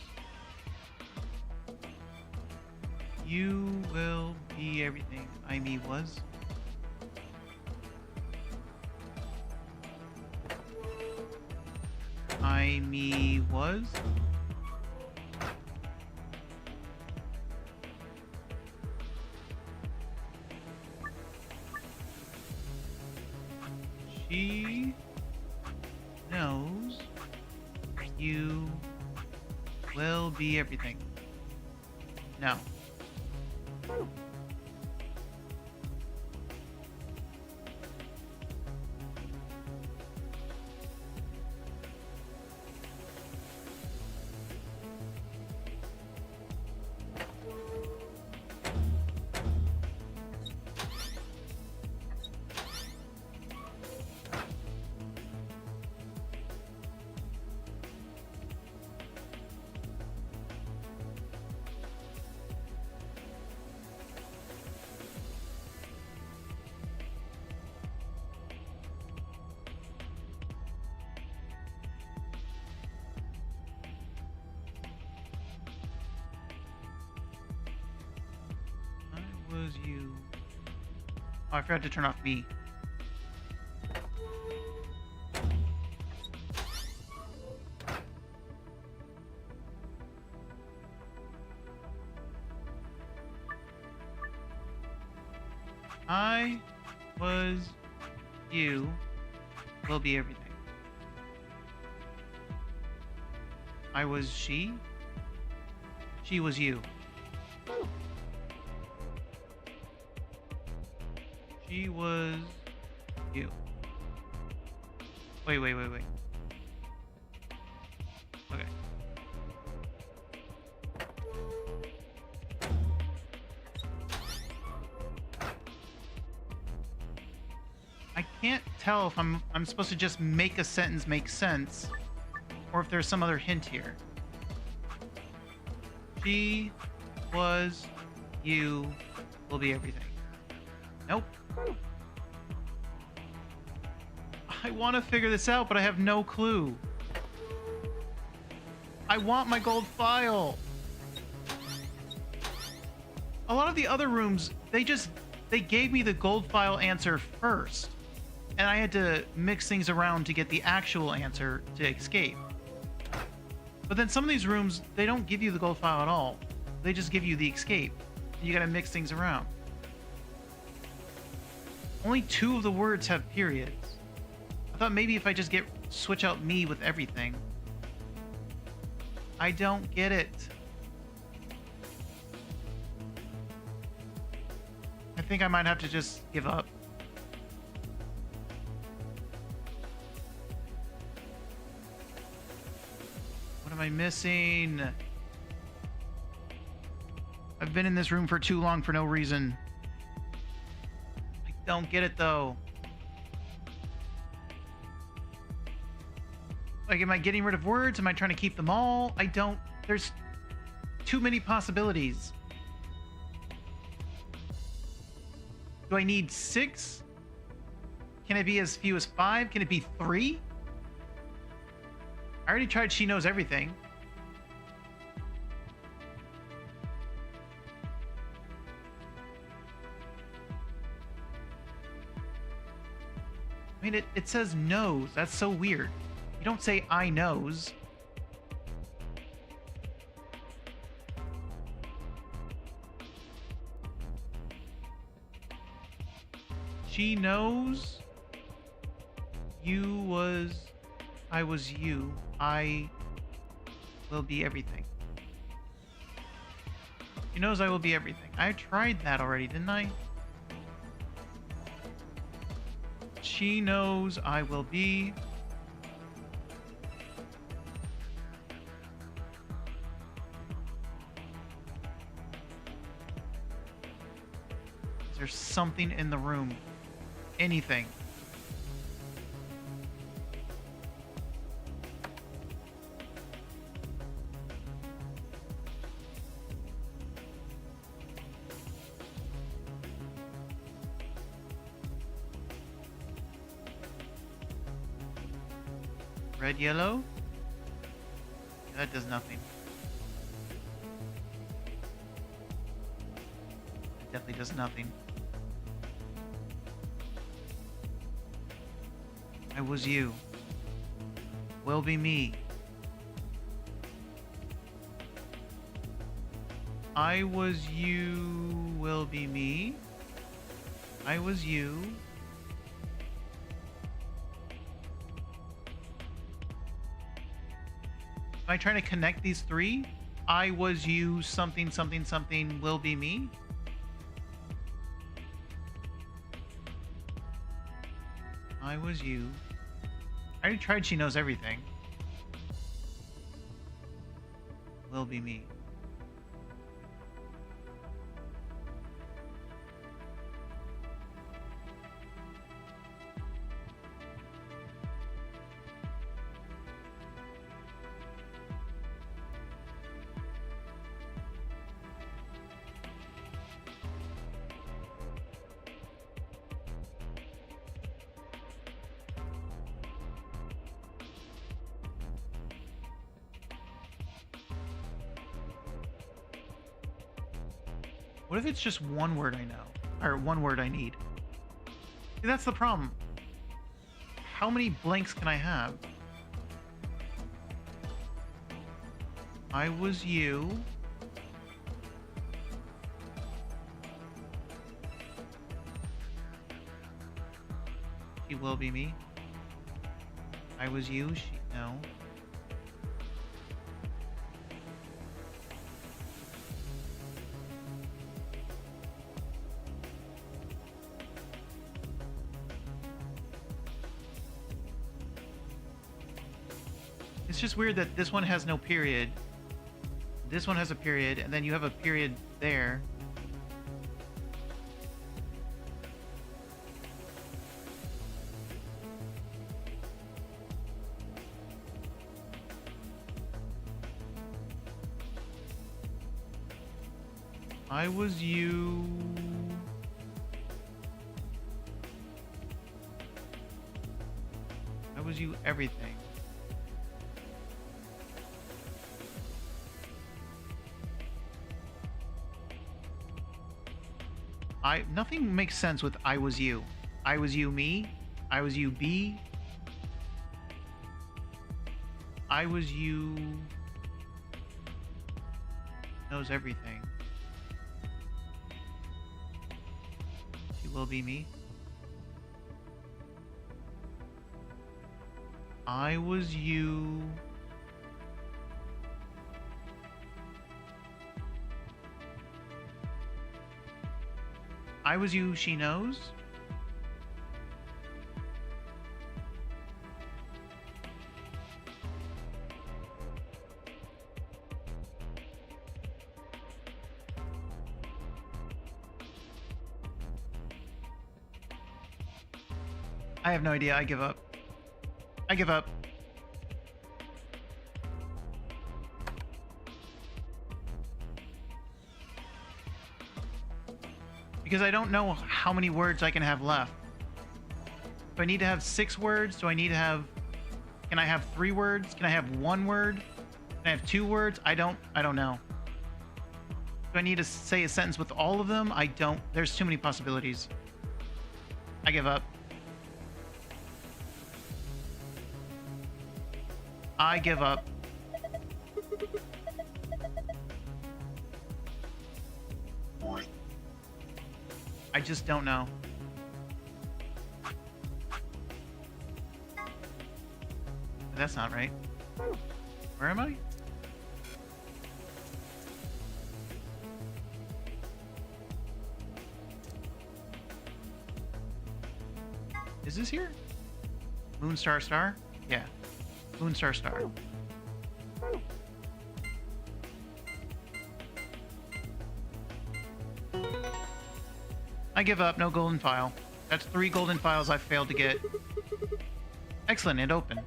you will be everything I me was. I me was. She knows you will be everything. No. Was you. Oh, I forgot to turn off me. I was you will be everything. I was she. She was you. She was you. Wait. Okay. I can't tell if I'm supposed to just make a sentence make sense or if there's some other hint here. She was you will be everything. Nope. I want to figure this out, but I have no clue. I want my gold file. A lot of the other rooms, they gave me the gold file answer first, and I had to mix things around to get the actual answer to escape. But then some of these rooms, they don't give you the gold file at all. They just give you the escape. You gotta mix things around. Only 2 of the words have periods. I thought maybe if I just switch out me with everything. I don't get it. I think I might have to just give up. What am I missing? I've been in this room for too long for no reason. I don't get it though. Like, am I getting rid of words? Am I trying to keep them all? I don't... There's too many possibilities. Do I need 6? Can it be as few as 5? Can it be 3? I already tried She Knows Everything. I mean, it says knows. That's so weird. You don't say I knows. She knows you was, I was you. I will be everything. She knows I will be everything. I tried that already, didn't I? She knows I will be. Is there something in the room? Anything? Red, yellow? That does nothing. It definitely does nothing. I was you. Will be me. I was you. Will be me. I was you. Am I trying to connect these three? I was you, something, something, something, will be me? I was you. I already tried She Knows Everything. Will be me. What if it's just one word I know? Or one word I need? See, that's the problem. How many blanks can I have? I was you. She will be me. I was you. She... No. It's just weird that this one has no period. This one has a period, and then you have a period there. I was you. I was you everything. Nothing makes sense with I was you. I was you me. I was you be. I was you knows everything. She will be me. I was you. I was you, she knows? I have no idea. I give up. I give up. Because I don't know how many words I can have left. Do I need to have 6 words? Do I need to have... Can I have 3 words? Can I have 1 word? Can I have 2 words? I don't know. Do I need to say a sentence with all of them? I don't. There's too many possibilities. I give up. I give up. I just don't know. That's not right. Where am I? Is this here? Moon, star, star? Yeah. Moon, star, star. I give up. No golden file. That's 3 golden files I failed to get. Excellent. And open.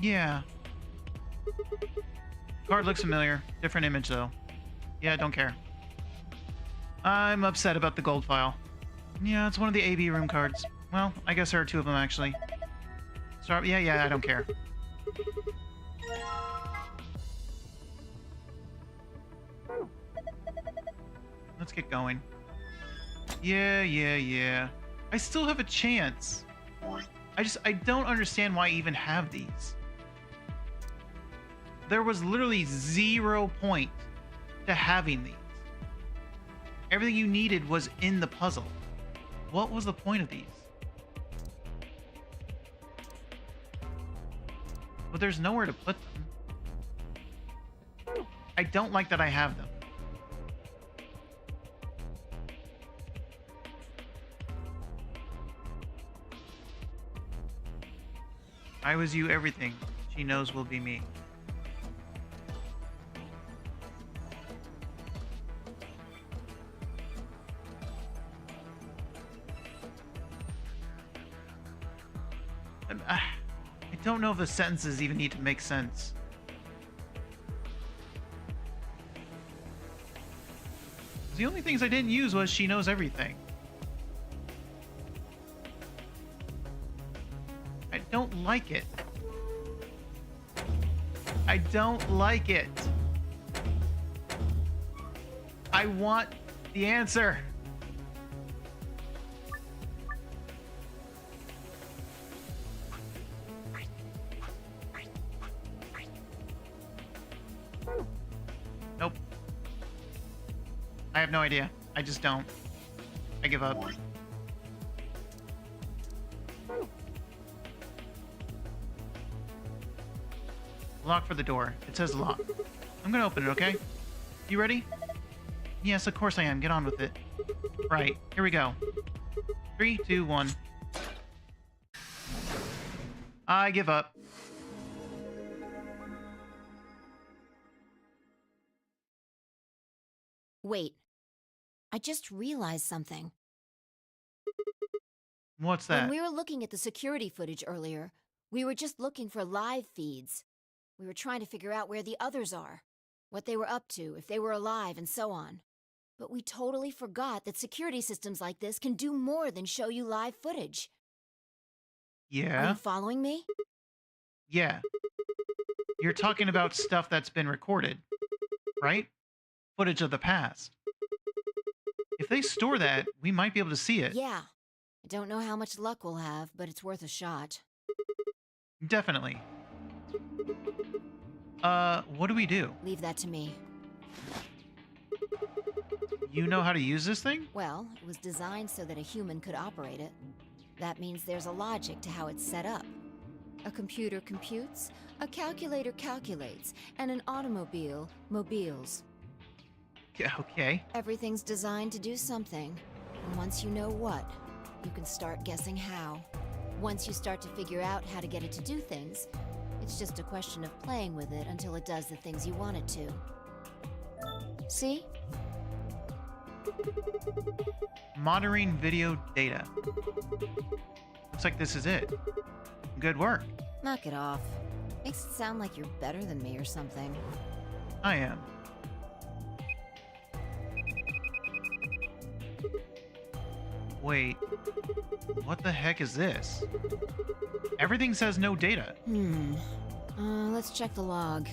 Yeah. Card looks familiar. Different image, though. Yeah, don't care. I'm upset about the gold file. Yeah, it's one of the AB room cards. Well, I guess there are 2 of them, actually. Sorry. Yeah, I don't care. Let's get going. Yeah. I still have a chance. I don't understand why I even have these. There was literally 0 point to having these. Everything you needed was in the puzzle. What was the point of these? But there's nowhere to put them. I don't like that I have them. I was you everything. She knows will be me. I don't know if the sentences even need to make sense. The only things I didn't use was she knows everything. I don't like it. I don't like it. I want the answer. Nope. I have no idea. I just don't. I give up. Lock for the door. It says lock. I'm gonna open it, okay? You ready? Yes, of course I am. Get on with it. Right. Here we go. 3, 2, 1. I give up. Wait. I just realized something. What's that? When we were looking at the security footage earlier, we were just looking for live feeds. We were trying to figure out where the others are, what they were up to, if they were alive, and so on. But we totally forgot that security systems like this can do more than show you live footage. Yeah? Are you following me? Yeah. You're talking about stuff that's been recorded, right? Footage of the past. If they store that, we might be able to see it. Yeah. I don't know how much luck we'll have, but it's worth a shot. Definitely. What do we do? Leave that to me. You know how to use this thing? Well, it was designed so that a human could operate it. That means there's a logic to how it's set up. A computer computes, a calculator calculates, and an automobile mobiles. Yeah, okay. Everything's designed to do something. And once you know what, you can start guessing how. Once you start to figure out how to get it to do things, it's just a question of playing with it until it does the things you want it to. See? Monitoring video data. Looks like this is it. Good work. Knock it off. Makes it sound like you're better than me or something. I am. Wait. What the heck is this? Everything says no data. Let's check the log.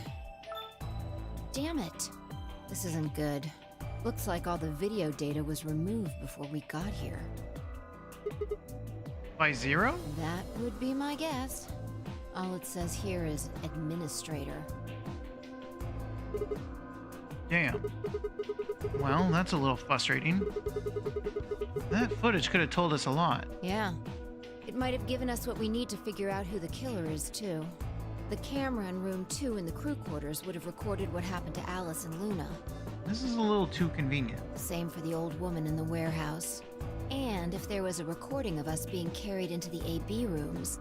Damn it. This isn't good. Looks like all the video data was removed before we got here. By zero? That would be my guess. All it says here is administrator. Damn. Well, that's a little frustrating. That footage could have told us a lot. Yeah. It might have given us what we need to figure out who the killer is, too. The camera in room 2 in the crew quarters would have recorded what happened to Alice and Luna. This is a little too convenient. Same for the old woman in the warehouse. And if there was a recording of us being carried into the AB rooms,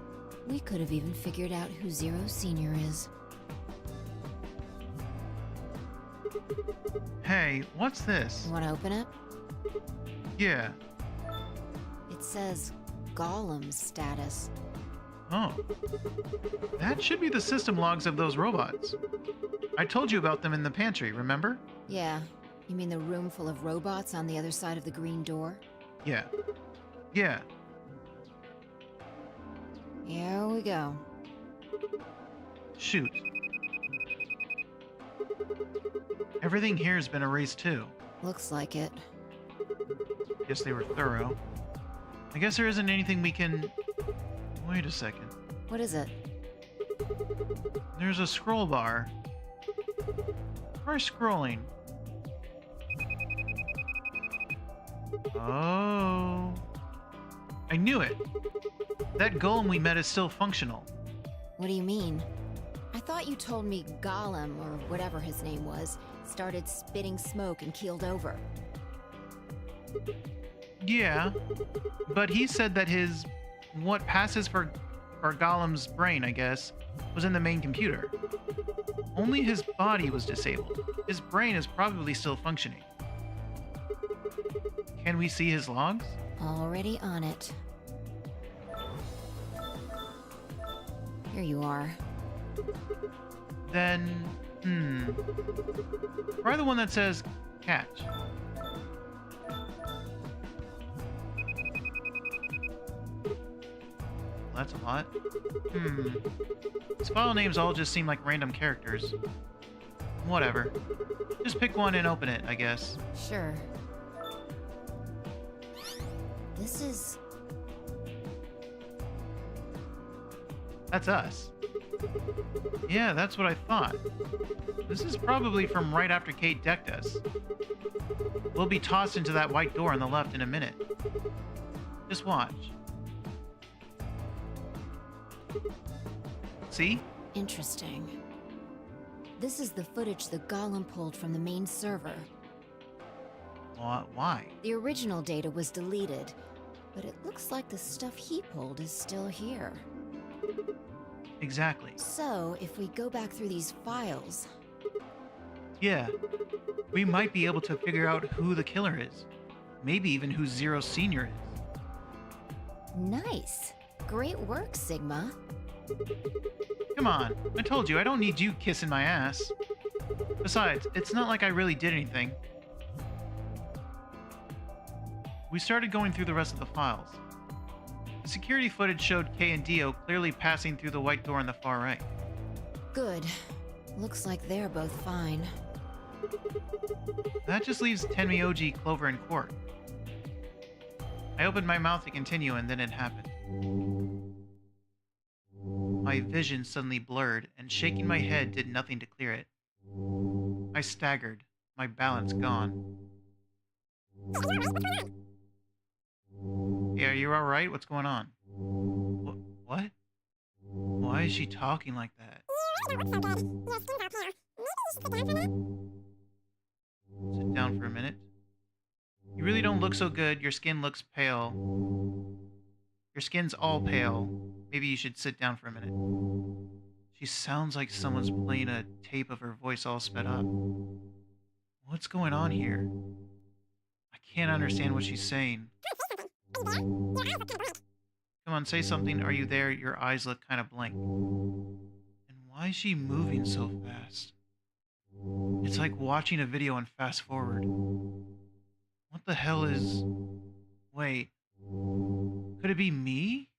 we could have even figured out who Zero Senior is. Hey, what's this? You want to open it? Yeah. It says Gollum status. Oh. That should be the system logs of those robots. I told you about them in the pantry, remember? Yeah. You mean the room full of robots on the other side of the green door? Yeah. Yeah. Here we go. Shoot. Everything here has been erased too. Looks like it. Guess they were thorough. I guess there isn't anything we can... Wait a second. What is it? There's a scroll bar. Try scrolling. Oh. I knew it. That golem we met is still functional. What do you mean? I thought you told me Gollum, or whatever his name was, started spitting smoke and keeled over. Yeah, but he said that his... what passes for Gollum's brain, I guess, was in the main computer. Only his body was disabled. His brain is probably still functioning. Can we see his logs? Already on it. Here you are. Then, try the one that says catch. That's a lot. These file names all just seem like random characters. Whatever. Just pick one and open it, I guess. Sure. This is... That's us. Yeah, that's what I thought. This is probably from right after Kate decked us. We'll be tossed into that white door on the left in a minute. Just watch. See? interesting. This is the footage the Golem pulled from the main server. Why? The original data was deleted, but it looks like the stuff he pulled is still here. Exactly. So, if we go back through these files... Yeah. We might be able to figure out who the killer is. Maybe even who Zero Senior is. Nice. Great work, Sigma. Come on. I told you, I don't need you kissing my ass. Besides, it's not like I really did anything. We started going through the rest of the files. The security footage showed Kay and Dio clearly passing through the white door on the far right. Good. Looks like they're both fine. That just leaves Tenmyoji, Clover, and Quark. I opened my mouth to continue, and then it happened. My vision suddenly blurred, and shaking my head did nothing to clear it. I staggered, my balance gone. Yeah, you're alright? What's going on? What? Why is she talking like that? Sit down for a minute. You really don't look so good. Your skin looks pale. Your skin's all pale. Maybe you should sit down for a minute. She sounds like someone's playing a tape of her voice all sped up. What's going on here? I can't understand what she's saying. Come on, say something. Are you there? Your eyes look kind of blank. And why is she moving so fast? It's like watching a video and fast forward. What the hell is... Wait. Could it be me?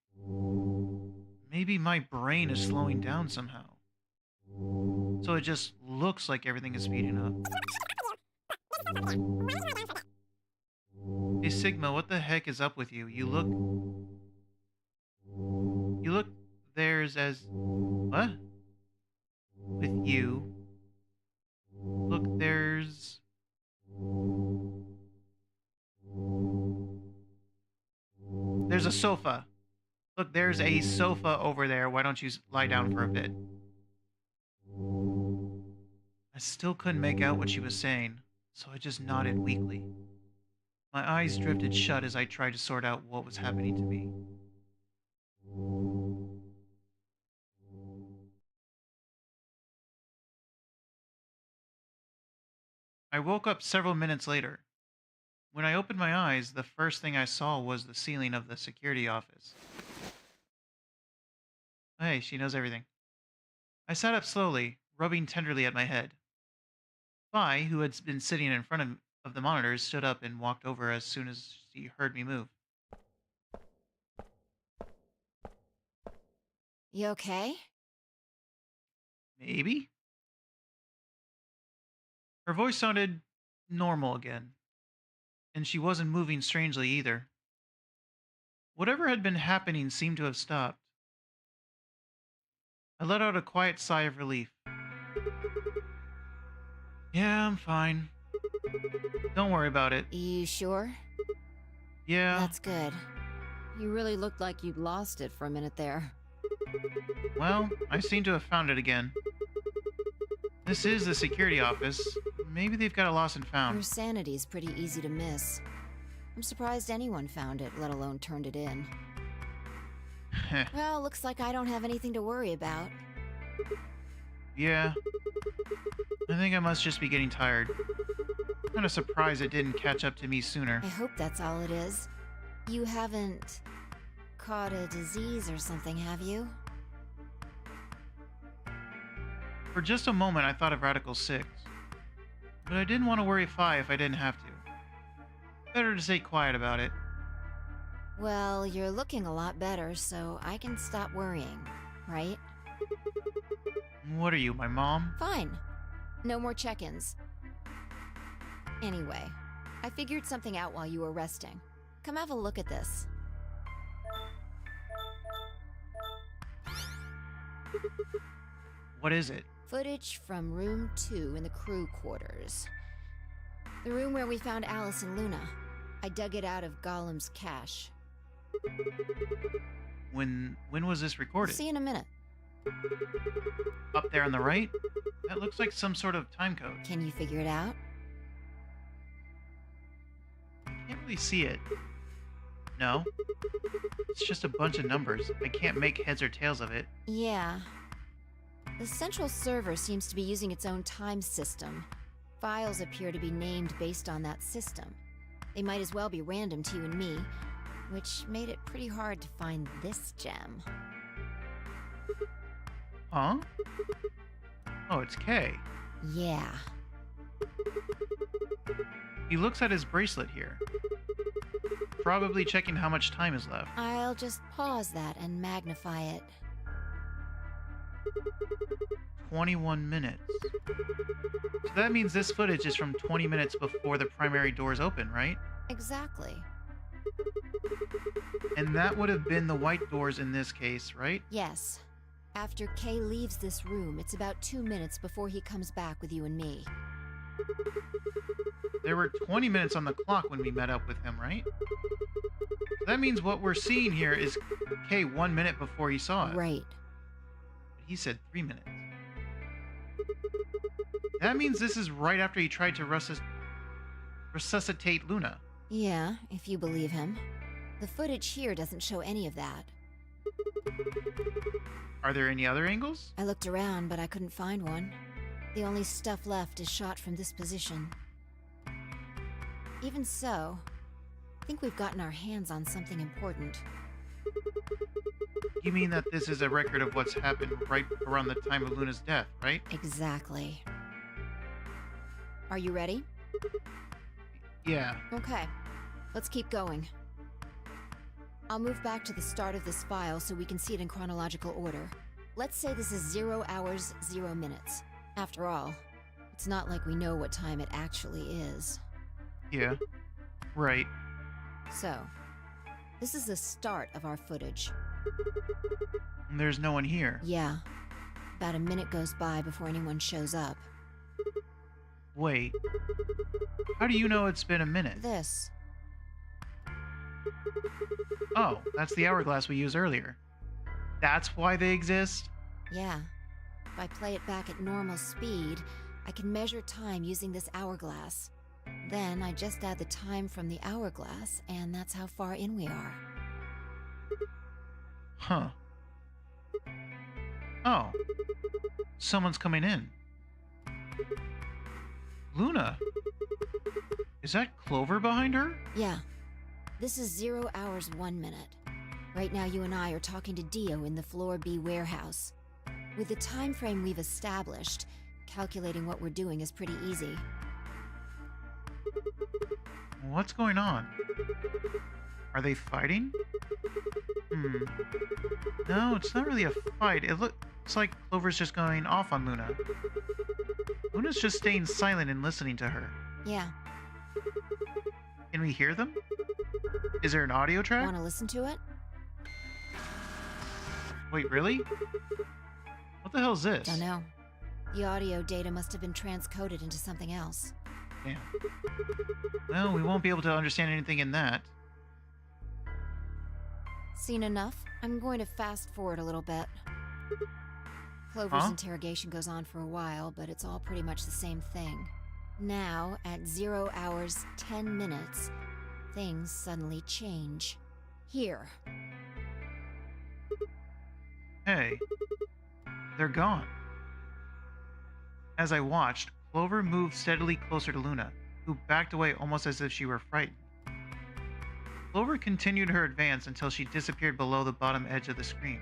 Maybe my brain is slowing down somehow. So it just looks like everything is speeding up. Hey Sigma, what the heck is up with you? You look... there's as... What? With you. Look, there's... There's a sofa. Look, there's a sofa over there. Why don't you lie down for a bit? I still couldn't make out what she was saying, so I just nodded weakly. My eyes drifted shut as I tried to sort out what was happening to me. I woke up several minutes later. When I opened my eyes, the first thing I saw was the ceiling of the security office. Hey, she knows everything. I sat up slowly, rubbing tenderly at my head. Fi, who had been sitting in front of the monitors, stood up and walked over as soon as she heard me move. You okay? Maybe? Her voice sounded normal again, and she wasn't moving strangely either. Whatever had been happening seemed to have stopped. I let out a quiet sigh of relief. Yeah, I'm fine. Don't worry about it. You sure? Yeah. That's good. You really looked like you'd lost it for a minute there. Well, I seem to have found it again. This is the security office. Maybe they've got it lost and found. Your sanity's pretty easy to miss. I'm surprised anyone found it, let alone turned it in. Well, looks like I don't have anything to worry about. Yeah. I think I must just be getting tired. I'm kind of surprised it didn't catch up to me sooner. I hope that's all it is. You haven't caught a disease or something, have you? For just a moment, I thought of Radical 6. But I didn't want to worry Fi if I didn't have to. Better to stay quiet about it. Well, you're looking a lot better, so I can stop worrying, right? What are you, my mom? Fine. No more check-ins. Anyway, I figured something out while you were resting. Come have a look at this. What is it? Footage from room 2 in the crew quarters. The room where we found Alice and Luna. I dug it out of Gollum's cache. When was this recorded? See you in a minute. Up there on the right? That looks like some sort of time code. Can you figure it out? I can't really see it. No. It's just a bunch of numbers. I can't make heads or tails of it. Yeah. The central server seems to be using its own time system. Files appear to be named based on that system. They might as well be random to you and me, which made it pretty hard to find this gem. Huh? Oh, it's K. Yeah. He looks at his bracelet here. Probably checking how much time is left. I'll just pause that and magnify it. 21 minutes. So that means this footage is from 20 minutes before the primary doors open, right? Exactly. And that would have been the white doors in this case, right? Yes. After Kay leaves this room, it's about 2 minutes before he comes back with you and me. There were 20 minutes on the clock when we met up with him, right? That means what we're seeing here is Kay 1 minute before he saw it. Right. But he said 3 minutes. That means this is right after he tried to resuscitate Luna. Yeah, if you believe him. The footage here doesn't show any of that. Are there any other angles? I looked around, but I couldn't find one. The only stuff left is shot from this position. Even so, I think we've gotten our hands on something important. You mean that this is a record of what's happened right around the time of Luna's death, right? Exactly. Are you ready? Yeah. Okay, let's keep going. I'll move back to the start of this file so we can see it in chronological order. Let's say this is 0 hours, 0 minutes. After all, it's not like we know what time it actually is. Yeah. Right. So, this is the start of our footage. There's no one here. Yeah. About a minute goes by before anyone shows up. Wait. How do you know it's been a minute? This. Oh, that's the hourglass we used earlier. That's why they exist? Yeah. If I play it back at normal speed, I can measure time using this hourglass. Then I just add the time from the hourglass, and that's how far in we are. Huh. Oh. Someone's coming in. Luna. Is that Clover behind her? Yeah. This is 0 hours, 1 minute. Right now you and I are talking to Dio in the Floor B warehouse. With the time frame we've established, calculating what we're doing is pretty easy. What's going on? Are they fighting? No, it's not really a fight. It looks like Clover's just going off on Luna. Luna's just staying silent and listening to her. Yeah. Can we hear them? Is there an audio track? Want to listen to it? Wait, really? What the hell is this? Don't know. The audio data must have been transcoded into something else. Damn. Well, we won't be able to understand anything in that. Seen enough? I'm going to fast forward a little bit. Clover's interrogation goes on for a while, but it's all pretty much the same thing. Now, at 0 hours, 10 minutes, things suddenly change. Here. Hey. They're gone. As I watched, Clover moved steadily closer to Luna, who backed away almost as if she were frightened. Clover continued her advance until she disappeared below the bottom edge of the screen.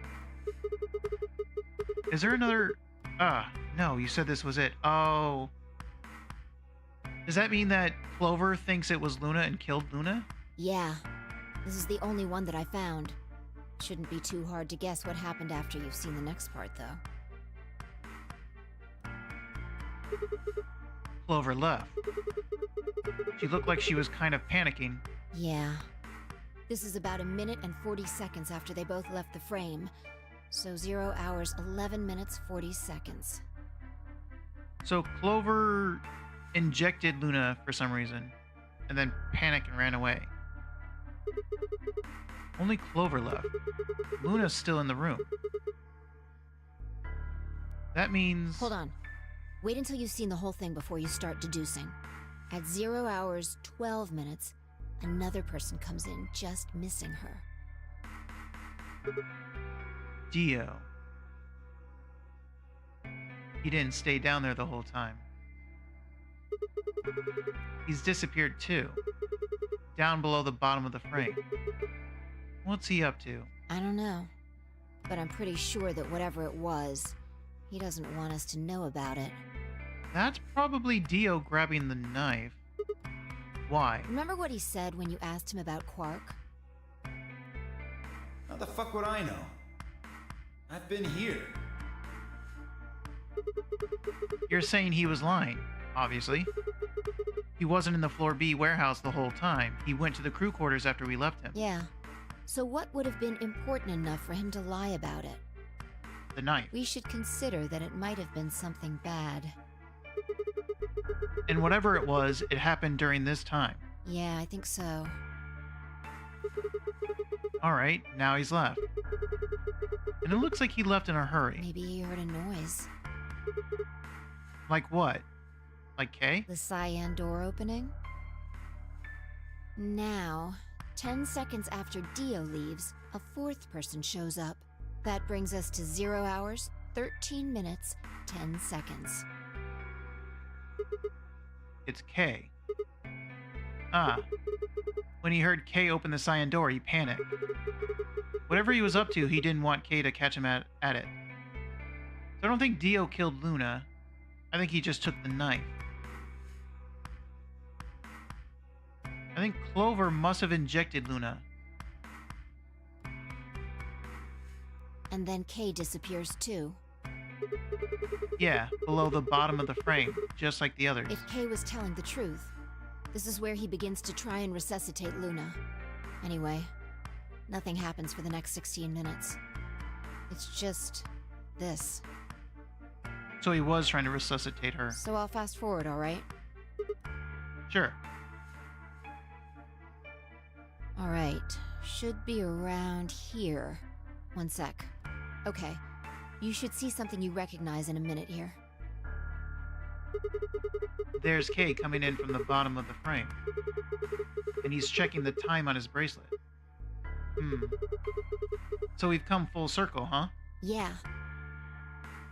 Is there another... no, you said this was it. Oh. Does that mean that Clover thinks it was Luna and killed Luna? Yeah. This is the only one that I found. Shouldn't be too hard to guess what happened after you've seen the next part, though. Clover left. She looked like she was kind of panicking. Yeah. This is about 1 minute and 40 seconds after they both left the frame. So 0 hours, 11 minutes, 40 seconds. So Clover injected Luna for some reason, and then panicked and ran away. Only Clover left. Luna's still in the room. That means... Hold on. Wait until you've seen the whole thing before you start deducing. At 0 hours, 12 minutes, another person comes in, just missing her. Dio. He didn't stay down there the whole time. He's disappeared too. Down below the bottom of the frame. What's he up to? I don't know. But I'm pretty sure that whatever it was, he doesn't want us to know about it. That's probably Dio grabbing the knife. Why? Remember what he said when you asked him about Quark? How the fuck would I know? I've been here. You're saying he was lying, obviously. He wasn't in the Floor B warehouse the whole time. He went to the crew quarters after we left him. Yeah. So what would have been important enough for him to lie about it? The knife. We should consider that it might have been something bad. And whatever it was, it happened during this time. Yeah, I think so. Alright, now he's left. And it looks like he left in a hurry. Maybe he heard a noise. Like what? Like Kay? The cyan door opening? Now, 10 seconds after Dio leaves, a fourth person shows up. That brings us to 0 hours, 13 minutes, 10 seconds. It's Kay. Ah. When he heard Kay open the cyan door, he panicked. Whatever he was up to, he didn't want Kay to catch him at it. So I don't think Dio killed Luna. I think he just took the knife. I think Clover must have injected Luna. And then Kay disappears too. Yeah, below the bottom of the frame, just like the others. If Kay was telling the truth, this is where he begins to try and resuscitate Luna. Anyway, nothing happens for the next 16 minutes. It's just this. So he was trying to resuscitate her. So I'll fast forward, alright? Sure. Alright, should be around here. One sec. Okay, you should see something you recognize in a minute here. There's Kay coming in from the bottom of the frame. And he's checking the time on his bracelet. So we've come full circle, huh? Yeah.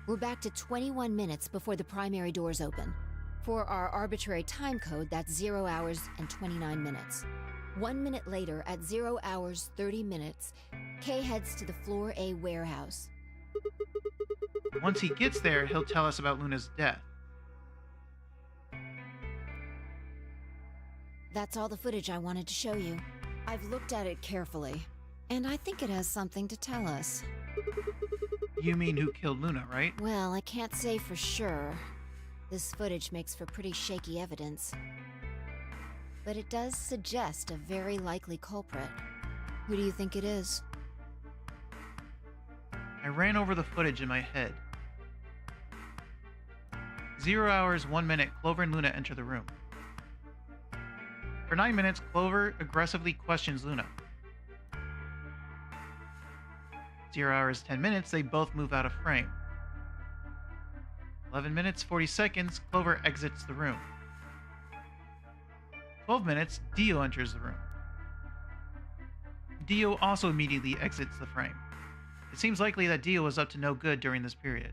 We're back to 21 minutes before the primary doors open. For our arbitrary time code, that's 0 hours and 29 minutes. 1 minute later, at 0 hours 30 minutes, Kay heads to the Floor A warehouse. Once he gets there, he'll tell us about Luna's death. That's all the footage I wanted to show you. I've looked at it carefully, and I think it has something to tell us. You mean who killed Luna, right? Well, I can't say for sure. This footage makes for pretty shaky evidence. But it does suggest a very likely culprit. Who do you think it is? I ran over the footage in my head. 0 hours, 1 minute, Clover and Luna enter the room. For 9 minutes, Clover aggressively questions Luna. 0 hours, 10 minutes, they both move out of frame. 11 minutes, 40 seconds, Clover exits the room. 12 minutes, Dio enters the room. Dio also immediately exits the frame. It seems likely that Dio was up to no good during this period.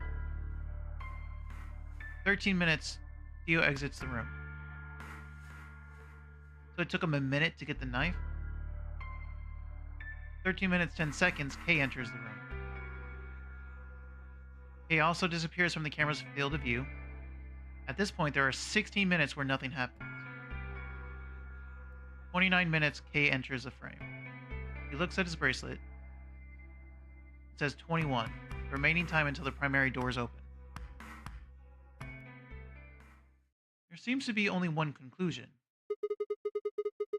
13 minutes, Dio exits the room. So it took him a minute to get the knife. 13 minutes, 10 seconds, Kay enters the room. Kay also disappears from the camera's field of view. At this point, there are 16 minutes where nothing happens. 29 minutes, Kay enters the frame. He looks at his bracelet. It says 21, remaining time until the primary doors open. There seems to be only one conclusion.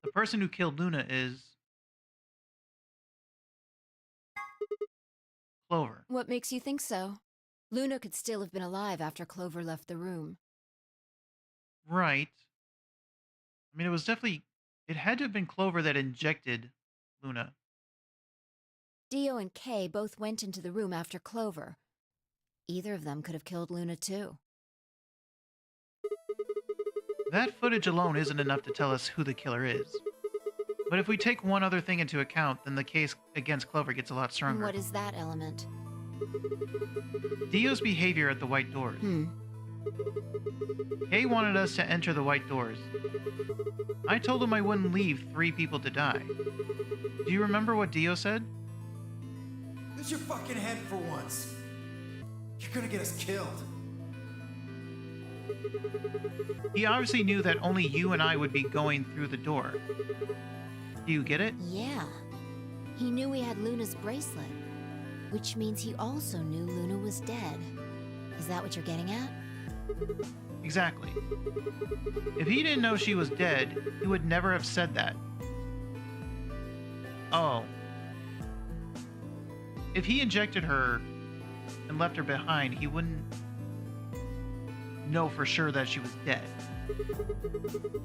The person who killed Luna is Clover. What makes you think so? Luna could still have been alive after Clover left the room. Right. I mean, it had to have been Clover that injected Luna. Dio and Kay both went into the room after Clover. Either of them could have killed Luna too. That footage alone isn't enough to tell us who the killer is. But if we take one other thing into account, then the case against Clover gets a lot And stronger. what is that element? Dio's behavior at the white doors. Kay wanted us to enter the white doors. I told him I wouldn't leave 3 people to die. Do you remember what Dio said? Use your fucking head for once. You're gonna get us killed. He obviously knew that only you and I would be going through the door. Do you get it? Yeah. He knew we had Luna's bracelet, which means he also knew Luna was dead. Is that what you're getting at? Exactly. If he didn't know she was dead, he would never have said that. Oh. If he injected her and left her behind, he wouldn't know for sure that she was dead.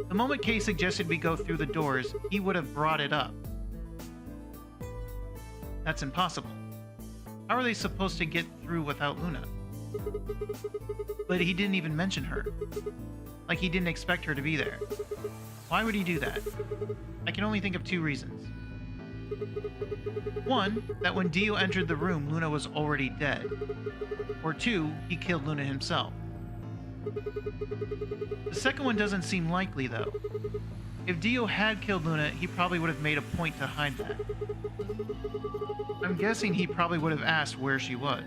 The moment Kay suggested we go through the doors, he would have brought it up. That's impossible. How are they supposed to get through without Luna? But he didn't even mention her. like he didn't expect her to be there. Why would he do that? I can only think of two reasons. One, that when Dio entered the room, Luna was already dead. Or two, he killed Luna himself. The second one doesn't seem likely, though. If Dio had killed Luna, he probably would have made a point to hide that. I'm guessing he probably would have asked where she was.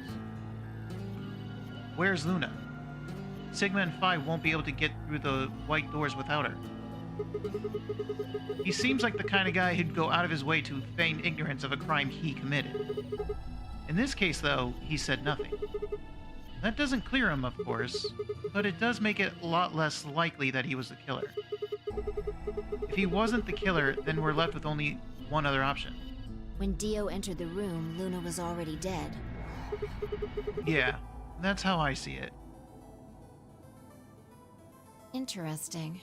Where's Luna? Sigma and Phi won't be able to get through the white doors without her. He seems like the kind of guy who'd go out of his way to feign ignorance of a crime he committed. In this case, though, he said nothing. That doesn't clear him, of course, but it does make it a lot less likely that he was the killer. If he wasn't the killer, then we're left with only one other option. When Dio entered the room, Luna was already dead. Yeah, that's how I see it. Interesting.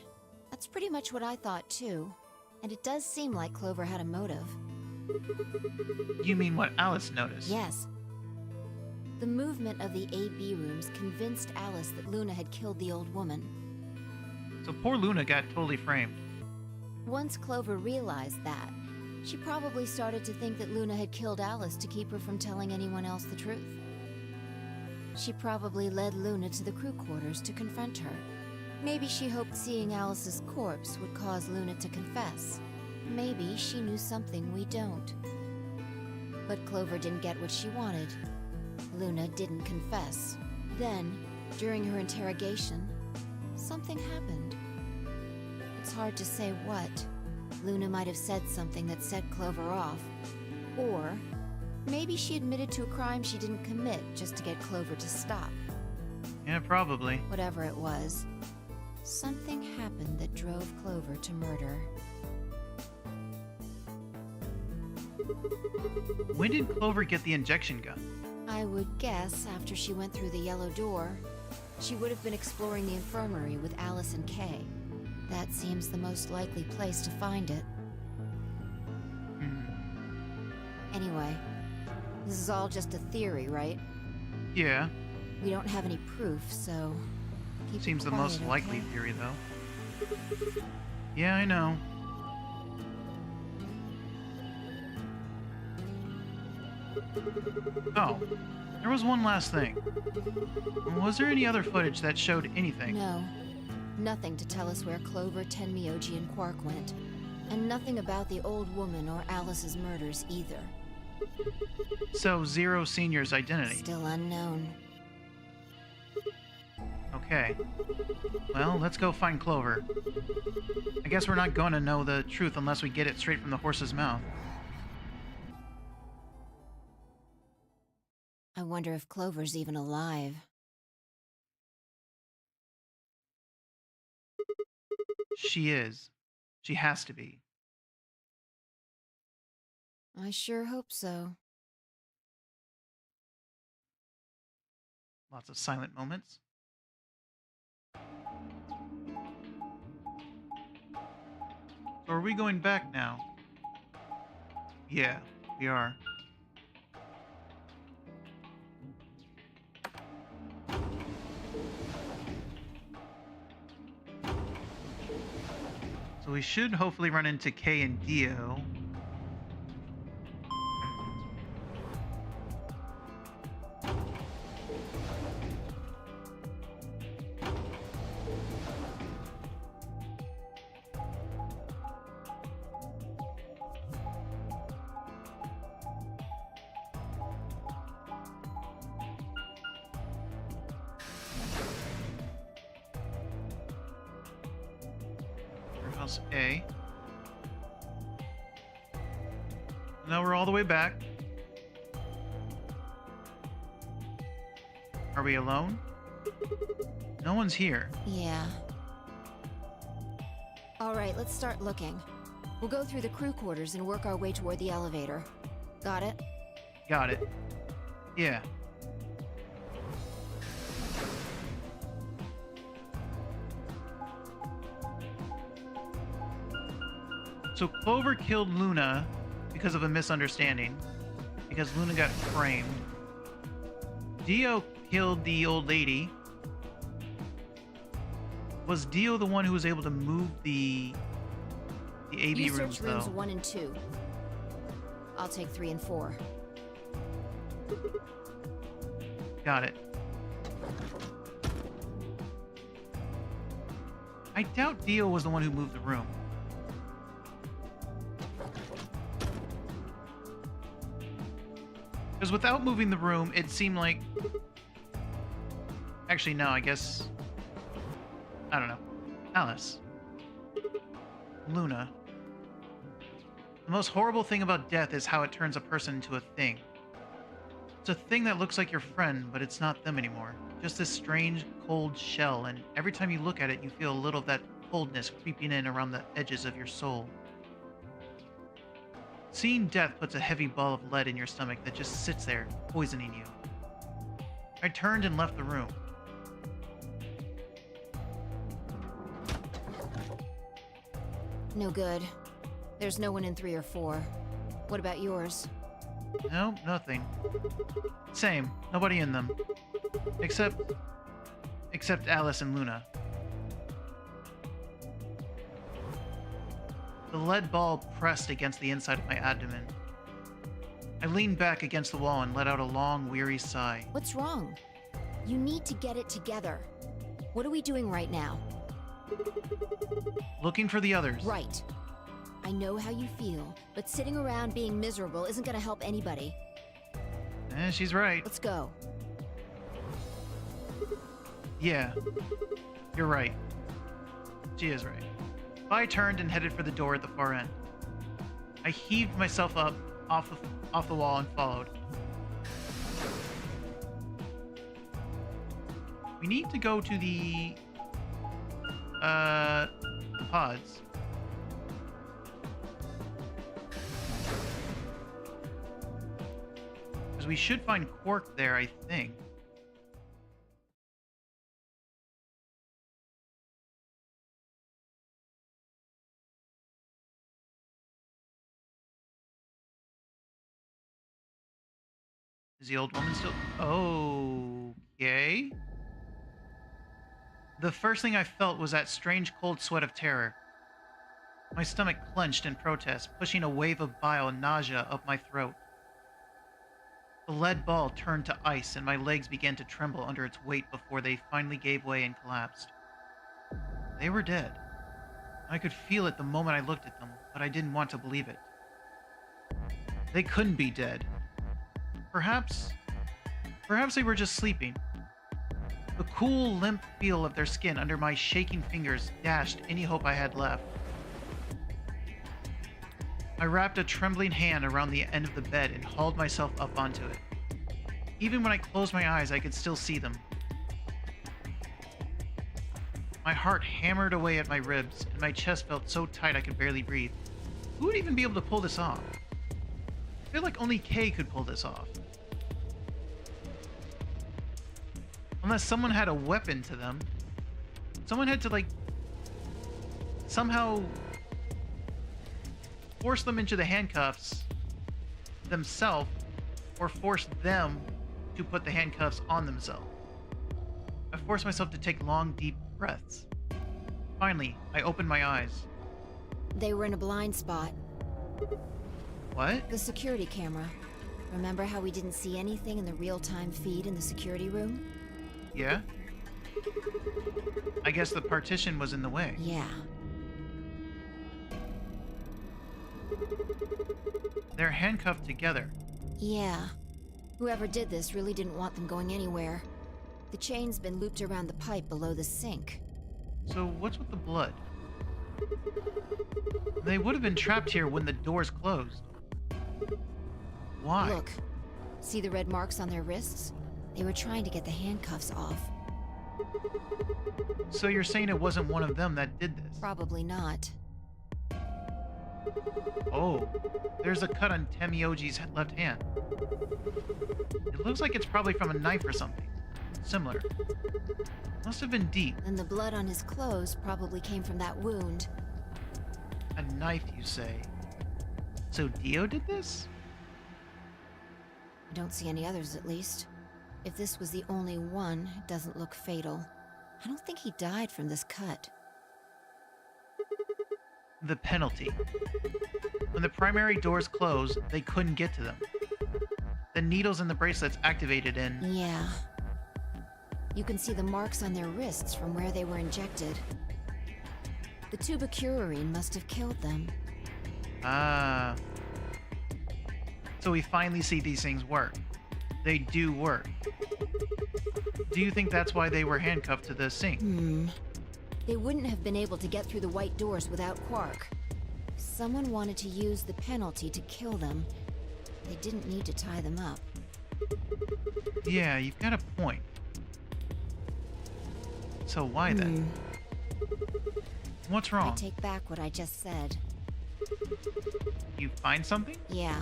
That's pretty much what I thought too. And it does seem like Clover had a motive. You mean what Alice noticed? Yes. The movement of the AB rooms convinced Alice that Luna had killed the old woman. So poor Luna got totally framed. Once Clover realized that, she probably started to think that Luna had killed Alice to keep her from telling anyone else the truth. She probably led Luna to the crew quarters to confront her. Maybe she hoped seeing Alice's corpse would cause Luna to confess. Maybe she knew something we don't. But Clover didn't get what she wanted. Luna didn't confess. Then, during her interrogation, something happened. It's hard to say what. Luna might have said something that set Clover off. Or maybe she admitted to a crime she didn't commit just to get Clover to stop. Yeah, probably. Whatever it was, something happened that drove Clover to murder. When did Clover get the injection gun? I would guess after she went through the yellow door, she would have been exploring the infirmary with Alice and Kay. That seems the most likely place to find it. Anyway, this is all just a theory, right? Yeah. We don't have any proof, so keep Seems it the quiet, most likely okay? theory, though. Yeah, I know. Oh, there was one last thing. Was there any other footage that showed anything? No. Nothing to tell us where Clover, Tenmyoji, and Quark went. And nothing about the old woman or Alice's murders either. So, Zero Senior's identity. Still unknown. Okay. Well, let's go find Clover. I guess we're not going to know the truth unless we get it straight from the horse's mouth. I wonder if Clover's even alive. She is. She has to be. I sure hope so. Lots of silent moments. So are we going back now? Yeah, we are. So we should hopefully run into Kay and Dio. House A. Now we're all the way back. Are we alone? No one's here. Yeah. Alright, let's start looking. We'll go through the crew quarters and work our way toward the elevator. Got it? Got it. Yeah. So Clover killed Luna because of a misunderstanding, because Luna got framed. Dio killed the old lady. Was Dio the one who was able to move the AB You rooms, search rooms though? 1 and 2. I'll take 3 and 4. Got it. I doubt Dio was the one who moved the room. Because without moving the room, it seemed like... Actually, no, I guess... I don't know. Alice. Luna. The most horrible thing about death is how it turns a person into a thing. It's a thing that looks like your friend, but it's not them anymore. Just this strange, cold shell, and every time you look at it, you feel a little of that coldness creeping in around the edges of your soul. Seeing death puts a heavy ball of lead in your stomach that just sits there, poisoning you. I turned and left the room. No good. There's no one in 3 or 4. What about yours? No, nothing. Same. Nobody in them. Except Alice and Luna. The lead ball pressed against the inside of my abdomen. I leaned back against the wall and let out a long, weary sigh. What's wrong? You need to get it together. What are we doing right now? Looking for the others. Right. I know how you feel, but sitting around being miserable isn't gonna help anybody. She's right. Let's go. Yeah. You're right. She is right. I turned and headed for the door at the far end. I heaved myself up off the wall and followed. We need to go to the pods. Because we should find Quark there, I think. Is the old woman still... Okay. The first thing I felt was that strange cold sweat of terror. My stomach clenched in protest, pushing a wave of bile and nausea up my throat. The lead ball turned to ice and my legs began to tremble under its weight before they finally gave way and collapsed. They were dead. I could feel it the moment I looked at them, but I didn't want to believe it. They couldn't be dead. Perhaps they were just sleeping. The cool, limp feel of their skin under my shaking fingers dashed any hope I had left. I wrapped a trembling hand around the end of the bed and hauled myself up onto it. Even when I closed my eyes, I could still see them. My heart hammered away at my ribs, and my chest felt so tight I could barely breathe. Who would even be able to pull this off? I feel like only Kay could pull this off. Unless someone had a weapon to them. Someone had to, like, somehow force them into the handcuffs themselves, or force them to put the handcuffs on themselves. I forced myself to take long, deep breaths. Finally, I opened my eyes. They were in a blind spot. What? The security camera. Remember how we didn't see anything in the real-time feed in the security room? Yeah? I guess the partition was in the way. Yeah. They're handcuffed together. Yeah. Whoever did this really didn't want them going anywhere. The chain's been looped around the pipe below the sink. So what's with the blood? They would have been trapped here when the doors closed. Why? Look. See the red marks on their wrists? They were trying to get the handcuffs off. So you're saying it wasn't one of them that did this? Probably not. Oh, there's a cut on Temioji's left hand. It looks like it's probably from a knife or something. Similar. Must have been deep. And the blood on his clothes probably came from that wound. A knife, you say? So Dio did this? I don't see any others, at least. If this was the only one, it doesn't look fatal. I don't think he died from this cut. The penalty. When the primary doors closed, they couldn't get to them. The needles in the bracelets activated and... Yeah. You can see the marks on their wrists from where they were injected. The tubocurarine must have killed them. Ah. So we finally see these things work. They do work. Do you think that's why they were handcuffed to the sink? They wouldn't have been able to get through the white doors without Quark. If someone wanted to use the penalty to kill them, they didn't need to tie them up. Yeah, you've got a point. So why then? What's I wrong? take back what I just said. You find something? Yeah.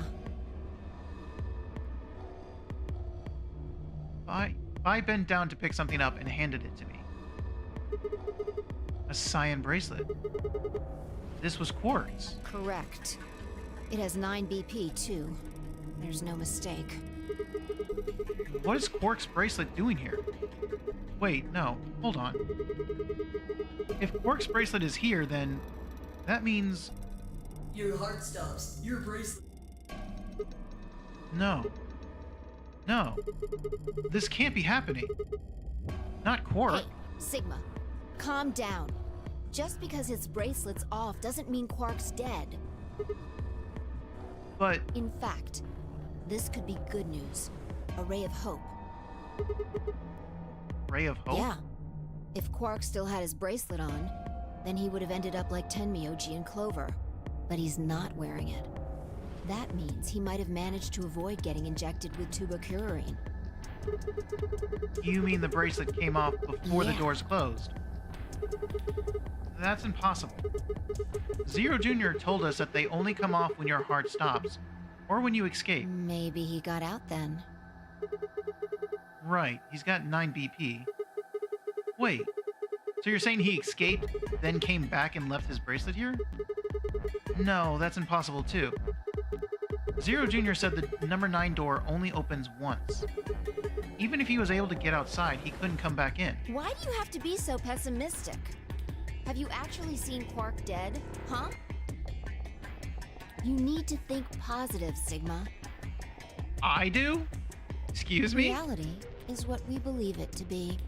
I bent down to pick something up and handed it to me. A cyan bracelet. This was quartz. Correct. It has 9 BP, too. There's no mistake. What is Quark's bracelet doing here? Wait, no. Hold on. If Quark's bracelet is here, then that means... Your heart stops. Your bracelet. No. No. This can't be happening. Not Quark. Hey, Sigma, calm down. Just because his bracelet's off doesn't mean Quark's dead. But... In fact, this could be good news. A ray of hope. Ray of hope? Yeah. If Quark still had his bracelet on, then he would have ended up like Tenmyoji and Clover. But he's not wearing it. That means he might have managed to avoid getting injected with tubocurarine. You mean the bracelet came off before the Yeah. doors closed? That's impossible. Zero Jr. told us that they only come off when your heart stops, or when you escape. Maybe he got out then. Right, he's got 9 BP. Wait, so you're saying he escaped, then came back and left his bracelet here? No, that's impossible too. Zero Jr. said the number 9 door only opens once. Even if he was able to get outside, he couldn't come back in. Why do you have to be so pessimistic? Have you actually seen Quark dead, huh? You need to think positive, Sigma. I do? Excuse me? Reality is what we believe it to be.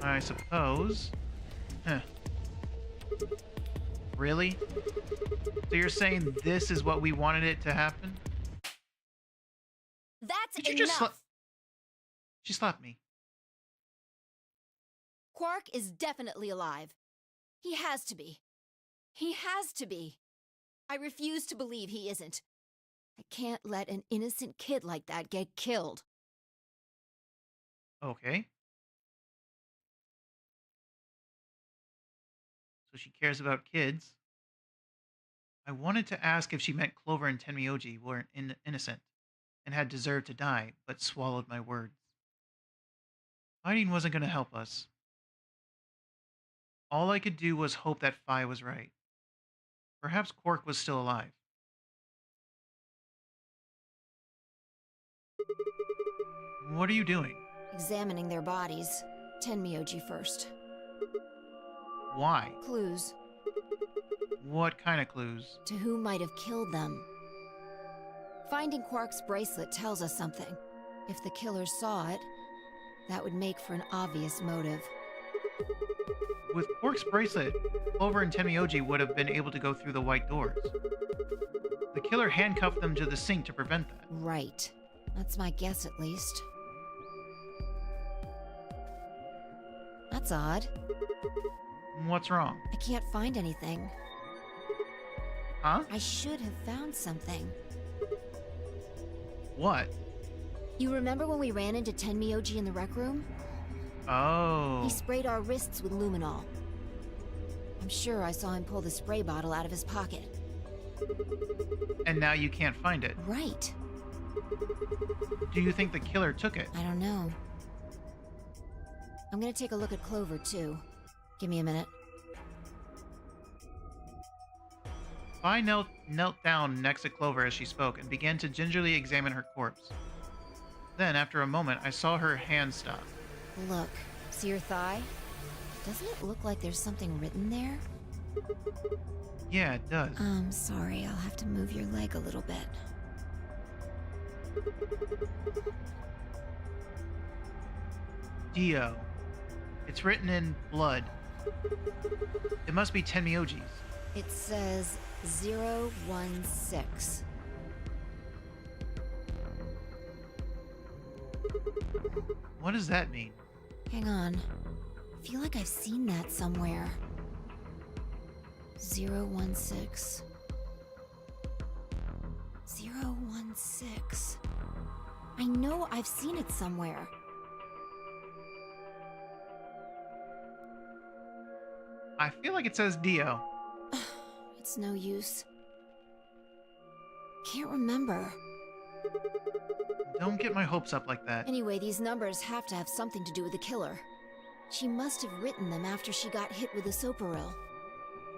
I suppose. Huh. Really? So you're saying this is what we wanted it to happen? That's Did you enough! just slap... She slapped me. Quark is definitely alive. He has to be. He has to be. I refuse to believe he isn't. I can't let an innocent kid like that get killed. Okay. So she cares about kids. I wanted to ask if she meant Clover and Tenmyoji weren't innocent and had deserved to die, but swallowed my words. Fighting wasn't going to help us. All I could do was hope that Phi was right. Perhaps Quark was still alive. What are you doing? Examining their bodies. Tenmyoji first. Why? Clues What kind of clues? to who might have killed them. Finding Quark's bracelet tells us something. If the killers saw it, that would make for an obvious motive. With Quark's bracelet, Clover and Tenmyoji would have been able to go through the white doors. The killer handcuffed them to the sink to prevent that. Right. That's my guess, at least. That's odd. What's wrong? I can't find anything. Huh? I should have found something. What? You remember when we ran into Tenmyoji in the rec room? Oh. He sprayed our wrists with luminol. I'm sure I saw him pull the spray bottle out of his pocket. And now you can't find it. Right. Do you think the killer took it? I don't know. I'm gonna take a look at Clover, too. Give me a minute. Phi knelt down next to Clover as she spoke and began to gingerly examine her corpse. Then, after a moment, I saw her hand stop. Look, See your thigh? Doesn't it look like there's something written there? Yeah, it does. Sorry, I'll have to move your leg a little bit. Dio. It's written in blood. It must be Tenmyoji's. It says 016. What does that mean? Hang on. I feel like I've seen that somewhere. 016. 016. I know I've seen it somewhere. I feel like it says Dio. It's no use. Can't remember. Don't get my hopes up like that. Anyway, these numbers have to have something to do with the killer. She must have written them after she got hit with a soparil.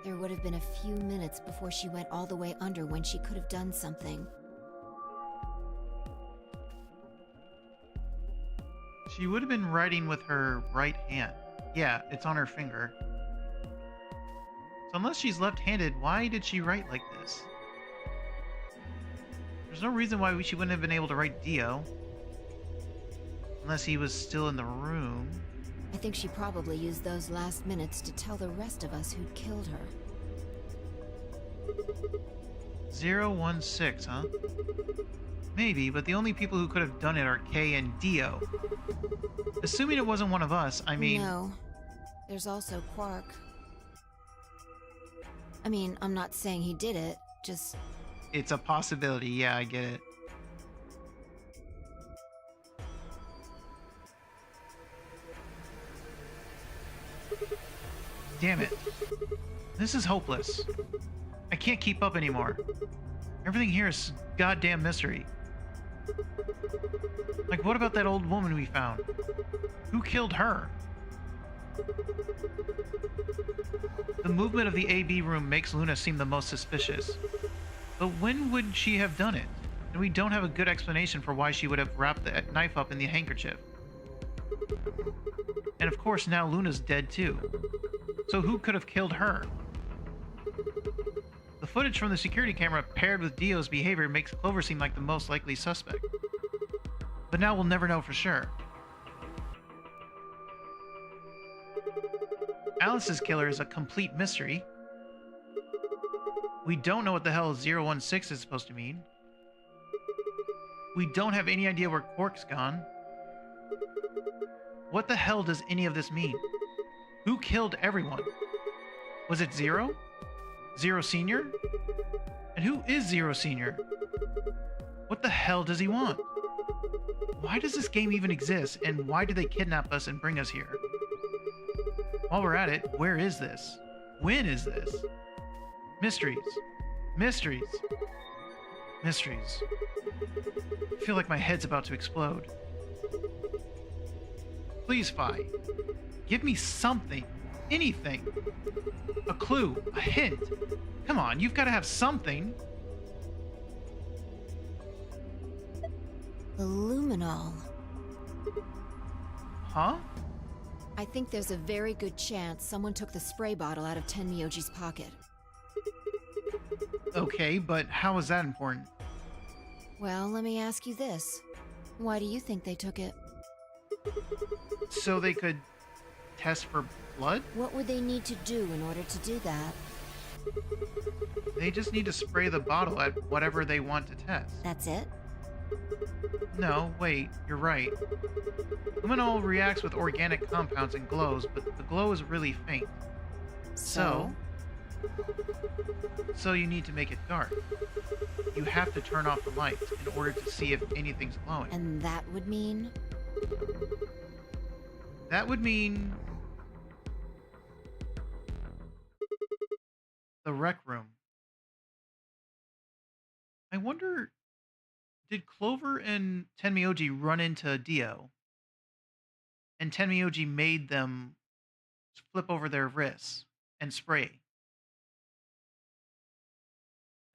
There would have been a few minutes before she went all the way under when she could have done something. She would have been writing with her right hand. Yeah, it's on her finger. So unless she's left-handed, why did she write like this? There's no reason why she wouldn't have been able to write Dio. Unless he was still in the room. I think she probably used those last minutes to tell the rest of us who'd killed her. 016, huh? Maybe, but the only people who could have done it are Kay and Dio. Assuming it wasn't one of us, I mean... No. There's also Quark. I mean, I'm not saying he did it, just... It's a possibility, yeah, I get it. Damn it. This is hopeless. I can't keep up anymore. Everything here is goddamn mystery. Like, what about that old woman we found? Who killed her? The movement of the AB room makes Luna seem the most suspicious. But when would she have done it? And we don't have a good explanation for why she would have wrapped the knife up in the handkerchief. And of course, now Luna's dead too. So who could have killed her? The footage from the security camera paired with Dio's behavior makes Clover seem like the most likely suspect. But now we'll never know for sure. Alice's killer is a complete mystery. We don't know what the hell 016 is supposed to mean. We don't have any idea where Quark's gone. What the hell does any of this mean? Who killed everyone? Was it Zero? Zero Senior? And who is Zero Senior? What the hell does he want? Why does this game even exist, and why did they kidnap us and bring us here? While we're at it, where is this? When is this? Mysteries. Mysteries. Mysteries. I feel like my head's about to explode. Please, Fi. Give me something. Anything. A clue. A hint. Come on, you've got to have something. The luminol. Huh? I think there's a very good chance someone took the spray bottle out of Tenmyoji's pocket. Okay, but how is that important? Well, let me ask you this. Why do you think they took it? So they could test for blood? What would they need to do in order to do that? They just need to spray the bottle at whatever they want to test. That's it? No, wait, you're right. Luminol reacts with organic compounds and glows, but the glow is really faint. So you need to make it dark. You have to turn off the lights in order to see if anything's glowing. And that would mean? That would mean... the rec room. I wonder... did Clover and Tenmyoji run into Dio? And Tenmyoji made them flip over their wrists and spray.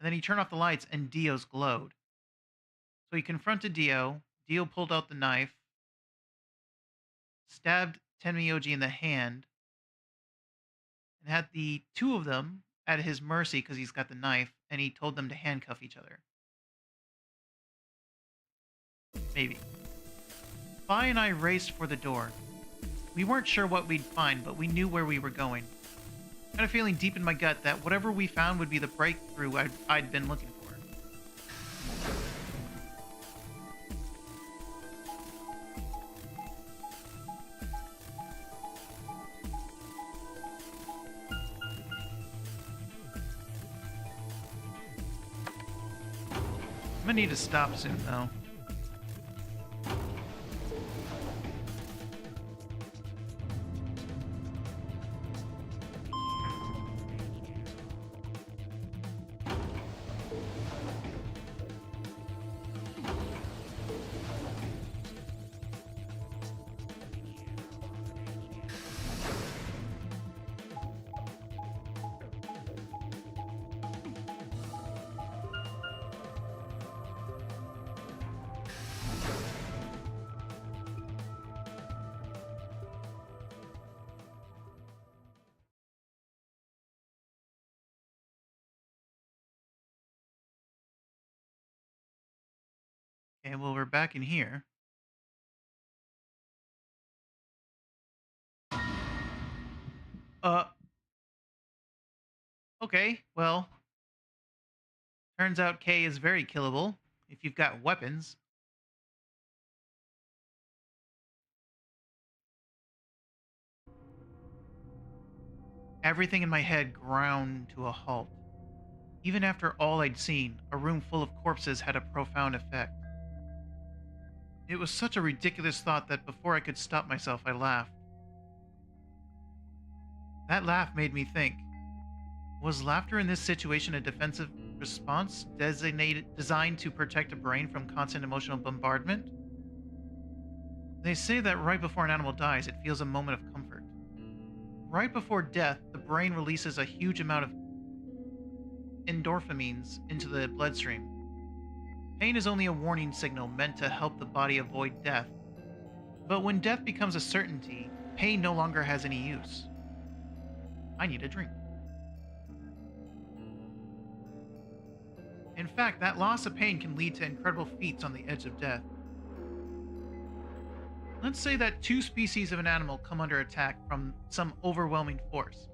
And then he turned off the lights and Dio's glowed. So he confronted Dio. Dio pulled out the knife, stabbed Tenmyoji in the hand and had the two of them at his mercy because he's got the knife, and he told them to handcuff each other. Maybe. Fi and I raced for the door. We weren't sure what we'd find, but we knew where we were going. I had a feeling deep in my gut that whatever we found would be the breakthrough I'd been looking for. I'm gonna need to stop soon, though. Okay, well, we're back in here. Uh. Okay, well. Turns out K is very killable if you've got weapons. Everything in my head ground to a halt. Even after all I'd seen, a room full of corpses had a profound effect. It was such a ridiculous thought that before I could stop myself, I laughed. That laugh made me think. Was laughter in this situation a defensive response designed to protect a brain from constant emotional bombardment? They say that right before an animal dies, it feels a moment of comfort. Right before death, the brain releases a huge amount of endorphins into the bloodstream. Pain is only a warning signal meant to help the body avoid death. But when death becomes a certainty, pain no longer has any use. I need a drink. In fact, that loss of pain can lead to incredible feats on the edge of death. Let's say that two species of an animal come under attack from some overwhelming force.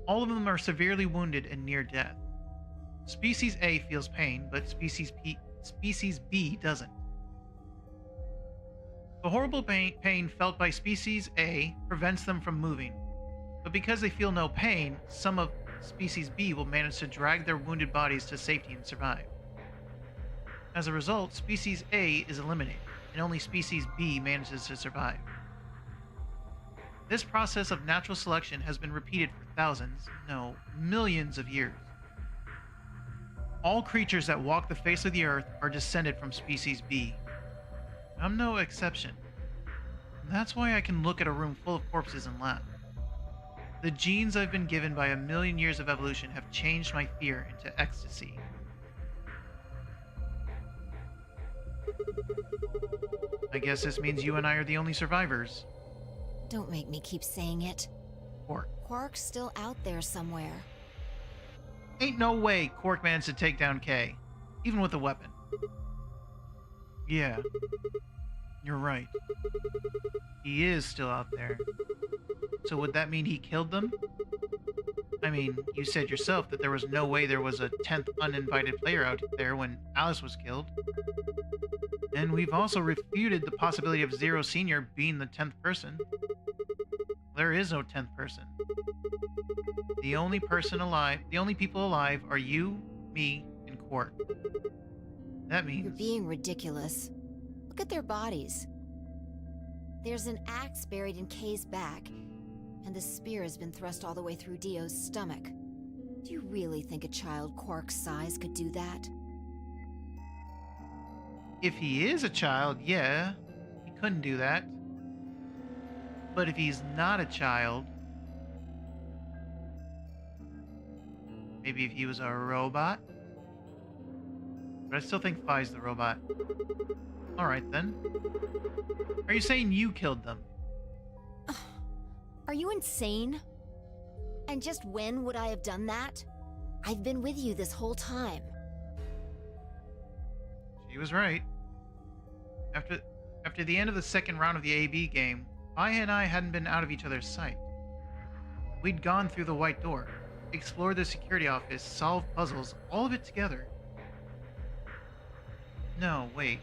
All of them are severely wounded and near death. Species A feels pain, but Species B doesn't. The horrible pain felt by Species A prevents them from moving, but because they feel no pain, some of Species B will manage to drag their wounded bodies to safety and survive. As a result, Species A is eliminated, and only Species B manages to survive. This process of natural selection has been repeated for thousands, no, millions of years. All creatures that walk the face of the earth are descended from Species B. I'm no exception. That's why I can look at a room full of corpses and laugh. The genes I've been given by a million years of evolution have changed my fear into ecstasy. I guess this means you and I are the only survivors. Don't make me keep saying it. Quark. Quark's still out there somewhere. Ain't no way Quark managed to take down K, even with a weapon. Yeah, you're right. He is still out there. So would that mean he killed them? I mean, you said yourself that there was no way there was a 10th uninvited player out there when Alice was killed. And we've also refuted the possibility of Zero Senior being the 10th person. There is no 10th person. The only people alive are you, me, and Quark. That means... You're being ridiculous. Look at their bodies. There's an axe buried in Kay's back, and the spear has been thrust all the way through Dio's stomach. Do you really think a child Quark's size could do that? If he is a child, yeah, he couldn't do that. But if he's not a child... Maybe if he was a robot? But I still think Fi's the robot. Alright then. Are you saying you killed them? Ugh. Are you insane? And just when would I have done that? I've been with you this whole time. She was right. After the end of the second round of the AB game, Vi and I hadn't been out of each other's sight. We'd gone through the white door, explored the security office, solved puzzles, all of it together. No, wait.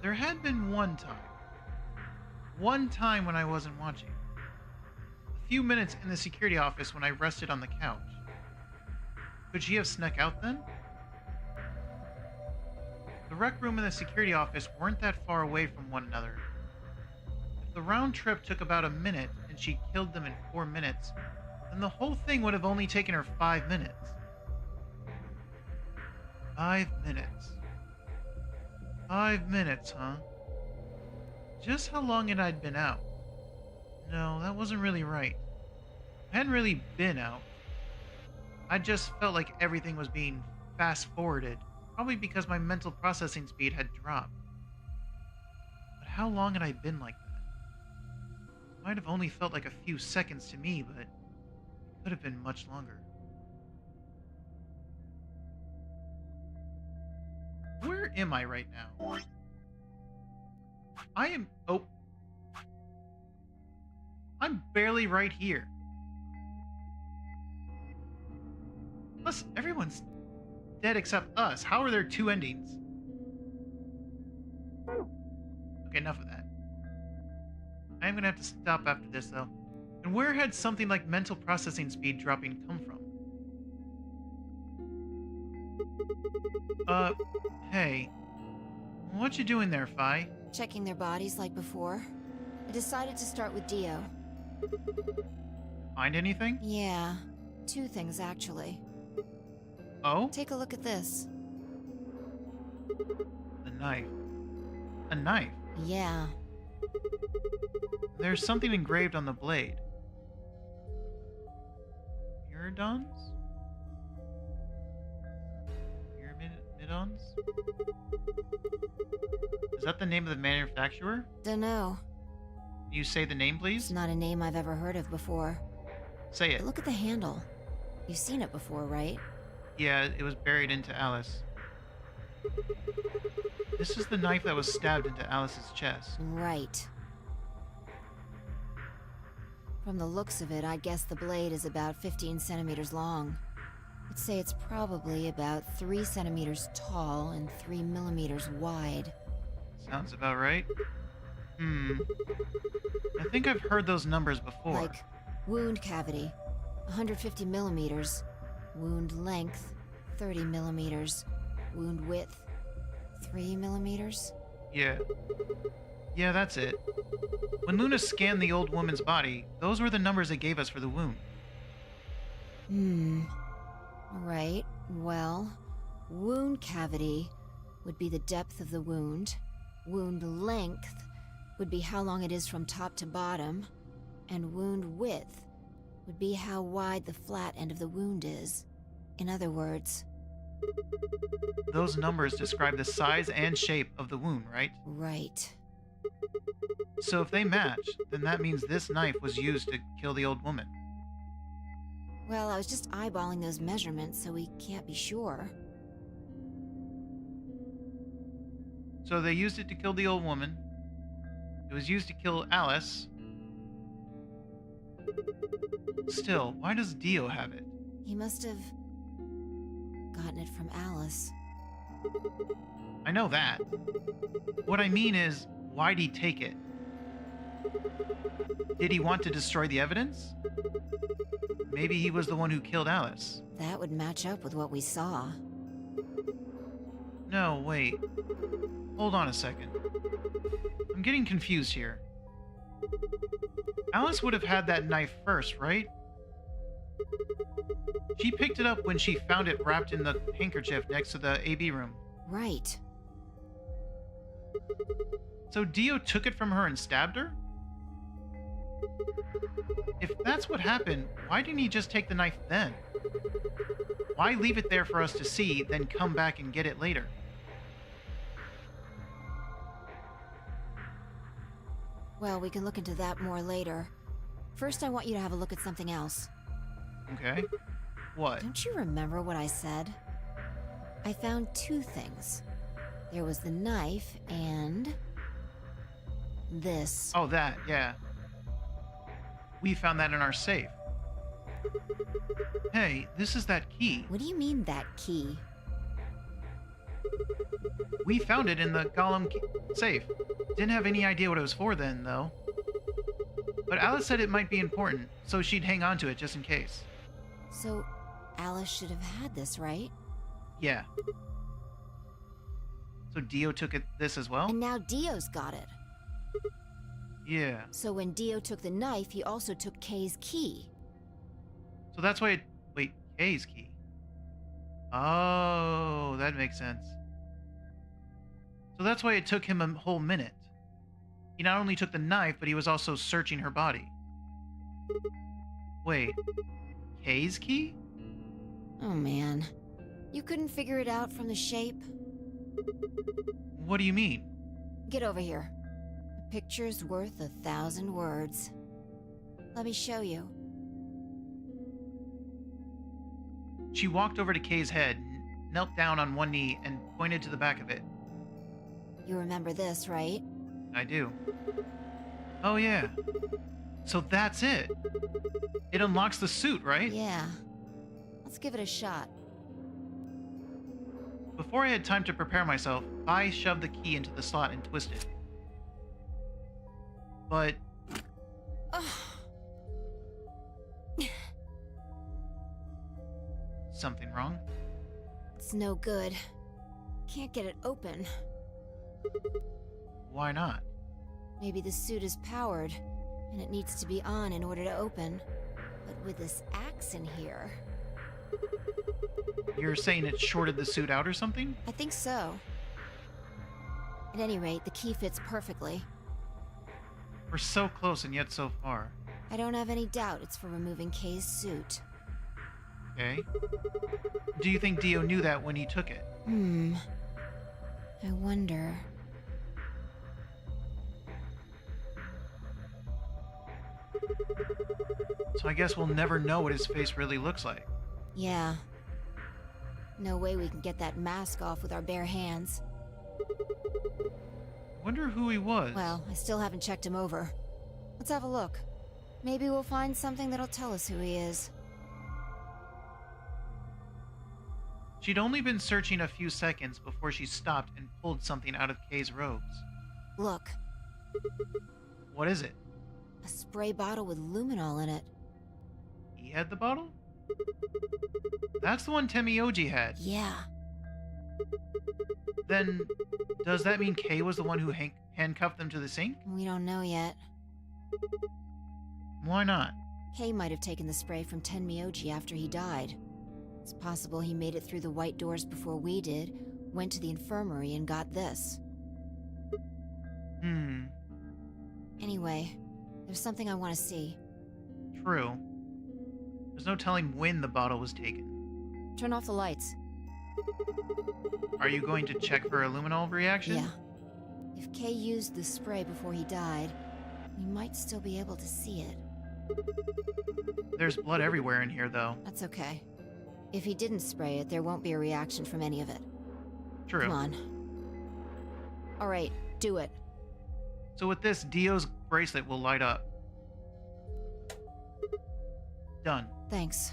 There had been one time. One time when I wasn't watching. A few minutes in the security office when I rested on the couch. Could she have snuck out then? The rec room and the security office weren't that far away from one another. If the round trip took about a minute and she killed them in 4 minutes, then the whole thing would have only taken her 5 minutes. 5 minutes. 5 minutes, huh? Just how long had I been out? No, that wasn't really right. I hadn't really been out. I just felt like everything was being fast-forwarded, probably because my mental processing speed had dropped. But how long had I been like that? It might have only felt like a few seconds to me, but it could have been much longer. Where am I right now? I am... Oh. I'm barely right here. Plus, everyone's dead except us. How are there 2 endings? Okay, enough of that. I am gonna have to stop after this, though. And where had something like mental processing speed dropping come from? Hey. What you doing there, Fi? Checking their bodies like before. I decided to start with Dio. Find anything? Yeah, 2 things actually. Oh? Take a look at this. The knife. A knife? Yeah. There's something engraved on the blade. Pyridons? Pyramidons? Is that the name of the manufacturer? Dunno. Can you say the name, please? It's not a name I've ever heard of before. Say it. But look at the handle. You've seen it before, right? Yeah, it was buried into Alice. This is the knife that was stabbed into Alice's chest. Right. From the looks of it, I guess the blade is about 15 centimeters long. I'd say it's probably about 3 centimeters tall and 3 millimeters wide. Sounds about right. I think I've heard those numbers before. Like, wound cavity, 150 millimeters. Wound length, 30 millimeters. Wound width, 3 millimeters. Yeah. Yeah, that's it. When Luna scanned the old woman's body, those were the numbers it gave us for the wound. Right, well, wound cavity would be the depth of the wound. Wound length would be how long it is from top to bottom. And wound width would be how wide the flat end of the wound is. In other words... Those numbers describe the size and shape of the wound, right? Right. So if they match, then that means this knife was used to kill the old woman. Well, I was just eyeballing those measurements, so we can't be sure. So they used it to kill the old woman. It was used to kill Alice. Still, why does Dio have it? He must have gotten it from Alice. I know that. What I mean is, why'd he take it? Did he want to destroy the evidence? Maybe he was the one who killed Alice. That would match up with what we saw. No, wait. Hold on a second. I'm getting confused here. Alice would have had that knife first, right? She picked it up when she found it wrapped in the handkerchief next to the AB room. Right. So Dio took it from her and stabbed her? If that's what happened, why didn't he just take the knife then? Why leave it there for us to see, then come back and get it later? Well, we can look into that more later. First, I want you to have a look at something else. Okay. What? Don't you remember what I said? I found two things. There was the knife and... this. Oh, that, yeah. We found that in our safe. Hey, this is that key. What do you mean, that key? We found it in the safe. Didn't have any idea what it was for then, though. But Alice said it might be important, so she'd hang on to it just in case. So, Alice should have had this, right? Yeah. So Dio took this as well? And now Dio's got it. Yeah. So when Dio took the knife, he also took Kay's key. So that's why wait, Kay's key. Oh, that makes sense. So that's why it took him a whole minute. He not only took the knife, but he was also searching her body. Wait, Kay's key? Oh man. You couldn't figure it out from the shape? What do you mean? Get over here. A picture's worth 1,000 words. Let me show you. She walked over to Kay's head, knelt down on one knee, and pointed to the back of it. You remember this, right? I do. Oh yeah. So that's it. It unlocks the suit, right? Yeah. Let's give it a shot. Before I had time to prepare myself, I shoved the key into the slot and twisted. But... Something wrong? It's no good. Can't get it open. Why not? Maybe the suit is powered, and it needs to be on in order to open. But with this axe in here... You're saying it shorted the suit out or something? I think so. At any rate, the key fits perfectly. We're so close and yet so far. I don't have any doubt it's for removing Kay's suit. Okay. Do you think Dio knew that when he took it? I wonder... So I guess we'll never know what his face really looks like. Yeah. No way we can get that mask off with our bare hands. Wonder who he was. Well, I still haven't checked him over. Let's have a look. Maybe we'll find something that'll tell us who he is. She'd only been searching a few seconds before she stopped and pulled something out of Kay's robes. Look. What is it? A spray bottle with luminol in it. He had the bottle? That's the one Temioji had. Yeah. Then, does that mean Kay was the one who handcuffed them to the sink? We don't know yet. Why not? Kay might have taken the spray from Tenmyoji after he died. It's possible he made it through the white doors before we did, went to the infirmary and got this. Anyway, there's something I want to see. True. There's no telling when the bottle was taken. Turn off the lights. Are you going to check for a luminol reaction? Yeah. If Kay used the spray before he died, we might still be able to see it. There's blood everywhere in here, though. That's okay. If he didn't spray it, there won't be a reaction from any of it. True. Come on. Alright, do it. So with this, Dio's bracelet will light up. Done. Thanks.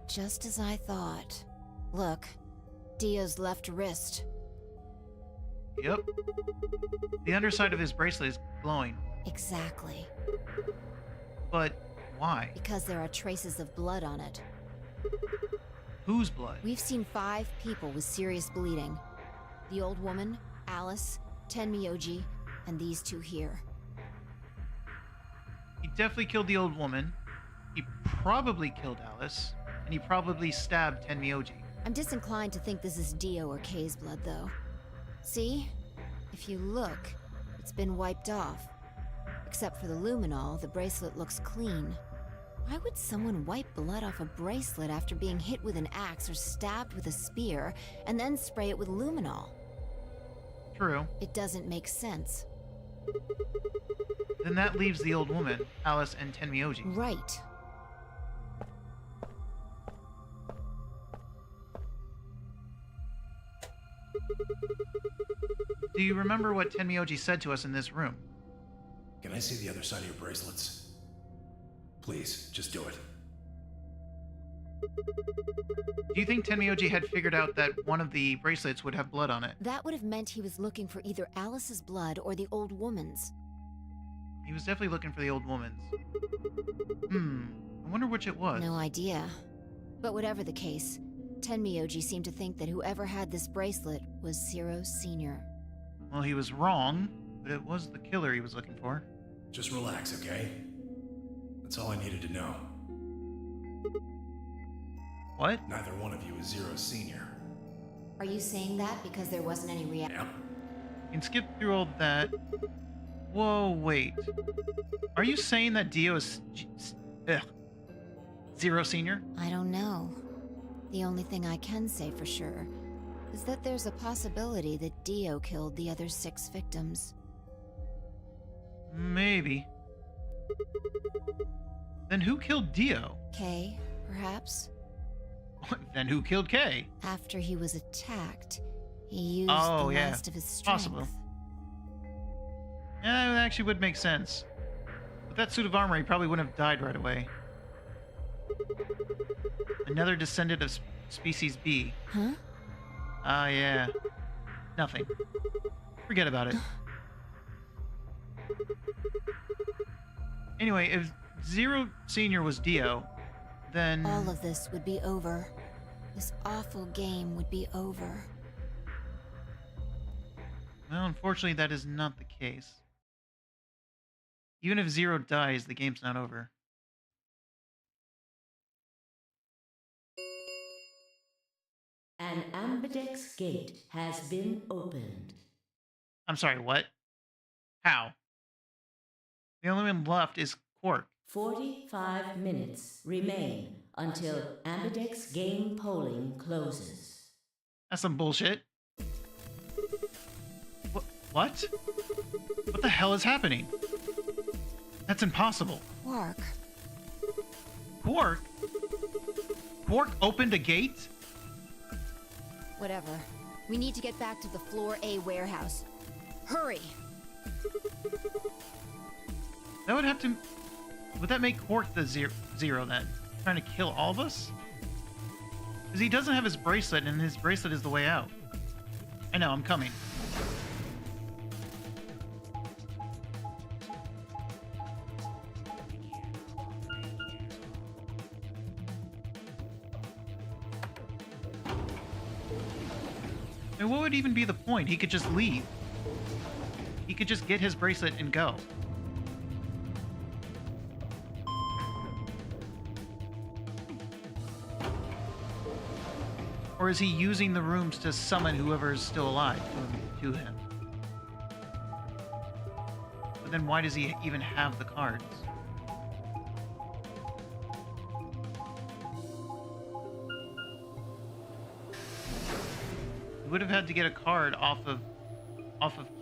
Just as I thought. Look, Dio's left wrist. Yep. The underside of his bracelet is glowing. Exactly. But why? Because there are traces of blood on it. Whose blood? We've seen 5 people with serious bleeding. The old woman, Alice, Tenmyoji, and these 2 here. He definitely killed the old woman. He probably killed Alice. And he probably stabbed Tenmyoji. I'm disinclined to think this is Dio or Kay's blood, though. See? If you look, it's been wiped off. Except for the luminol, the bracelet looks clean. Why would someone wipe blood off a bracelet after being hit with an axe or stabbed with a spear, and then spray it with luminol? True. It doesn't make sense. Then that leaves the old woman, Alice, and Tenmyoji. Right. Do you remember what Tenmyoji said to us in this room? Can I see the other side of your bracelets? Please, just do it. Do you think Tenmyoji had figured out that one of the bracelets would have blood on it? That would have meant he was looking for either Alice's blood or the old woman's. He was definitely looking for the old woman's. I wonder which it was. No idea. But whatever the case, Tenmyoji seemed to think that whoever had this bracelet was Zero Sr. Well, he was wrong, but it was the killer he was looking for. Just relax, okay? That's all I needed to know. What? Neither one of you is Zero Senior. Are you saying that because there wasn't any reaction? Yeah. You can skip through all that. Whoa, wait. Are you saying that Dio is... Zero Senior? I don't know. The only thing I can say for sure is that there's a possibility that Dio killed the other 6 victims. Maybe. Then who killed Dio? Kay, perhaps? Then who killed Kay? After he was attacked, he used the last of his strength. Possible. Yeah, that actually would make sense. With that suit of armor, he probably wouldn't have died right away. Another descendant of species B. Huh? Yeah. Nothing. Forget about it. Anyway, if Zero Senior was Dio, then... all of this would be over. This awful game would be over. Well, unfortunately, that is not the case. Even if Zero dies, the game's not over. An ambidex gate has been opened. I'm sorry, what? How? The only one left is Quark. 45 minutes remain until ambidex game polling closes. That's some bullshit. What? What the hell is happening? That's impossible. Quark. Quark? Quark opened a gate? Whatever. We need to get back to the Floor A warehouse. Hurry! That would have to... Would that make Quark the zero then? Trying to kill all of us? Because he doesn't have his bracelet, and his bracelet is the way out. I know, I'm coming. And what would even be the point? He could just leave. He could just get his bracelet and go. Or is he using the rooms to summon whoever is still alive to him? But then why does he even have the cards? He would have had to get a card off of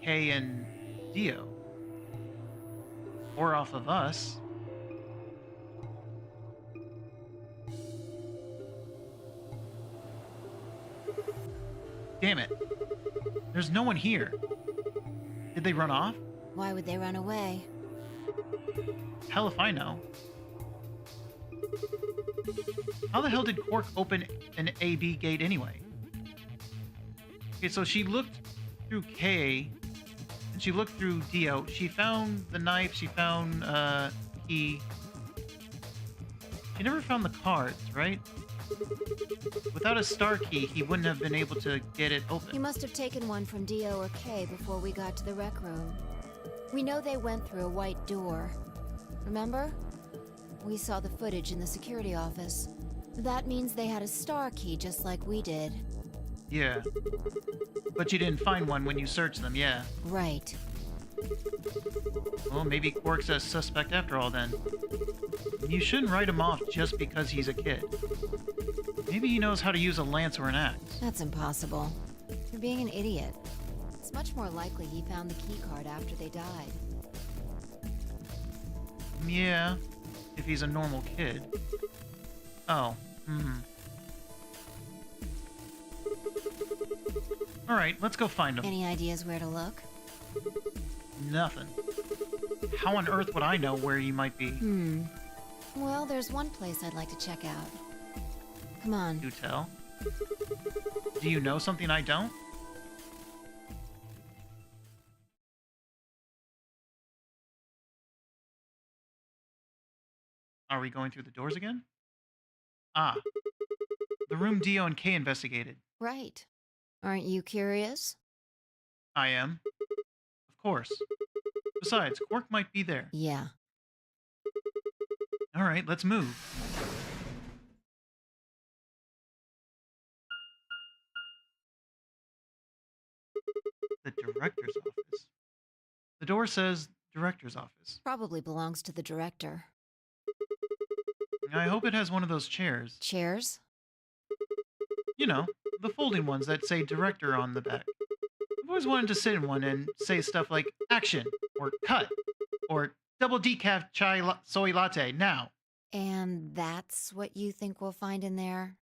Kay and Dio. Or off of us. Damn it. There's no one here. Did they run off? Why would they run away? Hell if I know. How the hell did Quark open an AB gate anyway? Okay, so she looked through K, and she looked through Dio. She found the knife, she found key. She never found the cards, right? Without a star key, he wouldn't have been able to get it open. You must have taken one from Dio or Kay before we got to the rec room. We know they went through a white door. Remember? We saw the footage in the security office. That means they had a star key just like we did. Yeah. But you didn't find one when you searched them, yeah. Right. Well, maybe Quark's a suspect after all then. You shouldn't write him off just because he's a kid. Maybe he knows how to use a lance or an axe. That's impossible. You're being an idiot. It's much more likely he found the key card after they died. Yeah, if he's a normal kid. Oh, Alright, let's go find him. Any ideas where to look? Nothing. How on earth would I know where he might be? Well, there's one place I'd like to check out. Come on. Do tell. Do you know something I don't? Are we going through the doors again? Ah, the room Dio and Kay investigated. Right. Aren't you curious? I am. Of course. Besides, Quark might be there. Yeah. Alright, let's move. The director's office. The door says director's office. Probably belongs to the director. I hope it has one of those chairs. Chairs? You know, the folding ones that say director on the back. I've always wanted to sit in one and say stuff like action, or cut, or double decaf soy latte now. And that's what you think we'll find in there?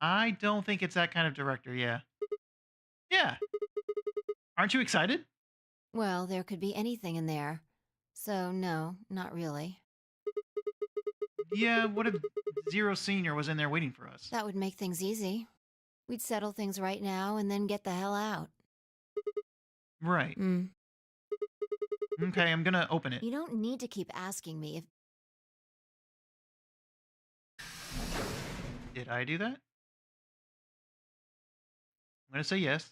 I don't think it's that kind of director, yeah. Yeah. Aren't you excited? Well, there could be anything in there. So, no, not really. Yeah, what if Zero Senior was in there waiting for us? That would make things easy. We'd settle things right now and then get the hell out. Right. Okay, I'm gonna open it. You don't need to keep asking me if... Did I do that? I'm gonna say yes.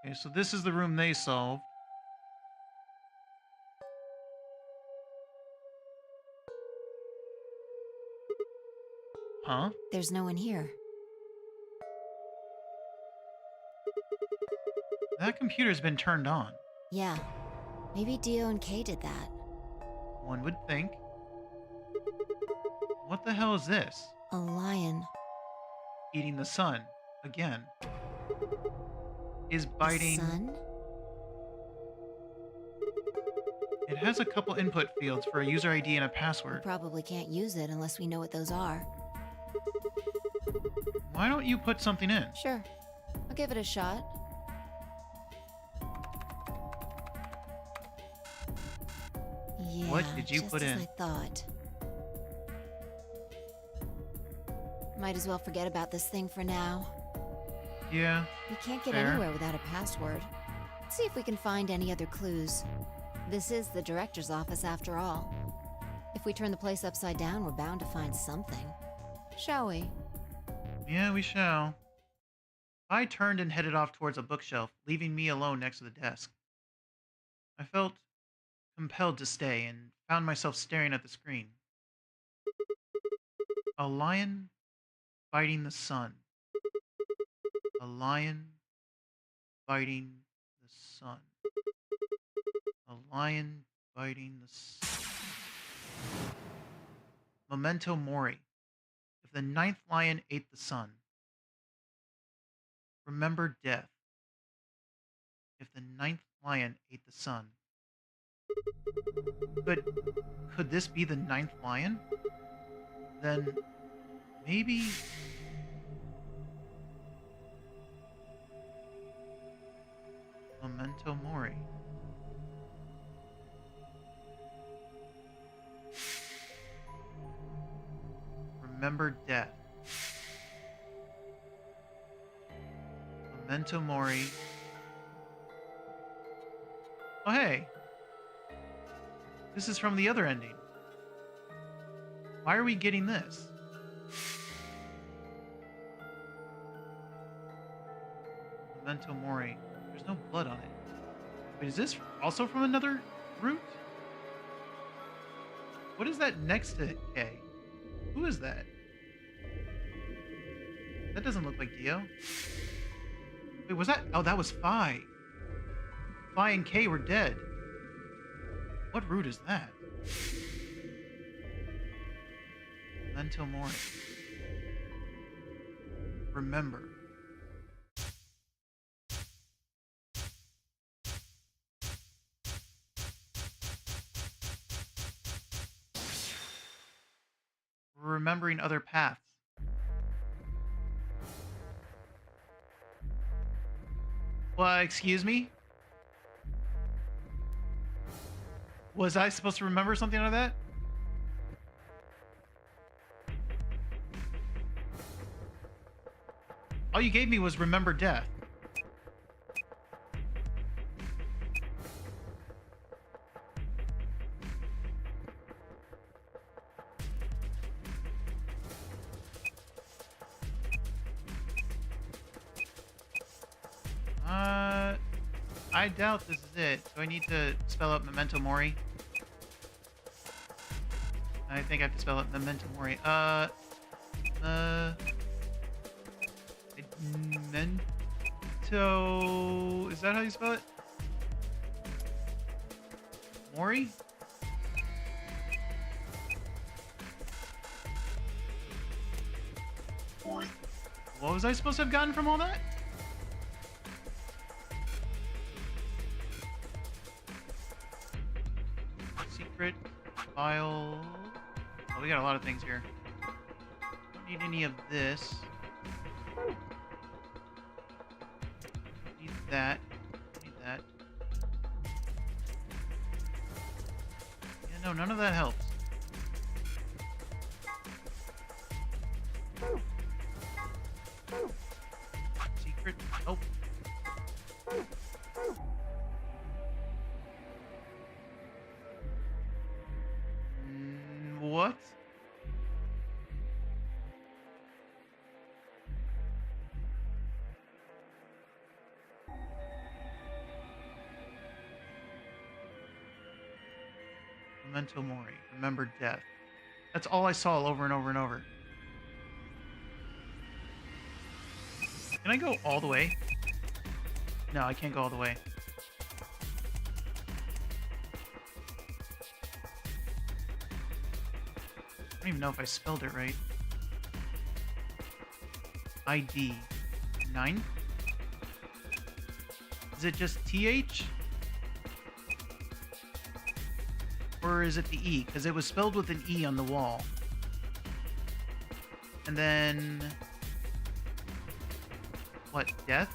Okay, so this is the room they solved. Huh? There's no one here. That computer's been turned on. Yeah. Maybe Dio and Kay did that. One would think. What the hell is this? A lion. Eating the sun. Again. Is biting... The sun? It has a couple input fields for a user ID and a We password. probably can't use it unless we know what those are. Why don't you put something in? Sure. I'll give it a shot. Yeah, What did you just put as in? I thought. Might as well forget about this thing for now. Yeah. We can't get Fair. anywhere without a password. Let's see if we can find any other clues. This is the director's office after all. If we turn the place upside down, we're bound to find something. Shall we? Yeah, we shall. I turned and headed off towards a bookshelf, leaving me alone next to the desk. I felt compelled to stay and found myself staring at the screen. A lion biting the sun. A lion biting the sun. A lion biting the sun. Memento Mori. If the ninth lion ate the sun. Remember death. If the ninth lion ate the sun. But could this be the ninth lion? Then maybe... Memento Mori. Remember death. Memento Mori. Oh, hey. This is from the other ending. Why are we getting this? Memento Mori. There's no blood on it. Wait, is this also from another root? What is that next to K? Who is that? That doesn't look like Dio. Wait, was that? Oh, that was Phi. Phi and K were dead. What root is that? Memento Mori. Remember. remembering other paths. Well, excuse me? Was I supposed to remember something out of that? All you gave me was remember death. I doubt this is it. Do I need to spell out Memento Mori? I think I have to spell out Memento Mori. Memento... Is that how you spell it? Mori? What was I supposed to have gotten from all that? Secret file. Oh, we got a lot of things here. Don't need any of this. Need that. Need that. Yeah, no, none of that helps. Secret. Oh. What? Memento Mori. Remember death. That's all I saw over and over and over. Can I go all the way? No, I can't go all the way. I don't even know if I spelled it right. ID 9? Is it just TH? Or is it the E? Because it was spelled with an E on the wall. And then... What, death?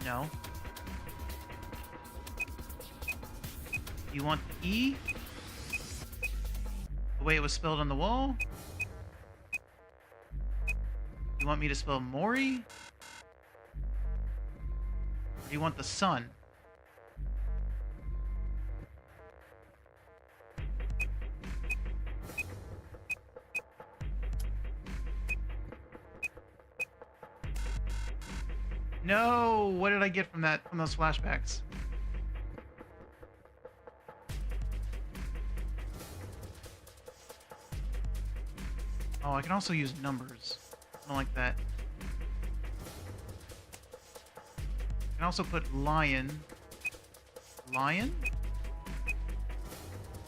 No. You want the E? The way it was spelled on the wall? You want me to spell Mori? Or do you want the sun? No! What did I get from that, from those flashbacks? Oh, I can also use numbers. I don't like that. I can also put lion. Lion?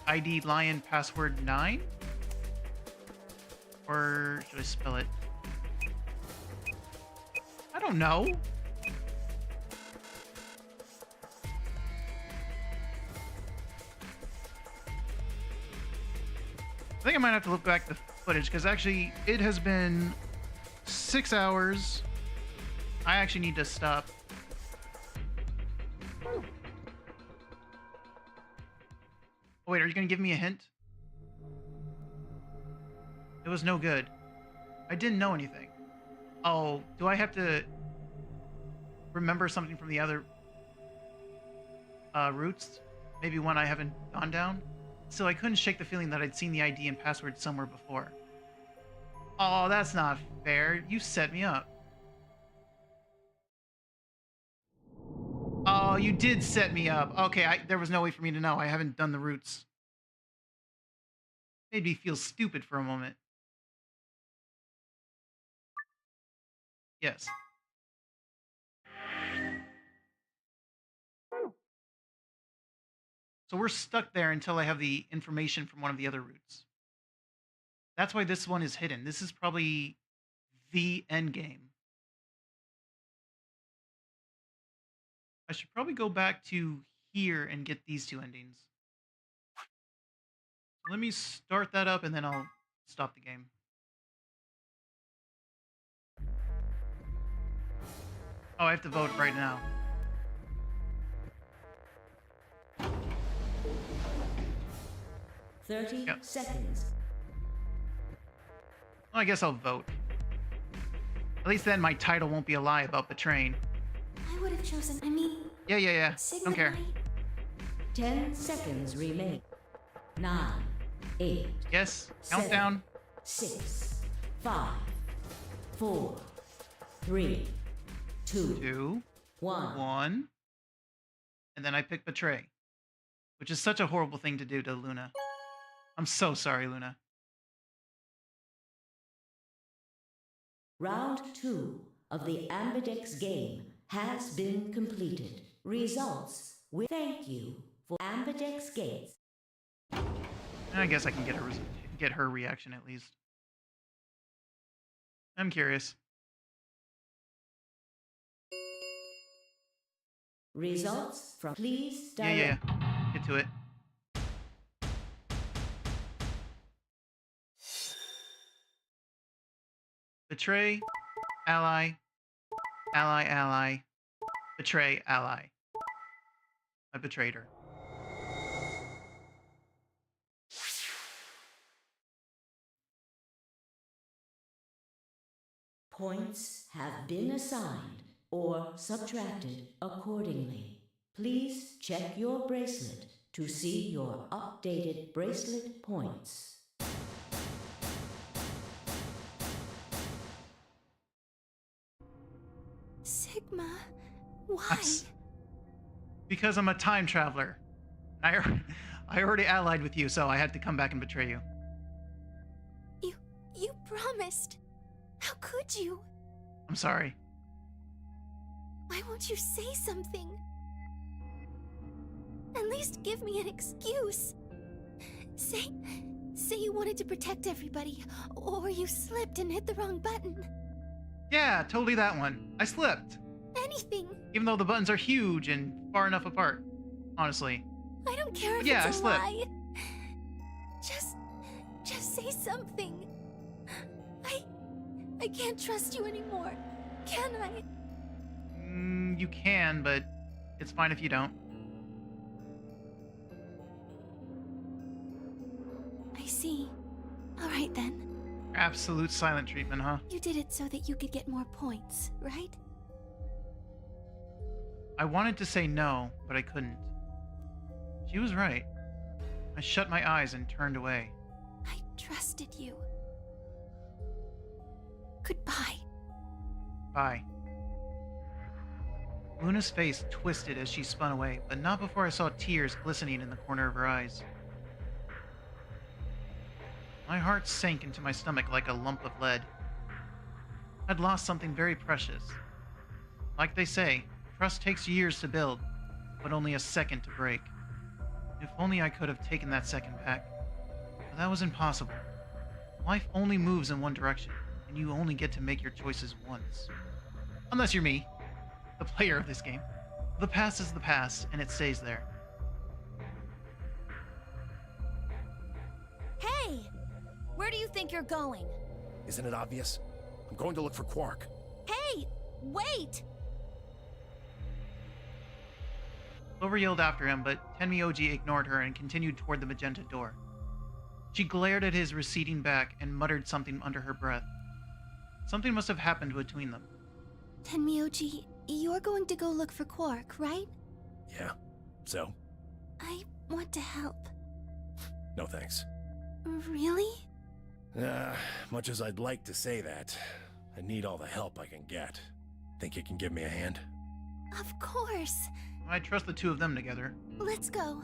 ID lion password 9? Or should I spell it? I don't know. I think I might have to look back the footage because actually it has been 6 hours. I actually need to stop. Oh, wait, are you going to give me a hint? It was no good. I didn't know anything. Oh, do I have to remember something from the other routes? Maybe one I haven't gone down? So I couldn't shake the feeling that I'd seen the ID and password somewhere before. Oh, that's not fair. You set me up. Oh, you did set me up. Okay, there was no way for me to know. I haven't done the routes. Made me feel stupid for a moment. Yes. So we're stuck there until I have the information from one of the other routes. That's why this one is hidden. This is probably the end game. I should probably go back to here and get these two endings. Let me start that up and then I'll stop the game. Oh, I have to vote right now. Thirty Yep. seconds. Well, I guess I'll vote. At least then my title won't be a lie about betraying. I would have chosen, Yeah. Sigma Don't care. Knight. 10 seconds remain. 9, 8, Yes. 7, Countdown. 6, 5, 4, 3, 2, 2, 1. 1. And then I pick betray. Which is such a horrible thing to do to Luna. I'm so sorry, Luna. Round 2 of the Ambidex game has been completed. Results with thank you for Ambidex Gates. I guess I can get her reaction at least. I'm curious. Results from please Yeah. direct. Get to it. Betray, ally, ally, betray, ally. I betrayed her. Points have been assigned or subtracted accordingly. Please check your bracelet to see your updated bracelet points. Sigma, why? Because I'm a time traveler. I already allied with you, so I had to come back and betray you. You promised. How could you? I'm sorry. Why won't you say something? At least give me an excuse. Say you wanted to protect everybody, or you slipped and hit the wrong button. Yeah, totally that one. I slipped. Anything. Even though the buttons are huge and far enough apart. Honestly. I don't care if Yeah, I it's a slipped. lie. Just say something. I can't trust you anymore. Can I? You can, but it's fine if you don't. I see. All right then. Absolute silent treatment, huh? You did it so that you could get more points, right? I wanted to say no, but I couldn't. She was right. I shut my eyes and turned away. I trusted you. Goodbye. Bye. Luna's face twisted as she spun away, but not before I saw tears glistening in the corner of her eyes. My heart sank into my stomach like a lump of lead. I'd lost something very precious. Like they say, trust takes years to build, but only a second to break. If only I could have taken that second back. But that was impossible. Life only moves in one direction, and you only get to make your choices once. Unless you're me, the player of this game. The past is the past, and it stays there. Hey! Where do you think you're going? Isn't it obvious? I'm going to look for Quark. Hey! Wait! Clover yelled after him, but Tenmyoji ignored her and continued toward the magenta door. She glared at his receding back and muttered something under her breath. Something must have happened between them. Tenmyoji, you're going to go look for Quark, right? Yeah. So? I want to help. No thanks. Really? Much as I'd like to say that, I need all the help I can get. Think you can give me a hand? Of course. I trust the two of them together. Let's go.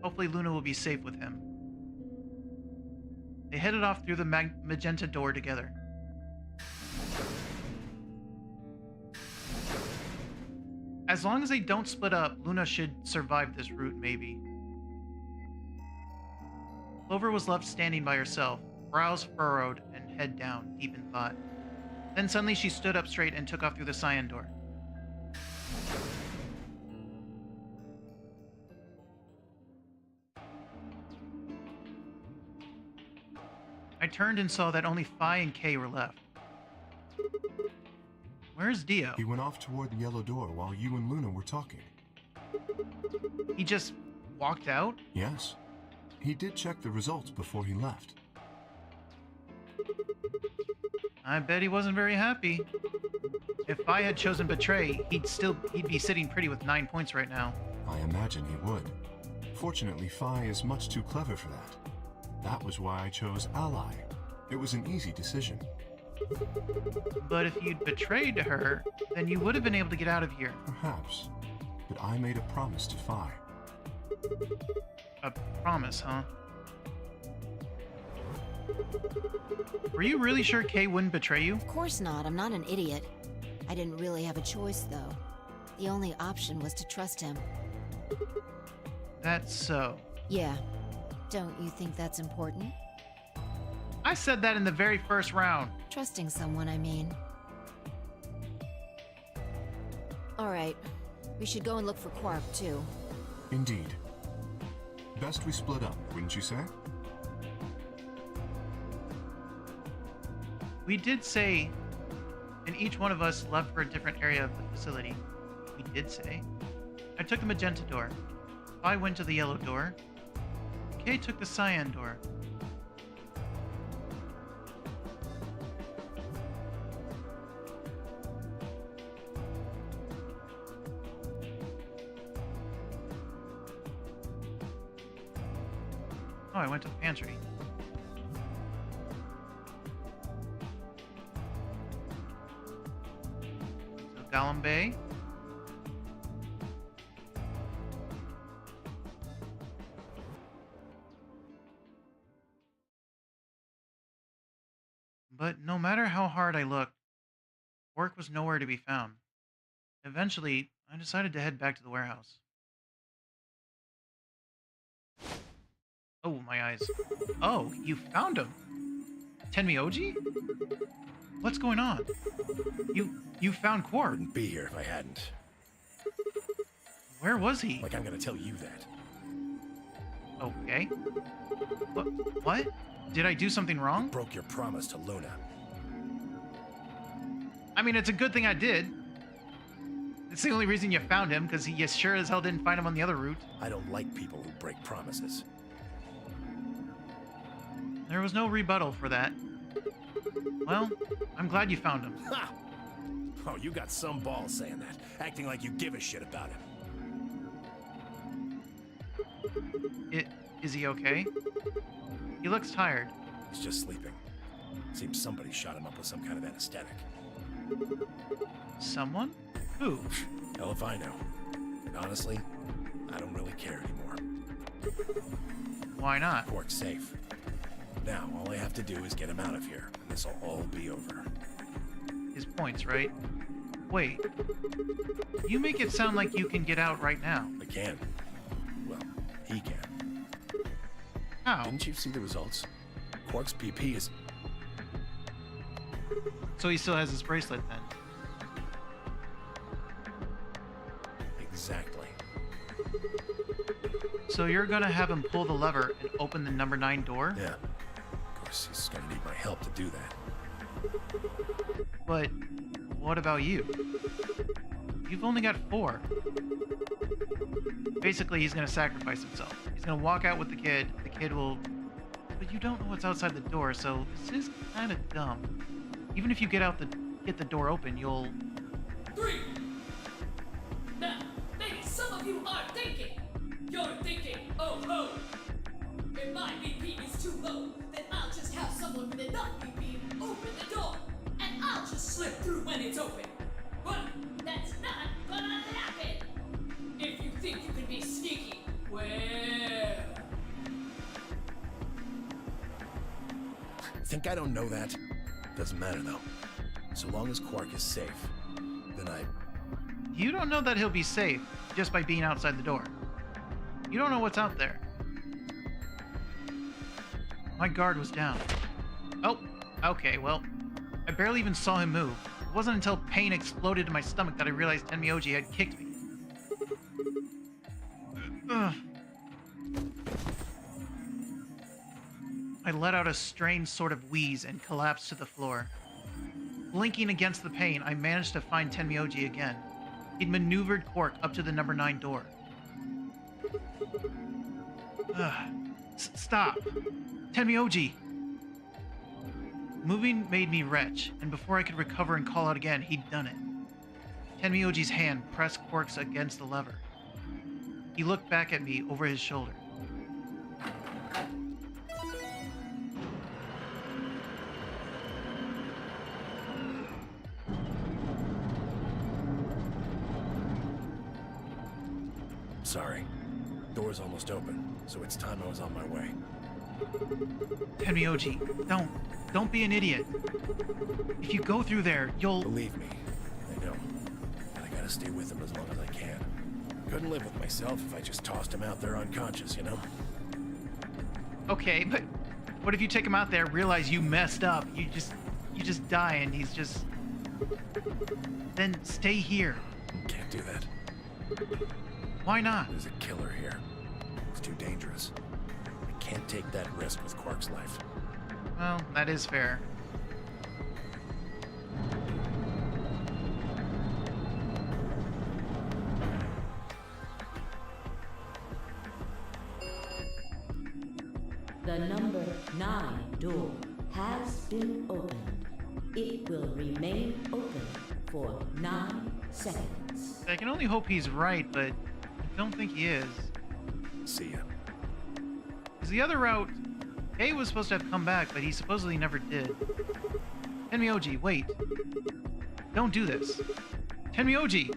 Hopefully Luna will be safe with him. They headed off through the magenta door together. As long as they don't split up, Luna should survive this route, maybe. Clover was left standing by herself, brows furrowed and head down, deep in thought. Then suddenly she stood up straight and took off through the cyan door. I turned and saw that only Phi and Kay were left. Where's Dio? He went off toward the yellow door while you and Luna were talking. He just walked out? Yes. He did check the results before he left. I bet he wasn't very happy. If I had chosen Betray, he'd be sitting pretty with 9 points right now. I imagine he would. Fortunately, Phi is much too clever for that. That was why I chose Ally. It was an easy decision. But if you'd betrayed her, then you would have been able to get out of here. Perhaps. But I made a promise to Phi. A promise, huh? Were you really sure Kay wouldn't betray you? Of course not. I'm not an idiot. I didn't really have a choice, though. The only option was to trust him. That's so. Yeah. Don't you think that's important? I said that in the very first round. Trusting someone, I mean. Alright. We should go and look for Quark, too. Indeed. Best we split up, wouldn't you say? We did say, and each one of us left for a different area of the facility. We did say. I took the magenta door. I went to the yellow door. Kay took the cyan door. Oh, I went to the pantry. So Gollum Bay. But no matter how hard I looked, Quark was nowhere to be found. Eventually, I decided to head back to the warehouse. Oh, my eyes. Oh, you found him. Tenmyoji? What's going on? You found Quark. Wouldn't be here if I hadn't. Where was he? Like I'm gonna tell you that. Okay. What? Did I do something wrong? Broke your promise to Luna. I mean, it's a good thing I did. It's the only reason you found him, because you sure as hell didn't find him on the other route. I don't like people who break promises. There was no rebuttal for that. Well, I'm glad you found him. Ha! Oh, you got some balls saying that, acting like you give a shit about him. Is he okay? He looks tired. He's just sleeping. Seems somebody shot him up with some kind of anesthetic. Someone? Who? Hell if I know. And honestly, I don't really care anymore. Why not? Quark's safe. Now, all I have to do is get him out of here, and this'll all be over. His points, right? Wait. You make it sound like you can get out right now. I can. Well, he can. How? Didn't you see the results? Quark's PP is... So he still has his bracelet then? Exactly. So you're gonna have him pull the lever and open the number 9 door? Yeah. Of course, he's gonna need my help to do that. But what about you? You've only got 4. Basically, he's gonna sacrifice himself. He's gonna walk out with the kid. The kid will... But you don't know what's outside the door, so this is kind of dumb. Even if you get the door open, you'll... 3. Now, maybe some of you are thinking. You're thinking, oh, if my BP is too low, then I'll just have someone with enough BP open the door, and I'll just slip through when it's open. But that's not gonna happen. If you think you can be sneaky, well... Think I don't know that? Doesn't matter, though. So long as Quark is safe, then You don't know that he'll be safe just by being outside the door. You don't know what's out there. My guard was down. Oh, okay, well, I barely even saw him move. It wasn't until pain exploded in my stomach that I realized Tenmyoji had kicked me. Ugh. I let out a strange sort of wheeze and collapsed to the floor. Blinking against the pain, I managed to find Tenmyoji again. He'd maneuvered Quark up to the number 9 door. Stop! Tenmyoji! Moving made me retch, and before I could recover and call out again, he'd done it. Tenmyoji's hand pressed Quark's against the lever. He looked back at me over his shoulder. Sorry. Door's almost open, so it's time I was on my way. Tenmyoji, don't be an idiot. If you go through there, you'll... Believe me, I know. And I gotta stay with him as long as I can. Couldn't live with myself if I just tossed him out there unconscious, you know? Okay, but what if you take him out there, realize you messed up, you just die and he's just... Then stay here. Can't do that. Why not? There's a killer here. It's too dangerous. I can't take that risk with Quark's life. Well, that is fair. The number 9 door has been opened. It will remain open for 9 seconds. I can only hope he's right, but I don't think he is. See ya. Because the other route, Kay was supposed to have come back, but he supposedly never did. Tenmyoji, wait. Don't do this. Tenmyoji!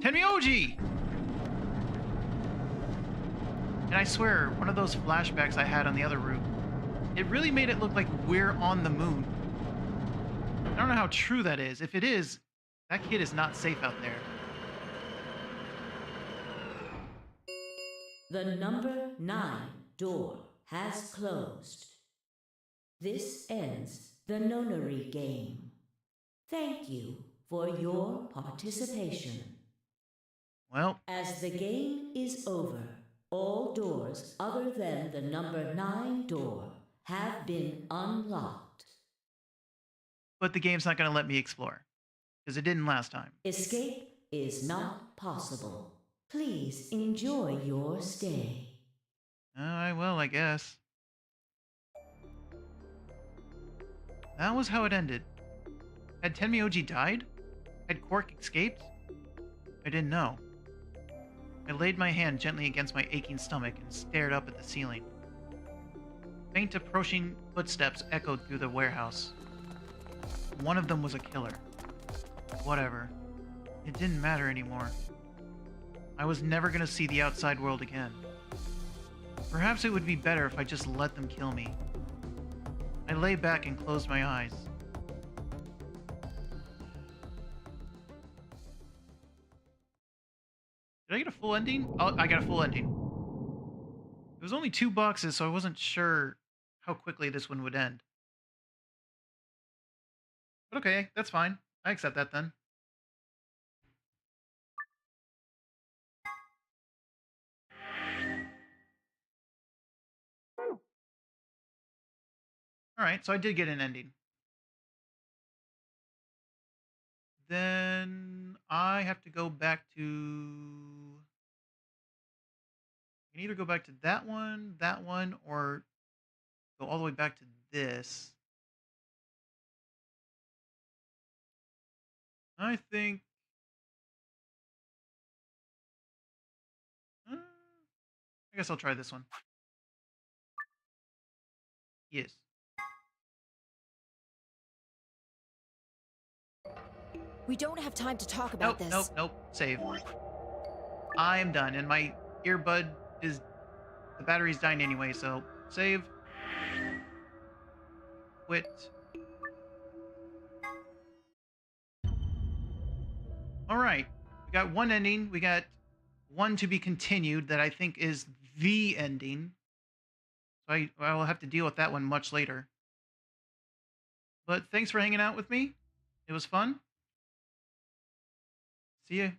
Tenmyoji! And I swear, one of those flashbacks I had on the other route, it really made it look like we're on the moon. I don't know how true that is. If it is, that kid is not safe out there. The number 9 door has closed. This ends the nonary game. Thank you for your participation. Well, as the game is over, all doors other than the number 9 door have been unlocked. But the game's not going to let me explore, because it didn't last time. Escape is not possible. Please enjoy your stay. I will, I guess. That was how it ended. Had Tenmyoji died? Had Quark escaped? I didn't know. I laid my hand gently against my aching stomach and stared up at the ceiling. Faint approaching footsteps echoed through the warehouse. One of them was a killer. Whatever. It didn't matter anymore. I was never going to see the outside world again. Perhaps it would be better if I just let them kill me. I lay back and closed my eyes. Did I get a full ending? Oh, I got a full ending. It was only 2 boxes, so I wasn't sure how quickly this one would end. But okay, that's fine. I accept that then. Alright, so I did get an ending. Then I have to go back to... I can either go back to that one, or go all the way back to this. I think... I guess I'll try this one. Yes. We don't have time to talk about this. Nope. Save. I am done, and my earbud is... The battery's dying anyway, so save. Quit. Alright. We got one ending. We got one to be continued that I think is the ending. So I will have to deal with that one much later. But thanks for hanging out with me. It was fun. See ya.